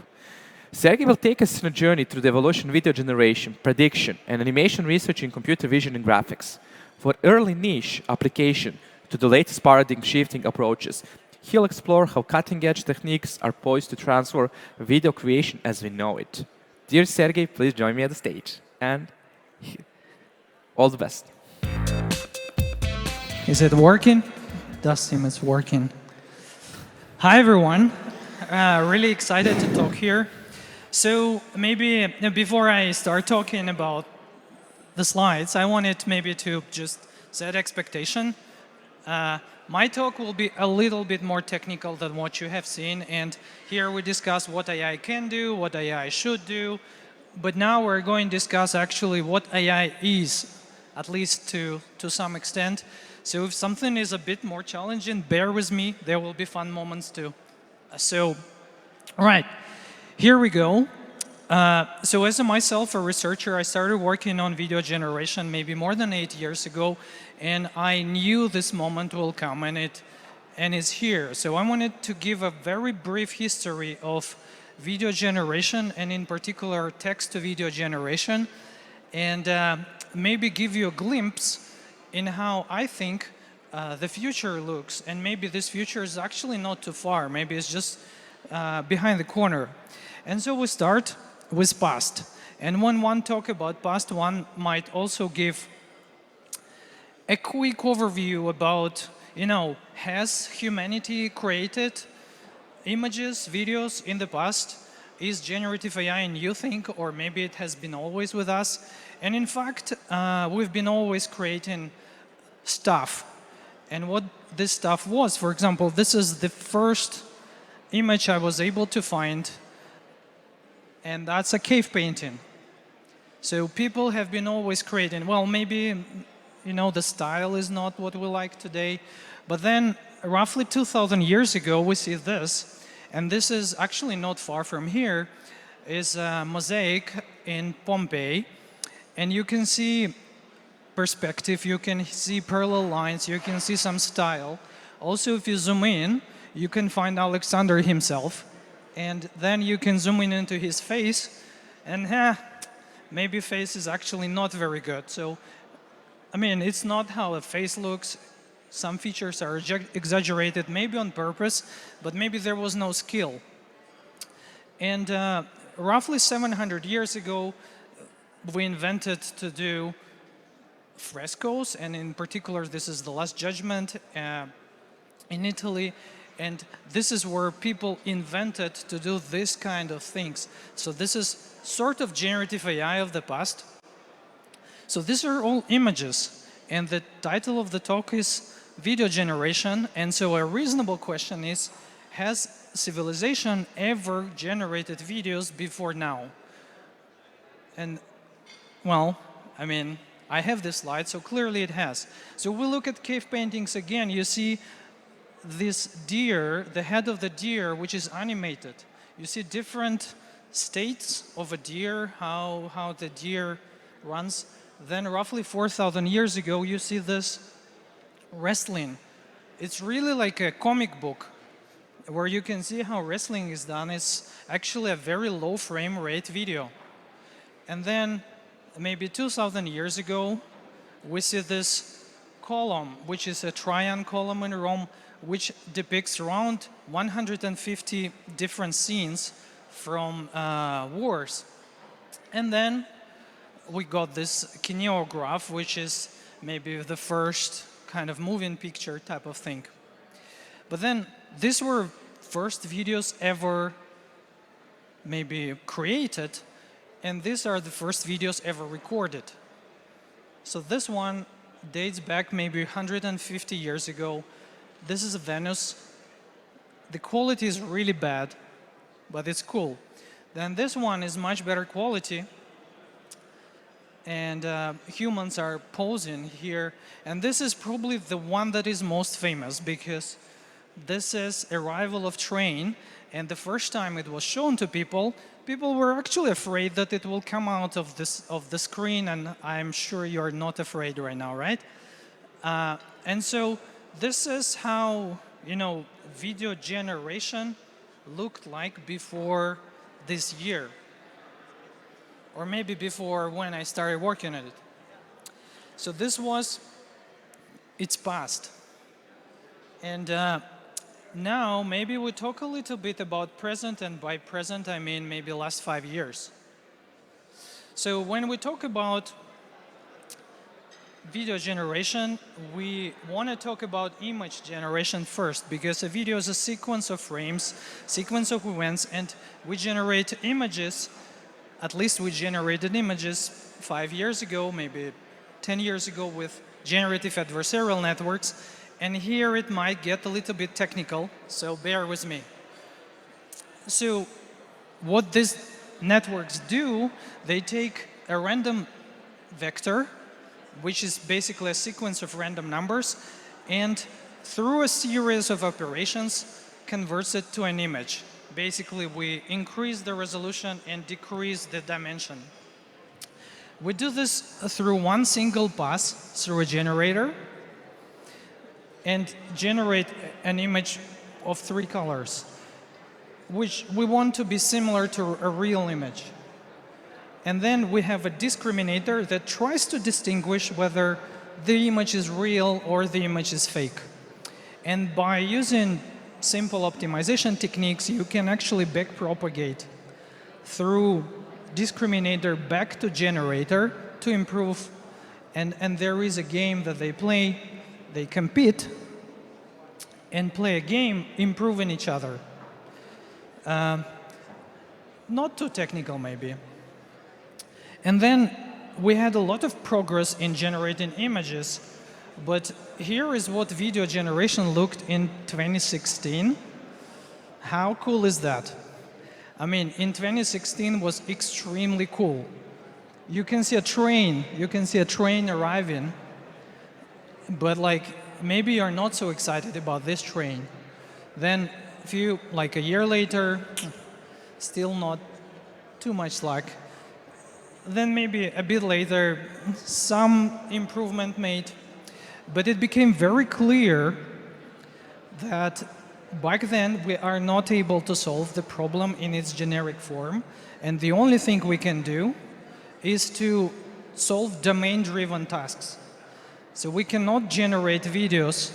Sergey will take us on a journey through the evolution of video generation, prediction, and animation research in computer vision and graphics. For early niche application to the latest paradigm-shifting approaches, he'll explore how cutting-edge techniques are poised to transform video creation as we know it. Dear Sergey, please join me at the stage. And all the best. Is it working? Does seem it's working. Hi, everyone. Really excited to talk here. So maybe before I start talking about the slides, I wanted maybe to just set expectation. My talk will be a little bit more technical than what you have seen, and here we discuss what AI can do, what AI should do, but now we're going to discuss actually what AI is, at least to some extent. So if something is a bit more challenging, bear with me, there will be fun moments too. So, all right, here we go. So as myself, a researcher, I started working on video generation maybe more than 8 years ago, and I knew this moment will come, and it's here. So I wanted to give a very brief history of video generation, and in particular text-to-video generation, and maybe give you a glimpse in how I think the future looks, and maybe this future is actually not too far. Maybe it's just behind the corner. And so we start with past. And when one talk about past, one might also give a quick overview about, has humanity created images, videos in the past? Is generative AI a new thing, or maybe it has been always with us? And in fact, we've been always creating stuff. And what this stuff was, for example, this is the first image I was able to find, and that's a cave painting. So people have been always creating, well, maybe, the style is not what we like today, but then roughly 2,000 years ago, we see this, and this is actually not far from here, is a mosaic in Pompeii, and you can see perspective, you can see parallel lines, you can see some style. Also, if you zoom in, you can find Alexander himself, and then you can zoom in into his face, and maybe face is actually not very good. So, it's not how a face looks. Some features are exaggerated, maybe on purpose, but maybe there was no skill. And roughly 700 years ago, we invented to do frescoes, and in particular, this is the Last Judgment in Italy. And this is where people invented to do this kind of things. So this is sort of generative AI of the past. So these are all images. And the title of the talk is Video Generation. And so a reasonable question is, has civilization ever generated videos before now? And, well, I have this slide, so clearly it has. So we look at cave paintings again. You see this deer, the head of the deer, which is animated. You see different states of a deer, how the deer runs. Then roughly 4,000 years ago, you see this wrestling. It's really like a comic book where you can see how wrestling is done. It's actually a very low frame rate video. And then maybe 2,000 years ago, we see this column, which is a Trajan column in Rome, which depicts around 150 different scenes from wars. And then we got this kineograph, which is maybe the first kind of moving picture type of thing. But then these were first videos ever maybe created, and these are the first videos ever recorded. So this one dates back maybe 150 years ago. This is Venus. The quality is really bad, but it's cool. Then this one is much better quality, and humans are posing here. And this is probably the one that is most famous because this is arrival of train, and the first time it was shown to people, people were actually afraid that it will come out of the screen, and I'm sure you're not afraid right now, right? And so this is how, video generation looked like before this year, or maybe before when I started working on it. So this was its past. And now maybe we talk a little bit about present, and by present I mean maybe last 5 years. So when we talk about video generation, we want to talk about image generation first, because a video is a sequence of frames, sequence of events, and we generate images. At least we generated images 5 years ago, maybe 10 years ago with generative adversarial networks. And here it might get a little bit technical, so bear with me. So what these networks do, they take a random vector, which is basically a sequence of random numbers, and through a series of operations, converts it to an image. Basically, we increase the resolution and decrease the dimension. We do this through one single pass, through a generator, and generate an image of 3 colors, which we want to be similar to a real image. And then we have a discriminator that tries to distinguish whether the image is real or the image is fake. And by using simple optimization techniques, you can actually backpropagate through discriminator back to generator to improve. And there is a game that they play. They compete and play a game, improving each other. Not too technical, maybe. And then we had a lot of progress in generating images, but here is what video generation looked in 2016. How cool is that? I mean, in 2016 was extremely cool. You can see a train arriving, but maybe you're not so excited about this train. Then a year later, still not too much luck. Then maybe a bit later, some improvement made. But it became very clear that back then we are not able to solve the problem in its generic form. And the only thing we can do is to solve domain-driven tasks. So we cannot generate videos,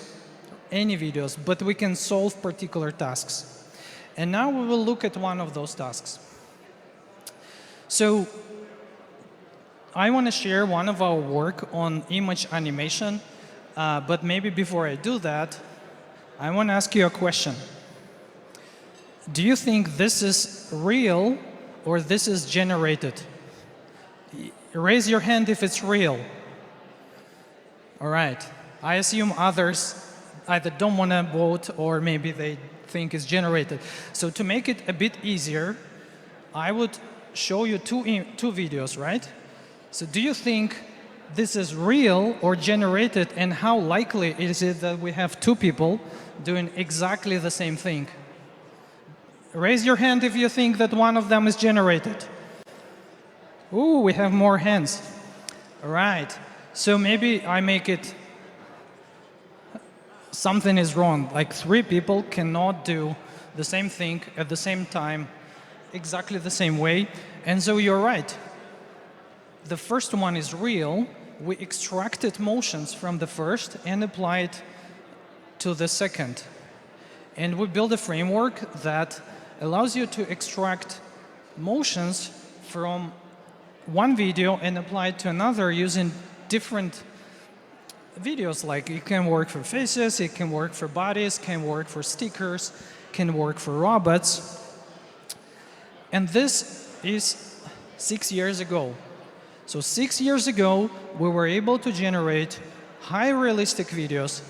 any videos, but we can solve particular tasks. And now we will look at one of those tasks. So I want to share one of our work on image animation, but maybe before I do that, I want to ask you a question. Do you think this is real or this is generated? Raise your hand if it's real. All right. I assume others either don't want to vote or maybe they think it's generated. So to make it a bit easier, I would show you two videos, right? So do you think this is real or generated, and how likely is it that we have 2 people doing exactly the same thing? Raise your hand if you think that one of them is generated. Ooh, we have more hands. All right. So maybe I make it something is wrong. 3 people cannot do the same thing at the same time, exactly the same way. And so you're right. The first one is real. We extracted motions from the first and applied to the second. And we built a framework that allows you to extract motions from one video and apply it to another using different videos, like it can work for faces, it can work for bodies, can work for stickers, can work for robots. And this is 6 years ago. So 6 years ago, we were able to generate high realistic videos.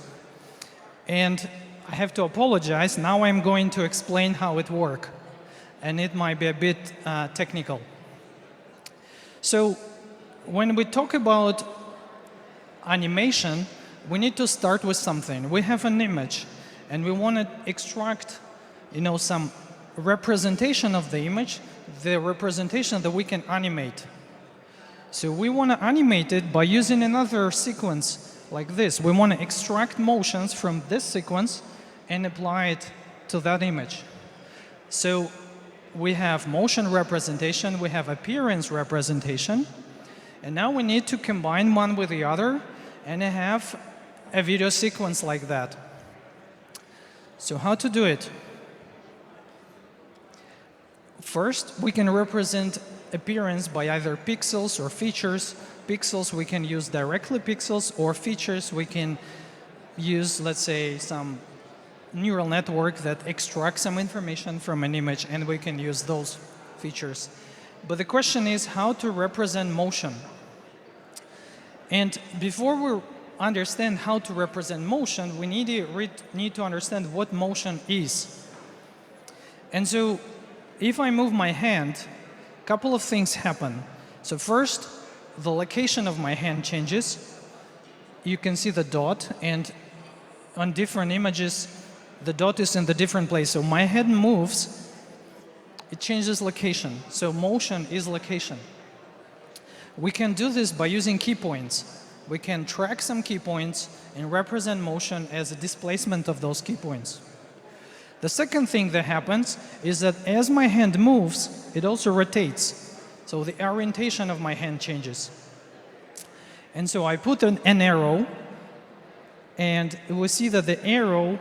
And I have to apologize, now I'm going to explain how it works. And it might be a bit technical. So when we talk about animation, we need to start with something. We have an image, and we want to extract, some representation of the image, the representation that we can animate. So we want to animate it by using another sequence like this. We want to extract motions from this sequence and apply it to that image. So we have motion representation, we have appearance representation, and now we need to combine one with the other and have a video sequence like that. So how to do it? First, we can represent appearance by either pixels or features. Pixels, we can use directly pixels, or features, we can use, let's say, some neural network that extracts some information from an image, and we can use those features. But the question is how to represent motion. And before we understand how to represent motion, we need to understand what motion is. And so if I move my hand, a couple of things happen. So first, the location of my hand changes. You can see the dot, and on different images, the dot is in the different place. So my head moves, it changes location. So motion is location. We can do this by using key points. We can track some key points and represent motion as a displacement of those key points. The second thing that happens is that as my hand moves, it also rotates. So the orientation of my hand changes. And so I put an arrow, and we see that the arrow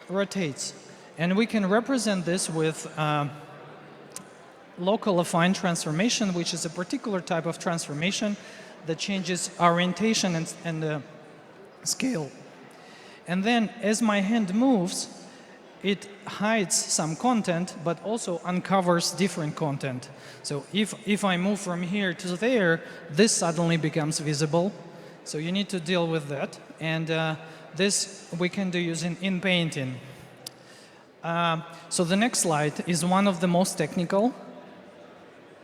rotates. And we can represent this with local affine transformation, which is a particular type of transformation that changes orientation and scale. And then as my hand moves, it hides some content, but also uncovers different content. So if I move from here to there, this suddenly becomes visible. So you need to deal with that. And this we can do using in-painting. So the next slide is one of the most technical.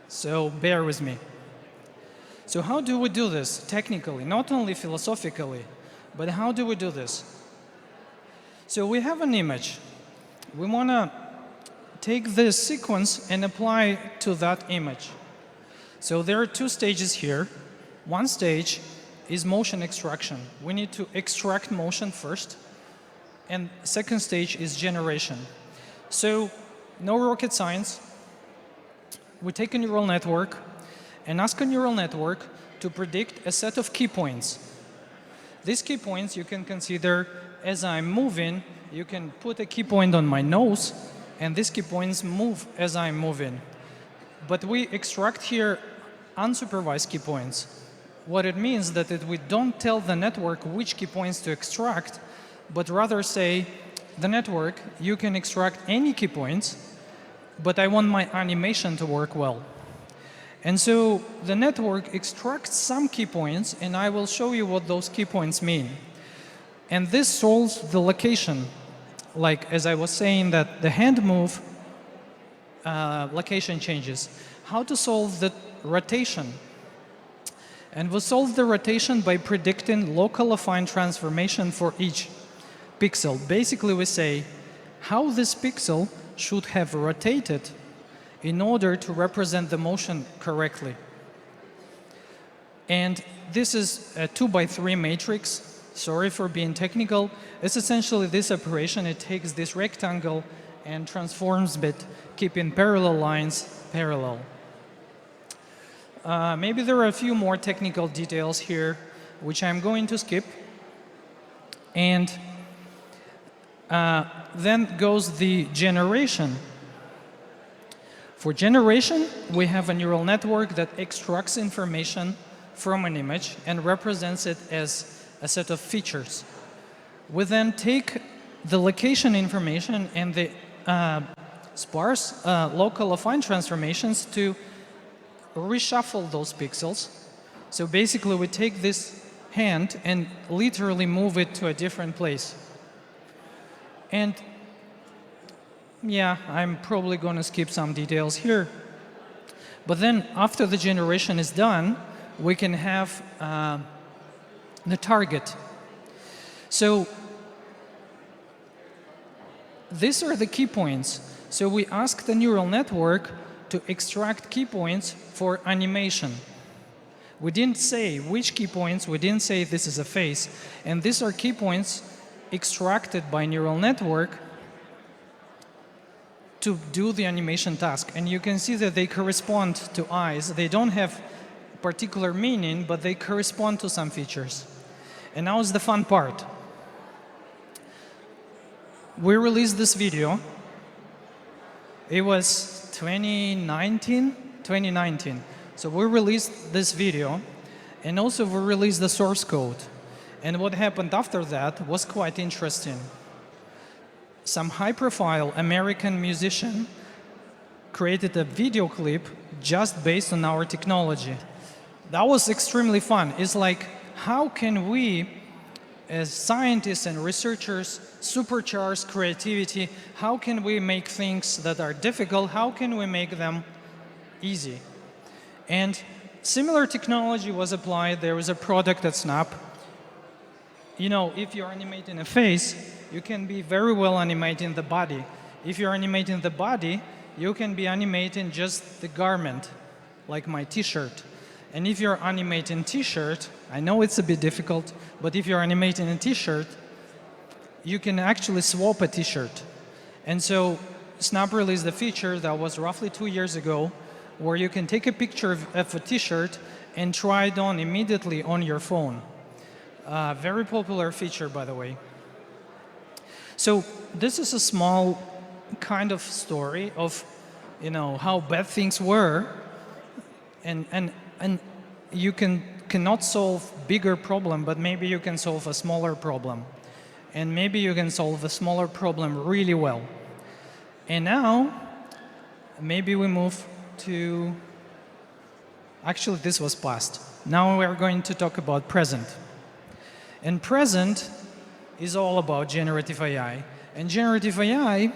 So bear with me. So how do we do this technically? Not only philosophically, but how do we do this? So we have an image. We want to take this sequence and apply to that image. So there are two stages here. One stage is motion extraction. We need to extract motion first. And second stage is generation. So no rocket science. We take a neural network and ask a neural network to predict a set of key points. These key points you can consider as I'm moving. You can put a key point on my nose, and these key points move as I'm moving. But we extract here unsupervised key points. What it means that we don't tell the network which key points to extract, but rather say, the network, you can extract any key points, but I want my animation to work well. And so the network extracts some key points, and I will show you what those key points mean. And this solves the location. Like, as I was saying, that the hand move, location changes. How to solve the rotation? And we solve the rotation by predicting local affine transformation for each pixel. Basically, we say how this pixel should have rotated in order to represent the motion correctly. And this is a 2x3 matrix. Sorry for being technical. It's essentially this operation. It takes this rectangle and transforms it, keeping parallel lines parallel. Maybe there are a few more technical details here, which I'm going to skip. And then goes the generation. For generation, we have a neural network that extracts information from an image and represents it as a set of features. We then take the location information and the sparse local affine transformations to reshuffle those pixels. So basically, we take this hand and literally move it to a different place. And yeah, I'm probably going to skip some details here. But then after the generation is done, we can have the target. So these are the key points. So we ask the neural network to extract key points for animation. We didn't say which key points, we didn't say this is a face. And these are key points extracted by neural network to do the animation task. And you can see that they correspond to eyes. They don't have particular meaning, but they correspond to some features. And now is the fun part. We released this video. It was 2019. So we released this video, and also we released the source code. And what happened after that was quite interesting. Some high-profile American musician created a video clip just based on our technology. That was extremely fun. It's like, how can we, as scientists and researchers, supercharge creativity? How can we make things that are difficult, how can we make them easy? And similar technology was applied. There was a product at Snap. You know, if you're animating a face, you can be very well animating the body. If you're animating the body, you can be animating just the garment, like my t-shirt. And if you're animating t-shirt, I know it's a bit difficult, but if you're animating a t-shirt, you can actually swap a t-shirt. And so Snap released a feature that was roughly 2 years ago, where you can take a picture of a t-shirt and try it on immediately on your phone. Very popular feature, by the way. So this is a small kind of story of, you know, how bad things were, and you cannot solve bigger problem, but maybe you can solve a smaller problem, and maybe you can solve a smaller problem really well. And now, maybe we move to, actually this was past. Now we're going to talk about present. And present is all about generative AI. And generative AI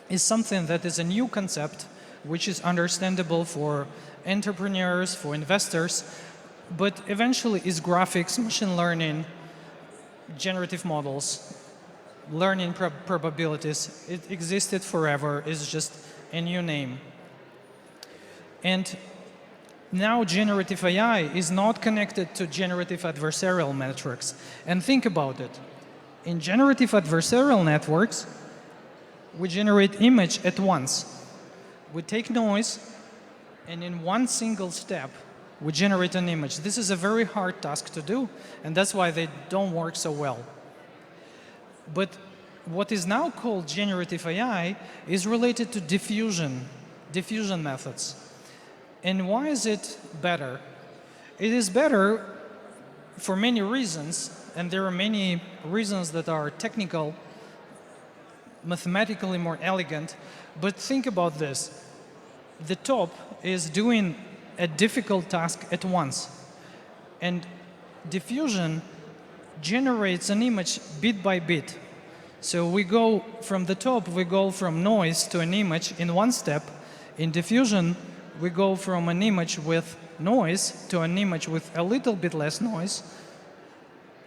is something that is a new concept, which is understandable for entrepreneurs, for investors, but eventually is graphics, machine learning, generative models, learning probabilities. It existed forever, it's just a new name. And now generative AI is not connected to generative adversarial networks. And think about it. In generative adversarial networks, we generate image at once. We take noise, and in one single step, we generate an image. This is a very hard task to do, and that's why they don't work so well. But what is now called generative AI is related to diffusion methods. And why is it better? It is better for many reasons, and there are many reasons that are technical, mathematically more elegant, but think about this. The top is doing a difficult task at once, and diffusion generates an image bit by bit. So we go from the top, we go from noise to an image in one step. In diffusion, we go from an image with noise to an image with a little bit less noise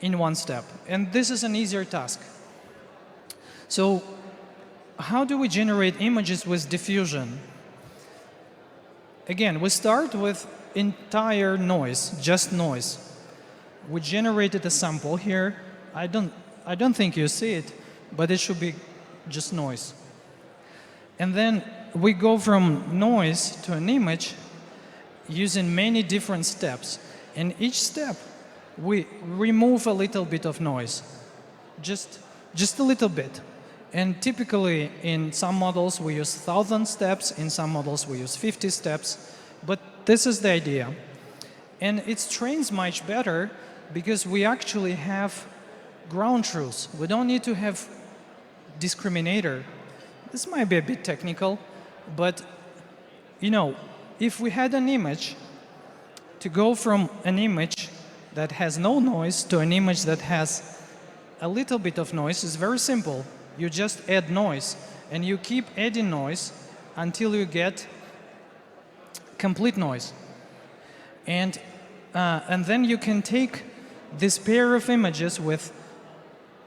in one step. And this is an easier task. So how do we generate images with diffusion? Again, we start with entire noise, just noise. We generated a sample here. I don't think you see it, but it should be just noise. And then we go from noise to an image using many different steps. In each step, we remove a little bit of noise, just a little bit. And typically, in some models, we use 1,000 steps. In some models, we use 50 steps. But this is the idea. And it trains much better because we actually have ground truths. We don't need to have discriminator. This might be a bit technical, but if we had an image, to go from an image that has no noise to an image that has a little bit of noise is very simple. You just add noise, and you keep adding noise until you get complete noise. And then you can take this pair of images with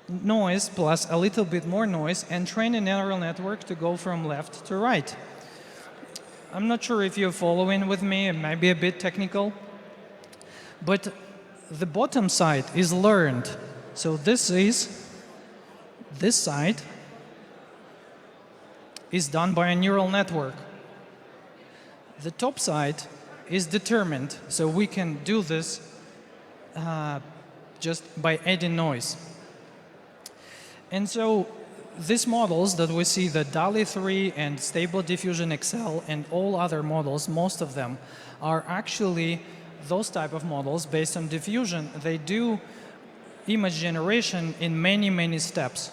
noise plus a little bit more noise and train a neural network to go from left to right. I'm not sure if you're following with me. It might be a bit technical. But the bottom side is learned. So this side is done by a neural network. The top side is determined. So we can do this just by adding noise. And so these models that we see, the DALL-E 3 and Stable Diffusion XL and all other models, most of them are actually those type of models based on diffusion. They do image generation in many, many steps.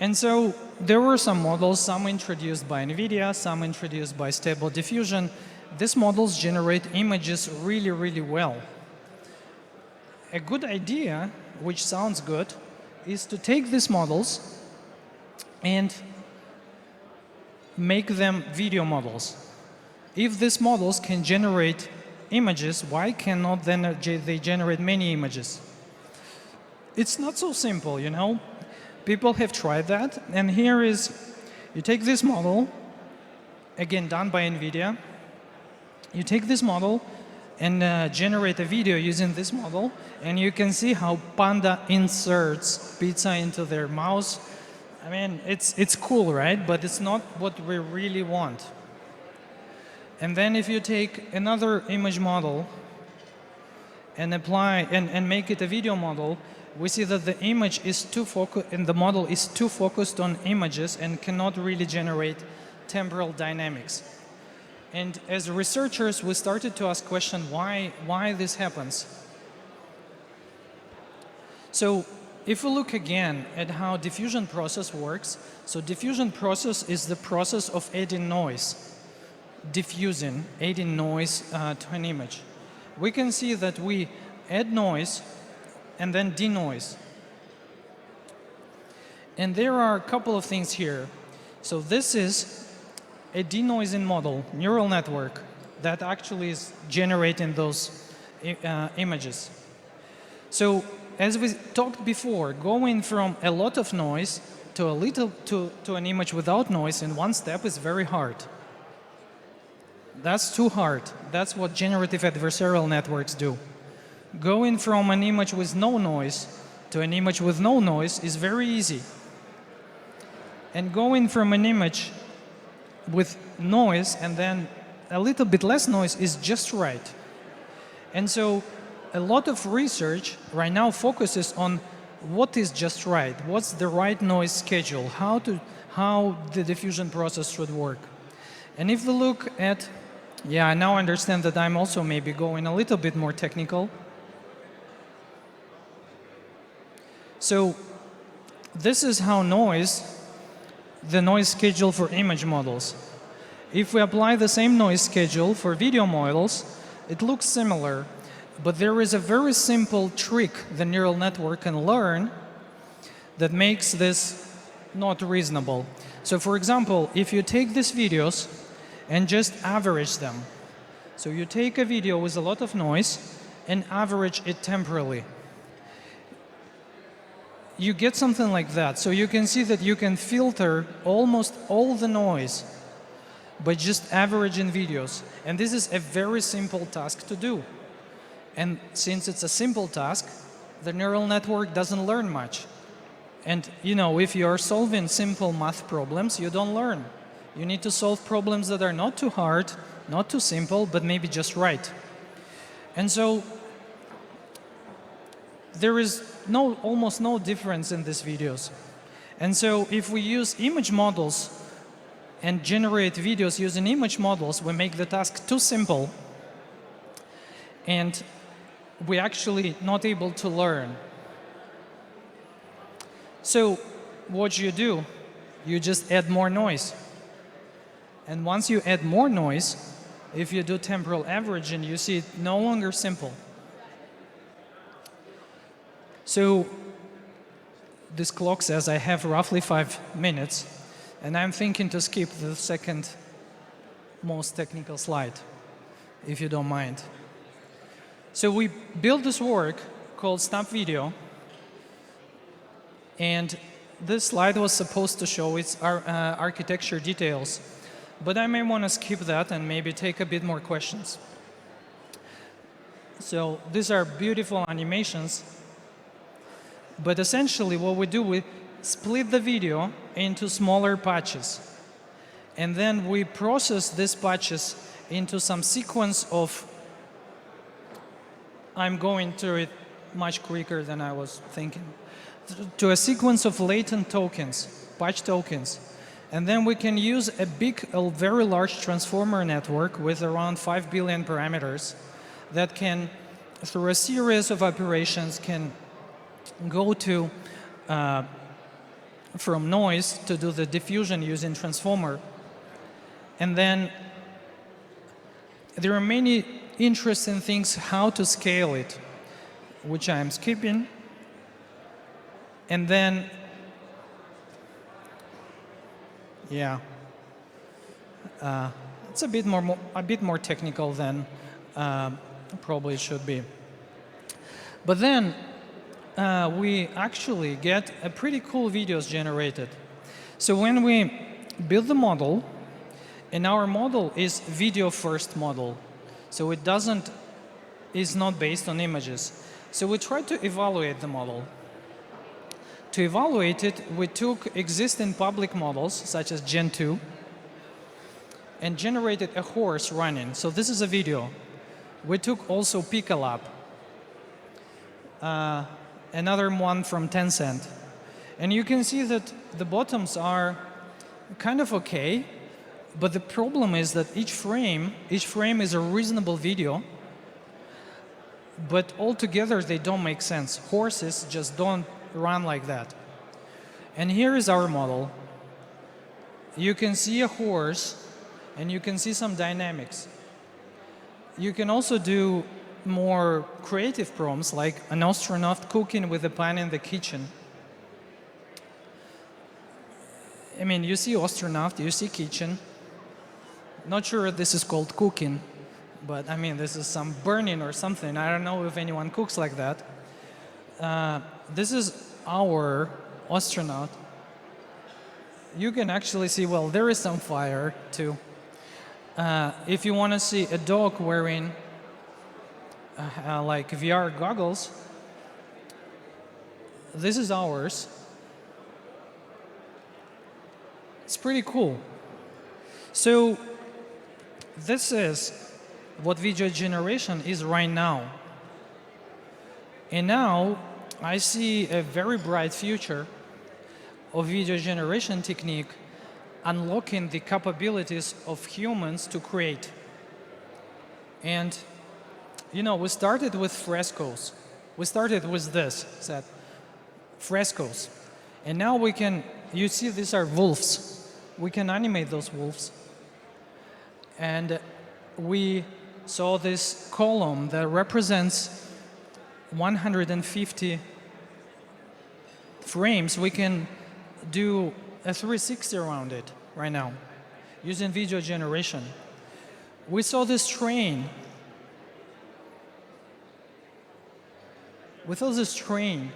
And so there were some models, some introduced by NVIDIA, some introduced by Stable Diffusion. These models generate images really, really well. A good idea, which sounds good, is to take these models and make them video models. If these models can generate images, why cannot then they generate many images? It's not so simple, People have tried that, and here is, you take this model, again done by NVIDIA, you take this model and generate a video using this model, and you can see how Panda inserts pizza into their mouth. I mean, it's cool, right? But it's not what we really want. And then if you take another image model and apply and make it a video model, we see that the image is too focused, and the model is too focused on images and cannot really generate temporal dynamics. And as researchers, we started to ask question why this happens. So if we look again at how diffusion process works, so diffusion process is the process of adding noise, diffusing, adding noise to an image. We can see that we add noise and then denoise. And there are a couple of things here. So this is a denoising model, neural network, that actually is generating those images. So as we talked before, going from a lot of noise to an image without noise in one step is very hard. That's too hard. That's what generative adversarial networks do. Going from an image with no noise to an image with no noise is very easy. And going from an image with noise and then a little bit less noise is just right. And so a lot of research right now focuses on what is just right, what's the right noise schedule, how the diffusion process should work. And if we look at, I now understand that I'm also maybe going a little bit more technical. So this is how the noise schedule for image models. If we apply the same noise schedule for video models, it looks similar, but there is a very simple trick the neural network can learn that makes this not reasonable. So for example, if you take these videos and just average them, so you take a video with a lot of noise and average it temporally, you get something like that. So you can see that you can filter almost all the noise by just averaging videos. And this is a very simple task to do. And since it's a simple task, the neural network doesn't learn much. And if you're solving simple math problems, you don't learn. You need to solve problems that are not too hard, not too simple, but maybe just right. And so there is almost no difference in these videos. And so if we use image models and generate videos using image models, we make the task too simple. And we're actually not able to learn. So what you do, you just add more noise. And once you add more noise, if you do temporal averaging, you see it no longer simple. So this clock says I have roughly 5 minutes, and I'm thinking to skip the second most technical slide, if you don't mind. So we built this work called Snap Video, and this slide was supposed to show its architecture details, but I may want to skip that and maybe take a bit more questions. So these are beautiful animations, but essentially what we do, we split the video into smaller patches, and then we process these patches into some sequence of, I'm going through it much quicker than I was thinking, to a sequence of latent tokens, patch tokens. And then we can use a very large transformer network with around 5 billion parameters that can, through a series of operations, can go to, from noise to do the diffusion using transformer. And then there are many interesting things how to scale it, which I'm skipping. And then, yeah, it's a bit more technical than probably it should be. But then we actually get a pretty cool videos generated. So when we build the model, and our model is video-first model, so it is not based on images. So we tried to evaluate the model. To evaluate it, we took existing public models, such as Gen 2, and generated a horse running. So this is a video. We took also Picalab, another one from Tencent. And you can see that the bottoms are kind of okay, but the problem is that each frame is a reasonable video, but altogether they don't make sense. Horses just don't run like that. And here is our model. You can see a horse, and you can see some dynamics. You can also do more creative prompts, like an astronaut cooking with a pan in the kitchen. I mean, you see astronaut, you see kitchen. Not sure if this is called cooking, but I mean, this is some burning or something. I don't know if anyone cooks like that. This is our astronaut. You can actually see, well, there is some fire too. If you want to see a dog wearing like VR goggles, this is ours. It's pretty cool. So this is what video generation is right now. And now I see a very bright future of video generation technique unlocking the capabilities of humans to create. And you know, we started with frescoes. We started with this, set frescoes. And now we can, you see these are wolves. We can animate those wolves. And we saw this column that represents 150 frames. We can do a 360 around it right now using video generation. We saw this train. We saw this train.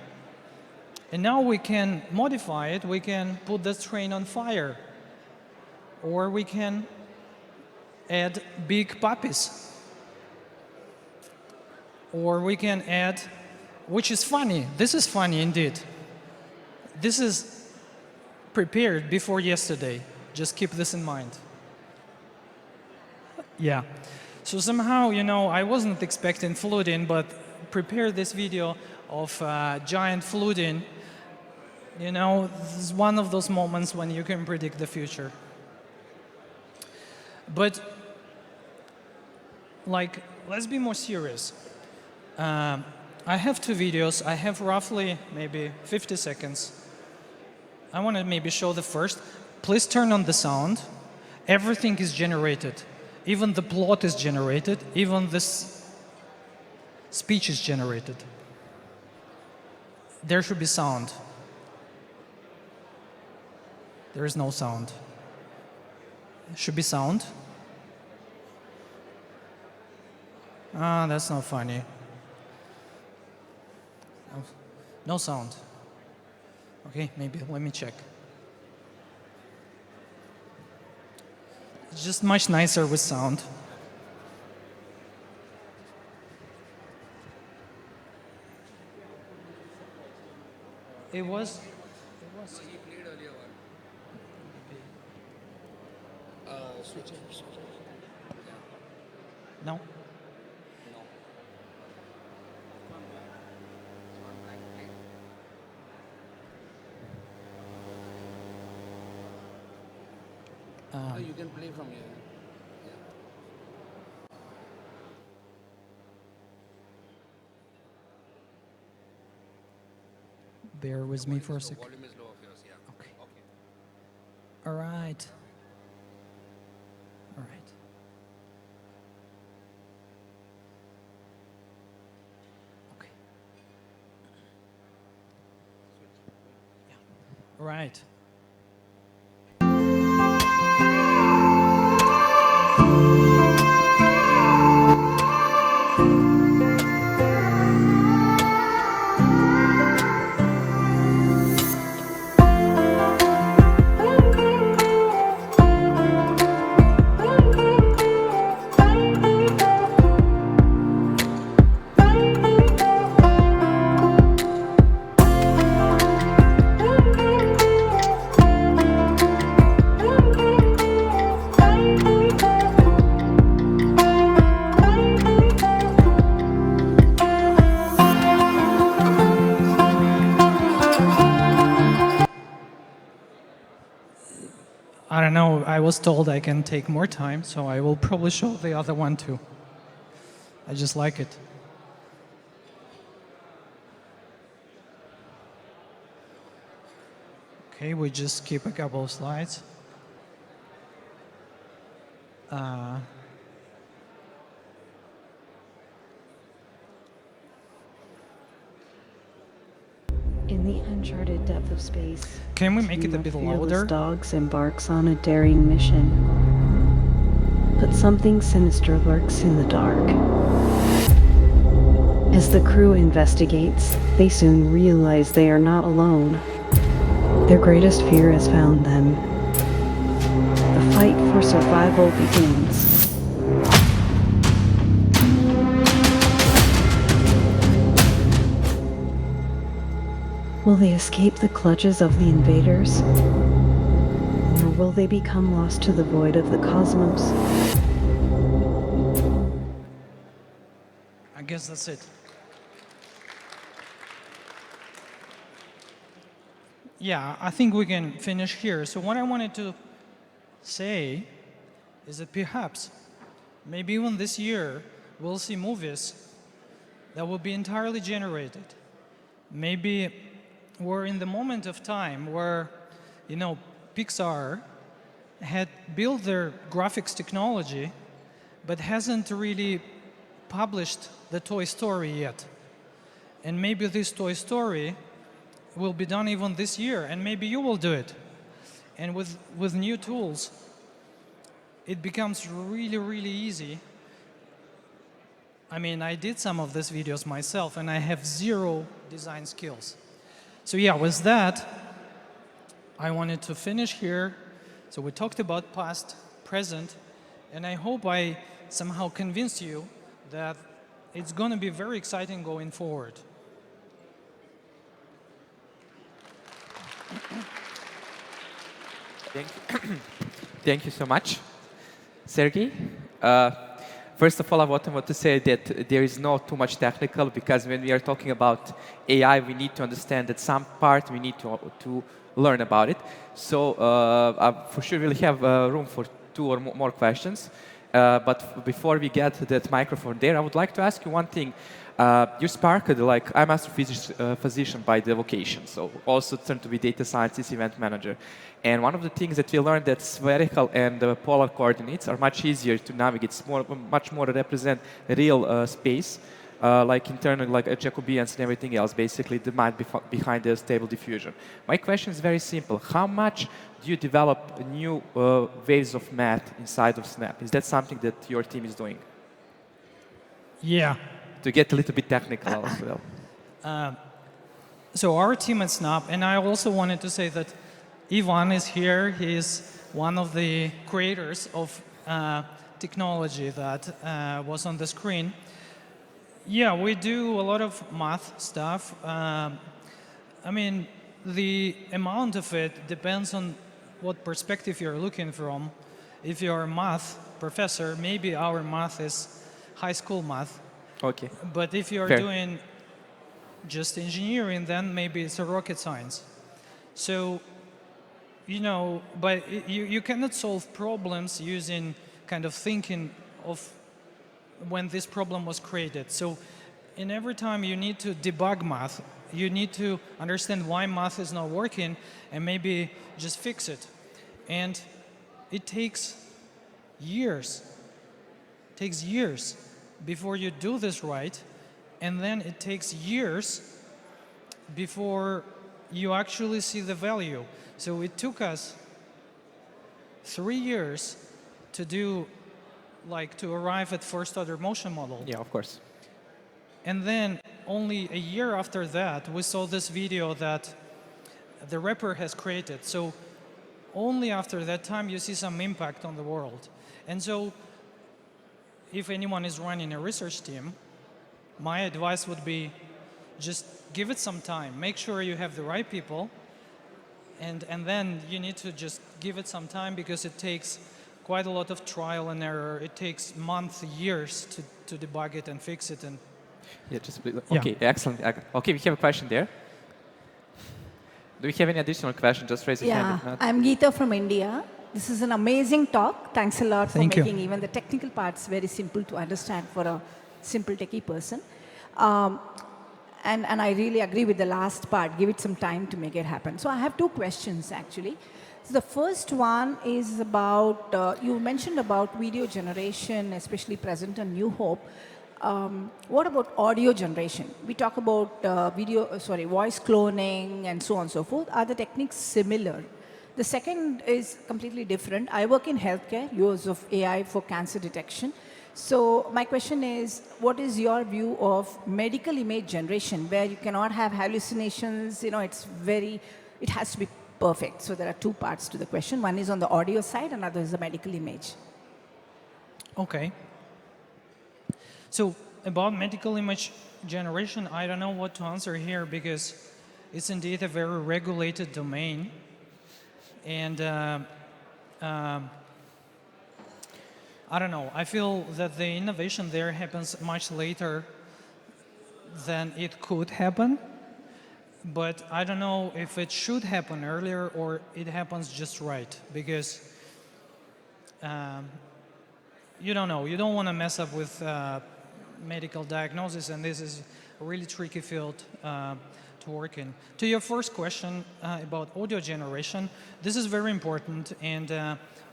And now we can modify it. We can put this train on fire. Or we can add big puppies. Or we can add, which is funny. This is funny indeed. This is prepared before yesterday. Just keep this in mind. Yeah. So somehow, you know, I wasn't expecting flooding, but prepared this video of giant flooding. You know, this is one of those moments when you can predict the future. But, like, let's be more serious. I have two videos. I have roughly maybe 50 seconds. I want to maybe show the first. Please turn on the sound. Everything is generated. Even the plot is generated. Even this speech is generated. There should be sound. There is no sound. Should be sound. Ah, that's not funny. No sound. Okay, maybe let me check. It's just much nicer with sound. It was. He played earlier one. Switch it. No. No, you can play from here. Bear with me for a second. Volume is low of yours, yeah. Okay. All right. All right. Okay. Yeah. All right. I don't know, I was told I can take more time, so I will probably show the other one too. I just like it. Okay, we just skip a couple of slides. In the uncharted depth of space, Can we make it a bit louder? Dogs embarks on a daring mission. But something sinister lurks in the dark. As the crew investigates, they soon realize they are not alone. Their greatest fear has found them. The fight for survival begins. Will they escape the clutches of the invaders? Or will they become lost to the void of the cosmos? I guess that's it. Yeah, I think we can finish here. So what I wanted to say is that perhaps, maybe even this year, we'll see movies that will be entirely generated. Maybe we're in the moment of time where, you know, Pixar had built their graphics technology, but hasn't really published the Toy Story yet. And maybe this Toy Story will be done even this year, and maybe you will do it. And with new tools, it becomes really, really easy. I mean, I did some of these videos myself, and I have zero design skills. So yeah, with that, I wanted to finish here. So we talked about past, present, and I hope I somehow convinced you that it's going to be very exciting going forward. Thank you so much, Sergey. First of all, I want to say that there is not too much technical, because when we are talking about AI, we need to understand that some part we need to learn about it. So for sure, we'll have room for 2 or more questions. But before we get that microphone there, I would like to ask you one thing. You sparked, like, I'm a physician by the vocation, so also turned to be data scientist, event manager. And one of the things that we learned that spherical and polar coordinates are much easier to navigate. It's much more represent real space, like internal, like Jacobians and everything else, basically the math behind the stable diffusion. My question is very simple. How much do you develop new ways of math inside of Snap? Is that something that your team is doing? Yeah. To get a little bit technical as well. So our team at Snap, and I also wanted to say that Ivan is here. He is one of the creators of technology that was on the screen. Yeah, we do a lot of math stuff. I mean, the amount of it depends on what perspective you're looking from. If you're a math professor, maybe our math is high school math. Okay. But if you're Fair. doing just engineering, then maybe it's a rocket science. So, you know, but you cannot solve problems using kind of thinking of when this problem was created. So in every time you need to debug math, you need to understand why math is not working and maybe just fix it. And it takes years. It takes years before you do this right, and then it takes years before you actually see the value. So it took us 3 years to do, like, to arrive at first order motion model. Yeah, of course. And then only a year after that, we saw this video that the rapper has created. So only after that time you see some impact on the world. And so if anyone is running a research team, my advice would be just give it some time. Make sure you have the right people. And then you need to just give it some time because it takes quite a lot of trial and error. It takes months, years to debug it and fix it. And yeah, okay, excellent. Okay, we have a question there. Do we have any additional question? Just raise your hand. Yeah, I'm Geeta from India. This is an amazing talk. Thanks a lot for making even the technical parts very simple to understand for a simple techie person. And I really agree with the last part. Give it some time to make it happen. So I have two questions, actually. So the first one is about, you mentioned about video generation, especially present on New Hope. What about audio generation? We talk about voice cloning and so on and so forth. Are the techniques similar? The second is completely different. I work in healthcare, use of AI for cancer detection. So my question is, what is your view of medical image generation, where you cannot have hallucinations? You know, it has to be perfect. So there are two parts to the question. One is on the audio side, another is the medical image. Okay. So about medical image generation, I don't know what to answer here because it's indeed a very regulated domain. And I don't know. I feel that the innovation there happens much later than it could happen. But I don't know if it should happen earlier or it happens just right. Because you don't know. You don't want to mess up with medical diagnosis. And this is a really tricky field to work in. To your first question about audio generation, this is very important, and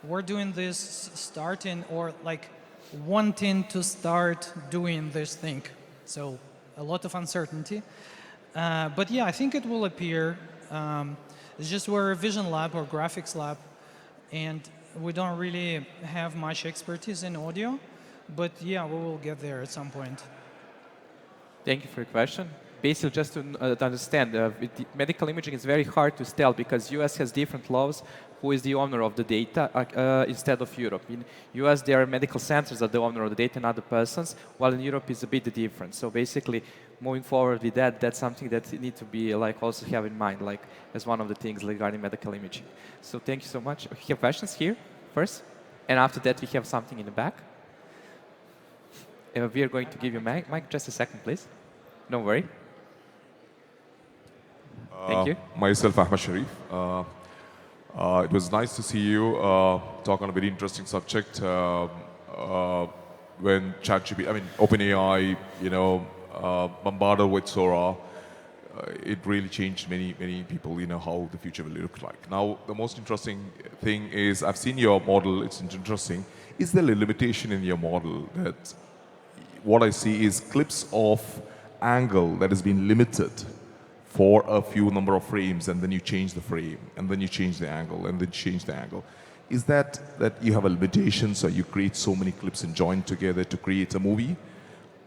we're doing this starting or like wanting to start doing this thing. So a lot of uncertainty. But yeah, I think it will appear. It's just we're a vision lab or graphics lab, and we don't really have much expertise in audio, but yeah, we will get there at some point. Thank you for your question. Basically, just to understand, with the medical imaging is very hard to tell because US has different laws who is the owner of the data instead of Europe. In US, there are medical centers that are the owner of the data, not the persons, while in Europe it's a bit different. So basically, moving forward with that, that's something that you need to be like also have in mind, like as one of the things regarding medical imaging. So thank you so much. We have questions here first, and after that we have something in the back. We are going to give you mic. Just a second, please. Don't worry. Thank you. Myself, Ahmed Sharif. It was nice to see you talk on a very interesting subject. when ChatGPT, I mean, OpenAI, bombarded with Sora, it really changed many people, how the future will look like. Now, the most interesting thing is, I've seen your model, it's interesting. Is there a limitation in your model that what I see is clips of angle that has been limited for a few number of frames, and then you change the frame, and then you change the angle, and then change the angle? Is that you have a limitation, so you create so many clips and join together to create a movie?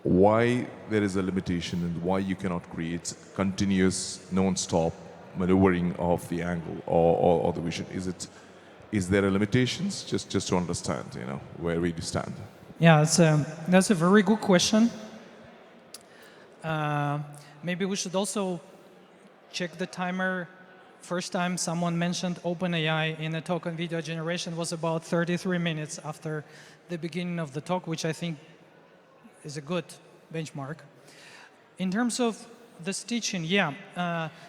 Why there is a limitation, and why you cannot create continuous, non-stop maneuvering of the angle or the vision? Is there a limitations? Just to understand, where we stand. Yeah, that's a very good question. Maybe we should also check the timer. First time someone mentioned OpenAI in a talk on video generation was about 33 minutes after the beginning of the talk, which I think is a good benchmark. In terms of the stitching,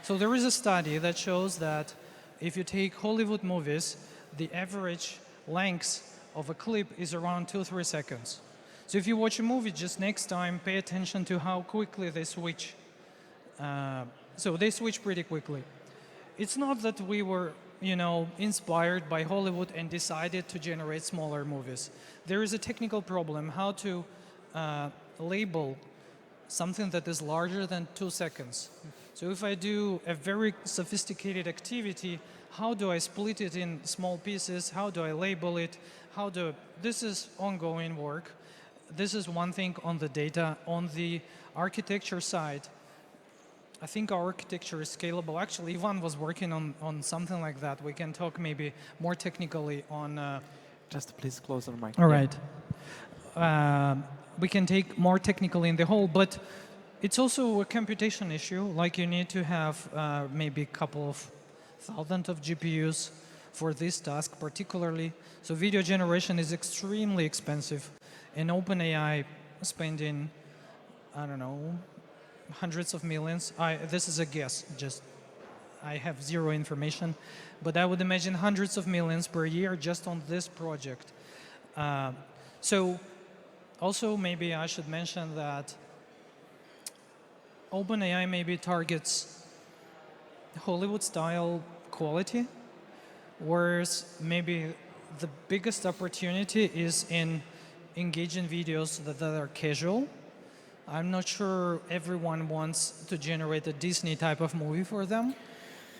so there is a study that shows that if you take Hollywood movies, the average length of a clip is around 2-3 seconds. So if you watch a movie, just next time pay attention to how quickly they switch. So they switch pretty quickly. It's not that we were, inspired by Hollywood and decided to generate smaller movies. There is a technical problem how to label something that is larger than 2 seconds. So if I do a very sophisticated activity, how do I split it in small pieces? How do I label it? This is ongoing work. This is one thing on the data. On the architecture side, I think our architecture is scalable. Actually, Ivan was working on something like that. We can talk maybe more technically on... Just please close the mic. All right. We can take more technically in the whole, but it's also a computation issue. Like you need to have maybe a couple of thousand of GPUs for this task particularly. So video generation is extremely expensive. And OpenAI spending, I don't know, hundreds of millions. This is a guess, I have zero information, but I would imagine hundreds of millions per year just on this project. So also maybe I should mention that OpenAI maybe targets Hollywood-style quality, whereas maybe the biggest opportunity is in engaging videos that are casual. I'm not sure everyone wants to generate a Disney type of movie for them,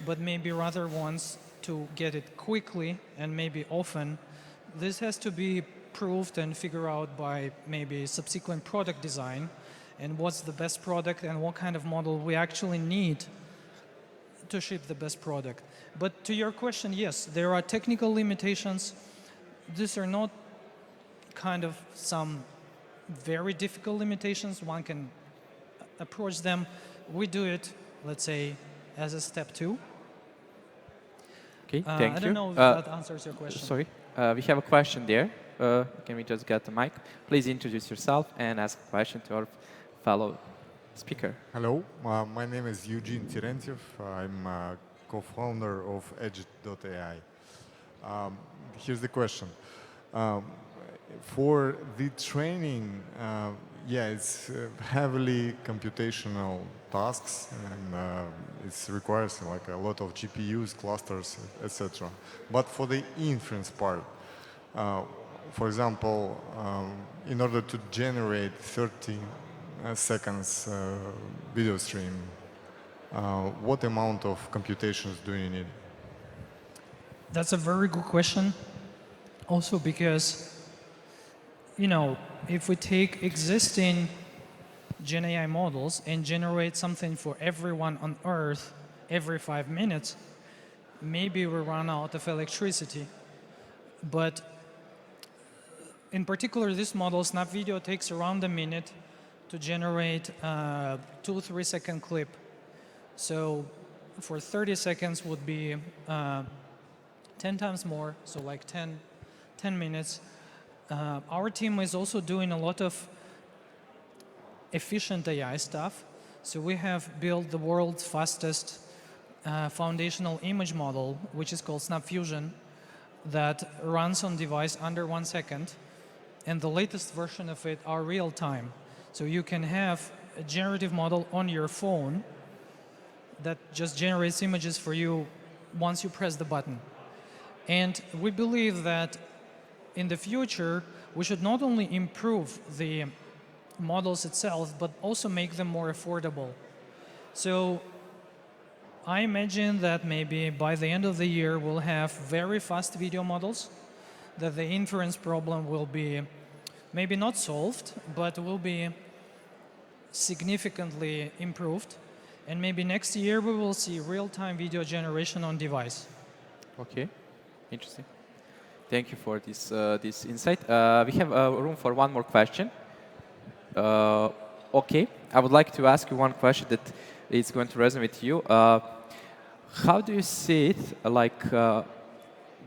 but maybe rather wants to get it quickly and maybe often. This has to be proved and figured out by maybe subsequent product design and what's the best product and what kind of model we actually need to ship the best product. But to your question, yes, there are technical limitations. These are not kind of some very difficult limitations. One can approach them. We do it, let's say, as a step 2. Okay, thank you. I don't know if that answers your question. Sorry, we have a question there. Can we just get the mic? Please introduce yourself and ask a question to our fellow speaker. Hello, my name is Eugene Terentiev. I'm a co-founder of Edge.ai. Here's the question. For the training, it's heavily computational tasks, and it requires like a lot of GPUs, clusters, etc. But for the inference part, for example, in order to generate 30 seconds video stream, what amount of computations do you need? That's a very good question. Also because, if we take existing GenAI models and generate something for everyone on Earth every 5 minutes, maybe we run out of electricity. But in particular, this model, Snap Video, takes around a minute to generate a 2-3 second clip. So for 30 seconds would be 10 times more, so like 10 minutes. Our team is also doing a lot of efficient AI stuff. So we have built the world's fastest foundational image model, which is called Snap Fusion, that runs on device under 1 second. and the latest version of it are real time. So you can have a generative model on your phone that just generates images for you once you press the button. And we believe that in the future, we should not only improve the models itself, but also make them more affordable. So I imagine that maybe by the end of the year, we'll have very fast video models, that the inference problem will be maybe not solved, but will be significantly improved. And maybe next year, we will see real-time video generation on device. Okay, interesting. Thank you for this, this insight. We have room for one more question. Okay, I would like to ask you one question that is going to resonate with you. How do you see it, like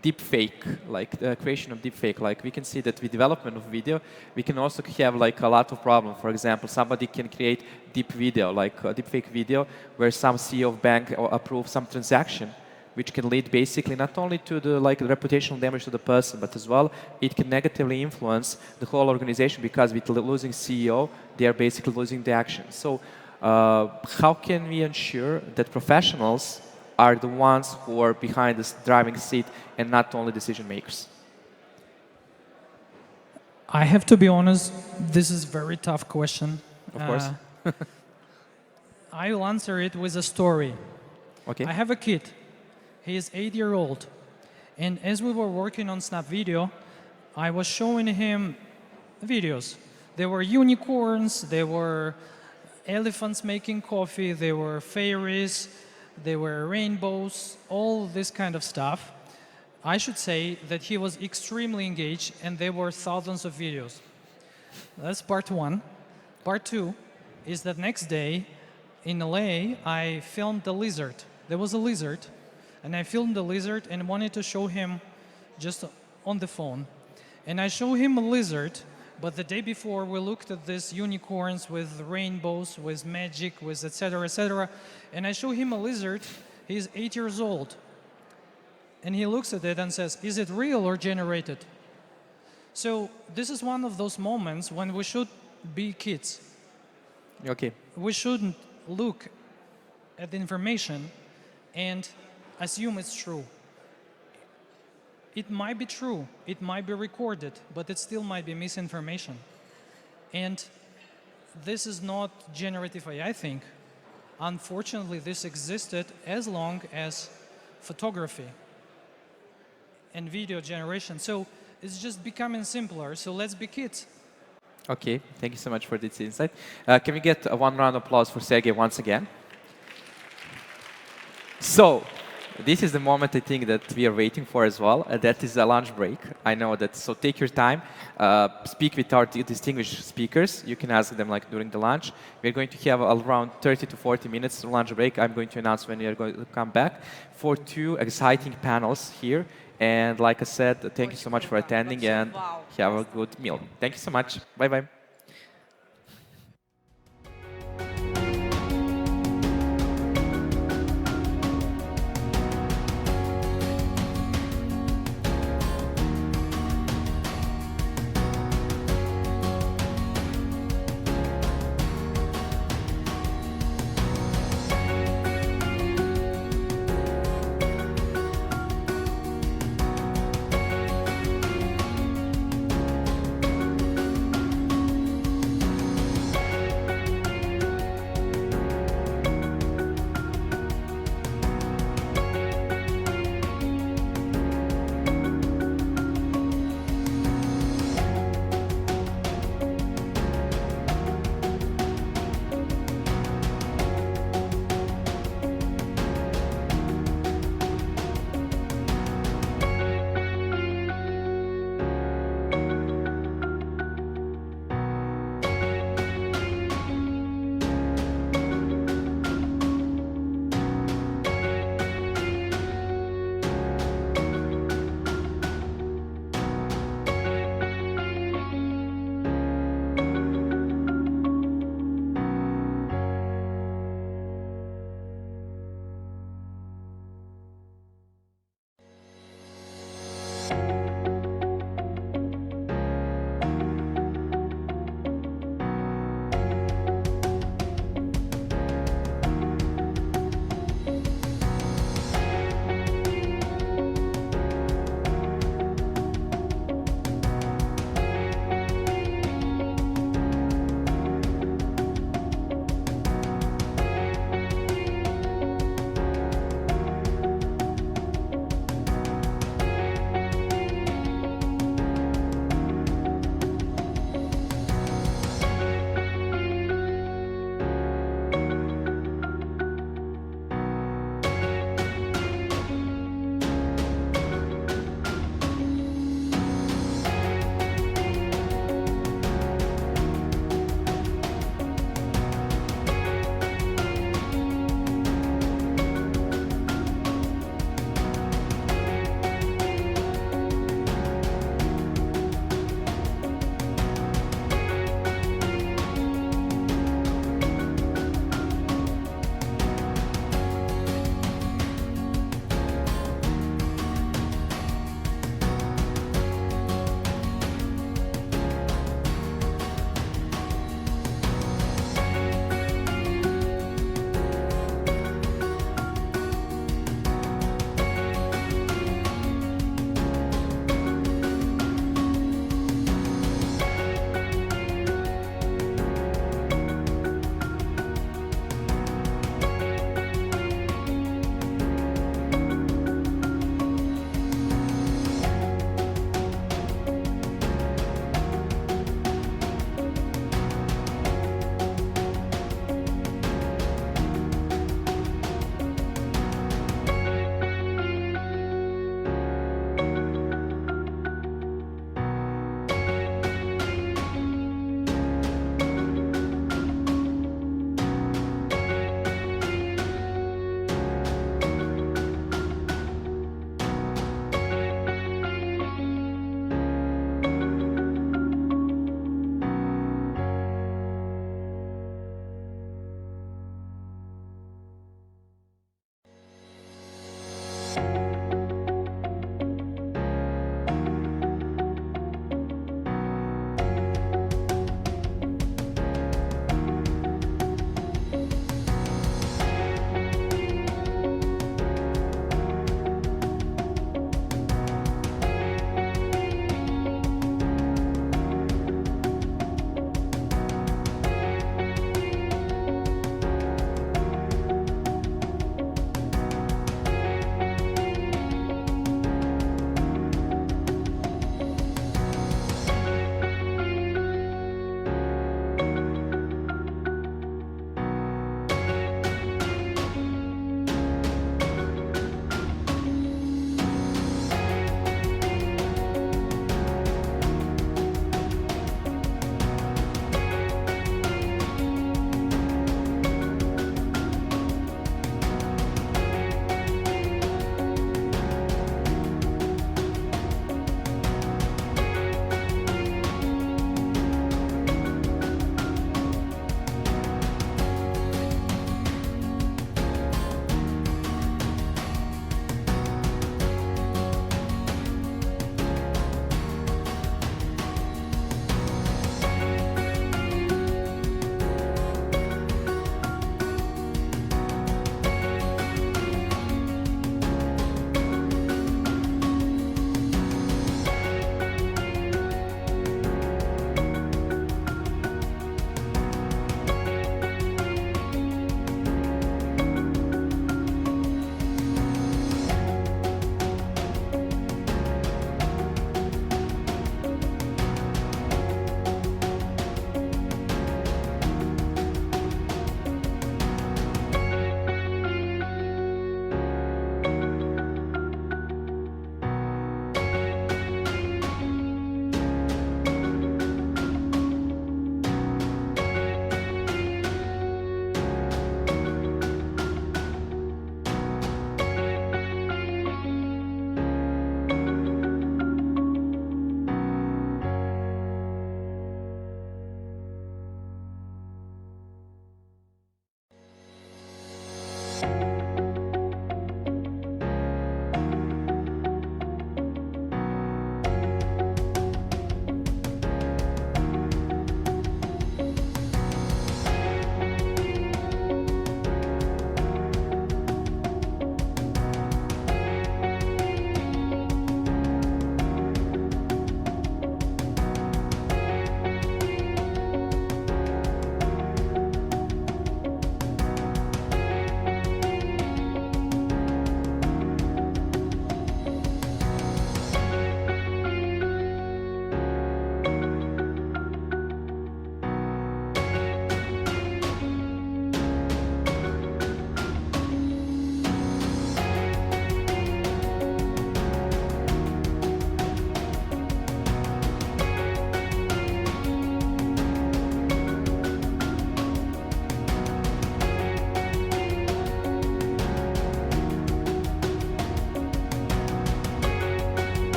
deep fake, like the creation of deep fake? Like we can see that with development of video, we can also have like a lot of problems. For example, somebody can create deep video, like a deep fake video, where some CEO of bank approves some transaction, which can lead basically not only to the reputational damage to the person, but as well it can negatively influence the whole organization, because with losing CEO, they are basically losing the action. So how can we ensure that professionals are the ones who are behind the driving seat and not only decision makers? I have to be honest, this is a very tough question. Of course. I will answer it with a story. Okay. I have a kid. He is 8-year-old. And as we were working on Snap Video, I was showing him videos. There were unicorns, there were elephants making coffee, there were fairies, there were rainbows, all this kind of stuff. I should say that he was extremely engaged, and there were thousands of videos. That's part one. Part two is that next day in LA, I filmed the lizard. There was a lizard, and I filmed the lizard and wanted to show him just on the phone. And I showed him a lizard, but the day before we looked at these unicorns with rainbows, with magic, with etc., etc. And I show him a lizard. He's 8 years old. And he looks at it and says, is it real or generated? So this is one of those moments when we should be kids. Okay. We shouldn't look at the information and assume it's true. It might be true, it might be recorded, but it still might be misinformation. And this is not generative AI, I think. Unfortunately, this existed as long as photography and video generation. So it's just becoming simpler, so let's be kids. Okay, thank you so much for this insight. Can we get one round of applause for Sergey once again? So, this is the moment I think that we are waiting for as well. That is a lunch break. I know that. So take your time. Speak with our distinguished speakers. You can ask them like during the lunch. We're going to have around 30 to 40 minutes lunch break. I'm going to announce when we are going to come back for 2 exciting panels here. And like I said, thank you so much for attending and have a good meal. Thank you so much. Bye-bye.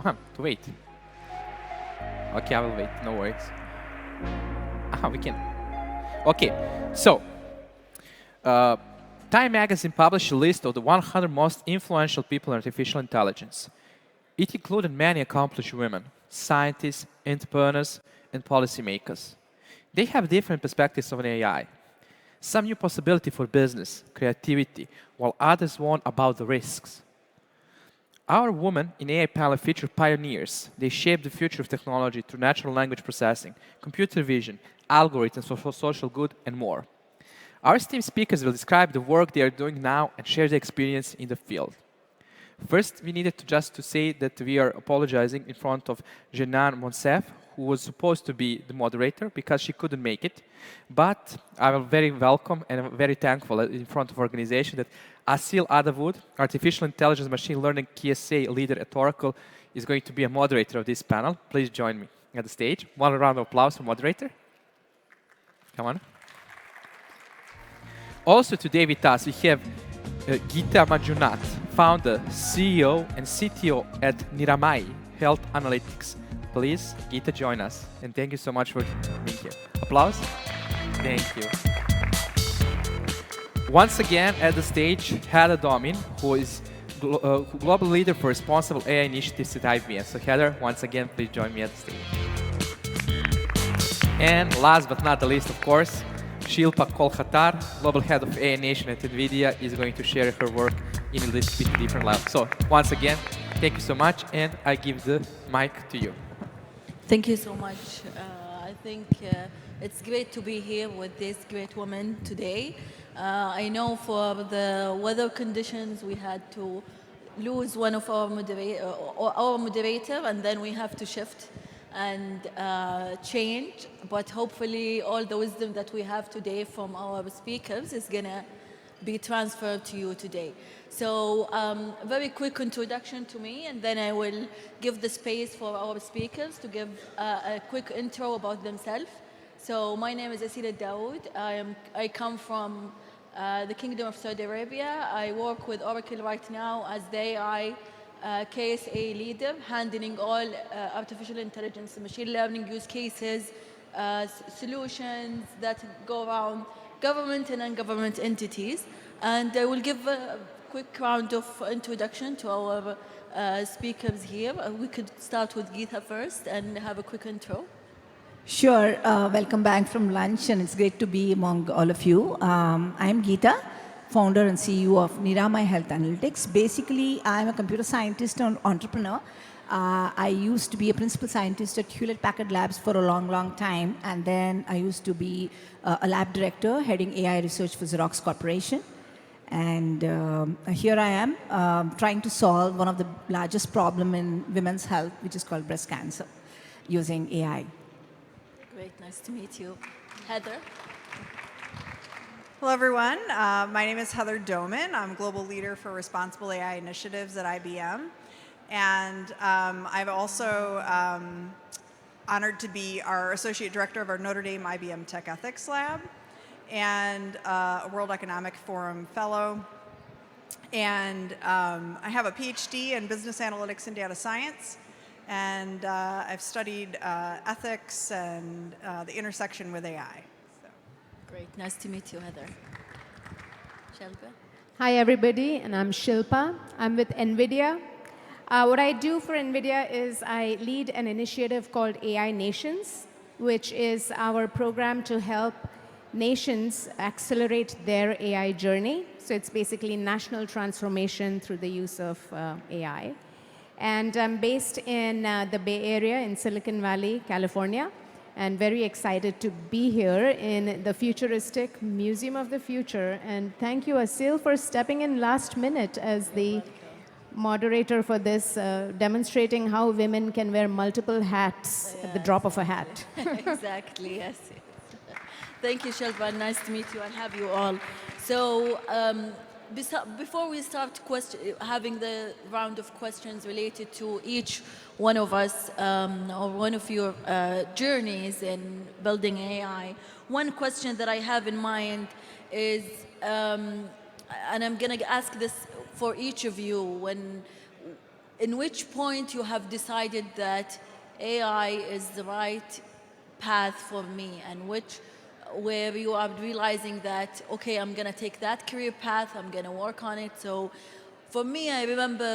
To wait. Okay, I will wait. No worries. We can. Okay, so Time magazine published a list of the 100 most influential people in artificial intelligence. It included many accomplished women, scientists, entrepreneurs, and policymakers. They have different perspectives on AI. Some new possibility for business, creativity, while others warn about the risks. Our women in AI panel feature pioneers. They shape the future of technology through natural language processing, computer vision, algorithms for social good, and more. Our esteemed speakers will describe the work they are doing now and share their experience in the field. First, we needed to say that we are apologizing in front of Jenan Monsef, who was supposed to be the moderator because she couldn't make it. But I am very welcome and very thankful in front of organization that Asil Adavood, Artificial Intelligence Machine Learning KSA leader at Oracle, is going to be a moderator of this panel. Please join me at the stage. One round of applause for moderator. Come on. Also today with us, we have Geeta Manjunath, founder, CEO, and CTO at Niramai Health Analytics. Please, Geeta, join us. And thank you so much for being here. Applause. Thank you. Once again, at the stage, Heather Domin, who is global leader for responsible AI initiatives at IBM. So Heather, once again, please join me at the stage. And last but not the least, of course, Shilpa Kolkhatar, global head of AI Nation at NVIDIA, is going to share her work in a little bit different level. So once again, thank you so much, and I give the mic to you. Thank you so much. I think it's great to be here with this great woman today. I know for the weather conditions, we had to lose one of our moderator, and then we have to shift and change. But hopefully, all the wisdom that we have today from our speakers is going to be transferred to you today. So very quick introduction to me, and then I will give the space for our speakers to give a quick intro about themselves. So my name is Asila Dawood. I come from the Kingdom of Saudi Arabia. I work with Oracle right now as the AI KSA leader, handling all artificial intelligence and machine learning use cases, solutions that go around government and non-government entities. And I will give a quick round of introduction to our speakers here. We could start with Geeta first and have a quick intro. Sure. Welcome back from lunch, and it's great to be among all of you. I'm Geeta, founder and CEO of Niramai Health Analytics. Basically, I'm a computer scientist and entrepreneur. I used to be a principal scientist at Hewlett-Packard Labs for a long, long time, and then I used to be a lab director heading AI research for Xerox Corporation. And here I am trying to solve one of the largest problems in women's health, which is called breast cancer, using AI. Great, nice to meet you. Heather? Hello, everyone. My name is Heather Domin. I'm global leader for responsible AI initiatives at IBM. And I'm also honored to be our associate director of our Notre Dame IBM Tech Ethics Lab and a World Economic Forum fellow. And I have a PhD in business analytics and data science. And I've studied ethics and the intersection with AI. Great, nice to meet you, Heather. Shilpa? Hi, everybody, and I'm Shilpa. I'm with NVIDIA. What I do for NVIDIA is I lead an initiative called AI Nations, which is our program to help nations accelerate their AI journey. So it's basically national transformation through the use of AI. And I'm based in the Bay Area in Silicon Valley, California, and very excited to be here in the futuristic Museum of the Future. And thank you, Asil, for stepping in last minute as the moderator for this, demonstrating how women can wear multiple hats at the drop of a hat. Exactly, yes. Thank you, Shilpa. Nice to meet you and have you all. So before we start having the round of questions related to each one of us or one of your journeys in building AI, one question that I have in mind is, and I'm going to ask this for each of you, in which point you have decided that AI is the right path for me, and where you are realizing that, okay, I'm going to take that career path, I'm going to work on it. So for me, I remember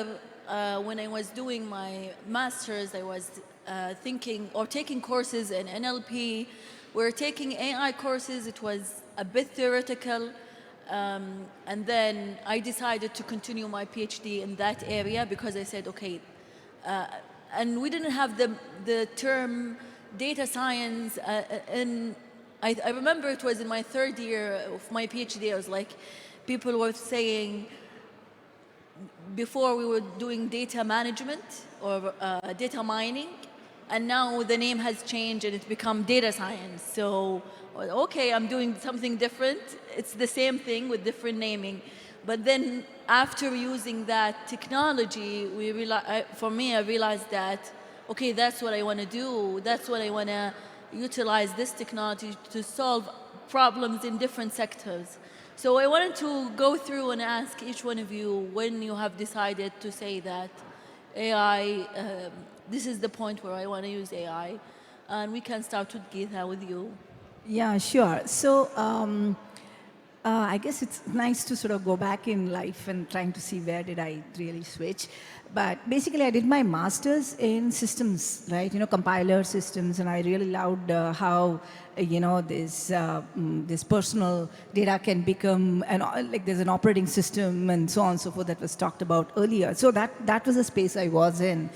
when I was doing my master's, I was thinking or taking courses in NLP. We're taking AI courses. It was a bit theoretical. And then I decided to continue my PhD in that area because I said, okay, and we didn't have the term data science. And I remember it was in my third year of my PhD. I was like, people were saying, before we were doing data management or data mining, and now the name has changed and it's become data science. So, okay, I'm doing something different. It's the same thing with different naming. But then after using that technology, for me, I realized that, okay, that's what I want to do. That's what I want to utilize this technology to solve problems in different sectors. So I wanted to go through and ask each one of you when you have decided to say that AI, this is the point where I want to use AI. And we can start with Geetha, with you. Yeah, sure. So I guess it's nice to sort of go back in life and trying to see where did I really switch. But basically, I did my master's in systems, right? Compiler systems, and I really loved how this personal data can become like there's an operating system and so on and so forth that was talked about earlier. So that was the space I was in.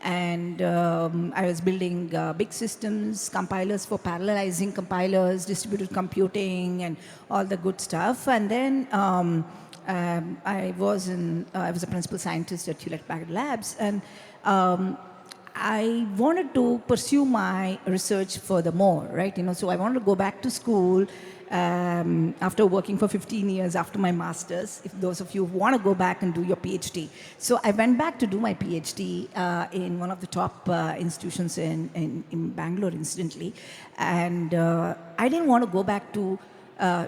And I was building big systems, compilers for parallelizing compilers, distributed computing, and all the good stuff. And then I was a principal scientist at Hewlett-Packard Labs, and I wanted to pursue my research furthermore, right? So I wanted to go back to school after working for 15 years after my master's, if those of you want to go back and do your PhD. So I went back to do my PhD in one of the top institutions in Bangalore, incidentally. And I didn't want to go back to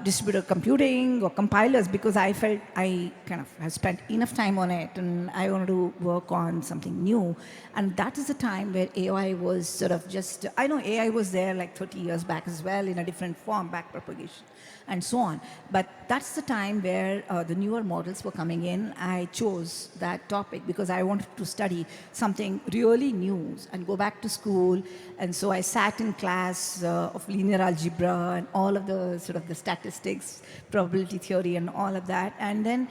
distributed computing or compilers because I felt I kind of had spent enough time on it and I wanted to work on something new. And that is the time where AI was sort of just, I know AI was there like 30 years back as well in a different form, backpropagation and so on. But that's the time where the newer models were coming in. I chose that topic because I wanted to study something really new and go back to school. And so I sat in class of linear algebra and all of the sort of the statistics, probability theory and all of that. And then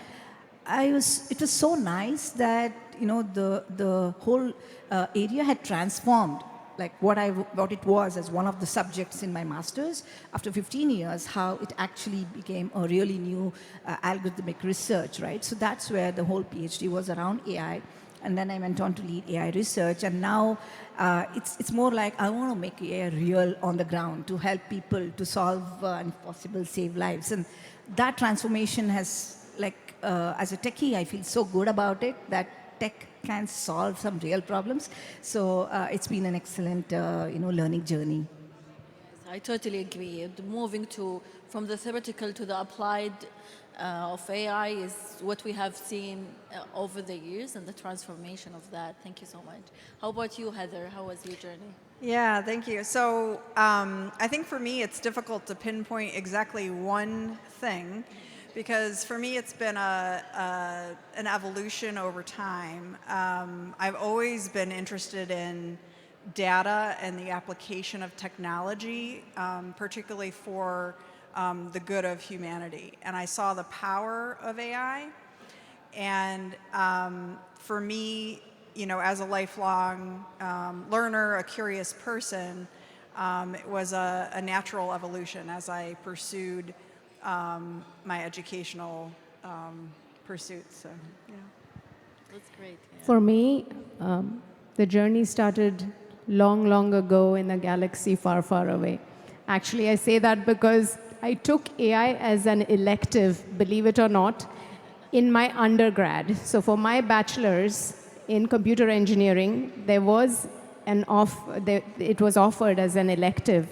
it was so nice that, the whole area had transformed, like what it was as one of the subjects in my master's. After 15 years, how it actually became a really new algorithmic research, right? So that's where the whole PhD was around AI. And then I went on to lead AI research. And now it's more like I want to make AI real on the ground to help people to solve and if possible save lives. And that transformation has, as a techie, I feel so good about it that tech can solve some real problems. So it's been an excellent, learning journey. Yes, I totally agree. Moving from the theoretical to the applied of AI is what we have seen over the years and the transformation of that. Thank you so much. How about you, Heather? How was your journey? Yeah, thank you. So I think for me, it's difficult to pinpoint exactly one thing, because for me, it's been an evolution over time. I've always been interested in data and the application of technology, particularly for the good of humanity. And I saw the power of AI. And for me, as a lifelong learner, a curious person, it was a natural evolution as I pursued my educational pursuits. So, That's great. Yeah. For me, the journey started long, long ago in a galaxy far, far away. Actually, I say that because I took AI as an elective, believe it or not, in my undergrad. So for my bachelor's in computer engineering, it was offered as an elective.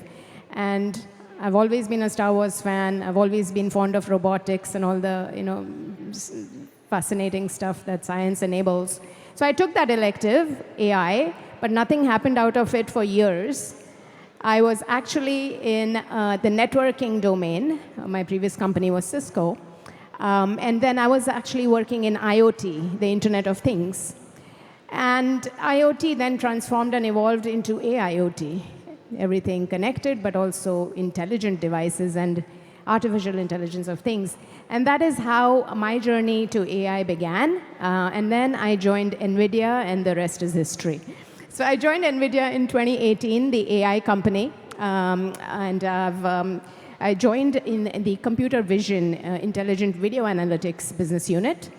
And I've always been a Star Wars fan. I've always been fond of robotics and all the, fascinating stuff that science enables. So I took that elective, AI, but nothing happened out of it for years. I was actually in the networking domain. My previous company was Cisco. And then I was actually working in IoT, the Internet of Things. And IoT then transformed and evolved into AIoT. Everything connected, but also intelligent devices and artificial intelligence of things. And that is how my journey to AI began. And then I joined NVIDIA, and the rest is history. So I joined NVIDIA in 2018, the AI company. And I joined in the computer vision intelligent video analytics business unit,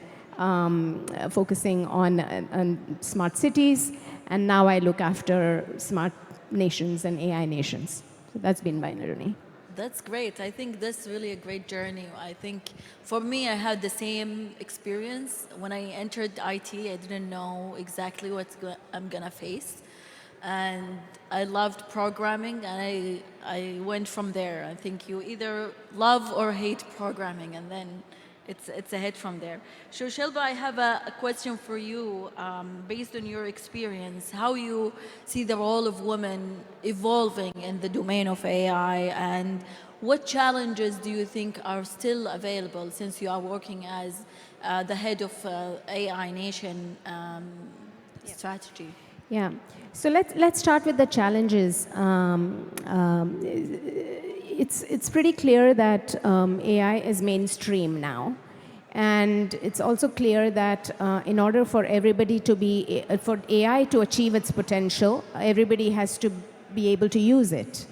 focusing on smart cities. And now I look after smart nations and AI nations. So that's been my journey. That's great. I think that's really a great journey. I think for me, I had the same experience. When I entered IT, I didn't know exactly what I'm going to face. And I loved programming, and I went from there. I think you either love or hate programming, and then it's a hit from there. So Shilpa, I have a question for you. Based on your experience, how you see the role of women evolving in the domain of AI, and what challenges do you think are still available, since you are working as the head of AI Nation strategy? Yeah. So let's start with the challenges. It's pretty clear that AI is mainstream now. And it's also clear that in order for everybody to be, for AI to achieve its potential, everybody has to be able to use it.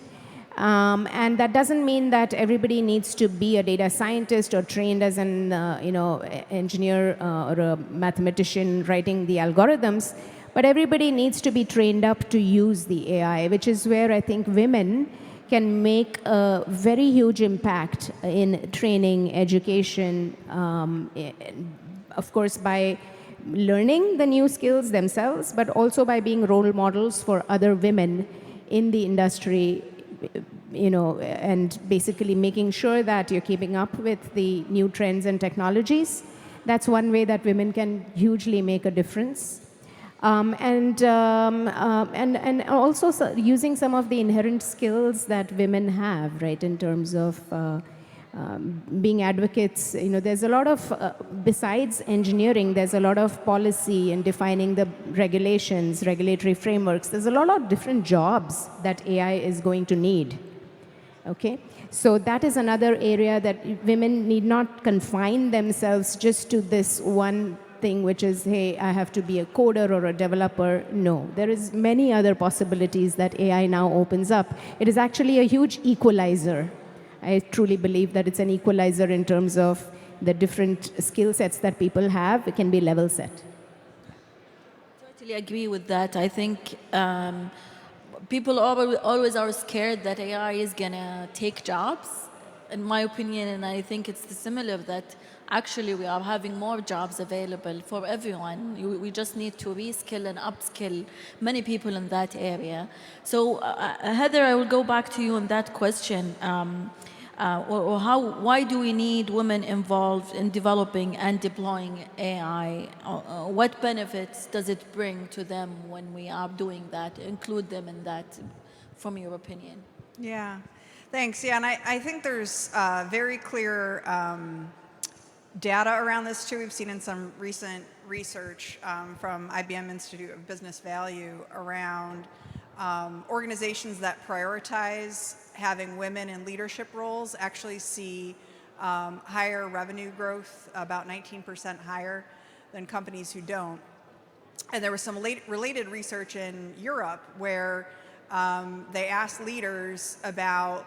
And that doesn't mean that everybody needs to be a data scientist or trained as an engineer or a mathematician writing the algorithms, but everybody needs to be trained up to use the AI, which is where I think women can make a very huge impact in training, education, of course by learning the new skills themselves, but also by being role models for other women in the industry, and basically making sure that you're keeping up with the new trends and technologies. That's one way that women can hugely make a difference. And also using some of the inherent skills that women have, right, in terms of being advocates. There's a lot of, besides engineering, there's a lot of policy and defining the regulations, regulatory frameworks. There's a lot of different jobs that AI is going to need, okay? So that is another area that women need not confine themselves just to this one thing, which is, hey, I have to be a coder or a developer. No, there is many other possibilities that AI now opens up. It is actually a huge equalizer. I truly believe that it's an equalizer in terms of the different skill sets that people have. It can be level set. Totally agree with that. I think people always are scared that AI is gonna take jobs. In my opinion, and I think it's similar, that actually we are having more jobs available for everyone. We just need to reskill and upskill many people in that area. So Heather, I will go back to you on that question. Why do we need women involved in developing and deploying AI? What benefits does it bring to them when we are doing that? Include them in that, from your opinion. Yeah, thanks. Yeah, and I think there's very clear data around this too. We've seen in some recent research from IBM Institute of Business Value around organizations that prioritize having women in leadership roles actually see higher revenue growth, about 19% higher than companies who don't. And there was some related research in Europe where they asked leaders about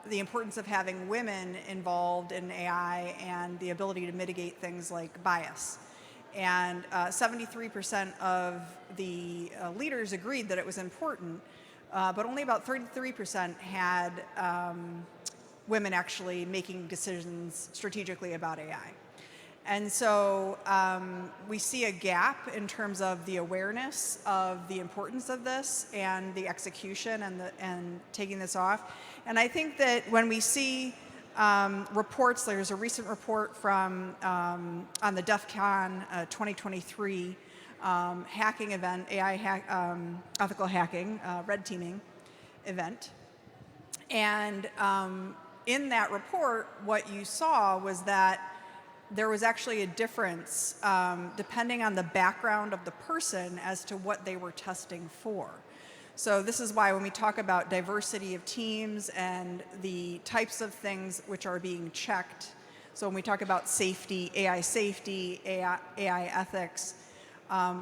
the importance of having women involved in AI and the ability to mitigate things like bias. And 73% of the leaders agreed that it was important, but only about 33% had women actually making decisions strategically about AI. And so we see a gap in terms of the awareness of the importance of this and the execution and taking this off. And I think that when we see reports, there's a recent report from on the DEF CON 2023 hacking event, ethical hacking, red teaming event. And in that report, what you saw was that there was actually a difference depending on the background of the person as to what they were testing for. So this is why when we talk about diversity of teams and the types of things which are being checked, so when we talk about safety, AI ethics,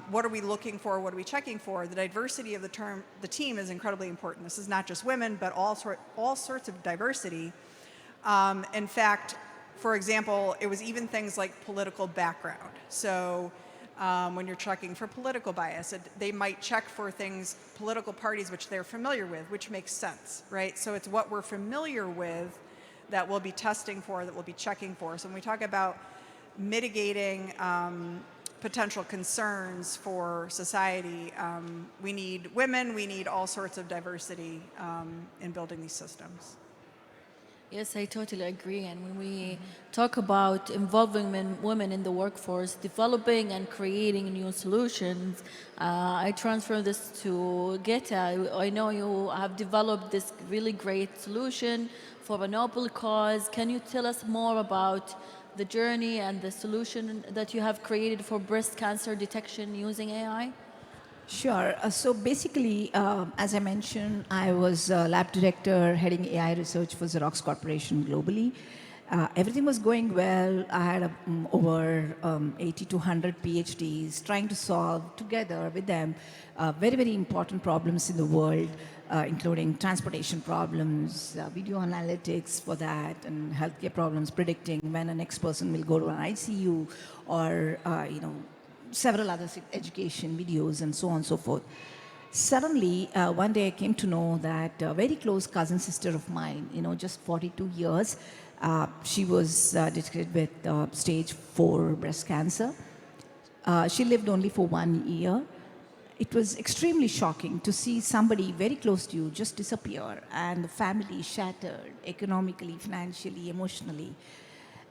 what are we looking for, what are we checking for? The diversity of the team is incredibly important. This is not just women, but all sorts of diversity. In fact, for example, it was even things like political background. So when you're checking for political bias, they might check for things, political parties which they're familiar with, which makes sense, right? So it's what we're familiar with that we'll be testing for, that we'll be checking for. So when we talk about mitigating potential concerns for society, we need women, we need all sorts of diversity in building these systems. Yes, I totally agree. And when we talk about involving women in the workforce, developing and creating new solutions, I transfer this to Geta. I know you have developed this really great solution for a noble cause. Can you tell us more about the journey and the solution that you have created for breast cancer detection using AI? Sure. So basically, as I mentioned, I was lab director heading AI research for Xerox Corporation globally. Everything was going well. I had over 80 to 100 PhDs trying to solve together with them very, very important problems in the world, including transportation problems, video analytics for that, and healthcare problems, predicting when a next person will go to an ICU, or several other education videos and so on and so forth. Suddenly, one day I came to know that a very close cousin sister of mine, just 42 years, she was detected with stage 4 breast cancer. She lived only for 1 year. It was extremely shocking to see somebody very close to you just disappear, and the family shattered economically, financially, emotionally.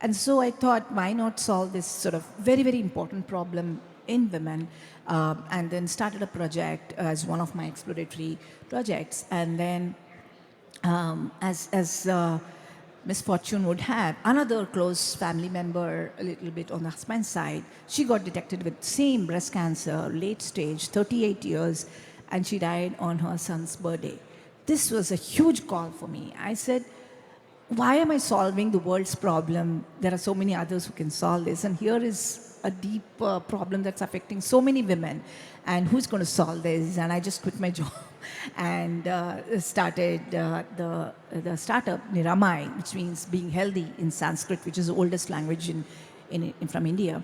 And so I thought, why not solve this sort of very, very important problem in women, and then started a project as one of my exploratory projects. And then as misfortune would have, another close family member, a little bit on the husband's side, she got detected with same breast cancer, late stage, 38 years, and she died on her son's birthday. This was a huge call for me. I said, why am I solving the world's problem? There are so many others who can solve this, and here is a deep problem that's affecting so many women, and who's going to solve this? And I just quit my job and started the startup Niramai, which means being healthy in Sanskrit, which is the oldest language from India.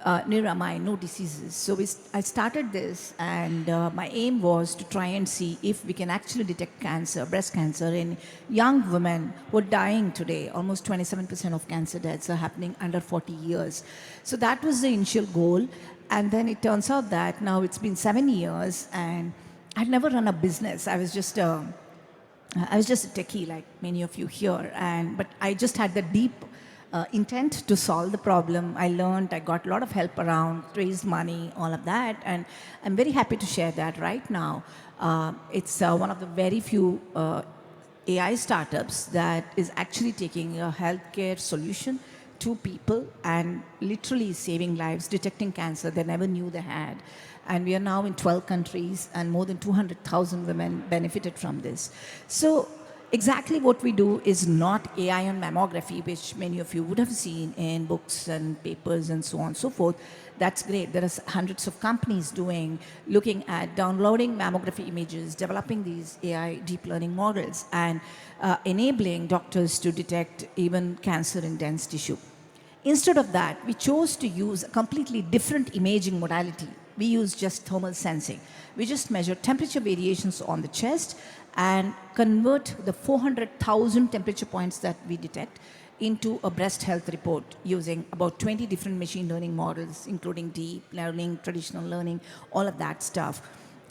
Niramai, no diseases. So I started this, and my aim was to try and see if we can actually detect cancer, breast cancer, in young women who are dying today. Almost 27% of cancer deaths are happening under 40 years. So that was the initial goal. And then it turns out that now it's been 7 years, and I'd never run a business. I was just a techie, like many of you here. But I just had the deep intent to solve the problem. I learned, I got a lot of help around, raised money, all of that, and I'm very happy to share that right now. It's one of the very few AI startups that is actually taking a healthcare solution to people and literally saving lives, detecting cancer they never knew they had. And we are now in 12 countries, and more than 200,000 women benefited from this. So exactly what we do is not AI on mammography, which many of you would have seen in books and papers and so on and so forth. That's great. There are hundreds of companies looking at downloading mammography images, developing these AI deep learning models, and enabling doctors to detect even cancer in dense tissue. Instead of that, we chose to use a completely different imaging modality. We use just thermal sensing. We just measure temperature variations on the chest and convert the 400,000 temperature points that we detect into a breast health report using about 20 different machine learning models, including deep learning, traditional learning, all of that stuff.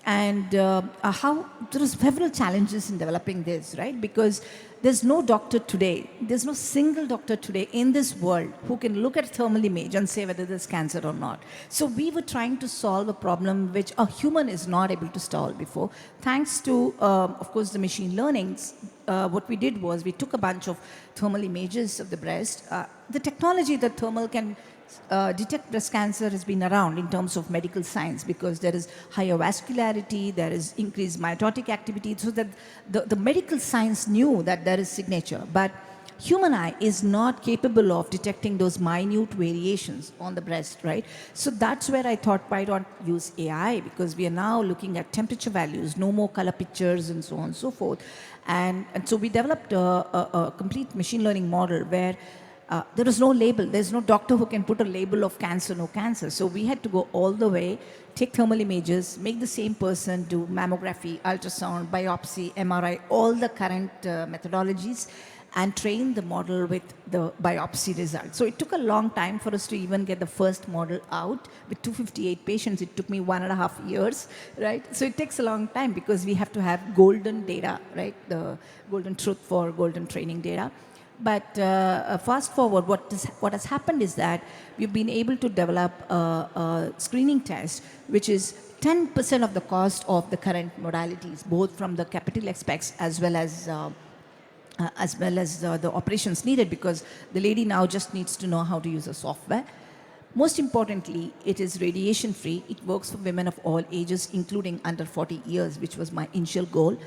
And how there are several challenges in developing this, right? Because there's no doctor today, there's no single doctor today in this world who can look at a thermal image and say whether there's cancer or not. So we were trying to solve a problem which a human is not able to solve before. Thanks to, of course, the machine learnings, what we did was we took a bunch of thermal images of the breast. The technology that thermal can detect breast cancer has been around in terms of medical science because there is higher vascularity, there is increased mitotic activity, so that the medical science knew that there is signature. But human eye is not capable of detecting those minute variations on the breast, right? So that's where I thought, why not use AI? Because we are now looking at temperature values, no more color pictures and so on and so forth. And so we developed a complete machine learning model where there was no label. There's no doctor who can put a label of cancer, no cancer. So we had to go all the way, take thermal images, make the same person do mammography, ultrasound, biopsy, MRI, all the current methodologies, and train the model with the biopsy results. So it took a long time for us to even get the first model out. With 258 patients, it took me 1.5 years, right? So it takes a long time because we have to have golden data, right? The golden truth for golden training data. But fast forward, what has happened is that we've been able to develop a screening test, which is 10% of the cost of the current modalities, both from the capital aspects as well as the operations needed, because the lady now just needs to know how to use the software. Most importantly, it is radiation-free. It works for women of all ages, including under 40 years, which was my initial goal.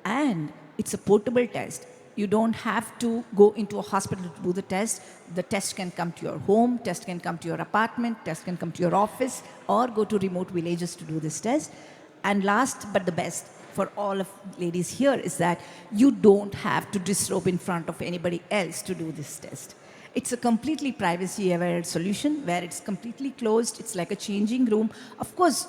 And it's a portable test. You don't have to go into a hospital to do the test. The test can come to your home, test can come to your apartment, test can come to your office, or go to remote villages to do this test. And last but the best for all of ladies here is that you don't have to disrobe in front of anybody else to do this test. It's a completely privacy-aware solution where it's completely closed. It's like a changing room. Of course,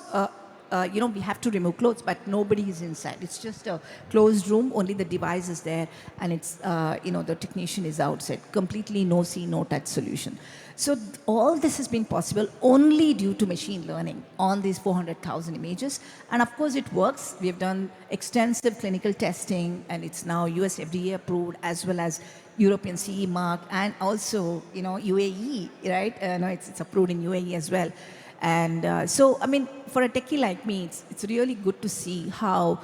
we have to remove clothes, but nobody is inside. It's just a closed room, only the device is there, and it's, the technician is outside. Completely no see, no touch solution. So all this has been possible only due to machine learning on these 400,000 images. And of course it works. We have done extensive clinical testing, and it's now US FDA approved, as well as European CE mark, and also, UAE, right? It's approved in UAE as well. And so, for a techie like me, it's really good to see how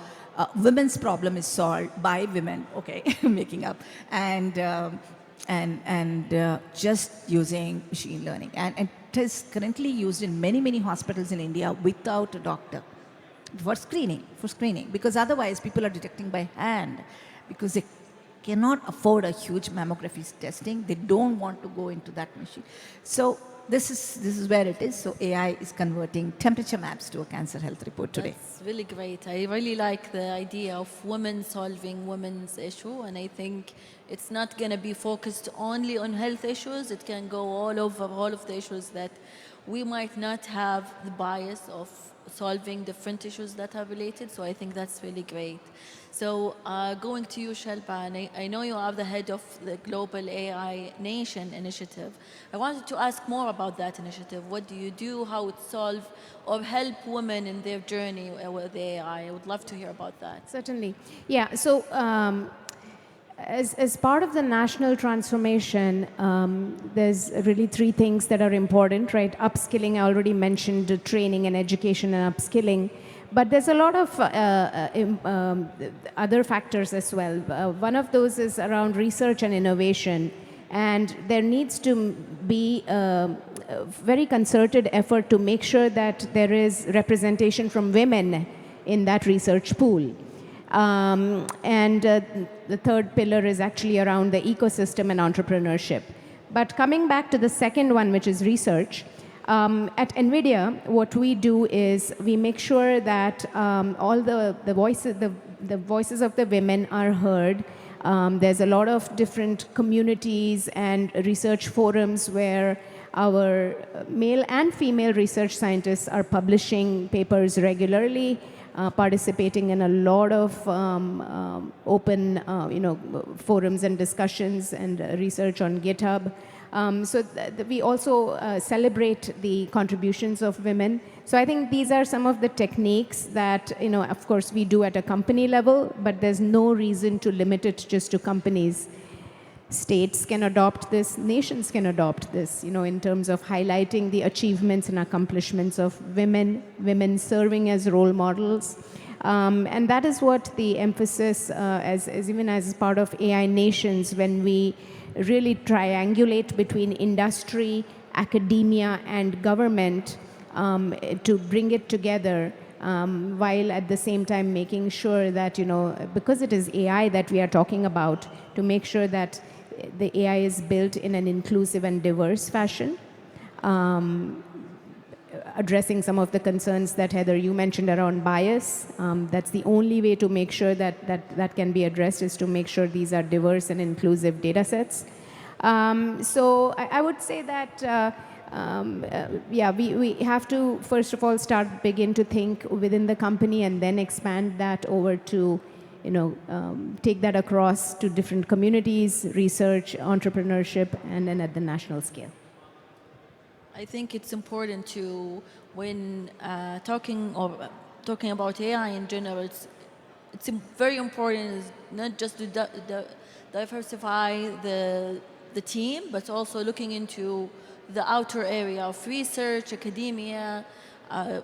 women's problem is solved by women, okay, making up, and just using machine learning. And it is currently used in many, many hospitals in India without a doctor for screening, because otherwise people are detecting by hand because they cannot afford a huge mammography testing. They don't want to go into that machine. So this is where it is. So AI is converting temperature maps to a cancer health report today. That's really great. I really like the idea of women solving women's issue, and I think it's not going to be focused only on health issues. It can go all over all of the issues that we might not have the bias of solving different issues that are related. So I think that's really great. So going to you, Shilpa, and I know you are the head of the Global AI Nation initiative. I wanted to ask more about that initiative. What do you do, how it solve or help women in their journey with AI? I would love to hear about that. Certainly. Yeah, so as part of the national transformation, there's really 3 things that are important, right? Upskilling, I already mentioned training and education and upskilling. But there's a lot of other factors as well. One of those is around research and innovation. And there needs to be a very concerted effort to make sure that there is representation from women in that research pool. The third pillar is actually around the ecosystem and entrepreneurship. But coming back to the second one, which is research, at NVIDIA, what we do is we make sure that all the voices of the women are heard. There's a lot of different communities and research forums where our male and female research scientists are publishing papers regularly, participating in a lot of open forums and discussions and research on GitHub. We also celebrate the contributions of women. So I think these are some of the techniques that, of course, we do at a company level, but there's no reason to limit it just to companies. States can adopt this, nations can adopt this, in terms of highlighting the achievements and accomplishments of women serving as role models. And that is what the emphasis, as even as part of AI Nations, when we really triangulate between industry, academia, and government to bring it together, while at the same time making sure that, because it is AI that we are talking about, to make sure that the AI is built in an inclusive and diverse fashion. Addressing some of the concerns that, Heather, you mentioned around bias. That's the only way to make sure that can be addressed, is to make sure these are diverse and inclusive data sets. So I would say that, we have to, first of all, begin to think within the company and then expand that over to, take that across to different communities, research, entrepreneurship, and then at the national scale. I think it's important to, when talking about AI in general, it's very important not just to diversify the team, but also looking into the outer area of research, academia,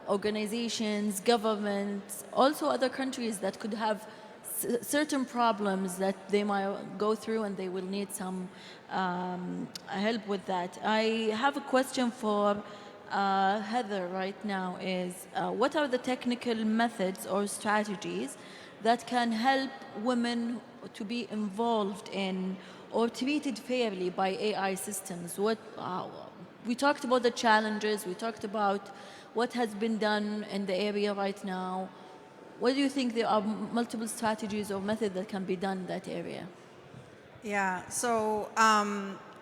organizations, governments, also other countries that could have certain problems that they might go through, and they will need some help with that. I have a question for Heather right now, is what are the technical methods or strategies that can help women to be involved in or treated fairly by AI systems? We talked about the challenges, we talked about what has been done in the area right now. What do you think there are multiple strategies or methods that can be done in that area? Yeah, so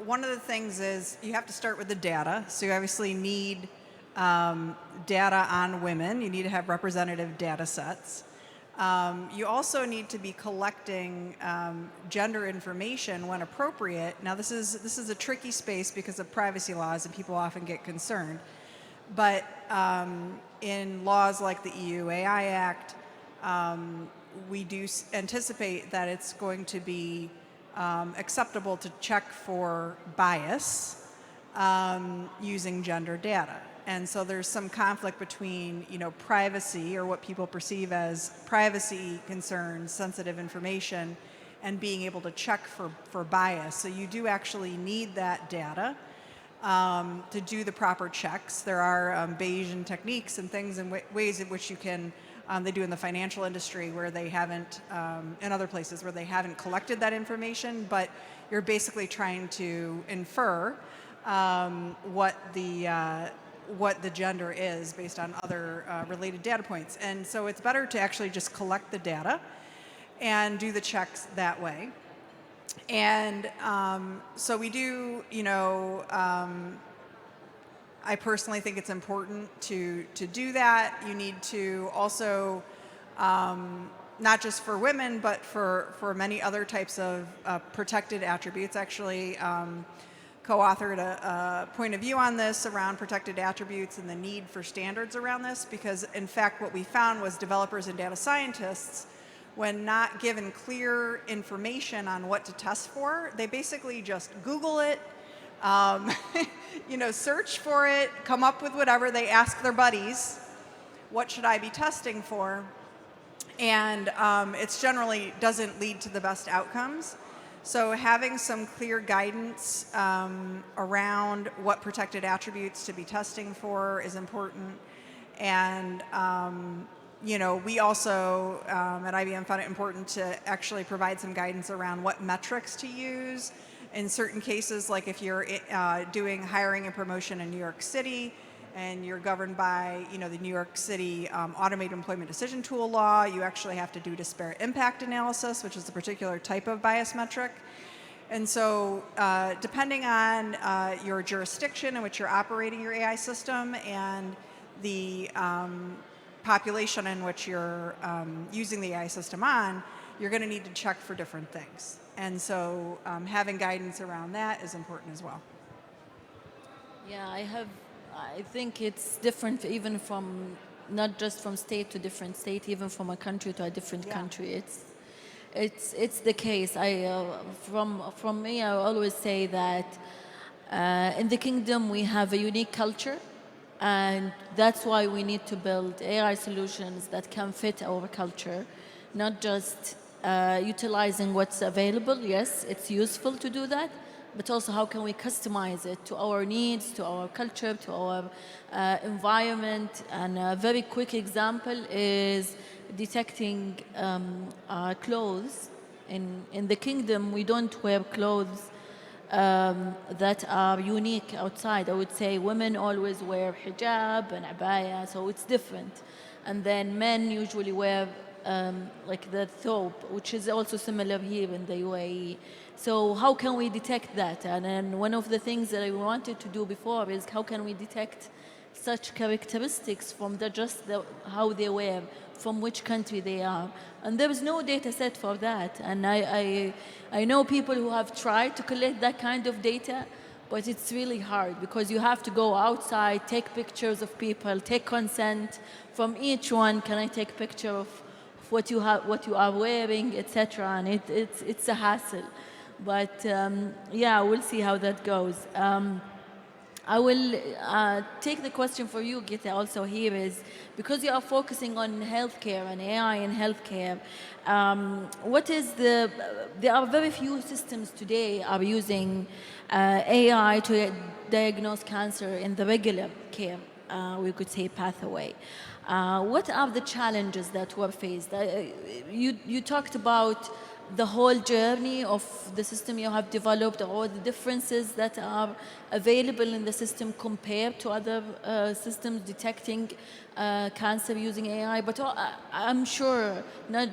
one of the things is you have to start with the data. So you obviously need data on women. You need to have representative data sets. You also need to be collecting gender information when appropriate. Now this is a tricky space because of privacy laws, and people often get concerned. But in laws like the EU AI Act, we do anticipate that it's going to be acceptable to check for bias using gender data. And so there's some conflict between, privacy, or what people perceive as privacy concerns, sensitive information, and being able to check for bias. So you do actually need that data to do the proper checks. There are Bayesian techniques and things and ways in which you can, they do in the financial industry where they haven't, in other places where they haven't collected that information, but you're basically trying to infer what the gender is based on other related data points. And so it's better to actually just collect the data and do the checks that way. And so we do, I personally think it's important to do that. You need to also, not just for women, but for many other types of protected attributes. Actually, co-authored a point of view on this around protected attributes and the need for standards around this, because in fact what we found was developers and data scientists, when not given clear information on what to test for, they basically just Google it, search for it, come up with whatever. They ask their buddies, what should I be testing for? And it generally doesn't lead to the best outcomes. So having some clear guidance around what protected attributes to be testing for is important. And we also at IBM found it important to actually provide some guidance around what metrics to use. In certain cases, like if you're doing hiring and promotion in New York City, and you're governed by the New York City Automated Employment Decision Tool law, you actually have to do disparate impact analysis, which is a particular type of bias metric. And so depending on your jurisdiction in which you're operating your AI system and the population in which you're using the AI system on, you're going to need to check for different things. And so having guidance around that is important as well. Yeah, I think it's different even from, not just from state to different state, even from a country to a different country. It's the case. From me, I always say that in the kingdom we have a unique culture, and that's why we need to build AI solutions that can fit our culture, not just utilizing what's available. Yes, it's useful to do that, but also how can we customize it to our needs, to our culture, to our environment. And a very quick example is detecting clothes. In the kingdom, we don't wear clothes that are unique outside. I would say women always wear hijab and abaya, so it's different. And then men usually wear like the thobe, which is also similar here in the UAE. So how can we detect that? And then one of the things that I wanted to do before is how can we detect such characteristics from how they wear, from which country they are. And there is no data set for that. And I know people who have tried to collect that kind of data, but it's really hard because you have to go outside, take pictures of people, take consent from each one. Can I take a picture of what you are wearing, etc. And it's a hassle. But yeah, we'll see how that goes. I will take the question for you, Gita, also here is, because you are focusing on healthcare and AI in healthcare, there are very few systems today are using AI to diagnose cancer in the regular care, we could say pathway. What are the challenges that were faced? You talked about the whole journey of the system you have developed, or the differences that are available in the system compared to other systems detecting cancer using AI. But I'm sure not,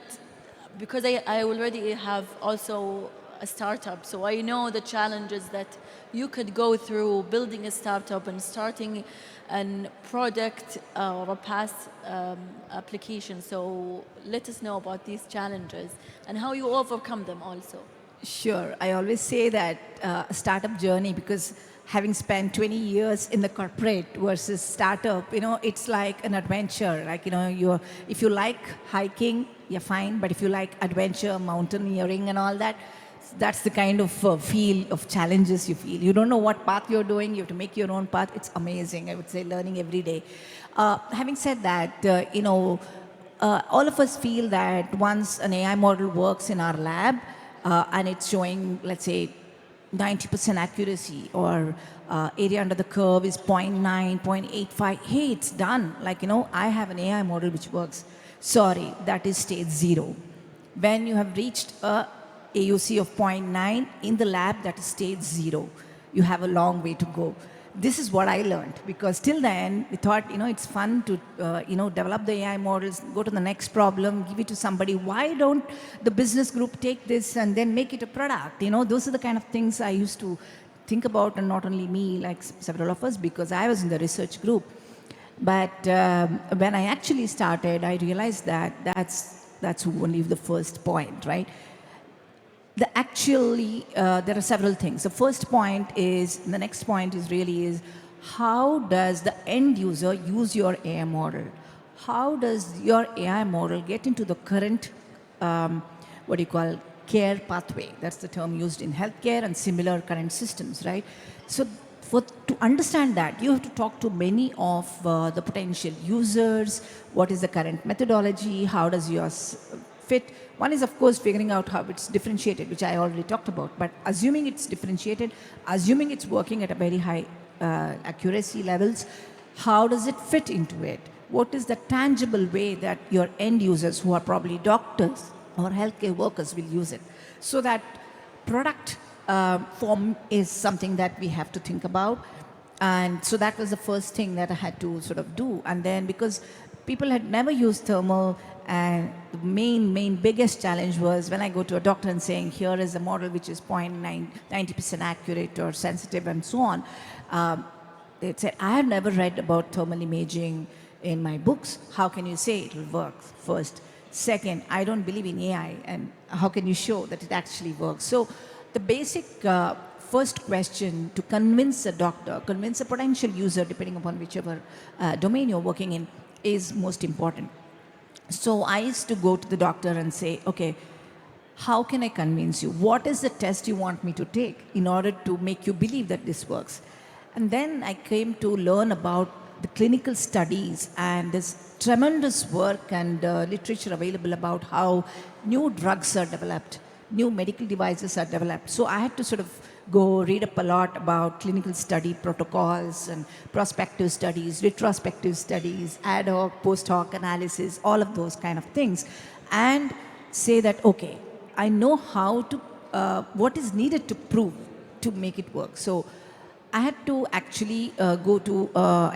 because I already have also a startup, so I know the challenges that you could go through building a startup and starting a product or a past application. So let us know about these challenges and how you overcome them also. Sure. I always say that startup journey, because having spent 20 years in the corporate versus startup, it's like an adventure. Like, if you like hiking, you're fine. But if you like adventure, mountaineering and all that, that's the kind of feel of challenges you feel. You don't know what path you're doing. You have to make your own path. It's amazing. I would say learning every day. Having said that, all of us feel that once an AI model works in our lab and it's showing, let's say, 90% accuracy, or area under the curve is 0.9, 0.85, hey, it's done. Like, I have an AI model which works. Sorry, that is stage 0. When you have reached a AUC of 0.9 in the lab, that is stage 0. You have a long way to go. This is what I learned, because till then we thought, it's fun to, develop the AI models, go to the next problem, give it to somebody. Why don't the business group take this and then make it a product? Those are the kind of things I used to think about, and not only me, like several of us, because I was in the research group. But when I actually started, I realized that that's only the first point, right? There are several things. The first point is, the next point is really how does the end user use your AI model? How does your AI model get into the current, care pathway? That's the term used in healthcare and similar current systems, right? So to understand that, you have to talk to many of the potential users. What is the current methodology? How does yours fit? One is, of course, figuring out how it's differentiated, which I already talked about. But assuming it's differentiated, assuming it's working at a very high accuracy levels, how does it fit into it? What is the tangible way that your end users, who are probably doctors or healthcare workers, will use it? So that product form is something that we have to think about. And so that was the first thing that I had to sort of do. And then, because people had never used thermal, and the main biggest challenge was when I go to a doctor and saying, here is a model which is 90% accurate or sensitive and so on. They'd say, I have never read about thermal imaging in my books. How can you say it will work? First. Second, I don't believe in AI, and how can you show that it actually works? So the basic first question to convince a doctor, convince a potential user, depending upon whichever domain you're working in, is most important. So I used to go to the doctor and say, okay, how can I convince you? What is the test you want me to take in order to make you believe that this works? And then I came to learn about the clinical studies, and there's tremendous work and literature available about how new drugs are developed, new medical devices are developed. So I had to sort of go read up a lot about clinical study protocols and prospective studies, retrospective studies, ad hoc, post hoc analysis, all of those kind of things, and say that, okay, I know how to, what is needed to prove to make it work. So I had to actually go to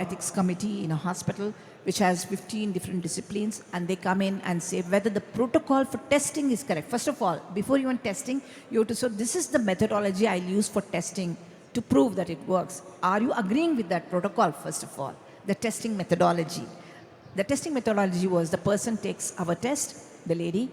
ethics committee in a hospital which has 15 different disciplines, and they come in and say whether the protocol for testing is correct. First of all, before even testing, you have to say, this is the methodology I'll use for testing to prove that it works. Are you agreeing with that protocol, first of all? The testing methodology. The testing methodology was the person takes our test, the lady,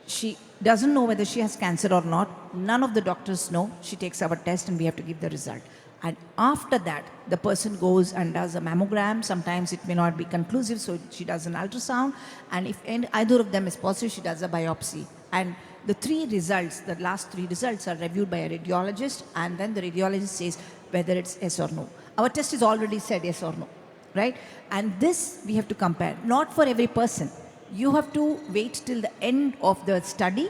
she doesn't know whether she has cancer or not. None of the doctors know. She takes our test and we have to give the result. And after that, the person goes and does a mammogram. Sometimes it may not be conclusive, so she does an ultrasound. And if either of them is positive, she does a biopsy. And the three results, the last three results, are reviewed by a radiologist, and then the radiologist says whether it's yes or no. Our test is already said yes or no, right? And this we have to compare, not for every person. You have to wait till the end of the study,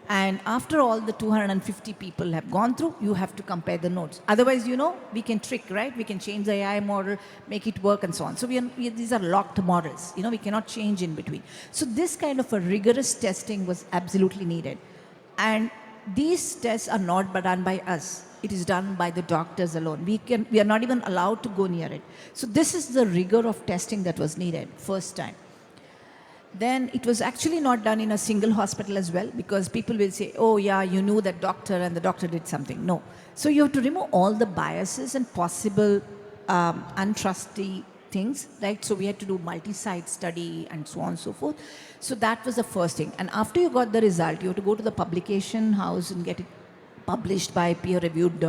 and after all the 250 people have gone through, you have to compare the notes. Otherwise, you know, we can trick, right? We can change the AI model, make it work and so on. So these are locked models. You know, we cannot change in between. So this kind of a rigorous testing was absolutely needed. And these tests are not done by us. It is done by the doctors alone. We are not even allowed to go near it. So this is the rigor of testing that was needed first time. Then it was actually not done in a single hospital as well, because people will say, oh yeah, you knew that doctor and the doctor did something. No. So you have to remove all the biases and possible untrusty things, right? So we had to do multi-site study and so on and so forth. So that was the first thing. And after you got the result, you have to go to the publication house and get it published by peer-reviewed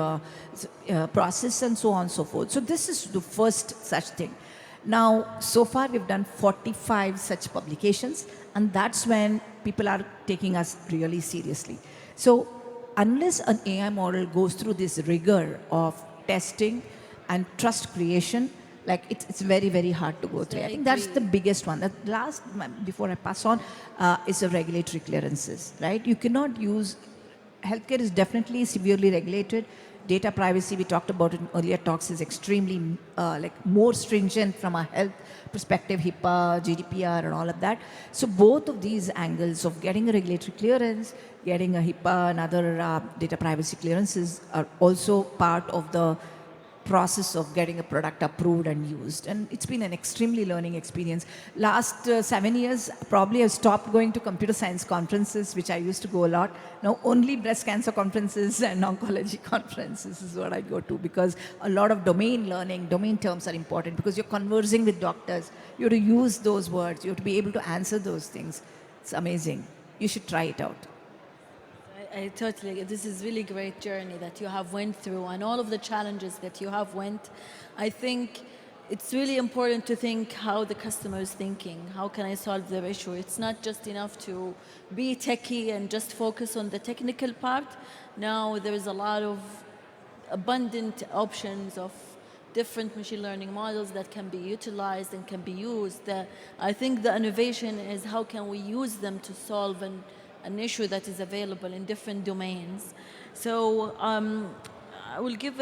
process and so on and so forth. So this is the first such thing. Now, so far we've done 45 such publications, and that's when people are taking us really seriously. So unless an AI model goes through this rigor of testing and trust creation, like it's very, very hard to go through. I think that's the biggest one. The last, before I pass on, is the regulatory clearances, right? You cannot use, healthcare is definitely severely regulated. Data privacy, we talked about in earlier talks, is extremely more stringent from a health perspective, HIPAA, GDPR and all of that. So both of these angles of getting a regulatory clearance, getting a HIPAA and other data privacy clearances are also part of the process of getting a product approved and used. And it's been an extremely learning experience. Last 7 years, probably I've stopped going to computer science conferences, which I used to go a lot. Now only breast cancer conferences and oncology conferences is what I go to, because a lot of domain learning, domain terms are important, because you're conversing with doctors. You have to use those words. You have to be able to answer those things. It's amazing. You should try it out. I totally, this is really great journey that you have went through, and all of the challenges that you have went. I think it's really important to think how the customer is thinking. How can I solve their issue? It's not just enough to be techie and just focus on the technical part. Now there is a lot of abundant options of different machine learning models that can be utilized and can be used. I think the innovation is how can we use them to solve an issue that is available in different domains. So I will give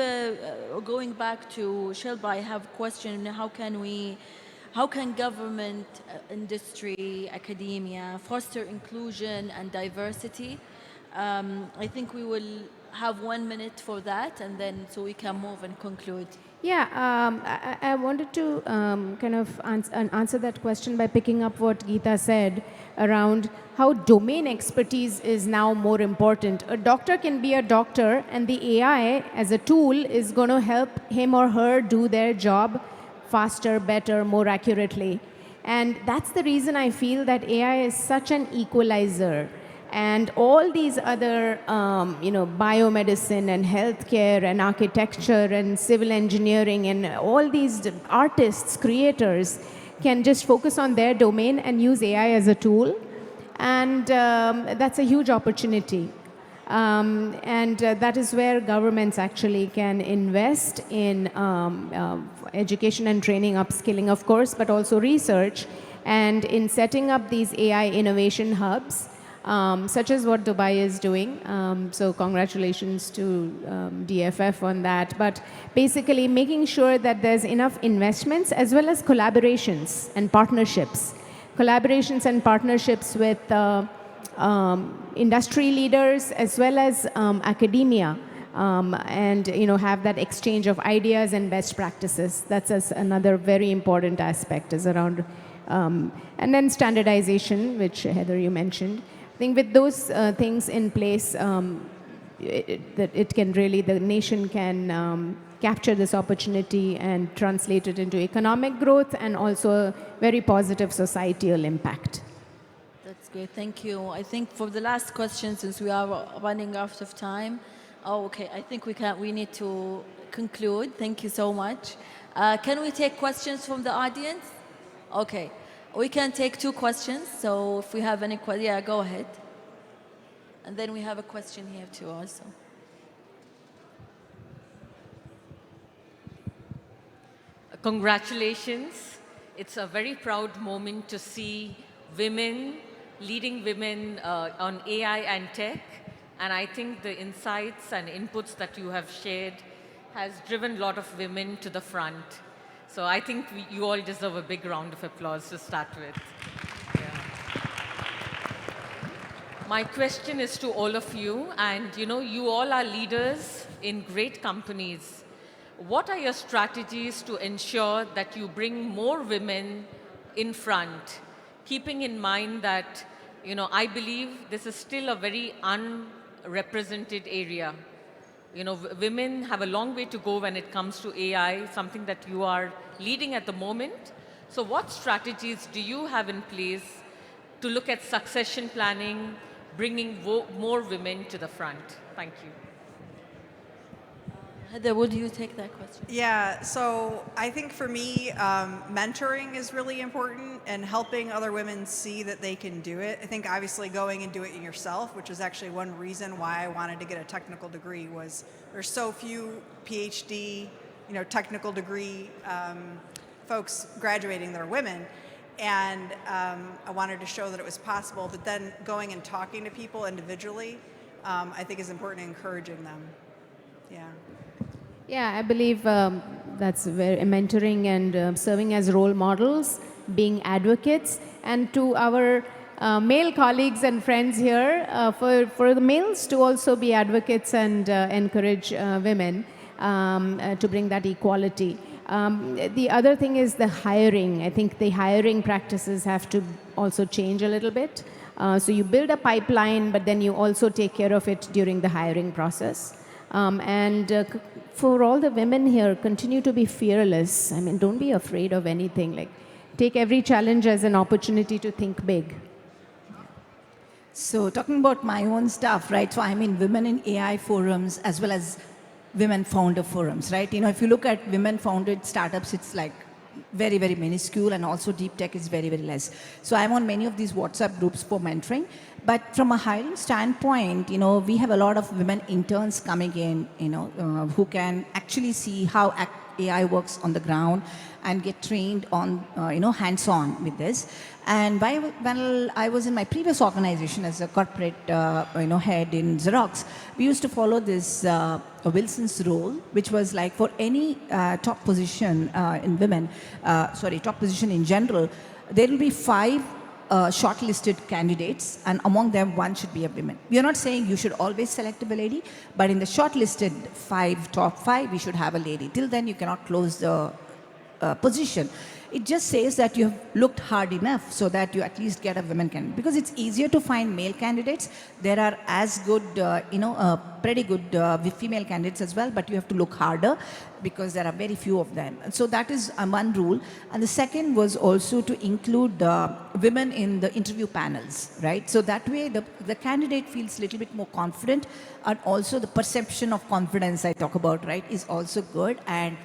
going back to Shilpa, I have a question. How can government, industry, academia foster inclusion and diversity? I think we will have 1 minute for that, and then so we can move and conclude. Yeah, I wanted to kind of answer that question by picking up what Geeta said around how domain expertise is now more important. A doctor can be a doctor, and the AI as a tool is going to help him or her do their job faster, better, more accurately. And that's the reason I feel that AI is such an equalizer. And all these other, biomedicine and healthcare and architecture and civil engineering and all these artists, creators can just focus on their domain and use AI as a tool. And that's a huge opportunity. That is where governments actually can invest in education and training, upskilling, of course, but also research, and in setting up these AI innovation hubs, such as what Dubai is doing. So congratulations to DFF on that. But basically making sure that there's enough investments as well as collaborations and partnerships. Collaborations and partnerships with industry leaders as well as academia, and have that exchange of ideas and best practices. That's another very important aspect is around, and then standardization, which Heather you mentioned. I think with those things in place, the nation can capture this opportunity and translate it into economic growth and also a very positive societal impact. That's great, thank you. I think for the last question, since we are running out of time, I think we need to conclude. Thank you so much. Can we take questions from the audience? Okay, we can take 2 questions. So if we have any questions, yeah, go ahead. And then we have a question here too also. Congratulations. It's a very proud moment to see women, leading women on AI and tech. And I think the insights and inputs that you have shared has driven a lot of women to the front. So I think you all deserve a big round of applause to start with. Yeah. My question is to all of you, and you all are leaders in great companies. What are your strategies to ensure that you bring more women in front, keeping in mind that, I believe this is still a very unrepresented area. Women have a long way to go when it comes to AI, something that you are leading at the moment. So what strategies do you have in place to look at succession planning, bringing more women to the front? Thank you. Heather, would you take that question? Yeah, so I think for me, mentoring is really important and helping other women see that they can do it. I think obviously going and do it yourself, which is actually one reason why I wanted to get a technical degree, was there's so few PhD, technical degree folks graduating that are women. And I wanted to show that it was possible, but then going and talking to people individually, I think is important, and encouraging them. Yeah. Yeah, I believe that's very mentoring and serving as role models, being advocates, and to our male colleagues and friends here, for the males to also be advocates and encourage women to bring that equality. The other thing is the hiring. I think the hiring practices have to also change a little bit. So you build a pipeline, but then you also take care of it during the hiring process. For all the women here, continue to be fearless. I mean, don't be afraid of anything. Take every challenge as an opportunity to think big. So talking about my own stuff, right? So I'm in Women in AI forums as well as Women Founder forums, right? If you look at women-founded startups, it's like very, very minuscule, and also deep tech is very, very less. So I'm on many of these WhatsApp groups for mentoring. But from a hiring standpoint, we have a lot of women interns coming in, who can actually see how AI works on the ground and get trained on, hands-on with this. And when I was in my previous organization as a corporate, head in Xerox, we used to follow this Wilson's rule, which was like for any top position in women, top position in general, there will be 5 shortlisted candidates, and among them, 1 should be a woman. We are not saying you should always select a lady, but in the shortlisted top 5, we should have a lady. Till then, you cannot close the position. It just says that you have looked hard enough so that you at least get a women candidate. Because it's easier to find male candidates. There are as good, pretty good female candidates as well, but you have to look harder because there are very few of them. And so that is one rule. And the second was also to include women in the interview panels, right? So that way the candidate feels a little bit more confident, and also the perception of confidence I talk about, right, is also good. And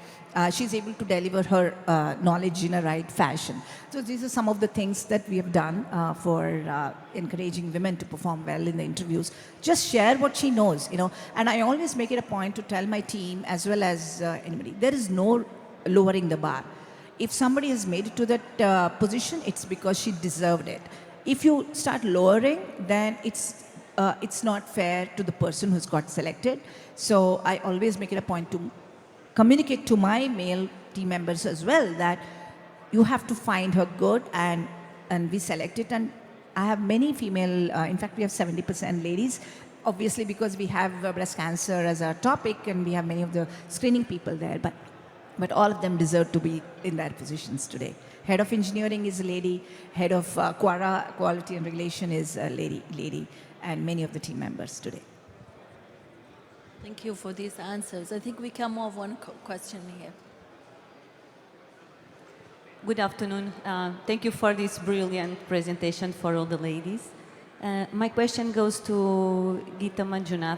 she's able to deliver her knowledge in a right fashion. So these are some of the things that we have done for encouraging women to perform well in the interviews. Just share what she knows, And I always make it a point to tell my team as well as anybody, there is no lowering the bar. If somebody has made it to that position, it's because she deserved it. If you start lowering, then it's not fair to the person who's got selected. So I always make it a point to communicate to my male team members as well that you have to find her good and we select it. And I have many female, in fact we have 70% ladies, obviously because we have breast cancer as our topic and we have many of the screening people there, but all of them deserve to be in their positions today. Head of engineering is a lady, head of QARA, quality and regulation, is a lady, and many of the team members today. Thank you for these answers. I think we can move one question here. Good afternoon. Thank you for this brilliant presentation for all the ladies. My question goes to Geeta Manjunath.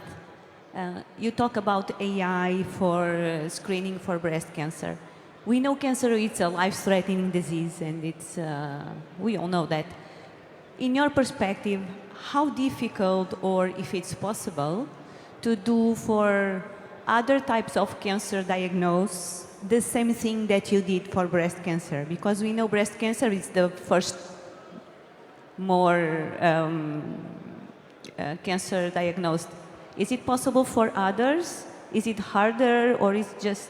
You talk about AI for screening for breast cancer. We know cancer is a life-threatening disease, and we all know that. In your perspective, how difficult, or if it's possible, to do for other types of cancer diagnosis the same thing that you did for breast cancer? Because we know breast cancer is the first more cancer diagnosed. Is it possible for others? Is it harder, or is it just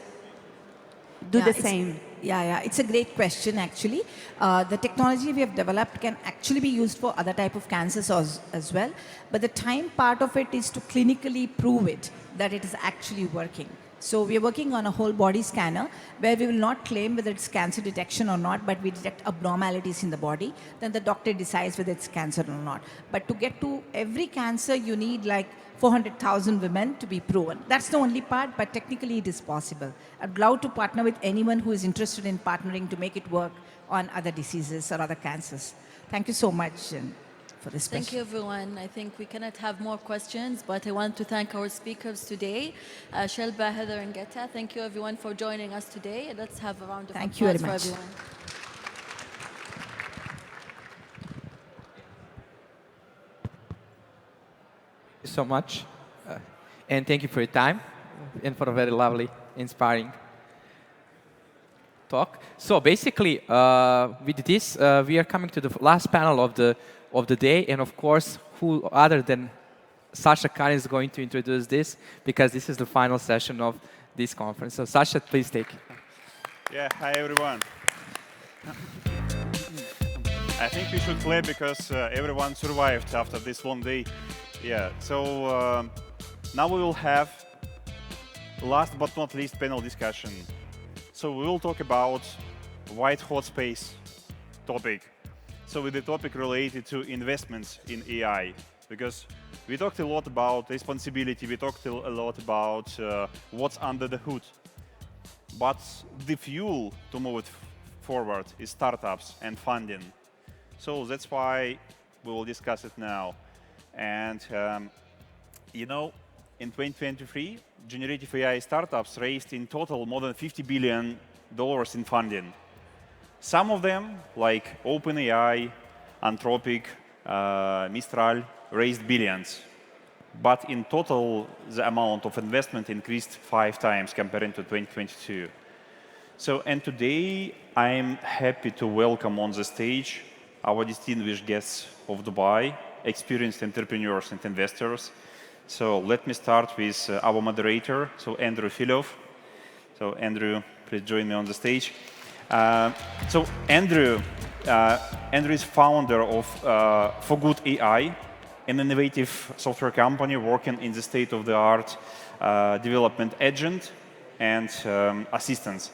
do the same? Yeah, it's a great question actually. The technology we have developed can actually be used for other type of cancers as well, but the time part of it is to clinically prove it, that it is actually working. So we are working on a whole body scanner where we will not claim whether it's cancer detection or not, but we detect abnormalities in the body. Then the doctor decides whether it's cancer or not. But to get to every cancer, you need like 400,000 women to be proven. That's the only part, but technically it is possible. I'd love to partner with anyone who is interested in partnering to make it work on other diseases or other cancers. Thank you so much for this question. Thank you, everyone. I think we cannot have more questions, but I want to thank our speakers today, Shilpa, Heather, and Geeta. Thank you, everyone, for joining us today. Let's have a round of applause for everyone. Thank you so much. And thank you for your time and for a very lovely, inspiring talk. So basically, with this, we are coming to the last panel of the day. And of course, who other than Sasha Karin is going to introduce this, because this is the final session of this conference. So Sasha, please take it. Yeah, hi everyone. I think we should clap because everyone survived after this long day. Yeah, so now we will have last but not least panel discussion. So we will talk about white hot space topic. So with the topic related to investments in AI, because we talked a lot about responsibility, we talked a lot about what's under the hood. But the fuel to move it forward is startups and funding. So that's why we will discuss it now. And you know, in 2023, generative AI startups raised in total more than $50 billion in funding. Some of them, like OpenAI, Anthropic, Mistral, raised billions. But in total, the amount of investment increased 5 times compared to 2022. So, and today, I'm happy to welcome on the stage our distinguished guests of Dubai, experienced entrepreneurs and investors. So let me start with our moderator, so Andrew Filov. So Andrew, please join me on the stage. So Andrew is founder of For Good AI, an innovative software company working in the state-of-the-art development agent and assistance.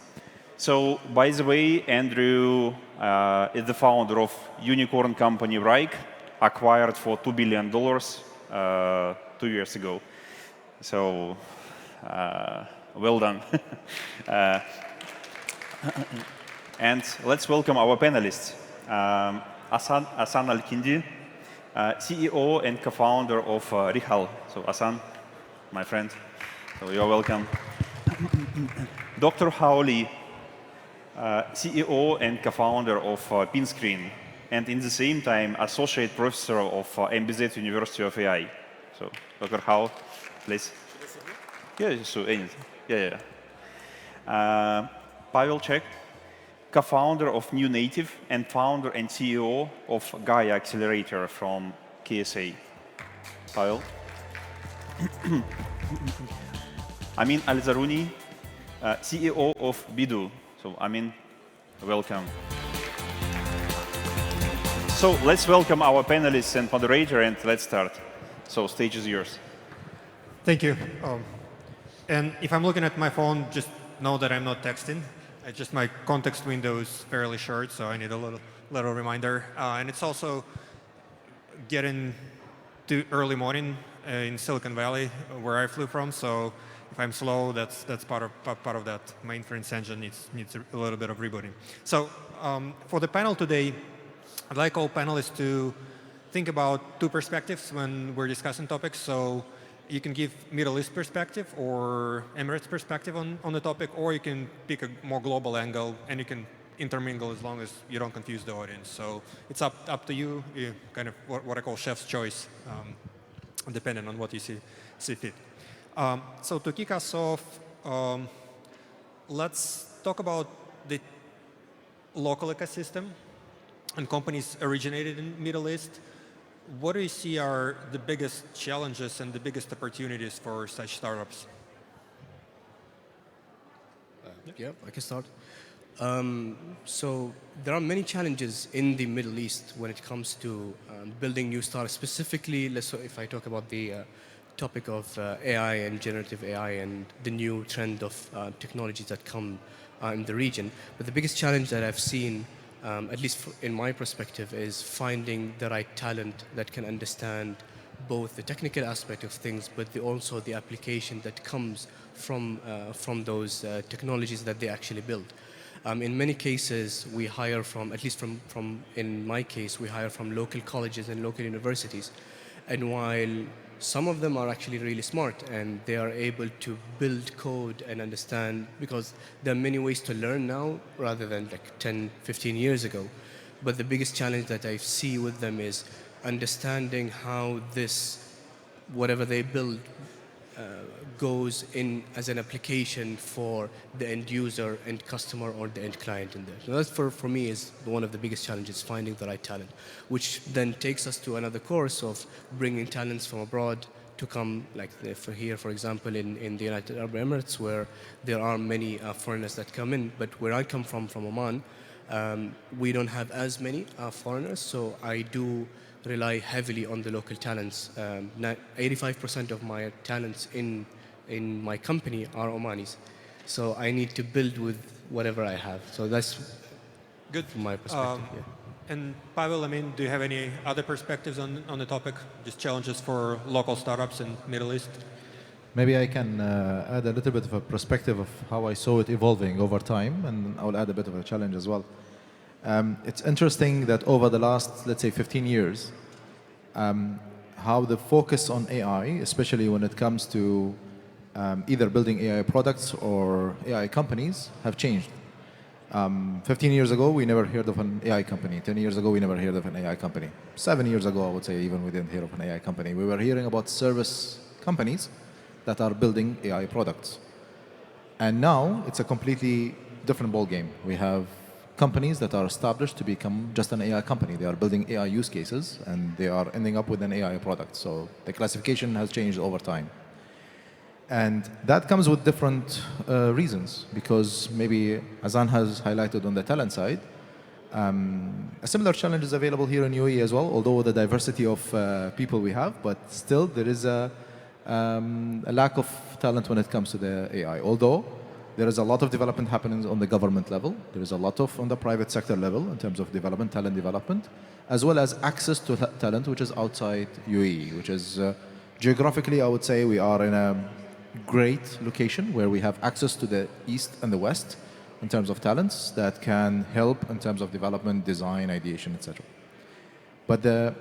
So, by the way, Andrew is the founder of unicorn company Rike, acquired for $2 billion 2 years ago. So, well done. And let's welcome our panelists. Hassan Al-Kindi, CEO and co-founder of Rihal. So, Hassan, my friend, so you're welcome. Dr. Hao Li, CEO and co-founder of Pinscreen, and in the same time, associate professor of MBZ University of AI. So, Dr. Hao, please. Yeah, so anything. Yeah. Pavel Chek, co-founder of New Native and founder and CEO of Gaia Accelerator from KSA. Pavel. Amin Al-Zaruni, CEO of Bidu. So, Amin, welcome. So, let's welcome our panelists and moderator, and let's start. So, stage is yours. Thank you. And if I'm looking at my phone, just know that I'm not texting. Just my context window is fairly short, so I need a little reminder. And it's also getting to early morning in Silicon Valley, where I flew from. So if I'm slow, that's part of that. My inference engine needs a little bit of rebooting. So for the panel today, I'd like all panelists to think about two perspectives when we're discussing topics. So you can give Middle East perspective or Emirates perspective on the topic, or you can pick a more global angle, and you can intermingle as long as you don't confuse the audience. So it's up to you, kind of what I call chef's choice, depending on what you see fit. So to kick us off, let's talk about the local ecosystem and companies originated in Middle East. What do you see are the biggest challenges and the biggest opportunities for such startups? Yeah, I can start. So there are many challenges in the Middle East when it comes to building new startups. Specifically, if I talk about the topic of AI and generative AI and the new trend of technologies that come in the region. But the biggest challenge that I've seen, at least in my perspective, is finding the right talent that can understand both the technical aspect of things, but also the application that comes from those technologies that they actually build. In many cases, we hire from, at least in my case, we hire from local colleges and local universities. And while some of them are actually really smart and they are able to build code and understand, because there are many ways to learn now rather than like 10, 15 years ago. But the biggest challenge that I see with them is understanding how this, whatever they build, goes in as an application for the end user, end customer, or the end client in there. So that's for me is one of the biggest challenges, finding the right talent, which then takes us to another course of bringing talents from abroad to come, like for here, for example, in the United Arab Emirates, where there are many foreigners that come in. But where I come from Oman, we don't have as many foreigners, so I do rely heavily on the local talents. 85% of my talents in my company are Omanis. So I need to build with whatever I have. So that's good from my perspective. Yeah. And Pavel, I mean, do you have any other perspectives on the topic, just challenges for local startups in Middle East? Maybe I can add a little bit of a perspective of how I saw it evolving over time, and I'll add a bit of a challenge as well. It's interesting that over the last, let's say, 15 years, how the focus on AI, especially when it comes to either building AI products or AI companies, have changed. 15 years ago, we never heard of an AI company. 10 years ago, we never heard of an AI company. 7 years ago, I would say, even we didn't hear of an AI company. We were hearing about service companies that are building AI products. And now, it's a completely different ballgame. We have companies that are established to become just an AI company. They are building AI use cases, and they are ending up with an AI product. So the classification has changed over time. And that comes with different reasons, because maybe Azan has highlighted on the talent side, a similar challenge is available here in UAE as well, although the diversity of people we have, but still there is a lack of talent when it comes to the AI. Although There is a lot of development happening on the government level. There is a lot of on the private sector level in terms of development, talent development, as well as access to talent, which is outside UAE, which is geographically, I would say we are in a great location where we have access to the east and the west in terms of talents that can help in terms of development, design, ideation, etc. But the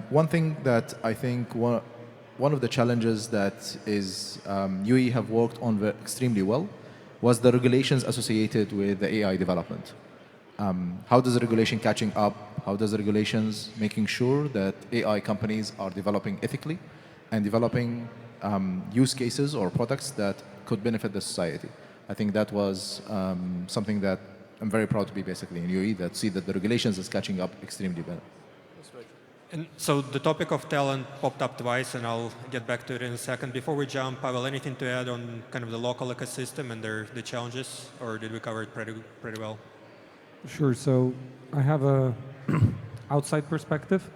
one thing that I think one of the challenges that is UAE have worked on extremely well was the regulations associated with the AI development. How does the regulation catching up? How does the regulations making sure that AI companies are developing ethically and developing use cases or products that could benefit the society? I think that was something that I'm very proud to be basically in UAE that see that the regulations is catching up extremely well. And so the topic of talent popped up twice, and I'll get back to it in a second. Before we jump, Pavel, anything to add on kind of the local ecosystem and the challenges, or did we cover it pretty well? Sure. So I have a outside perspective,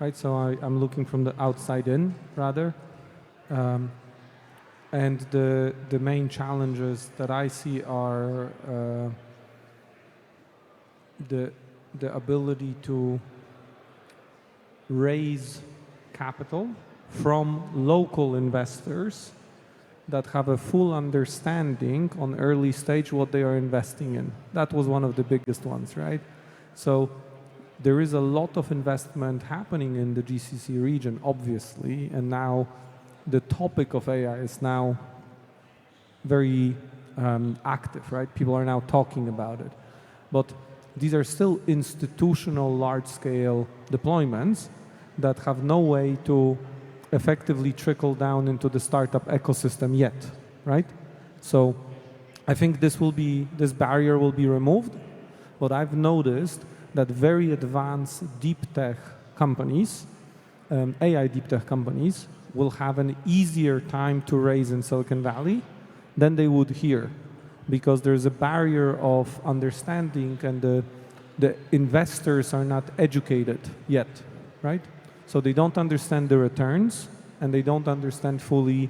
right? So I'm looking from the outside in, rather. And the main challenges that I see are the ability to raise capital from local investors that have a full understanding on early stage what they are investing in. That was one of the biggest ones, right? So there is a lot of investment happening in the GCC region, obviously, and now the topic of AI is now very active, right? People are now talking about it. But these are still institutional large-scale deployments that have no way to effectively trickle down into the startup ecosystem yet, right? So I think this barrier will be removed, but I've noticed that very advanced deep tech companies, AI deep tech companies, will have an easier time to raise in Silicon Valley than they would here, because there's a barrier of understanding and the investors are not educated yet, right? So they don't understand the returns and they don't understand fully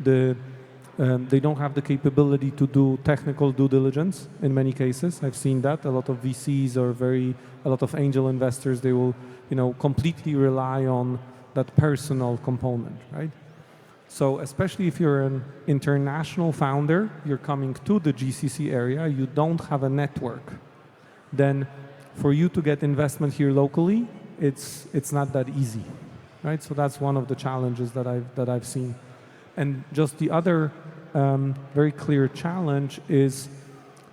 they don't have the capability to do technical due diligence in many cases. I've seen that. A lot of VCs or a lot of angel investors, they will, completely rely on that personal component, right? So especially if you're an international founder, you're coming to the GCC area, you don't have a network, then for you to get investment here locally, it's not that easy, right? So that's one of the challenges that I've seen. And just the other very clear challenge is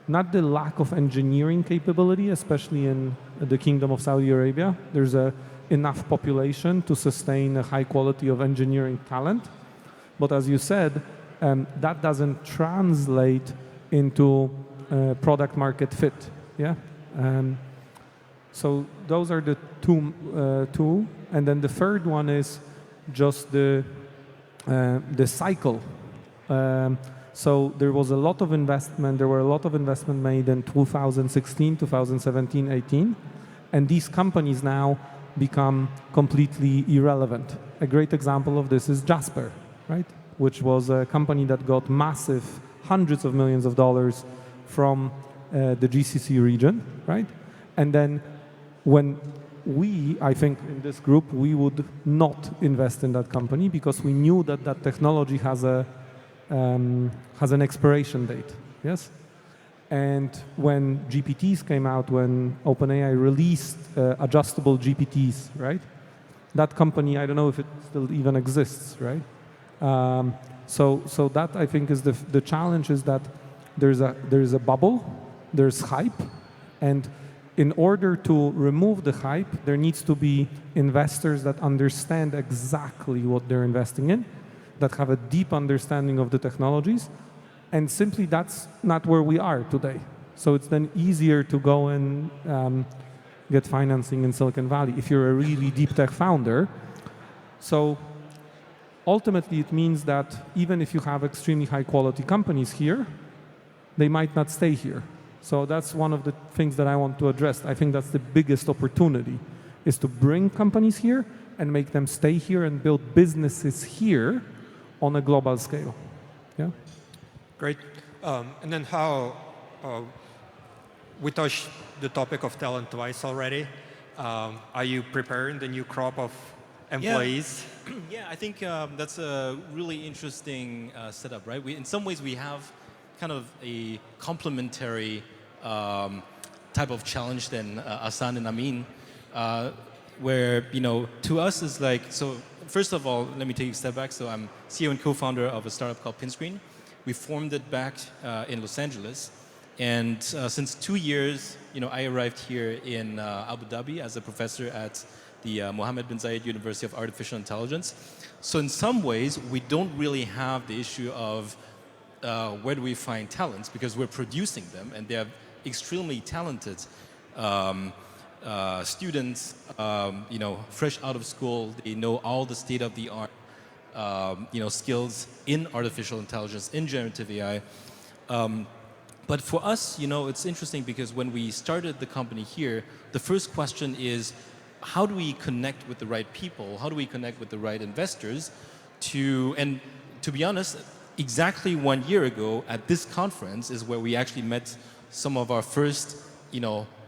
not the lack of engineering capability, especially in the Kingdom of Saudi Arabia. There's enough population to sustain a high quality of engineering talent. But as you said, that doesn't translate into product market fit. Yeah. So those are the two. And then the third one is just the cycle. So there was a lot of investment. There were a lot of investment made in 2016, 2017, 18, and these companies now become completely irrelevant. A great example of this is Jasper, right? Which was a company that got massive hundreds of millions of dollars from the GCC region, right? And then when I think in this group, we would not invest in that company because we knew that that technology has an expiration date, yes? And when GPTs came out, when OpenAI released adjustable GPTs, right? That company, I don't know if it still even exists, right? So that I think is the challenge is that there's a bubble, there's hype, and in order to remove the hype, there needs to be investors that understand exactly what they're investing in, that have a deep understanding of the technologies, and simply that's not where we are today. So it's then easier to go and get financing in Silicon Valley if you're a really deep tech founder. So ultimately it means that even if you have extremely high quality companies here, they might not stay here. So that's one of the things that I want to address. I think that's the biggest opportunity, is to bring companies here and make them stay here and build businesses here on a global scale. Yeah. Great. And then how we touched the topic of talent twice already. Are you preparing the new crop of employees? Yeah, I think that's a really interesting setup, right? In some ways, we have kind of a complementary type of challenge than Asan and Amin, where, to us is like, so first of all, let me take a step back. So I'm CEO and co-founder of a startup called Pinscreen. We formed it back in Los Angeles. And since 2 years, I arrived here in Abu Dhabi as a professor at the Mohammed bin Zayed University of Artificial Intelligence. So in some ways, we don't really have the issue of where do we find talents, because we're producing them, and they're extremely talented students, fresh out of school. They know all the state-of-the-art, skills in artificial intelligence, in generative AI. But for us, it's interesting because when we started the company here, the first question is, how do we connect with the right people? How do we connect with the right investors? And to be honest, exactly 1 year ago at this conference is where we actually met some of our first,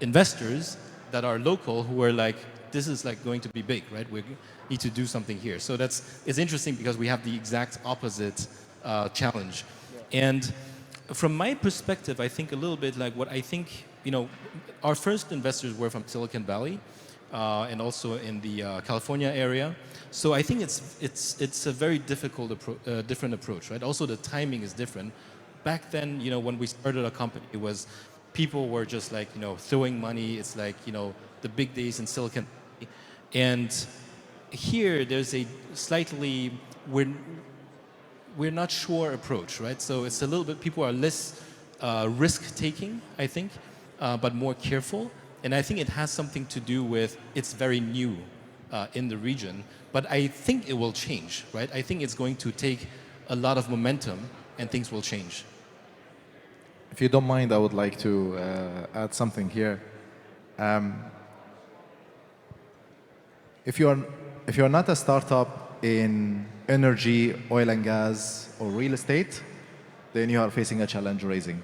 investors that are local who were like, this is like going to be big, right? We need to do something here. So it's interesting because we have the exact opposite challenge. Yeah. And from my perspective, I think a little bit like what I think, our first investors were from Silicon Valley and also in the California area. So I think it's a very different approach, right? Also, the timing is different. Back then, when we started our company, it was people were just like, throwing money. It's like, the big days in Silicon Valley. And here, there's a slightly, we're not sure approach, right? So it's a little bit, people are less risk-taking, I think, but more careful. And I think it has something to do with it's very new in the region. But I think it will change, right? I think it's going to take a lot of momentum and things will change. If you don't mind, I would like to add something here. If you're not a startup in energy, oil and gas, or real estate, then you are facing a challenge raising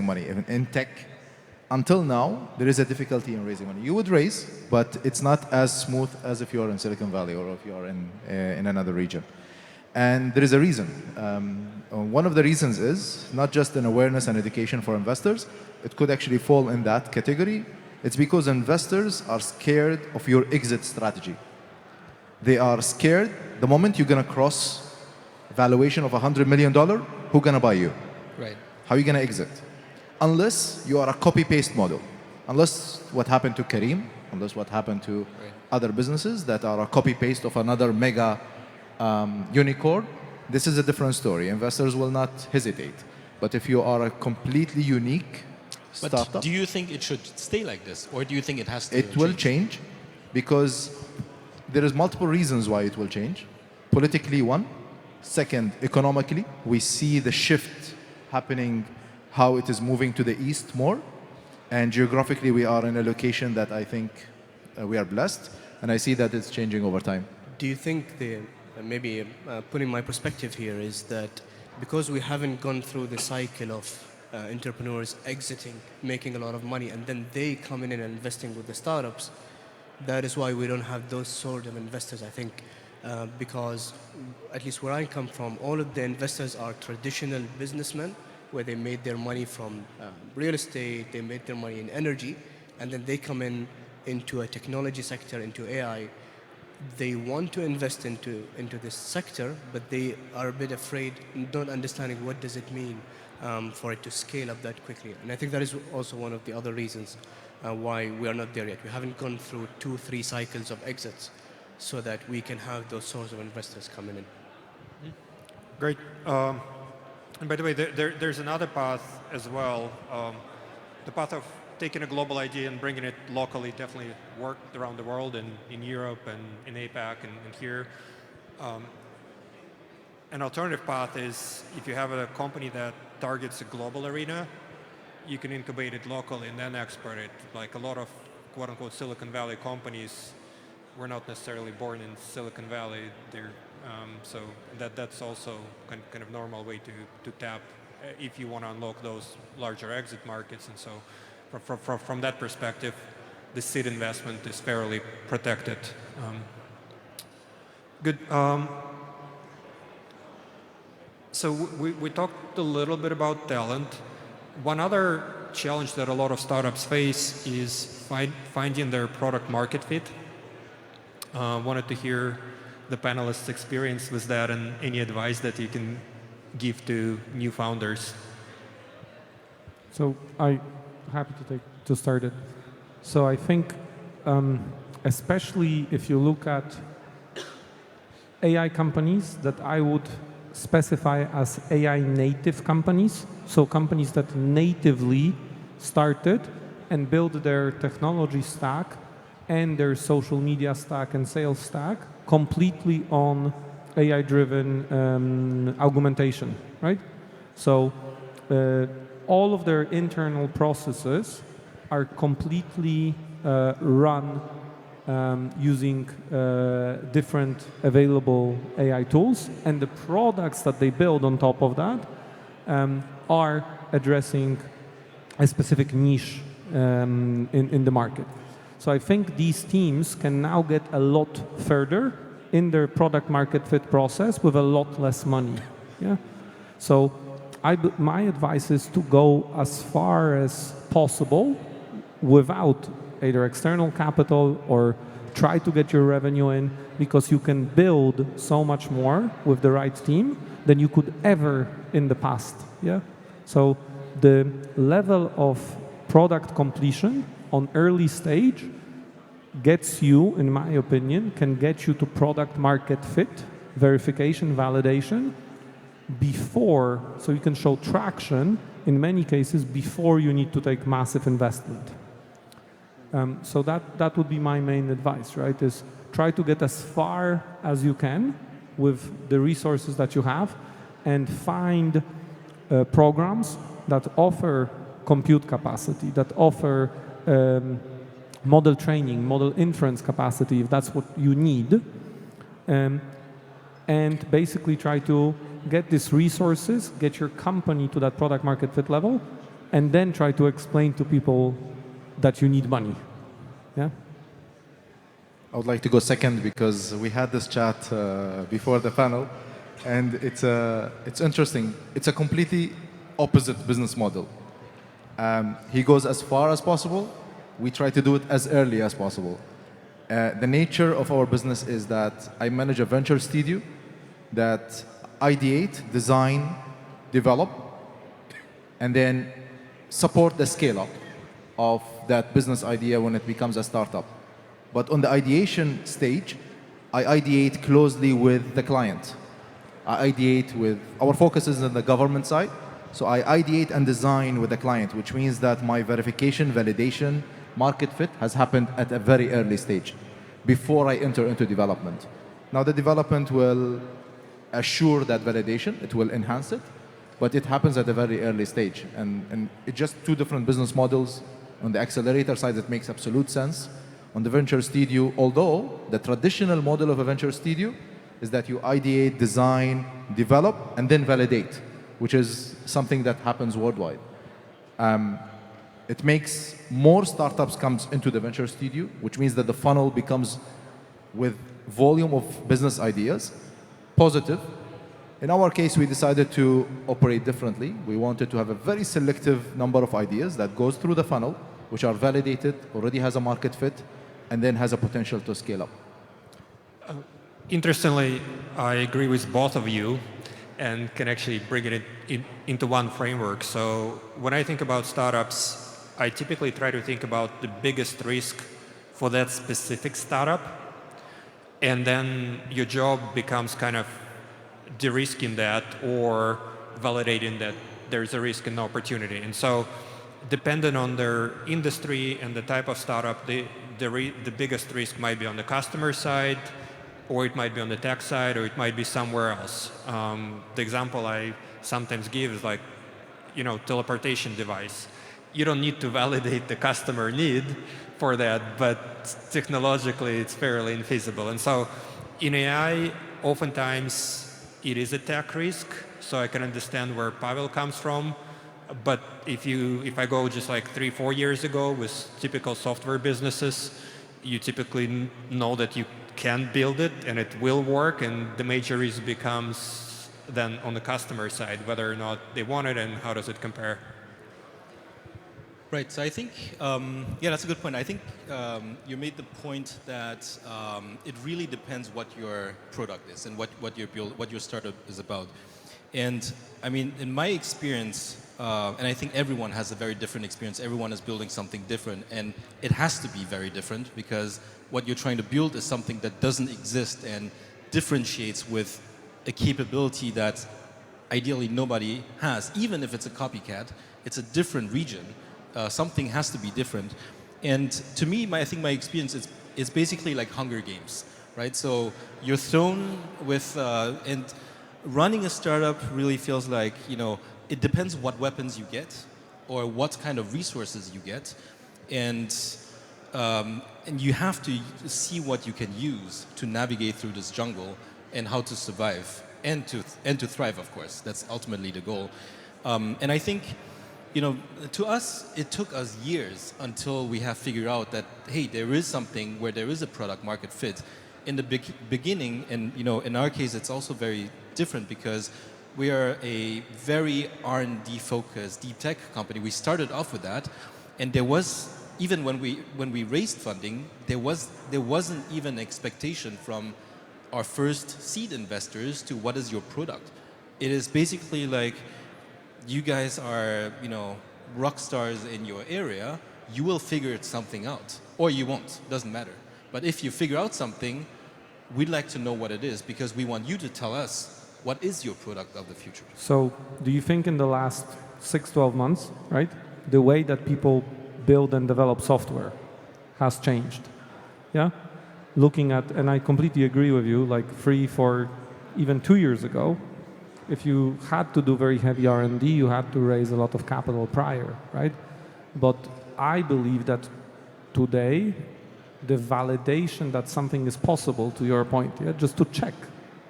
money. In tech, until now, there is a difficulty in raising money. You would raise, but it's not as smooth as if you are in Silicon Valley or if you are in another region. And there is a reason. One of the reasons is not just an awareness and education for investors. It could actually fall in that category. It's because investors are scared of your exit strategy. They are scared the moment you're going to cross valuation of $100 million, who's going to buy you? Right. How are you going to exit? Unless you are a copy-paste model. Unless what happened to Kareem, unless what happened to other businesses that are a copy-paste of another mega unicorn, this is a different story. Investors will not hesitate. But if you are a completely unique startup... But do you think it should stay like this? Or do you think it has to It will change because there is multiple reasons why it will change. Politically, one. Second, economically, we see the shift happening, how it is moving to the east more. And geographically, we are in a location that I think we are blessed. And I see that it's changing over time. Do you think maybe putting my perspective here is that because we haven't gone through the cycle of entrepreneurs exiting, making a lot of money, and then they coming in and investing with the startups, that is why we don't have those sort of investors, I think, because at least where I come from, all of the investors are traditional businessmen where they made their money from real estate, they made their money in energy, and then they come into a technology sector, into AI. They want to invest into this sector, but they are a bit afraid, not understanding what does it mean for it to scale up that quickly. And I think that is also one of the other reasons why we are not there yet. We haven't gone through 2-3 cycles of exits so that we can have those sorts of investors coming in. Great. And by the way, there's another path as well. The path of taking a global idea and bringing it locally definitely worked around the world and in Europe and in APAC and here. An alternative path is if you have a company that targets a global arena, you can incubate it locally and then export it. Like a lot of quote-unquote Silicon Valley companies were not necessarily born in Silicon Valley. They're So that's also kind of normal way to tap if you want to unlock those larger exit markets. And so from that perspective, the seed investment is fairly protected. Good. So we talked a little bit about talent. One other challenge that a lot of startups face is finding their product market fit. Wanted to hear the panelists' experience with that and any advice that you can give to new founders. So I'm happy to start it. So I think, especially if you look at AI companies that I would specify as AI native companies, so companies that natively started and built their technology stack and their social media stack and sales stack completely on AI-driven augmentation, right? So all of their internal processes are completely run using different available AI tools, and the products that they build on top of that are addressing a specific niche in the market. So I think these teams can now get a lot further in their product market fit process with a lot less money. Yeah. So my advice is to go as far as possible without either external capital or try to get your revenue in, because you can build so much more with the right team than you could ever in the past. Yeah. So the level of product completion on early stage gets you, in my opinion, can get you to product market fit, verification, validation before, so you can show traction in many cases before you need to take massive investment. So that would be my main advice, right? Is try to get as far as you can with the resources that you have and find programs that offer compute capacity, that offer model training, model inference capacity, if that's what you need, and basically try to get these resources, get your company to that product market fit level, and then try to explain to people that you need money. Yeah? I would like to go second because we had this chat before the panel, and it's interesting. It's a completely opposite business model. He goes as far as possible. We try to do it as early as possible. The nature of our business is that I manage a venture studio that ideate, design, develop, and then support the scale-up of that business idea when it becomes a startup. But on the ideation stage, I ideate closely with the client. I ideate with, our focus is on the government side, so I ideate and design with the client, which means that my verification, validation, market fit has happened at a very early stage before I enter into development. Now the development will assure that validation, it will enhance it, but it happens at a very early stage. And it's just two different business models. On the accelerator side, it makes absolute sense. On the venture studio, although the traditional model of a venture studio is that you ideate, design, develop, and then validate, which is something that happens worldwide. It makes more startups comes into the venture studio, which means that the funnel becomes, with volume of business ideas, positive. In our case, we decided to operate differently. We wanted to have a very selective number of ideas that goes through the funnel, which are validated, already has a market fit, and then has a potential to scale up. Interestingly, I agree with both of you and can actually bring it into one framework. So when I think about startups, I typically try to think about the biggest risk for that specific startup. And then your job becomes kind of de-risking that or validating that there's a risk and opportunity. And so depending on their industry and the type of startup, the biggest risk might be on the customer side, or it might be on the tech side, or it might be somewhere else. The example I sometimes give is like, teleportation device. You don't need to validate the customer need for that, but technologically it's fairly infeasible. And so in AI, oftentimes it is a tech risk, so I can understand where Pavel comes from. But if I go just like 3-4 years ago with typical software businesses, you typically know that you can build it and it will work, and the major risk becomes then on the customer side, whether or not they want it and how does it compare. Right. So I think, yeah, that's a good point. I think you made the point that it really depends what your product is and what your startup is about. And I mean, in my experience, and I think everyone has a very different experience. Everyone is building something different, and it has to be very different because what you're trying to build is something that doesn't exist and differentiates with a capability that ideally nobody has. Even if it's a copycat, it's a different region. Something has to be different. And to me, I think my experience is basically like Hunger Games, right? So you're thrown with, and running a startup really feels like, you know, it depends what weapons you get or what kind of resources you get. And you have to see what you can use to navigate through this jungle and how to survive and to thrive, of course. That's ultimately the goal. And I think, you know, to us, it took us years until we have figured out that, hey, there is something where there is a product market fit. In the beginning, and you know, in our case, it's also very different because we are a very R&D focused deep tech company. We started off with that, and there was, even when we raised funding, there wasn't even expectation from our first seed investors to what is your product. It is basically like, you guys are, you know, rock stars in your area, you will figure something out, or you won't, doesn't matter. But if you figure out something, we'd like to know what it is because we want you to tell us what is your product of the future. So do you think in the last 6-12 months, right, the way that people build and develop software has changed? Yeah? Looking at, and I completely agree with you, like 3, 4, even 2 years ago, if you had to do very heavy R&D, you had to raise a lot of capital prior, right? But I believe that today, the validation that something is possible, to your point, yeah, just to check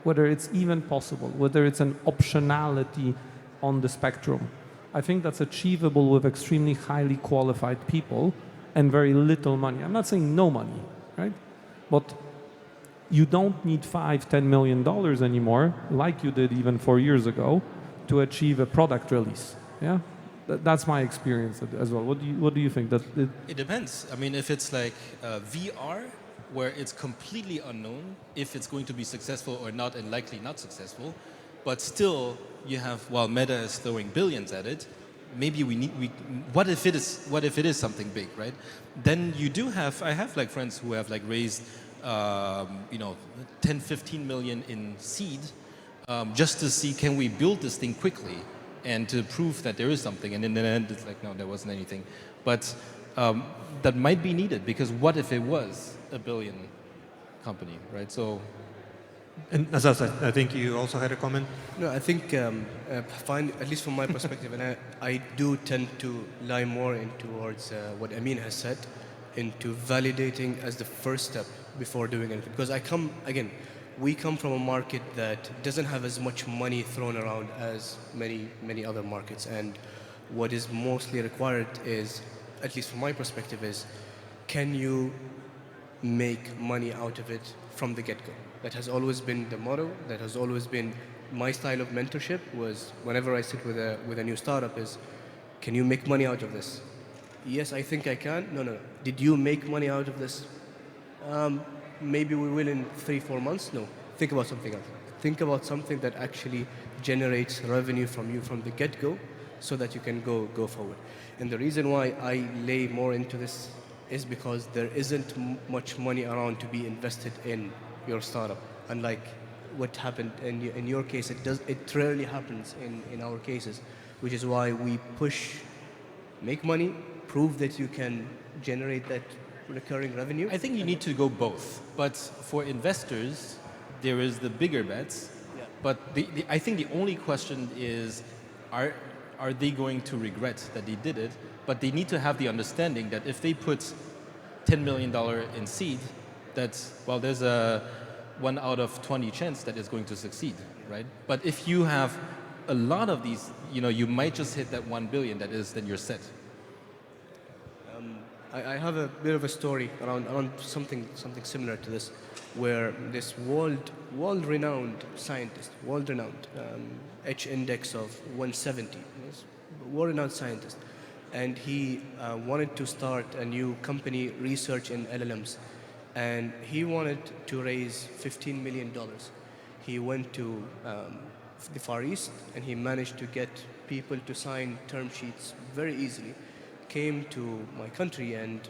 whether it's even possible, whether it's an optionality on the spectrum, I think that's achievable with extremely highly qualified people and very little money. I'm not saying no money, right? But you don't need $5-10 million anymore, like you did even 4 years ago, to achieve a product release. Yeah, that's my experience as well. What do you think? It depends. I mean, if it's like VR, where it's completely unknown if it's going to be successful or not, and likely not successful, but still you have, while Meta is throwing billions at it, maybe what if it is something big, right? Then you do have, I have like friends who have like raised, you know, 10-15 million in seed, just to see, can we build this thing quickly and to prove that there is something. And in the end, it's like, no, there wasn't anything. But that might be needed, because what if it was a billion company, right? So. And Azaz, I think you also had a comment? No, I think, at least from my perspective, and I do tend to lie more in towards what Amin has said, into validating as the first step before doing anything. Because we come from a market that doesn't have as much money thrown around as many other markets. And what is mostly required is, at least from my perspective, is can you make money out of it from the get-go? That has always been the motto. That has always been my style of mentorship. Was whenever I sit with a new startup, is, can you make money out of this? Yes, I think I can. No. Did you make money out of this? Maybe we will in 3-4 months. No. Think about something else. Think about something that actually generates revenue from you from the get-go, so that you can go forward. And the reason why I lay more into this is because there isn't much money around to be invested in your startup. Unlike what happened in your case, it rarely happens in our cases, which is why we push, make money, prove that you can generate that recurring revenue. I think you need to go both. But for investors, there is the bigger bets. Yeah. But I think the only question is, are they going to regret that they did it? But they need to have the understanding that if they put $10 million in seed, that, well, 1 out of 20 chance that it's going to succeed, right? But if you have a lot of these, you might just hit that 1 billion, then you're set. I have a bit of a story around something similar to this, where this world-renowned scientist, H index of 170, world-renowned scientist, and he wanted to start a new company, research in LLMs, and he wanted to raise $15 million. He went to the Far East, and he managed to get people to sign term sheets very easily. Came to my country, and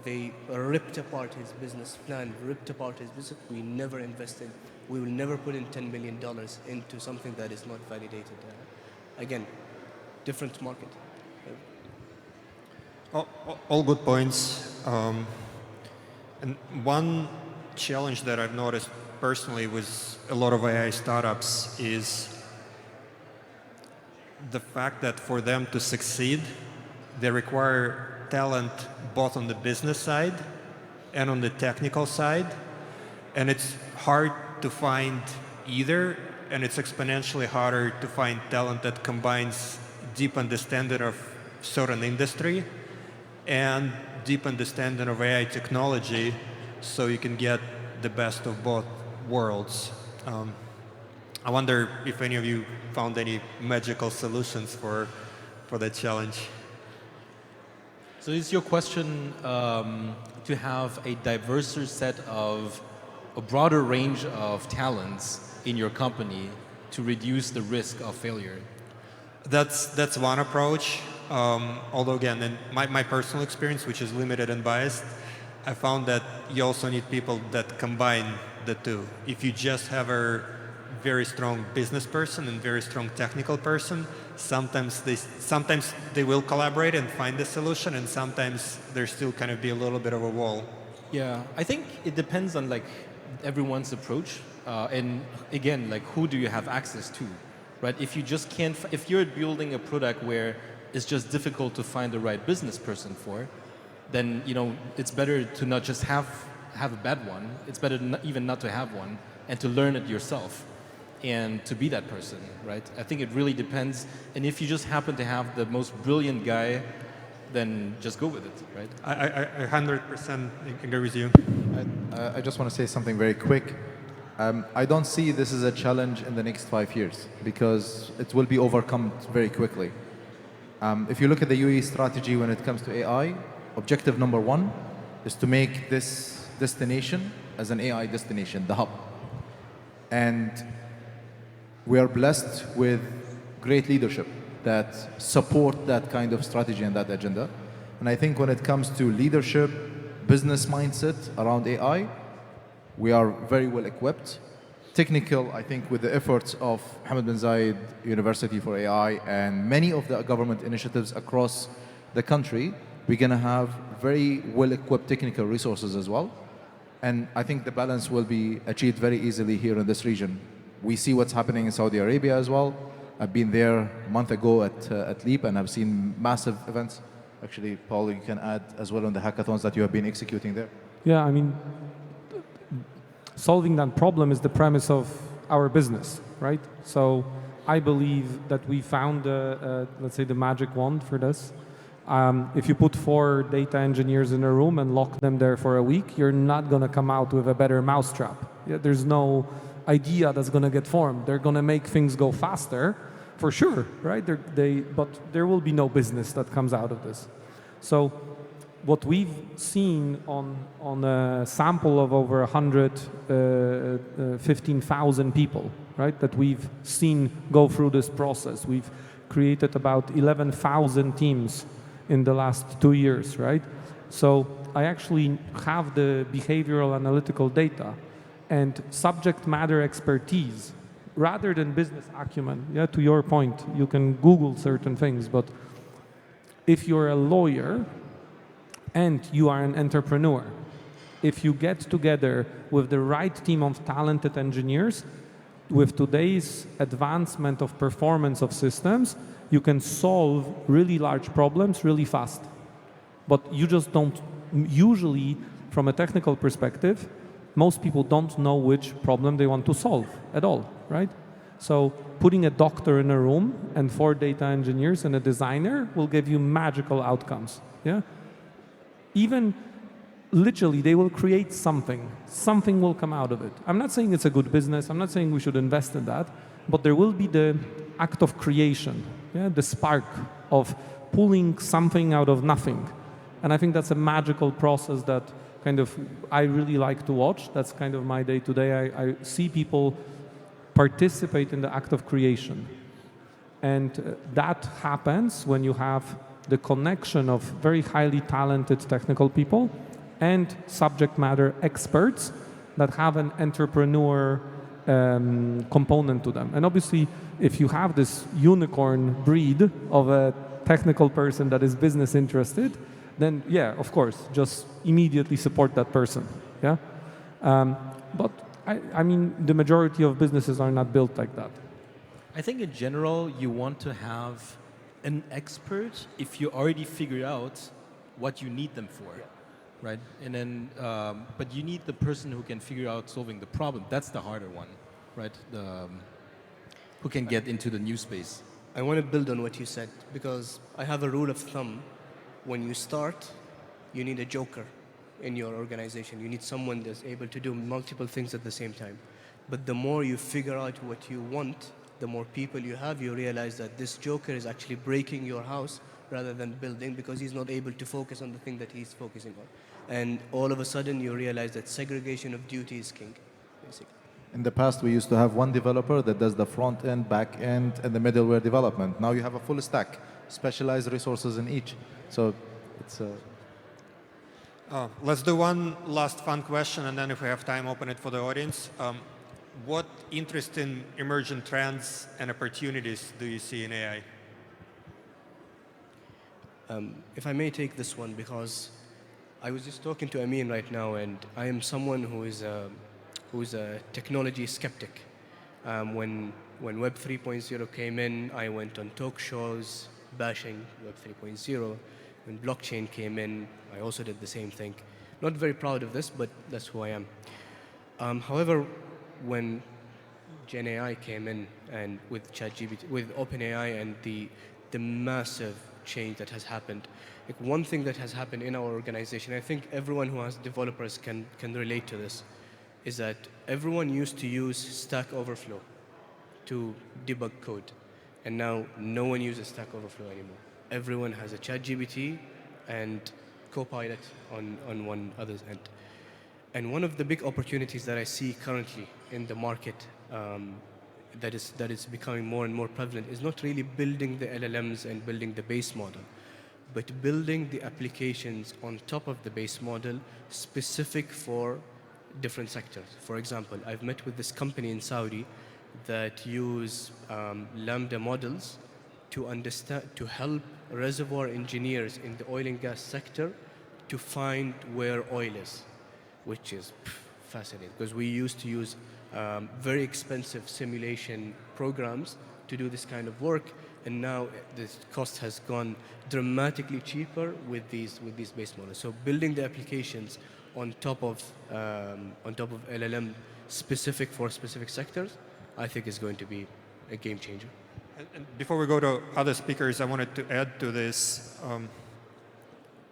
they ripped apart his business plan, ripped apart his business. We never invested. We will never put in $10 million into something that is not validated. Again, different market. All good points. And one challenge that I've noticed personally with a lot of AI startups is the fact that for them to succeed, they require talent both on the business side and on the technical side. And it's hard to find either, and it's exponentially harder to find talent that combines deep understanding of certain industry and deep understanding of AI technology, so you can get the best of both worlds. I wonder if any of you found any magical solutions for that challenge. So is your question to have a diverser set of a broader range of talents in your company to reduce the risk of failure? That's one approach. Although again, in my personal experience, which is limited and biased, I found that you also need people that combine the two. If you just have a very strong business person and very strong technical person, sometimes they will collaborate and find a solution, and sometimes there's still kind of be a little bit of a wall. Yeah, I think it depends on everyone's approach, and again, who do you have access to, right? If you just can't, if you're building a product where it's just difficult to find the right business person for, then it's better to not just have a bad one. It's better even not to have one, and to learn it yourself, and to be that person, right? I think it really depends. And if you just happen to have the most brilliant guy, then just go with it, right? I 100% agree with you. I just want to say something very quick. I don't see this as a challenge in the next 5 years, because it will be overcome very quickly. If you look at the UAE strategy when it comes to AI, objective number 1 is to make this destination as an AI destination, the hub. And we are blessed with great leadership that support that kind of strategy and that agenda. And I think when it comes to leadership, business mindset around AI, we are very well equipped. Technical, I think, with the efforts of Mohammed bin Zayed University for AI and many of the government initiatives across the country, we're going to have very well-equipped technical resources as well. And I think the balance will be achieved very easily here in this region. We see what's happening in Saudi Arabia as well. I've been there a month ago at LEAP, and I've seen massive events. Actually, Paul, you can add as well on the hackathons that you have been executing there. Yeah, I mean, solving that problem is the premise of our business, right? So I believe that we found, let's say, the magic wand for this. If you put 4 data engineers in a room and lock them there for a week, you're not going to come out with a better mousetrap. Yeah, there's no idea that's going to get formed. They're going to make things go faster, for sure, right? But there will be no business that comes out of this. So what we've seen on a sample of over 115,000 people, right, that we've seen go through this process. We've created about 11,000 teams in the last 2 years, right? So I actually have the behavioral analytical data and subject matter expertise rather than business acumen. Yeah, to your point, you can Google certain things, but if you're a lawyer and you are an entrepreneur, if you get together with the right team of talented engineers, with today's advancement of performance of systems, you can solve really large problems really fast. But you just don't, usually from a technical perspective, most people don't know which problem they want to solve at all, right? So putting a doctor in a room and 4 data engineers and a designer will give you magical outcomes, yeah? Even literally, they will create something. Something will come out of it. I'm not saying it's a good business. I'm not saying we should invest in that. But there will be the act of creation, yeah? The spark of pulling something out of nothing. And I think that's a magical process that kind of I really like to watch. That's kind of my day-to-day. I see people participate in the act of creation. And that happens when you have the connection of very highly talented technical people and subject matter experts that have an entrepreneur component to them. And obviously, if you have this unicorn breed of a technical person that is business interested, then yeah, of course, just immediately support that person. Yeah, but I mean, the majority of businesses are not built like that. I think in general, you want to have an expert if you already figured out what you need them for, right? And then, but you need the person who can figure out solving the problem. That's the harder one, right? Who can get into the new space. I want to build on what you said because I have a rule of thumb. When you start, you need a joker in your organization. You need someone that's able to do multiple things at the same time. But the more you figure out what you want, the more people you have, you realize that this joker is actually breaking your house rather than building because he's not able to focus on the thing that he's focusing on. And all of a sudden, you realize that segregation of duty is king, basically. In the past, we used to have one developer that does the front end, back end, and the middleware development. Now you have a full stack, specialized resources in each. So it's let's do one last fun question, and then if we have time, open it for the audience. What interesting emerging trends and opportunities do you see in AI? If I may take this one, because I was just talking to Amin right now, and I am someone who is a technology skeptic. When Web 3.0 came in, I went on talk shows bashing Web 3.0. When blockchain came in, I also did the same thing. Not very proud of this, but that's who I am. However, when Gen AI came in and with ChatGPT, with OpenAI and the massive change that has happened, like one thing that has happened in our organization, I think everyone who has developers can relate to this, is that everyone used to use Stack Overflow to debug code. And now no one uses Stack Overflow anymore. Everyone has a ChatGPT and Copilot on one other's end. And one of the big opportunities that I see currently in the market that is becoming more and more prevalent is not really building the LLMs and building the base model, but building the applications on top of the base model specific for different sectors. For example, I've met with this company in Saudi that use Lambda models to help reservoir engineers in the oil and gas sector to find where oil is, which is fascinating because we used to use very expensive simulation programs to do this kind of work, and now the cost has gone dramatically cheaper with these base models. So building the applications on top of LLM specific for specific sectors, I think is going to be a game changer. And before we go to other speakers, I wanted to add to this,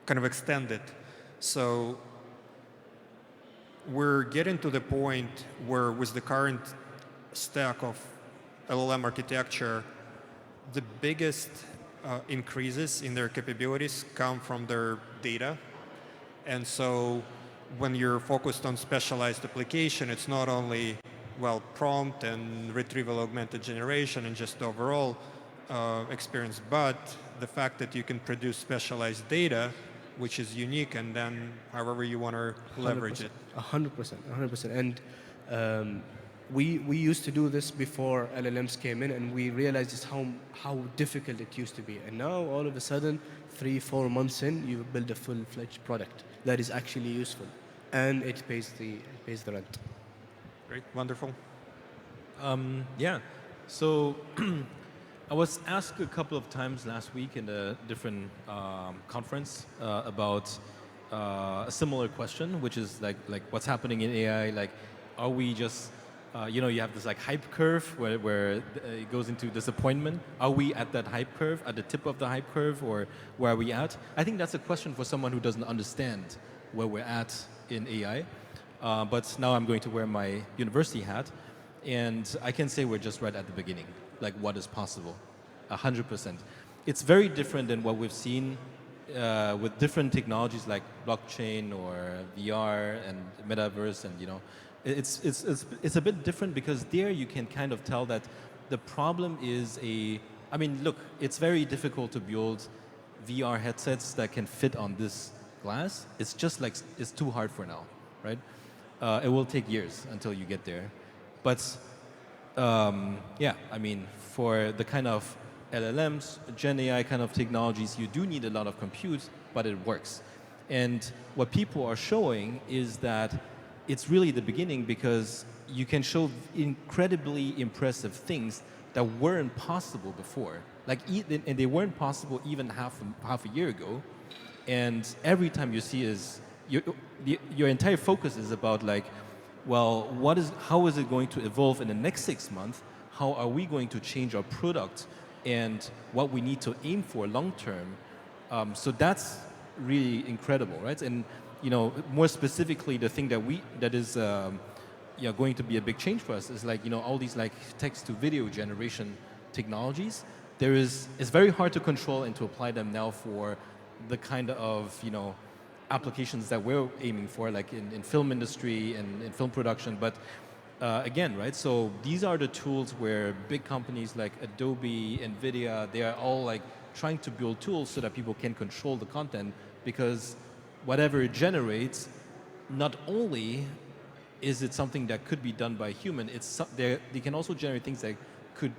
kind of extend it. So we're getting to the point where with the current stack of LLM architecture, the biggest increases in their capabilities come from their data. And so when you're focused on specialized application, it's not only prompt and retrieval augmented generation and just overall experience, but the fact that you can produce specialized data, which is unique, and then however you want to leverage it. 100%. And we used to do this before LLMs came in, and we realized just how difficult it used to be. And now, all of a sudden, 3-4 months in, you build a full-fledged product that is actually useful, and it pays the rent. Great, wonderful. Yeah, so I was asked a couple of times last week in a different conference about a similar question, which is like what's happening in AI? Like, are we just you know, you have this like hype curve where it goes into disappointment. Are we at that hype curve, at the tip of the hype curve, or where are we at? I think that's a question for someone who doesn't understand where we're at in AI. But now I'm going to wear my university hat, and I can say we're just right at the beginning, like what is possible, 100%. It's very different than what we've seen with different technologies like blockchain or VR and metaverse, and you know, it's a bit different because there you can kind of tell that the problem is I mean, look, it's very difficult to build VR headsets that can fit on this glass. It's just like, it's too hard for now, right? It will take years until you get there. But yeah, I mean, for the kind of LLMs, Gen AI kind of technologies, you do need a lot of compute, but it works. And what people are showing is that it's really the beginning because you can show incredibly impressive things that weren't possible before. Like, and they weren't possible even half a year ago. And every time you see is, your entire focus is about like, well, how is it going to evolve in the next 6 months? How are we going to change our product and what we need to aim for long term? So that's really incredible, right? And you know, more specifically, the thing that is you know, going to be a big change for us is like, you know, all these like text to video generation technologies. It's very hard to control and to apply them now for the kind of, you know, applications that we're aiming for, like in film industry and in film production. But again, right? So these are the tools where big companies like Adobe, NVIDIA, they are all like trying to build tools so that people can control the content, because whatever it generates, not only is it something that could be done by a human, they can also generate things that could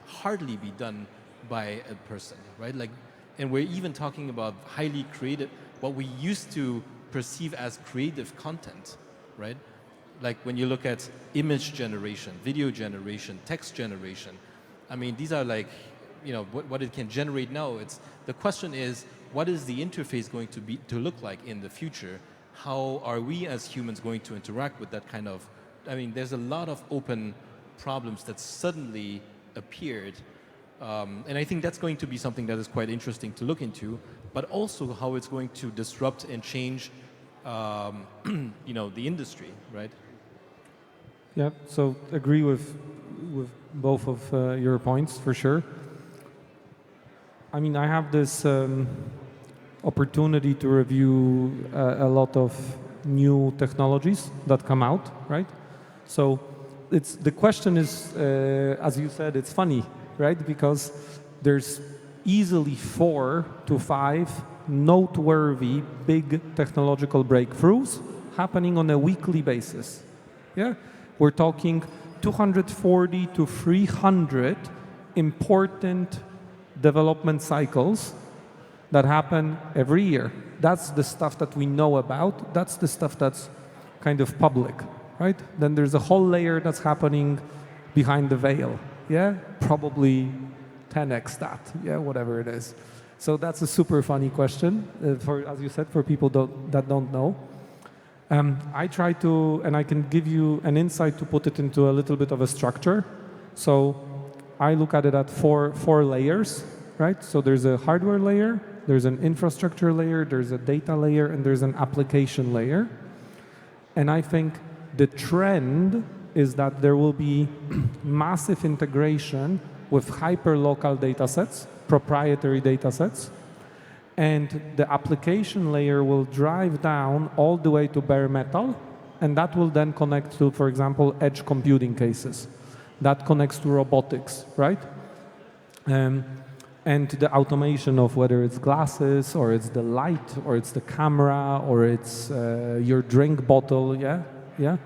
hardly be done by a person, right? Like, and we're even talking about highly creative, what we used to perceive as creative content, right? Like when you look at image generation, video generation, text generation, I mean, these are like, you know, what it can generate now. The question is, what is the interface going to look like in the future? How are we as humans going to interact with that kind of, I mean, there's a lot of open problems that suddenly appeared. And I think that's going to be something that is quite interesting to look into, but also how it's going to disrupt and change, you know, the industry, right? Yeah, so agree with both of your points for sure. I mean, I have this opportunity to review a lot of new technologies that come out, right? So the question is, as you said, it's funny, right? Because there's easily 4 to 5 noteworthy big technological breakthroughs happening on a weekly basis. Yeah, we're talking 240 to 300 important development cycles that happen every year. That's the stuff that we know about. That's the stuff that's kind of public, right? Then there's a whole layer that's happening behind the veil. Yeah, probably 10x that. Yeah, whatever it is. So that's a super funny question, as you said, for people that don't know. I try to, and I can give you an insight to put it into a little bit of a structure. So I look at it at four layers, right? So there's a hardware layer, there's an infrastructure layer, there's a data layer, and there's an application layer. And I think the trend is that there will be massive integration with hyper-local data sets, proprietary data sets, and the application layer will drive down all the way to bare metal, and that will then connect to, for example, edge computing cases. That connects to robotics, right? And the automation of whether it's glasses, or it's the light, or it's the camera, or it's your drink bottle, yeah?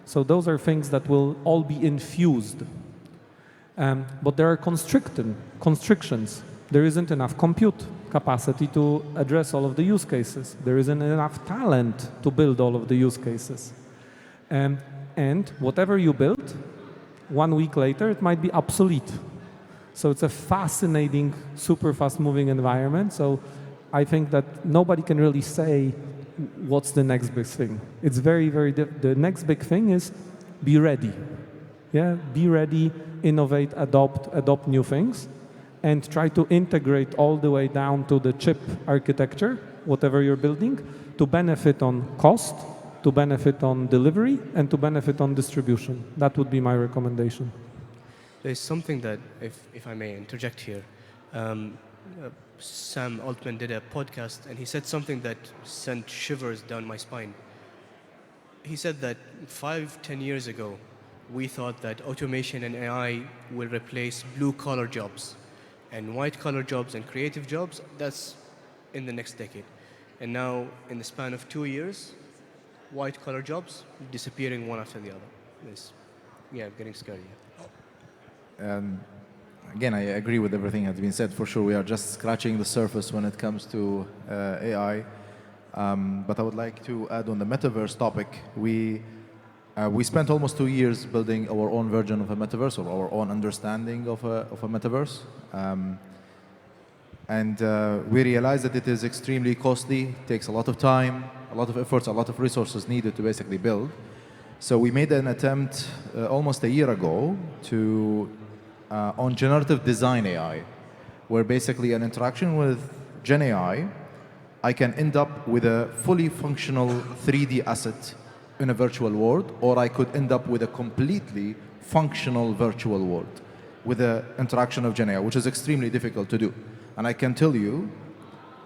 So those are things that will all be infused. But there are constrictions. There isn't enough compute capacity to address all of the use cases. There isn't enough talent to build all of the use cases. And whatever you build, 1 week later, it might be obsolete. So it's a fascinating, super fast-moving environment. So I think that nobody can really say what's the next big thing? It's very, the next big thing is be ready. Yeah, be ready, innovate, adopt new things, and try to integrate all the way down to the chip architecture, whatever you're building, to benefit on cost, to benefit on delivery, and to benefit on distribution. That would be my recommendation. There's something that, if I may interject here, Sam Altman did a podcast and he said something that sent shivers down my spine. He said that 5-10 years ago, we thought that automation and AI will replace blue-collar jobs, and white-collar jobs and creative jobs, that's in the next decade. And now, in the span of 2 years, white-collar jobs disappearing one after the other. It's, yeah, getting scary. Again, I agree with everything that has been said. For sure, we are just scratching the surface when it comes to AI. But I would like to add on the metaverse topic. We spent almost 2 years building our own version of a metaverse, or our own understanding of a metaverse. We realized that it is extremely costly, takes a lot of time, a lot of efforts, a lot of resources needed to basically build. So we made an attempt almost a year ago on generative design AI, where basically an interaction with Gen AI, I can end up with a fully functional 3D asset in a virtual world, or I could end up with a completely functional virtual world with the interaction of Gen AI, which is extremely difficult to do. And I can tell you,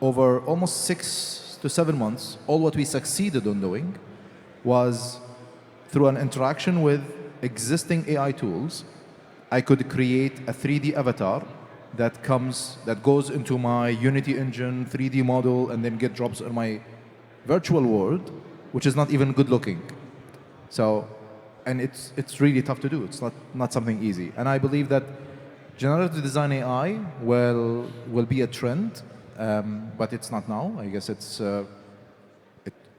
over almost 6 to 7 months, all what we succeeded on doing was through an interaction with existing AI tools, I could create a 3D avatar that goes into my Unity engine 3D model and then get drops in my virtual world, which is not even good looking. So, and it's really tough to do. It's not something easy. And I believe that generative design AI will be a trend, but it's not now. I guess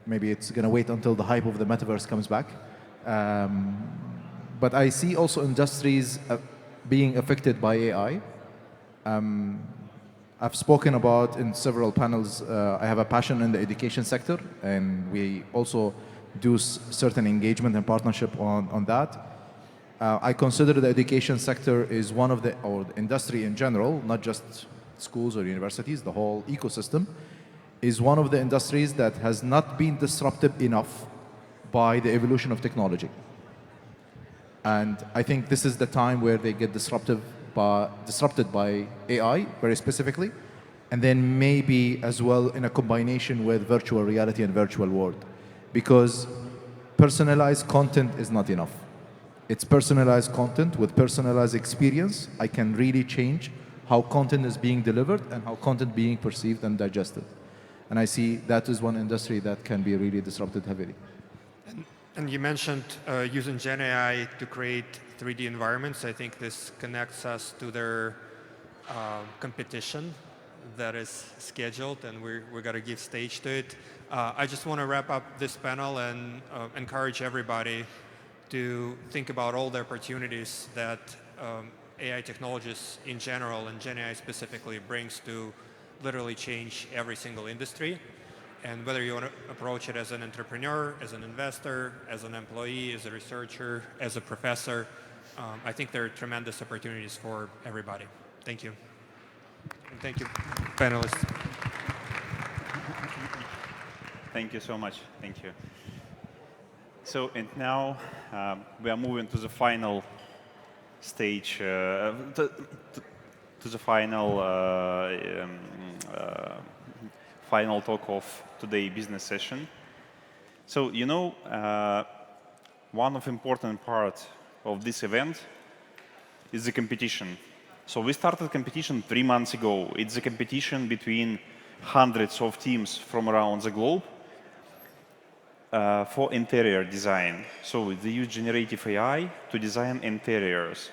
maybe it's going to wait until the hype of the metaverse comes back. But I see also industries being affected by AI. I've spoken about in several panels, I have a passion in the education sector, and we also do certain engagement and partnership on that. I consider the education sector is one of or the industry in general, not just schools or universities, the whole ecosystem, is one of the industries that has not been disrupted enough by the evolution of technology. And I think this is the time where they get disrupted by AI, very specifically, and then maybe as well in a combination with virtual reality and virtual world. Because personalized content is not enough. It's personalized content with personalized experience. I can really change how content is being delivered and how content being perceived and digested. And I see that is one industry that can be really disrupted heavily. And you mentioned using Gen AI to create 3D environments. I think this connects us to their competition that is scheduled, and we're going to give stage to it. I just want to wrap up this panel and encourage everybody to think about all the opportunities that AI technologies in general and Gen AI specifically brings to literally change every single industry. And whether you want to approach it as an entrepreneur, as an investor, as an employee, as a researcher, as a professor, I think there are tremendous opportunities for everybody. Thank you. And thank you, panelists. Thank you so much. Thank you. So, and now we are moving to the final stage, to the final talk of today's business session. So, you know, one of important parts of this event is the competition. So we started competition 3 months ago. It's a competition between hundreds of teams from around the globe for interior design. So they use generative AI to design interiors.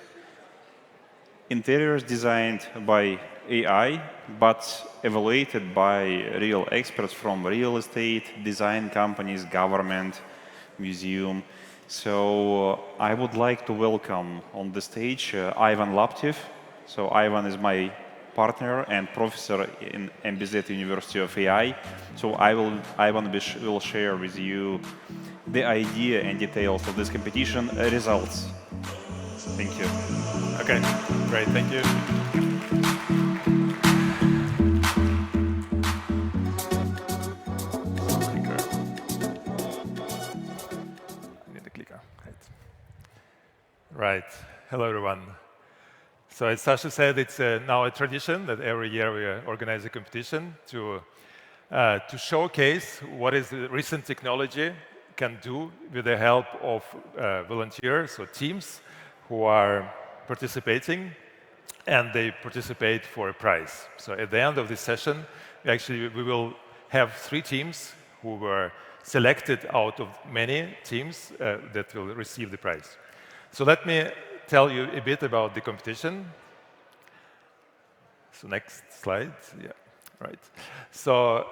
Interiors designed by AI, but evaluated by real experts from real estate, design companies, government, museum. So I would like to welcome on the stage Ivan Laptev. So Ivan is my partner and professor in MBZ University of AI. So Ivan will share with you the idea and details of this competition results. Thank you. Okay, great, thank you. Right. Hello, everyone. So as Sasha said, it's now a tradition that every year we organize a competition to showcase what is the recent technology can do with the help of volunteers or teams who are participating, and they participate for a prize. So at the end of this session, we will have 3 teams who were selected out of many teams that will receive the prize. So let me tell you a bit about the competition. So next slide. Yeah, right. So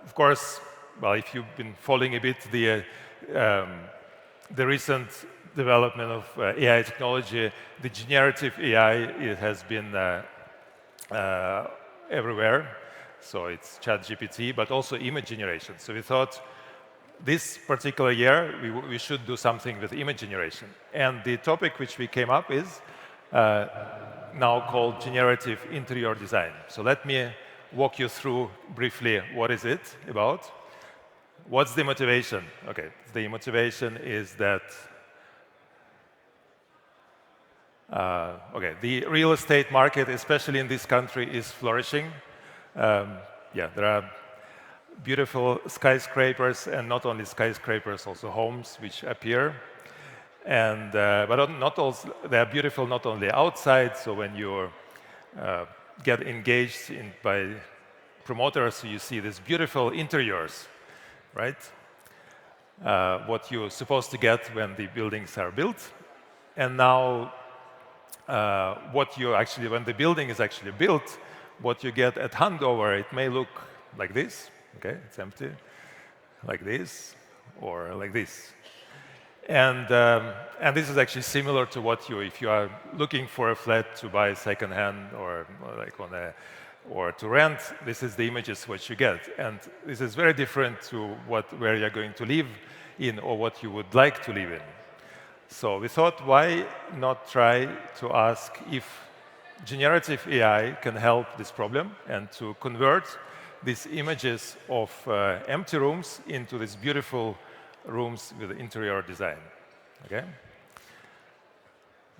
of course, well, if you've been following a bit the recent development of AI technology, the generative AI, it has been everywhere. So it's ChatGPT, but also image generation. So we thought this particular year, we should do something with image generation. And the topic which we came up is now called generative interior design. So let me walk you through briefly what is it about. What's the motivation? Okay, the motivation is that the real estate market, especially in this country, is flourishing. There are beautiful skyscrapers, and not only skyscrapers, also homes which appear. And but not also, they are beautiful not only outside. So when you get engaged by promoters, you see these beautiful interiors, right? What you're supposed to get when the buildings are built, and now when the building is actually built, what you get at handover, it may look like this. Okay, it's empty, like this, or like this. And this is actually similar to what if you are looking for a flat to buy secondhand or to rent, this is the images what you get. And this is very different to where you're going to live in or what you would like to live in. So we thought, why not try to ask if generative AI can help this problem and to convert these images of empty rooms into these beautiful rooms with interior design. Okay.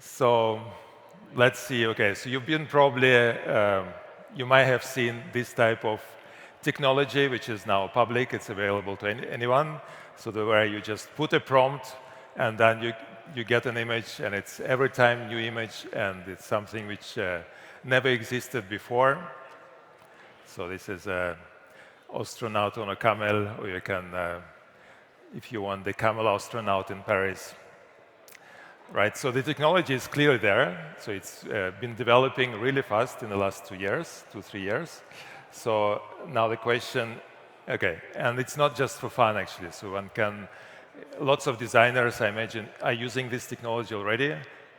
So let's see. Okay, so you've been you might have seen this type of technology, which is now public. It's available to anyone. So where you just put a prompt, and then you get an image, and it's every time new image, and it's something which never existed before. So this is an astronaut on a camel, or you can, if you want, the camel astronaut in Paris. Right, so the technology is clearly there. So it's been developing really fast in the last 2 years, 2-3 years. So now the question, okay, and it's not just for fun actually. So lots of designers, I imagine, are using this technology already.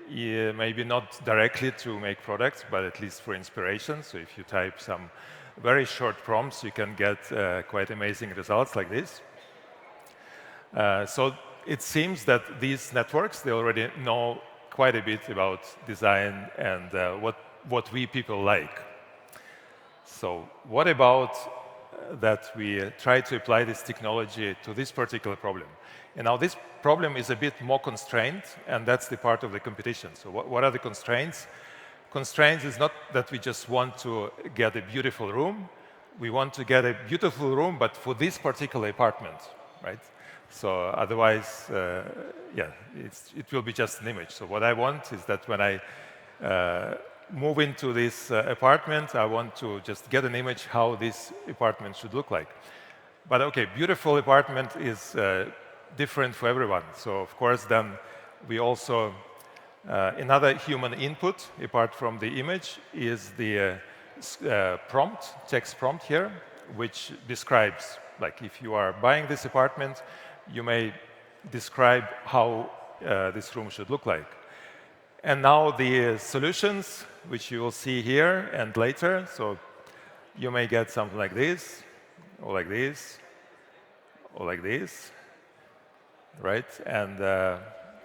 Maybe not directly to make products, but at least for inspiration. So if you type some very short prompts, you can get quite amazing results like this. So it seems that these networks, they already know quite a bit about design and what we people like. So what about that we try to apply this technology to this particular problem? And now this problem is a bit more constrained, and that's the part of the competition. So what are the constraints? Constraints is not that we just want to get a beautiful room. We want to get a beautiful room, but for this particular apartment, right? So otherwise, it will be just an image. So what I want is that when I move into this apartment, I want to just get an image how this apartment should look like. But okay, beautiful apartment is different for everyone. So of course, then we also, another human input, apart from the image, is the prompt, text prompt here, which describes, like if you are buying this apartment, you may describe how this room should look like. And now the solutions, which you will see here and later. So you may get something like this, or like this, or like this, right? And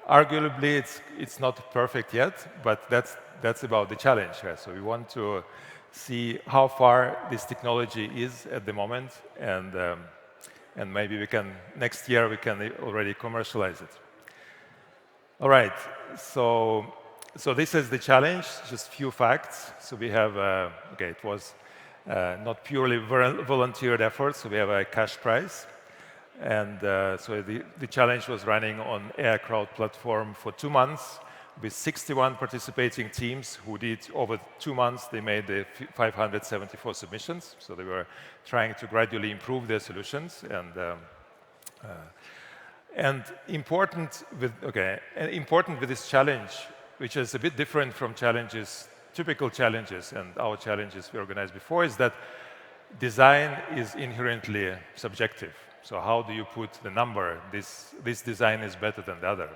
arguably, it's not perfect yet, but that's about the challenge. Right? So we want to see how far this technology is at the moment, and maybe we can next year we can already commercialize it. All right. So this is the challenge. Just few facts. So we have okay. It was not purely volunteered effort. So we have a cash prize. And so the challenge was running on AI Crowd platform for 2 months with 61 participating teams who did over 2 months. They made the 574 submissions. So they were trying to gradually improve their solutions. And important with this challenge, which is a bit different from typical challenges and our challenges we organized before, is that design is inherently subjective. So how do you put the number? This design is better than the other,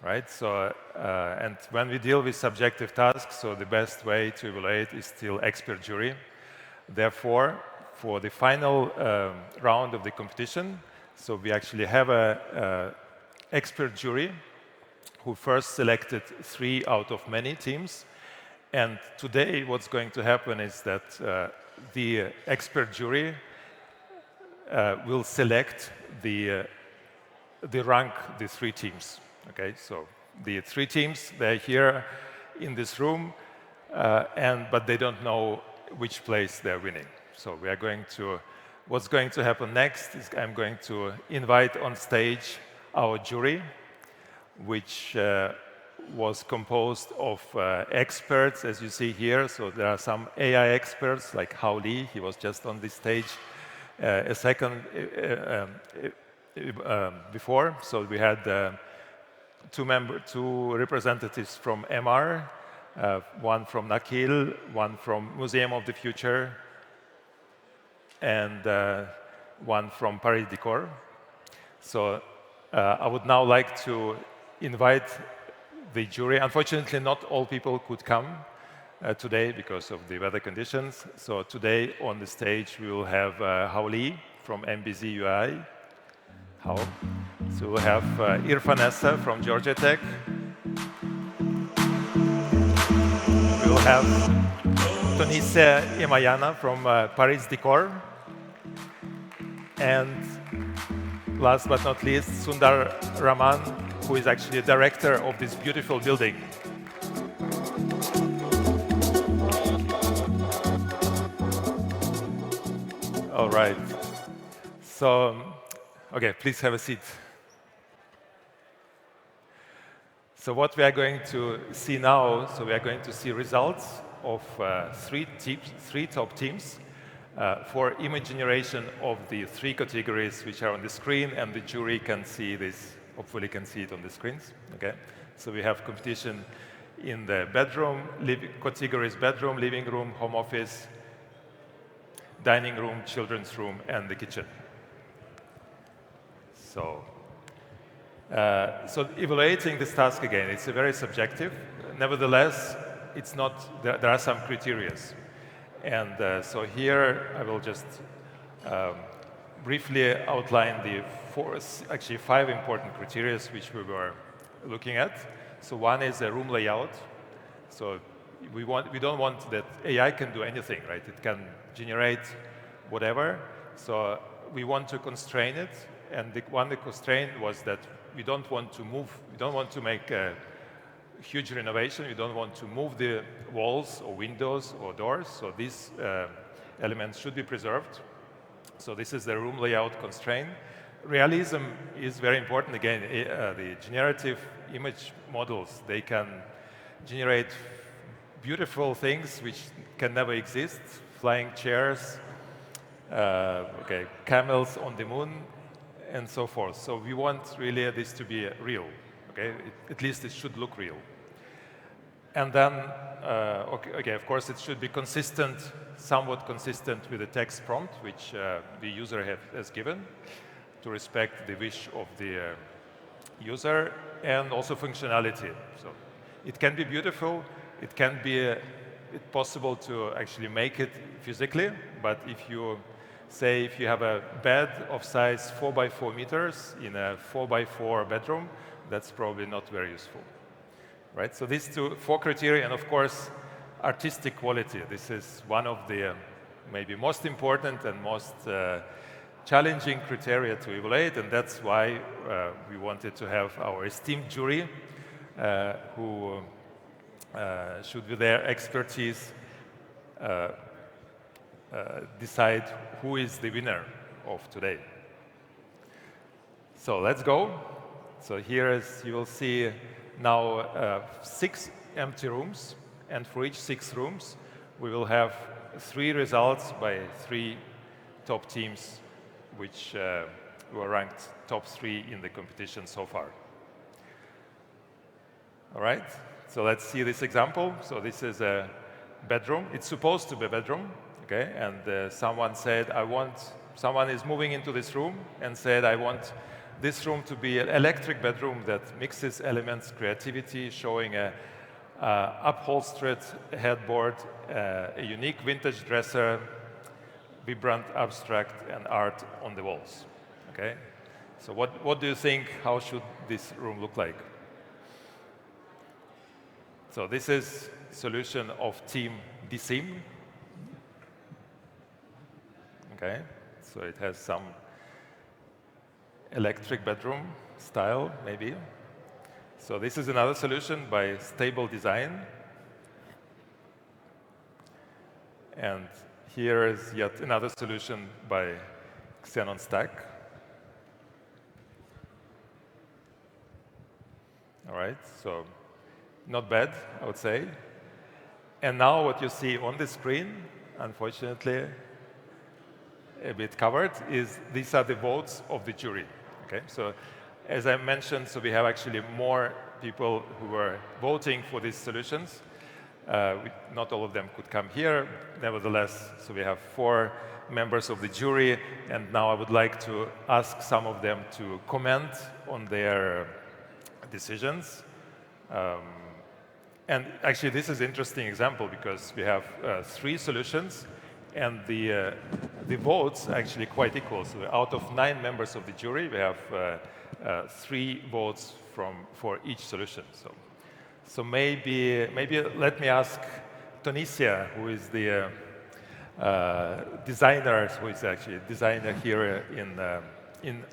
right? So and when we deal with subjective tasks, so the best way to evaluate is still expert jury. Therefore, for the final round of the competition, so we actually have a expert jury who first selected 3 out of many teams. And today, what's going to happen is that the expert jury will select the rank the 3 teams. Okay, so the 3 teams, they're here in this room, but they don't know which place they're winning. So we are going to. What's going to happen next is I'm going to invite on stage our jury, which was composed of experts, as you see here. So there are some AI experts like Hao Li. He was just on this stage a second before. So we had 2 representatives from MR, one from Nakheel, one from Museum of the Future, and one from Paris Decor. So I would now like to invite the jury. Unfortunately, not all people could come today because of the weather conditions. So today on the stage we will have Hao Li from MBZ UI. Hao. So we'll have Irfan Essa from Georgia Tech. We will have Tonise Emayana from Paris Decor. And last but not least, Sundar Raman, who is actually the director of this beautiful building. All right. So, okay, please have a seat. So what we are going to see now, so we are going to see results of 3 top teams for image generation of the 3 categories which are on the screen, and the jury can see this, hopefully can see it on the screens. Okay, so we have competition in the bedroom, categories bedroom, living room, home office, dining room, children's room, and the kitchen. So, so evaluating this task again, it's a very subjective. Nevertheless, it's not. There are some criteria. And so here I will just briefly outline the 5 important criteria which we were looking at. So one is a room layout. So we don't want that AI can do anything, right? It can generate whatever. So we want to constrain it. And the constraint was that we don't want to move. We don't want to make a huge renovation. We don't want to move the walls or windows or doors. So these elements should be preserved. So this is the room layout constraint. Realism is very important. Again, the generative image models, they can generate beautiful things which can never exist. Flying chairs, camels on the moon, and so forth. So we want really this to be real. Okay, at least it should look real. And then, of course, it should be consistent, somewhat consistent with the text prompt which the user has given, to respect the wish of the user, and also functionality. So It can be beautiful. It can be possible to actually make it physically. But if you say if you have a bed of size 4 by 4 meters in a 4 by 4 bedroom, that's probably not very useful, right? So these four criteria, and of course, artistic quality. This is one of the maybe most important and most challenging criteria to evaluate, and that's why we wanted to have our esteemed jury who should, with their expertise, decide who is the winner of today. So let's go. So here is, you will see now 6 empty rooms, and for each 6 rooms, we will have 3 results by 3 top teams, which were ranked top 3 in the competition so far. All right, so let's see this example. So this is a bedroom. It's supposed to be a bedroom, okay? And someone said, someone is moving into this room and said, I want this room to be an electric bedroom that mixes elements, creativity, showing a upholstered headboard, a unique vintage dresser, vibrant abstract, and art on the walls, okay? So what do you think, how should this room look like? So this is solution of team DSIM. Okay, so it has some electric bedroom style, maybe. So this is another solution by Stable Design. And here is yet another solution by Xenon Stack. All right, so not bad, I would say. And now what you see on the screen, unfortunately, a bit covered, is these are the votes of the jury. Okay, so as I mentioned, so we have actually more people who were voting for these solutions. Not all of them could come here. Nevertheless, so we have 4 members of the jury, and now I would like to ask some of them to comment on their decisions. And actually, this is an interesting example because we have 3 solutions, and the votes are actually quite equal. So out of 9 members of the jury, we have 3 votes for each solution. So maybe let me ask Tunisia, who is the designer, who is actually a designer here in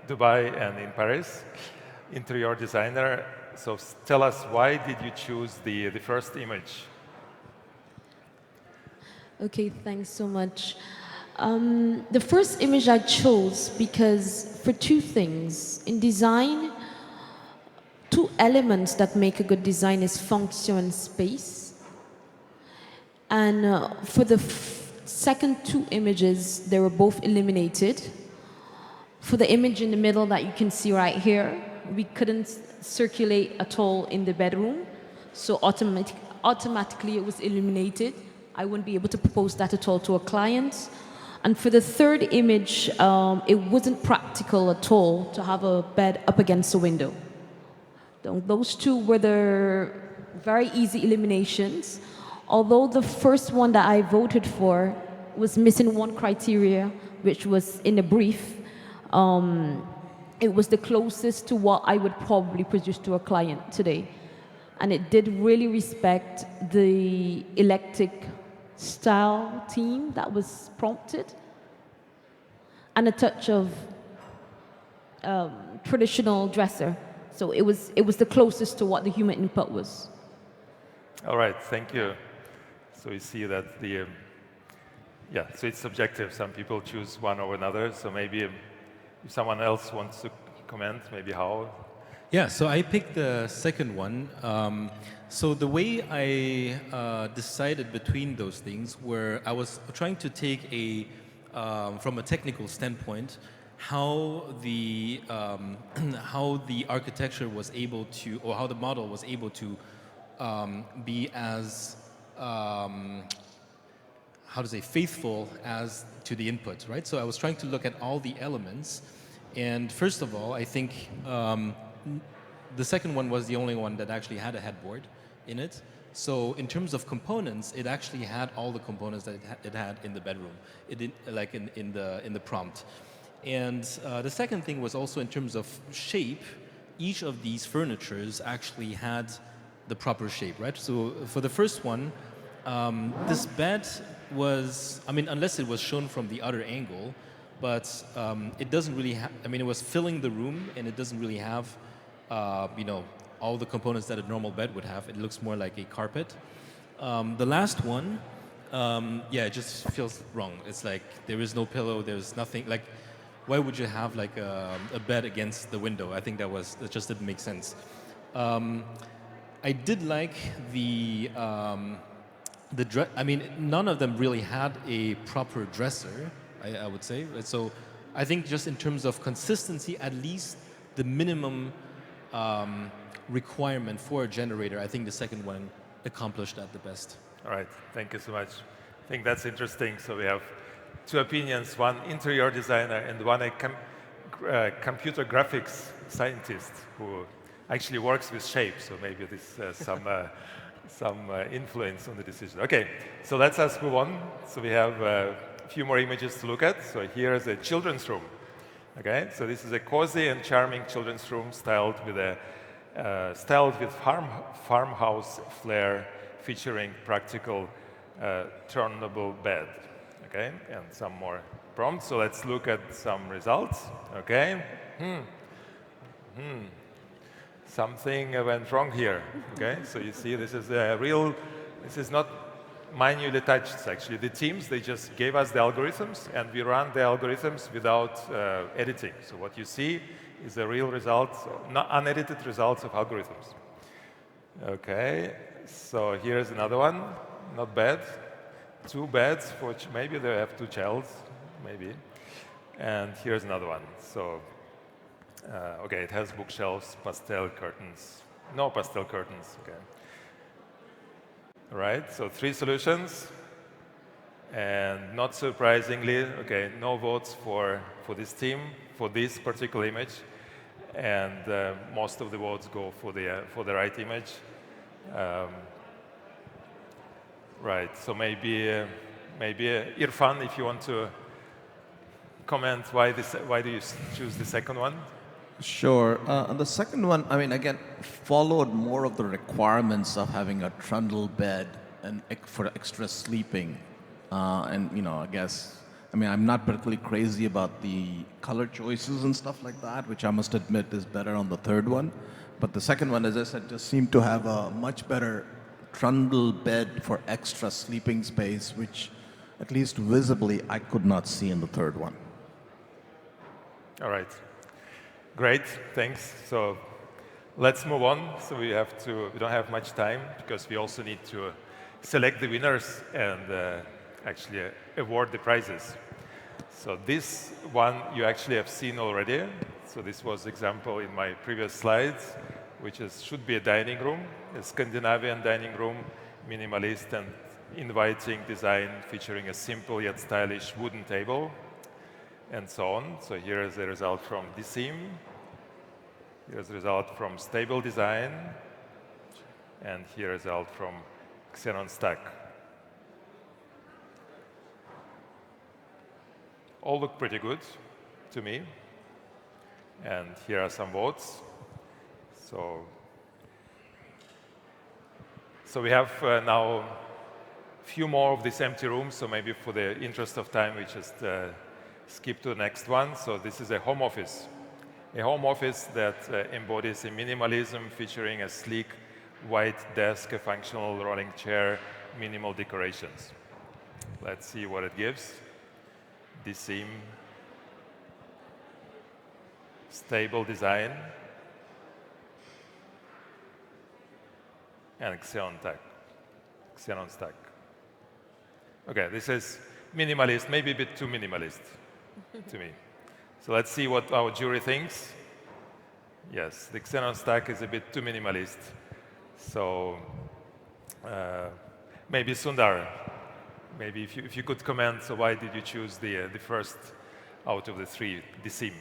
Dubai and in Paris, interior designer. So tell us, why did you choose the first image? Okay, thanks so much. The first image I chose because for 2 things. In design, 2 elements that make a good design is function and space. And for the second 2 images, they were both eliminated. For the image in the middle that you can see right here, we couldn't circulate at all in the bedroom, so automatically it was eliminated. I wouldn't be able to propose that at all to a client. And for the third image, it wasn't practical at all to have a bed up against a window. Those 2 were the very easy eliminations, although the first one that I voted for was missing 1 criteria, which was in the brief. It was the closest to what I would probably produce to a client today. And it did really respect the eclectic style theme that was prompted and a touch of traditional dresser. So it was the closest to what the human input was. All right, thank you. So you see that so it's subjective. Some people choose one over another. So maybe if someone else wants to comment, maybe how? Yeah, so I picked the second one. So the way I decided between those things were I was trying to take from a technical standpoint, how the architecture was able to, or how the model was able to be as how to say, faithful as to the input, right? So I was trying to look at all the elements. And first of all, I think the second one was the only one that actually had a headboard in it. So in terms of components, it actually had all the components that it had in the bedroom, it did, like in the prompt. And the second thing was also in terms of shape, each of these furnitures actually had the proper shape, right? So for the first one, this bed was, I mean, unless it was shown from the other angle, but it doesn't really have, I mean, it was filling the room and it doesn't really have, you know, all the components that a normal bed would have. It looks more like a carpet. The last one, yeah, it just feels wrong. It's like there is no pillow, there's nothing, like, why would you have like a bed against the window? I think that just didn't make sense. I did like the I mean, none of them really had a proper dresser, I would say. So I think just in terms of consistency, at least the minimum requirement for a generator, I think the second one accomplished that the best. All right, thank you so much. I think that's interesting. So we have two opinions, one interior designer and one a computer graphics scientist who actually works with shape. So maybe this some influence on the decision. Okay, so let's move on. So we have a few more images to look at. So here is a children's room. Okay, so this is a cozy and charming children's room styled with farmhouse flair, featuring practical turnable bed. Okay, and some more prompts. So let's look at some results. Okay. Something went wrong here. Okay, so you see, this is a real. This is not manually touched. Actually, the teams, they just gave us the algorithms, and we run the algorithms without editing. So what you see is the real results, not unedited results of algorithms. Okay, so here's another one. Not bad. 2 beds, for maybe they have 2 childs, maybe. And here's another one. So, okay, it has bookshelves, pastel curtains. No pastel curtains, okay. All right, so 3 solutions. And not surprisingly, okay, no votes for this team, for this particular image. And most of the votes go for the right image. Right, so maybe Irfan, if you want to comment why do you choose the second one? Sure. The second one, I mean, again, followed more of the requirements of having a trundle bed and for extra sleeping. And, you know, I guess, I mean, I'm not particularly crazy about the color choices and stuff like that, which I must admit is better on the third one. But the second one, as I said, just seemed to have a much better trundle bed for extra sleeping space, which at least visibly I could not see in the third one. All right. Great, thanks. So let's move on. So we don't have much time because we also need to select the winners and actually award the prizes. So this one you actually have seen already. So this was example in my previous slides, which should be a dining room, a Scandinavian dining room, minimalist and inviting design featuring a simple yet stylish wooden table, and so on. So here is the result from DSIM. Here's the result from Stable Design. And here is the result from Xenon Stack. All look pretty good to me. And here are some votes. So we have now a few more of these empty rooms. So maybe for the interest of time, we just skip to the next one. So this is a home office. A home office that embodies a minimalism featuring a sleek white desk, a functional rolling chair, minimal decorations. Let's see what it gives. DSIM, Stable Design, and Xenon Stack. Okay, this is minimalist, maybe a bit too minimalist to me. So let's see what our jury thinks. Yes, the Xenon Stack is a bit too minimalist. So maybe Sundar, maybe if you could comment, so why did you choose the first out of the 3, DSIM?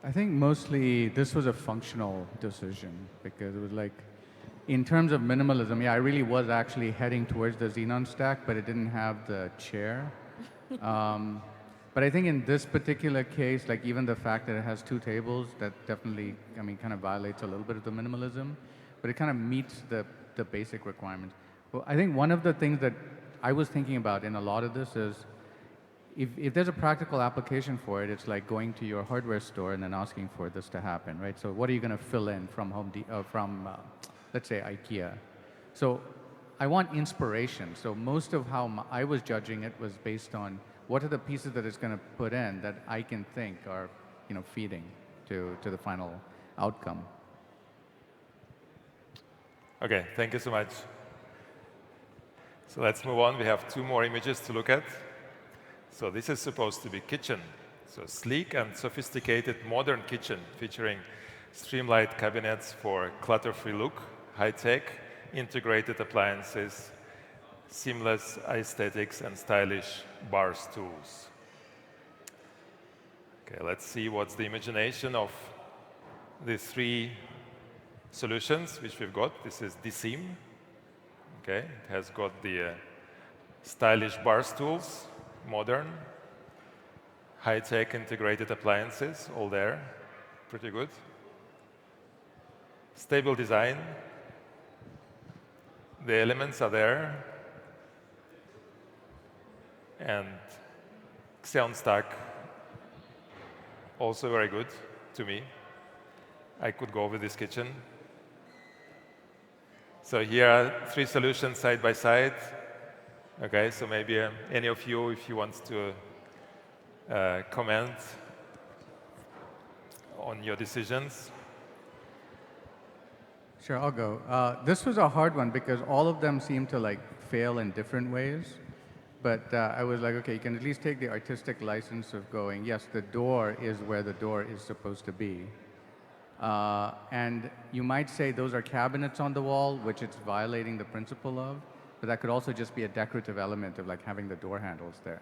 I think mostly this was a functional decision because it was like, in terms of minimalism, yeah, I really was actually heading towards the Xenon stack, but it didn't have the chair. But I think in this particular case, like even the fact that it has 2 tables, that definitely, I mean, kind of violates a little bit of the minimalism, but it kind of meets the basic requirements. Well, I think one of the things that I was thinking about in a lot of this is, if there's a practical application for it, it's like going to your hardware store and then asking for this to happen, right? So what are you going to fill in from let's say, IKEA? So I want inspiration. So most of how I was judging it was based on what are the pieces that it's going to put in that I can think are, feeding to the final outcome. Okay, thank you so much. So let's move on. We have 2 more images to look at. So this is supposed to be kitchen. So sleek and sophisticated modern kitchen featuring streamlined cabinets for clutter-free look, high-tech, integrated appliances, seamless aesthetics, and stylish bar stools. Okay, let's see what's the imagination of the 3 solutions which we've got. This is DSeam. Okay, it has got the stylish bar stools, modern, high-tech integrated appliances, all there, pretty good. Stable design, the elements are there, and Xeon Stack, also very good to me. I could go with this kitchen. So here are 3 solutions side by side. Okay, so maybe any of you, if you want to comment on your decisions. Sure, I'll go. This was a hard one because all of them seem to like fail in different ways. But I was like, okay, you can at least take the artistic license of going, yes, the door is where the door is supposed to be. And you might say those are cabinets on the wall, which it's violating the principle of, but that could also just be a decorative element of like having the door handles there.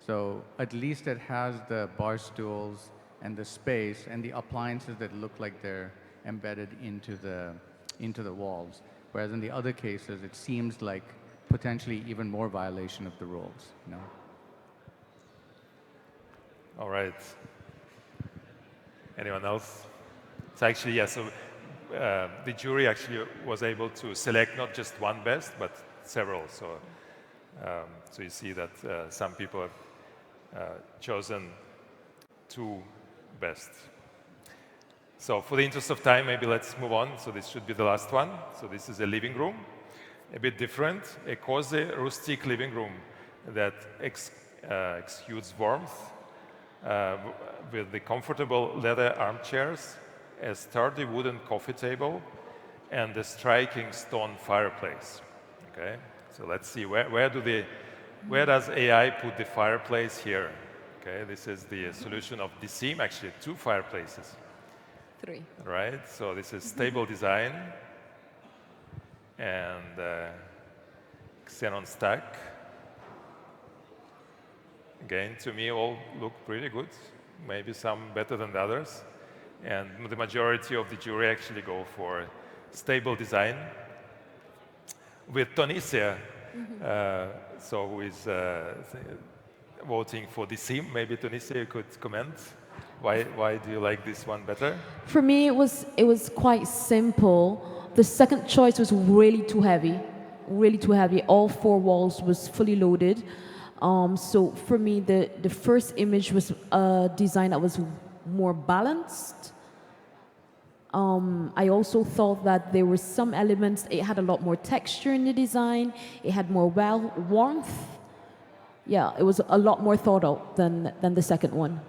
So at least it has the bar stools and the space and the appliances that look like they're embedded into the walls. Whereas in the other cases, it seems like potentially even more violation of the rules. All right. Anyone else? It's actually, yeah, so the jury actually was able to select not just one best, but several. So, so you see that some people have chosen 2 best. So for the interest of time, maybe let's move on. So this should be the last one. So this is a living room, a bit different, a cozy, rustic living room that exudes warmth with the comfortable leather armchairs, a sturdy wooden coffee table, and a striking stone fireplace. Okay, so let's see where does AI put the fireplace here? Okay, this is the solution of DSeam, actually 2 fireplaces. 3. Right, so this is stable design and Xenon Stack. Again, to me, all look pretty good. Maybe some better than the others. And the majority of the jury actually go for stable design. With Tunisia, so who is voting for DSeam, maybe Tunisia, you could comment. Why do you like this one better? For me, it was quite simple. The second choice was really too heavy, really too heavy. All 4 walls was fully loaded. So for me, the first image was a design that was more balanced. I also thought that there were some elements, it had a lot more texture in the design, it had more warmth. Yeah, it was a lot more thought out than the second one.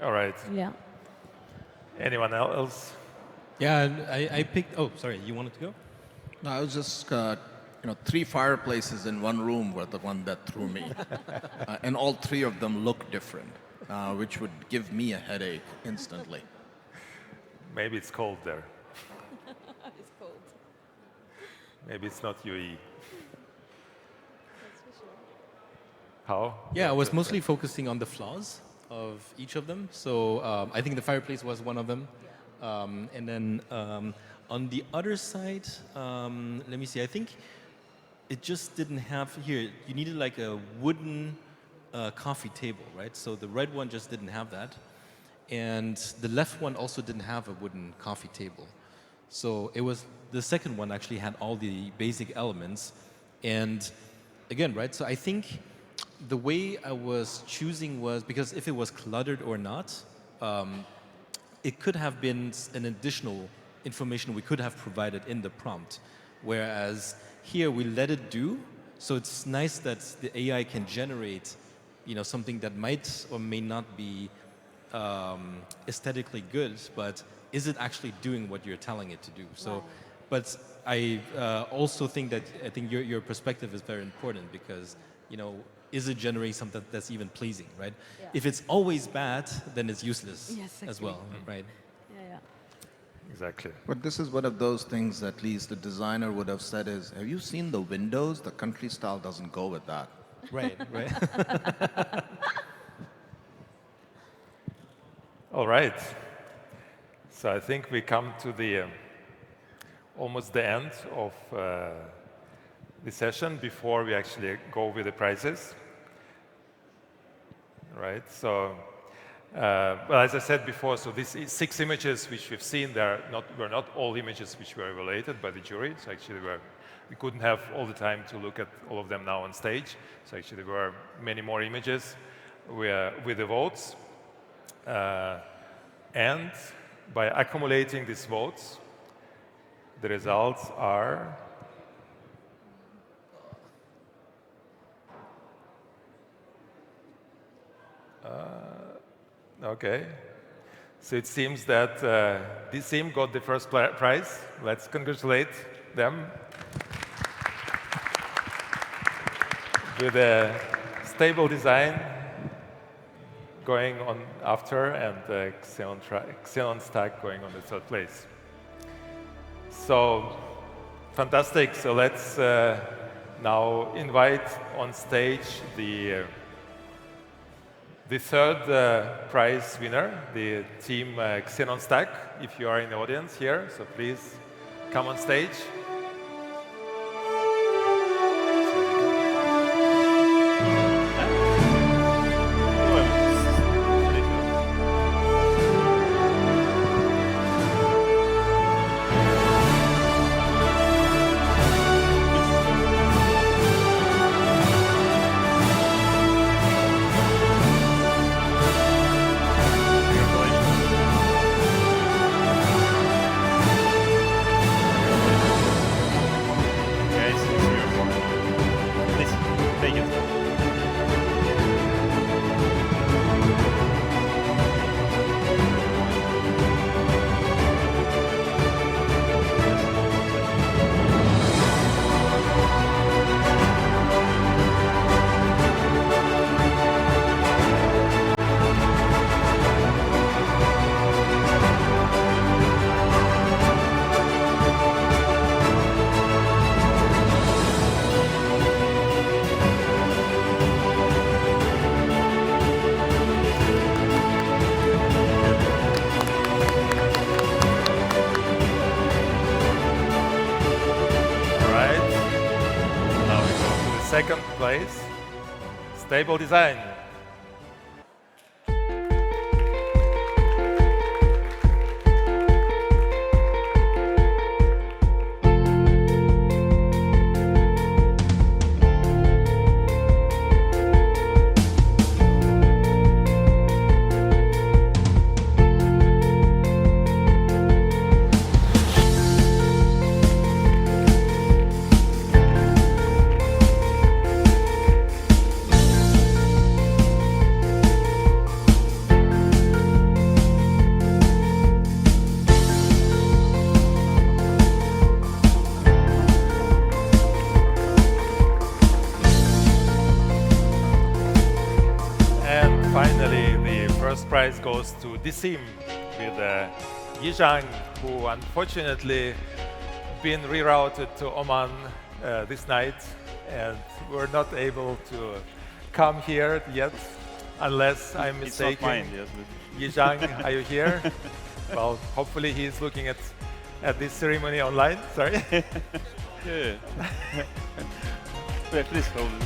All right. Yeah. Anyone else? Yeah, I picked, oh, sorry, you wanted to go? No, I was just, 3 fireplaces in one room were the one that threw me. And all 3 of them look different, which would give me a headache instantly. Maybe it's cold there. It's cold. Maybe it's not UAE. How? Yeah, I was mostly focusing on the flaws of each of them. So I think the fireplace was one of them. And then on the other side, let me see, I think it just didn't have, here, you needed like a wooden coffee table, right? So the red one just didn't have that. And the left one also didn't have a wooden coffee table. So it was, the second one actually had all the basic elements. And again, right, so I think the way I was choosing was, because if it was cluttered or not, it could have been an additional information we could have provided in the prompt. Whereas here we let it do, so it's nice that the AI can generate, you know, something that might or may not be aesthetically good, but is it actually doing what you're telling it to do? So, but I also think that, I think your perspective is very important because, you know, is it generating something that's even pleasing, right? Yeah. If it's always bad, then it's useless Yes, as well, right? Yeah. Exactly. But this is one of those things at least the designer would have said is, have you seen the windows? The country style doesn't go with that. Right, right. All right. So I think we come to the almost the end of the session before we actually go with the prizes. Right. So, well, as I said before, so these 6 images which we've seen, were not all images which were evaluated by the jury. So actually, we couldn't have all the time to look at all of them now on stage. So actually, there were many more images with the votes. And by accumulating these votes, the results are okay. So it seems that this team got the first prize. Let's congratulate them with a stable design going on after, and Xenon Stack going on the 3rd place. So fantastic. So let's now invite on stage the 3rd prize winner, the team Xenon Stack. If you are in the audience here, so please come on stage. Second place, Stable Design. Prize goes to Disim with Yizhang, who unfortunately been rerouted to Oman this night and were not able to come here yet, unless I'm It's not mistaken. mine, yes, Yizhang, are you here? Well, hopefully he's looking at this ceremony online. Sorry. Yeah. Yeah, please hold it.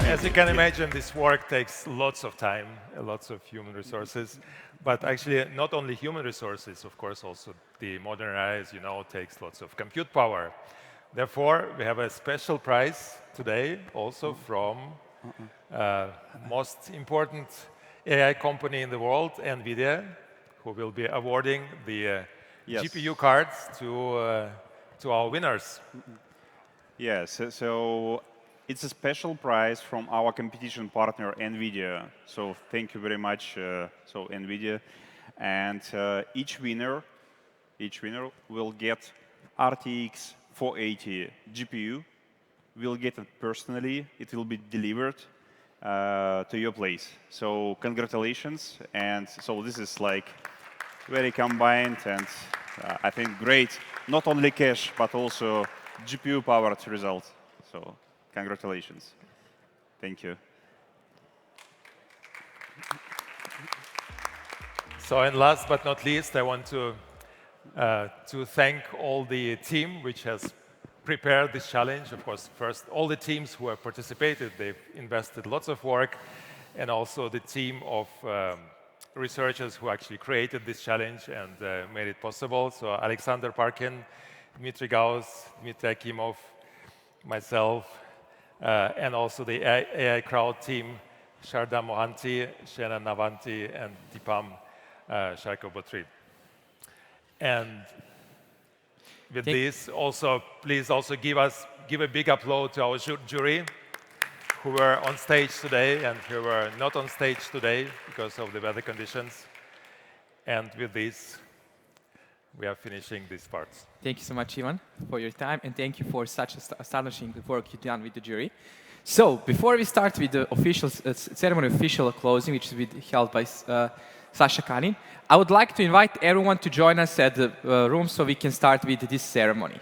As you can imagine, this work takes lots of time, lots of human resources. But actually, not only human resources, of course, also the modern AI, as you know, takes lots of compute power. Therefore, we have a special prize today, also from most important AI company in the world, NVIDIA, who will be awarding the GPU cards to our winners. Yes, so it's a special prize from our competition partner, NVIDIA. So thank you very much, NVIDIA. And each winner will get RTX 480 GPU. Will get it personally. It will be delivered to your place. So congratulations. And so this is like very combined and I think great, not only cash, but also GPU-powered result. So congratulations. Thank you. So, and last but not least, I want to thank all the team which has prepared this challenge. Of course, first, all the teams who have participated, they've invested lots of work, and also the team of researchers who actually created this challenge and made it possible. So Alexander Parkin, Dmitry Gauss, Dmitry Akimov, myself, and also the AI crowd team, Sharda Mohanty, Shena Navanti, and Deepam Sharkobotri. And with this, also, please also give a big applause to our jury who were on stage today and who were not on stage today because of the weather conditions. And with this, we are finishing these parts. Thank you so much, Ivan, for your time, and thank you for such astonishing work you've done with the jury. So, before we start with the official ceremony, official closing, which will be held by Sasha Kanin, I would like to invite everyone to join us at the room so we can start with this ceremony.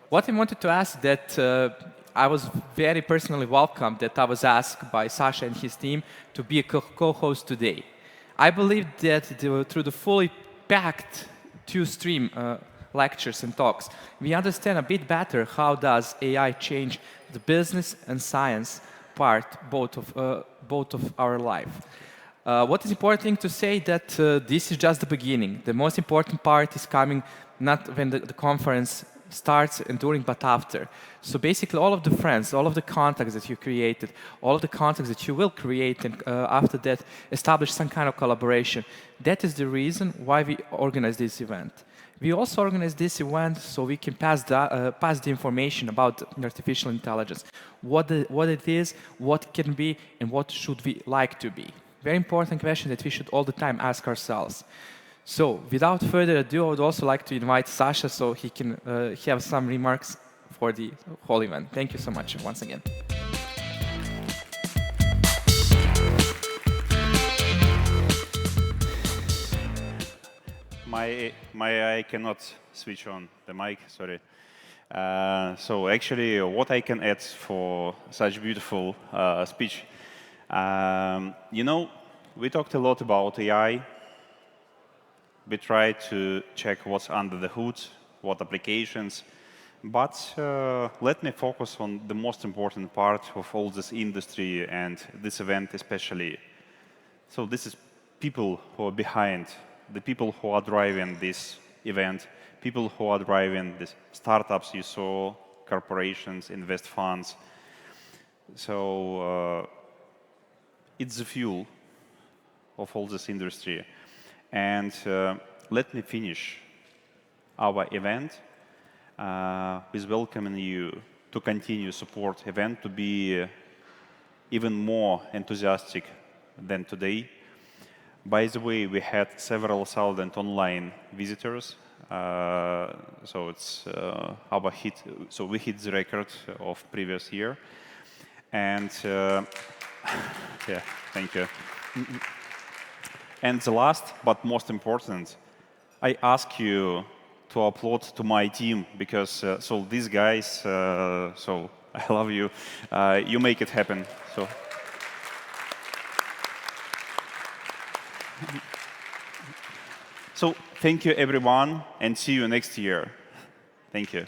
What I wanted to ask that I was very personally welcomed that I was asked by Sasha and his team to be a co-host today. I believe that through the fully packed two-stream lectures and talks, we understand a bit better how does AI change the business and science part, both of our life. What is important to say that this is just the beginning. The most important part is coming not when the conference starts and during, but after. So basically all of the friends, all of the contacts that you created, all of the contacts that you will create and after that establish some kind of collaboration. That is the reason why we organize this event. We also organize this event so we can pass the information about artificial intelligence, what it is, what it can be, and what should we like to be. Very important question that we should all the time ask ourselves. So, without further ado, I would also like to invite Sasha so he can have some remarks for the whole event. Thank you so much once again. I cannot switch on the mic, sorry. So actually, what I can add for such beautiful speech, you know, we talked a lot about AI. We tried to check what's under the hood, what applications, but let me focus on the most important part of all this industry and this event especially. So this is people who are behind, the people who are driving this event, people who are driving these startups you saw, corporations, invest funds. So it's the fuel of all this industry. And let me finish our event with welcoming you to continue support event, to be even more enthusiastic than today. By the way, we had several thousand online visitors, so it's our hit. So we hit the record of previous year, and yeah, thank you. And the last but most important, I ask you to applaud to my team because so these guys, so I love you. You make it happen. So thank you everyone, and see you next year. Thank you.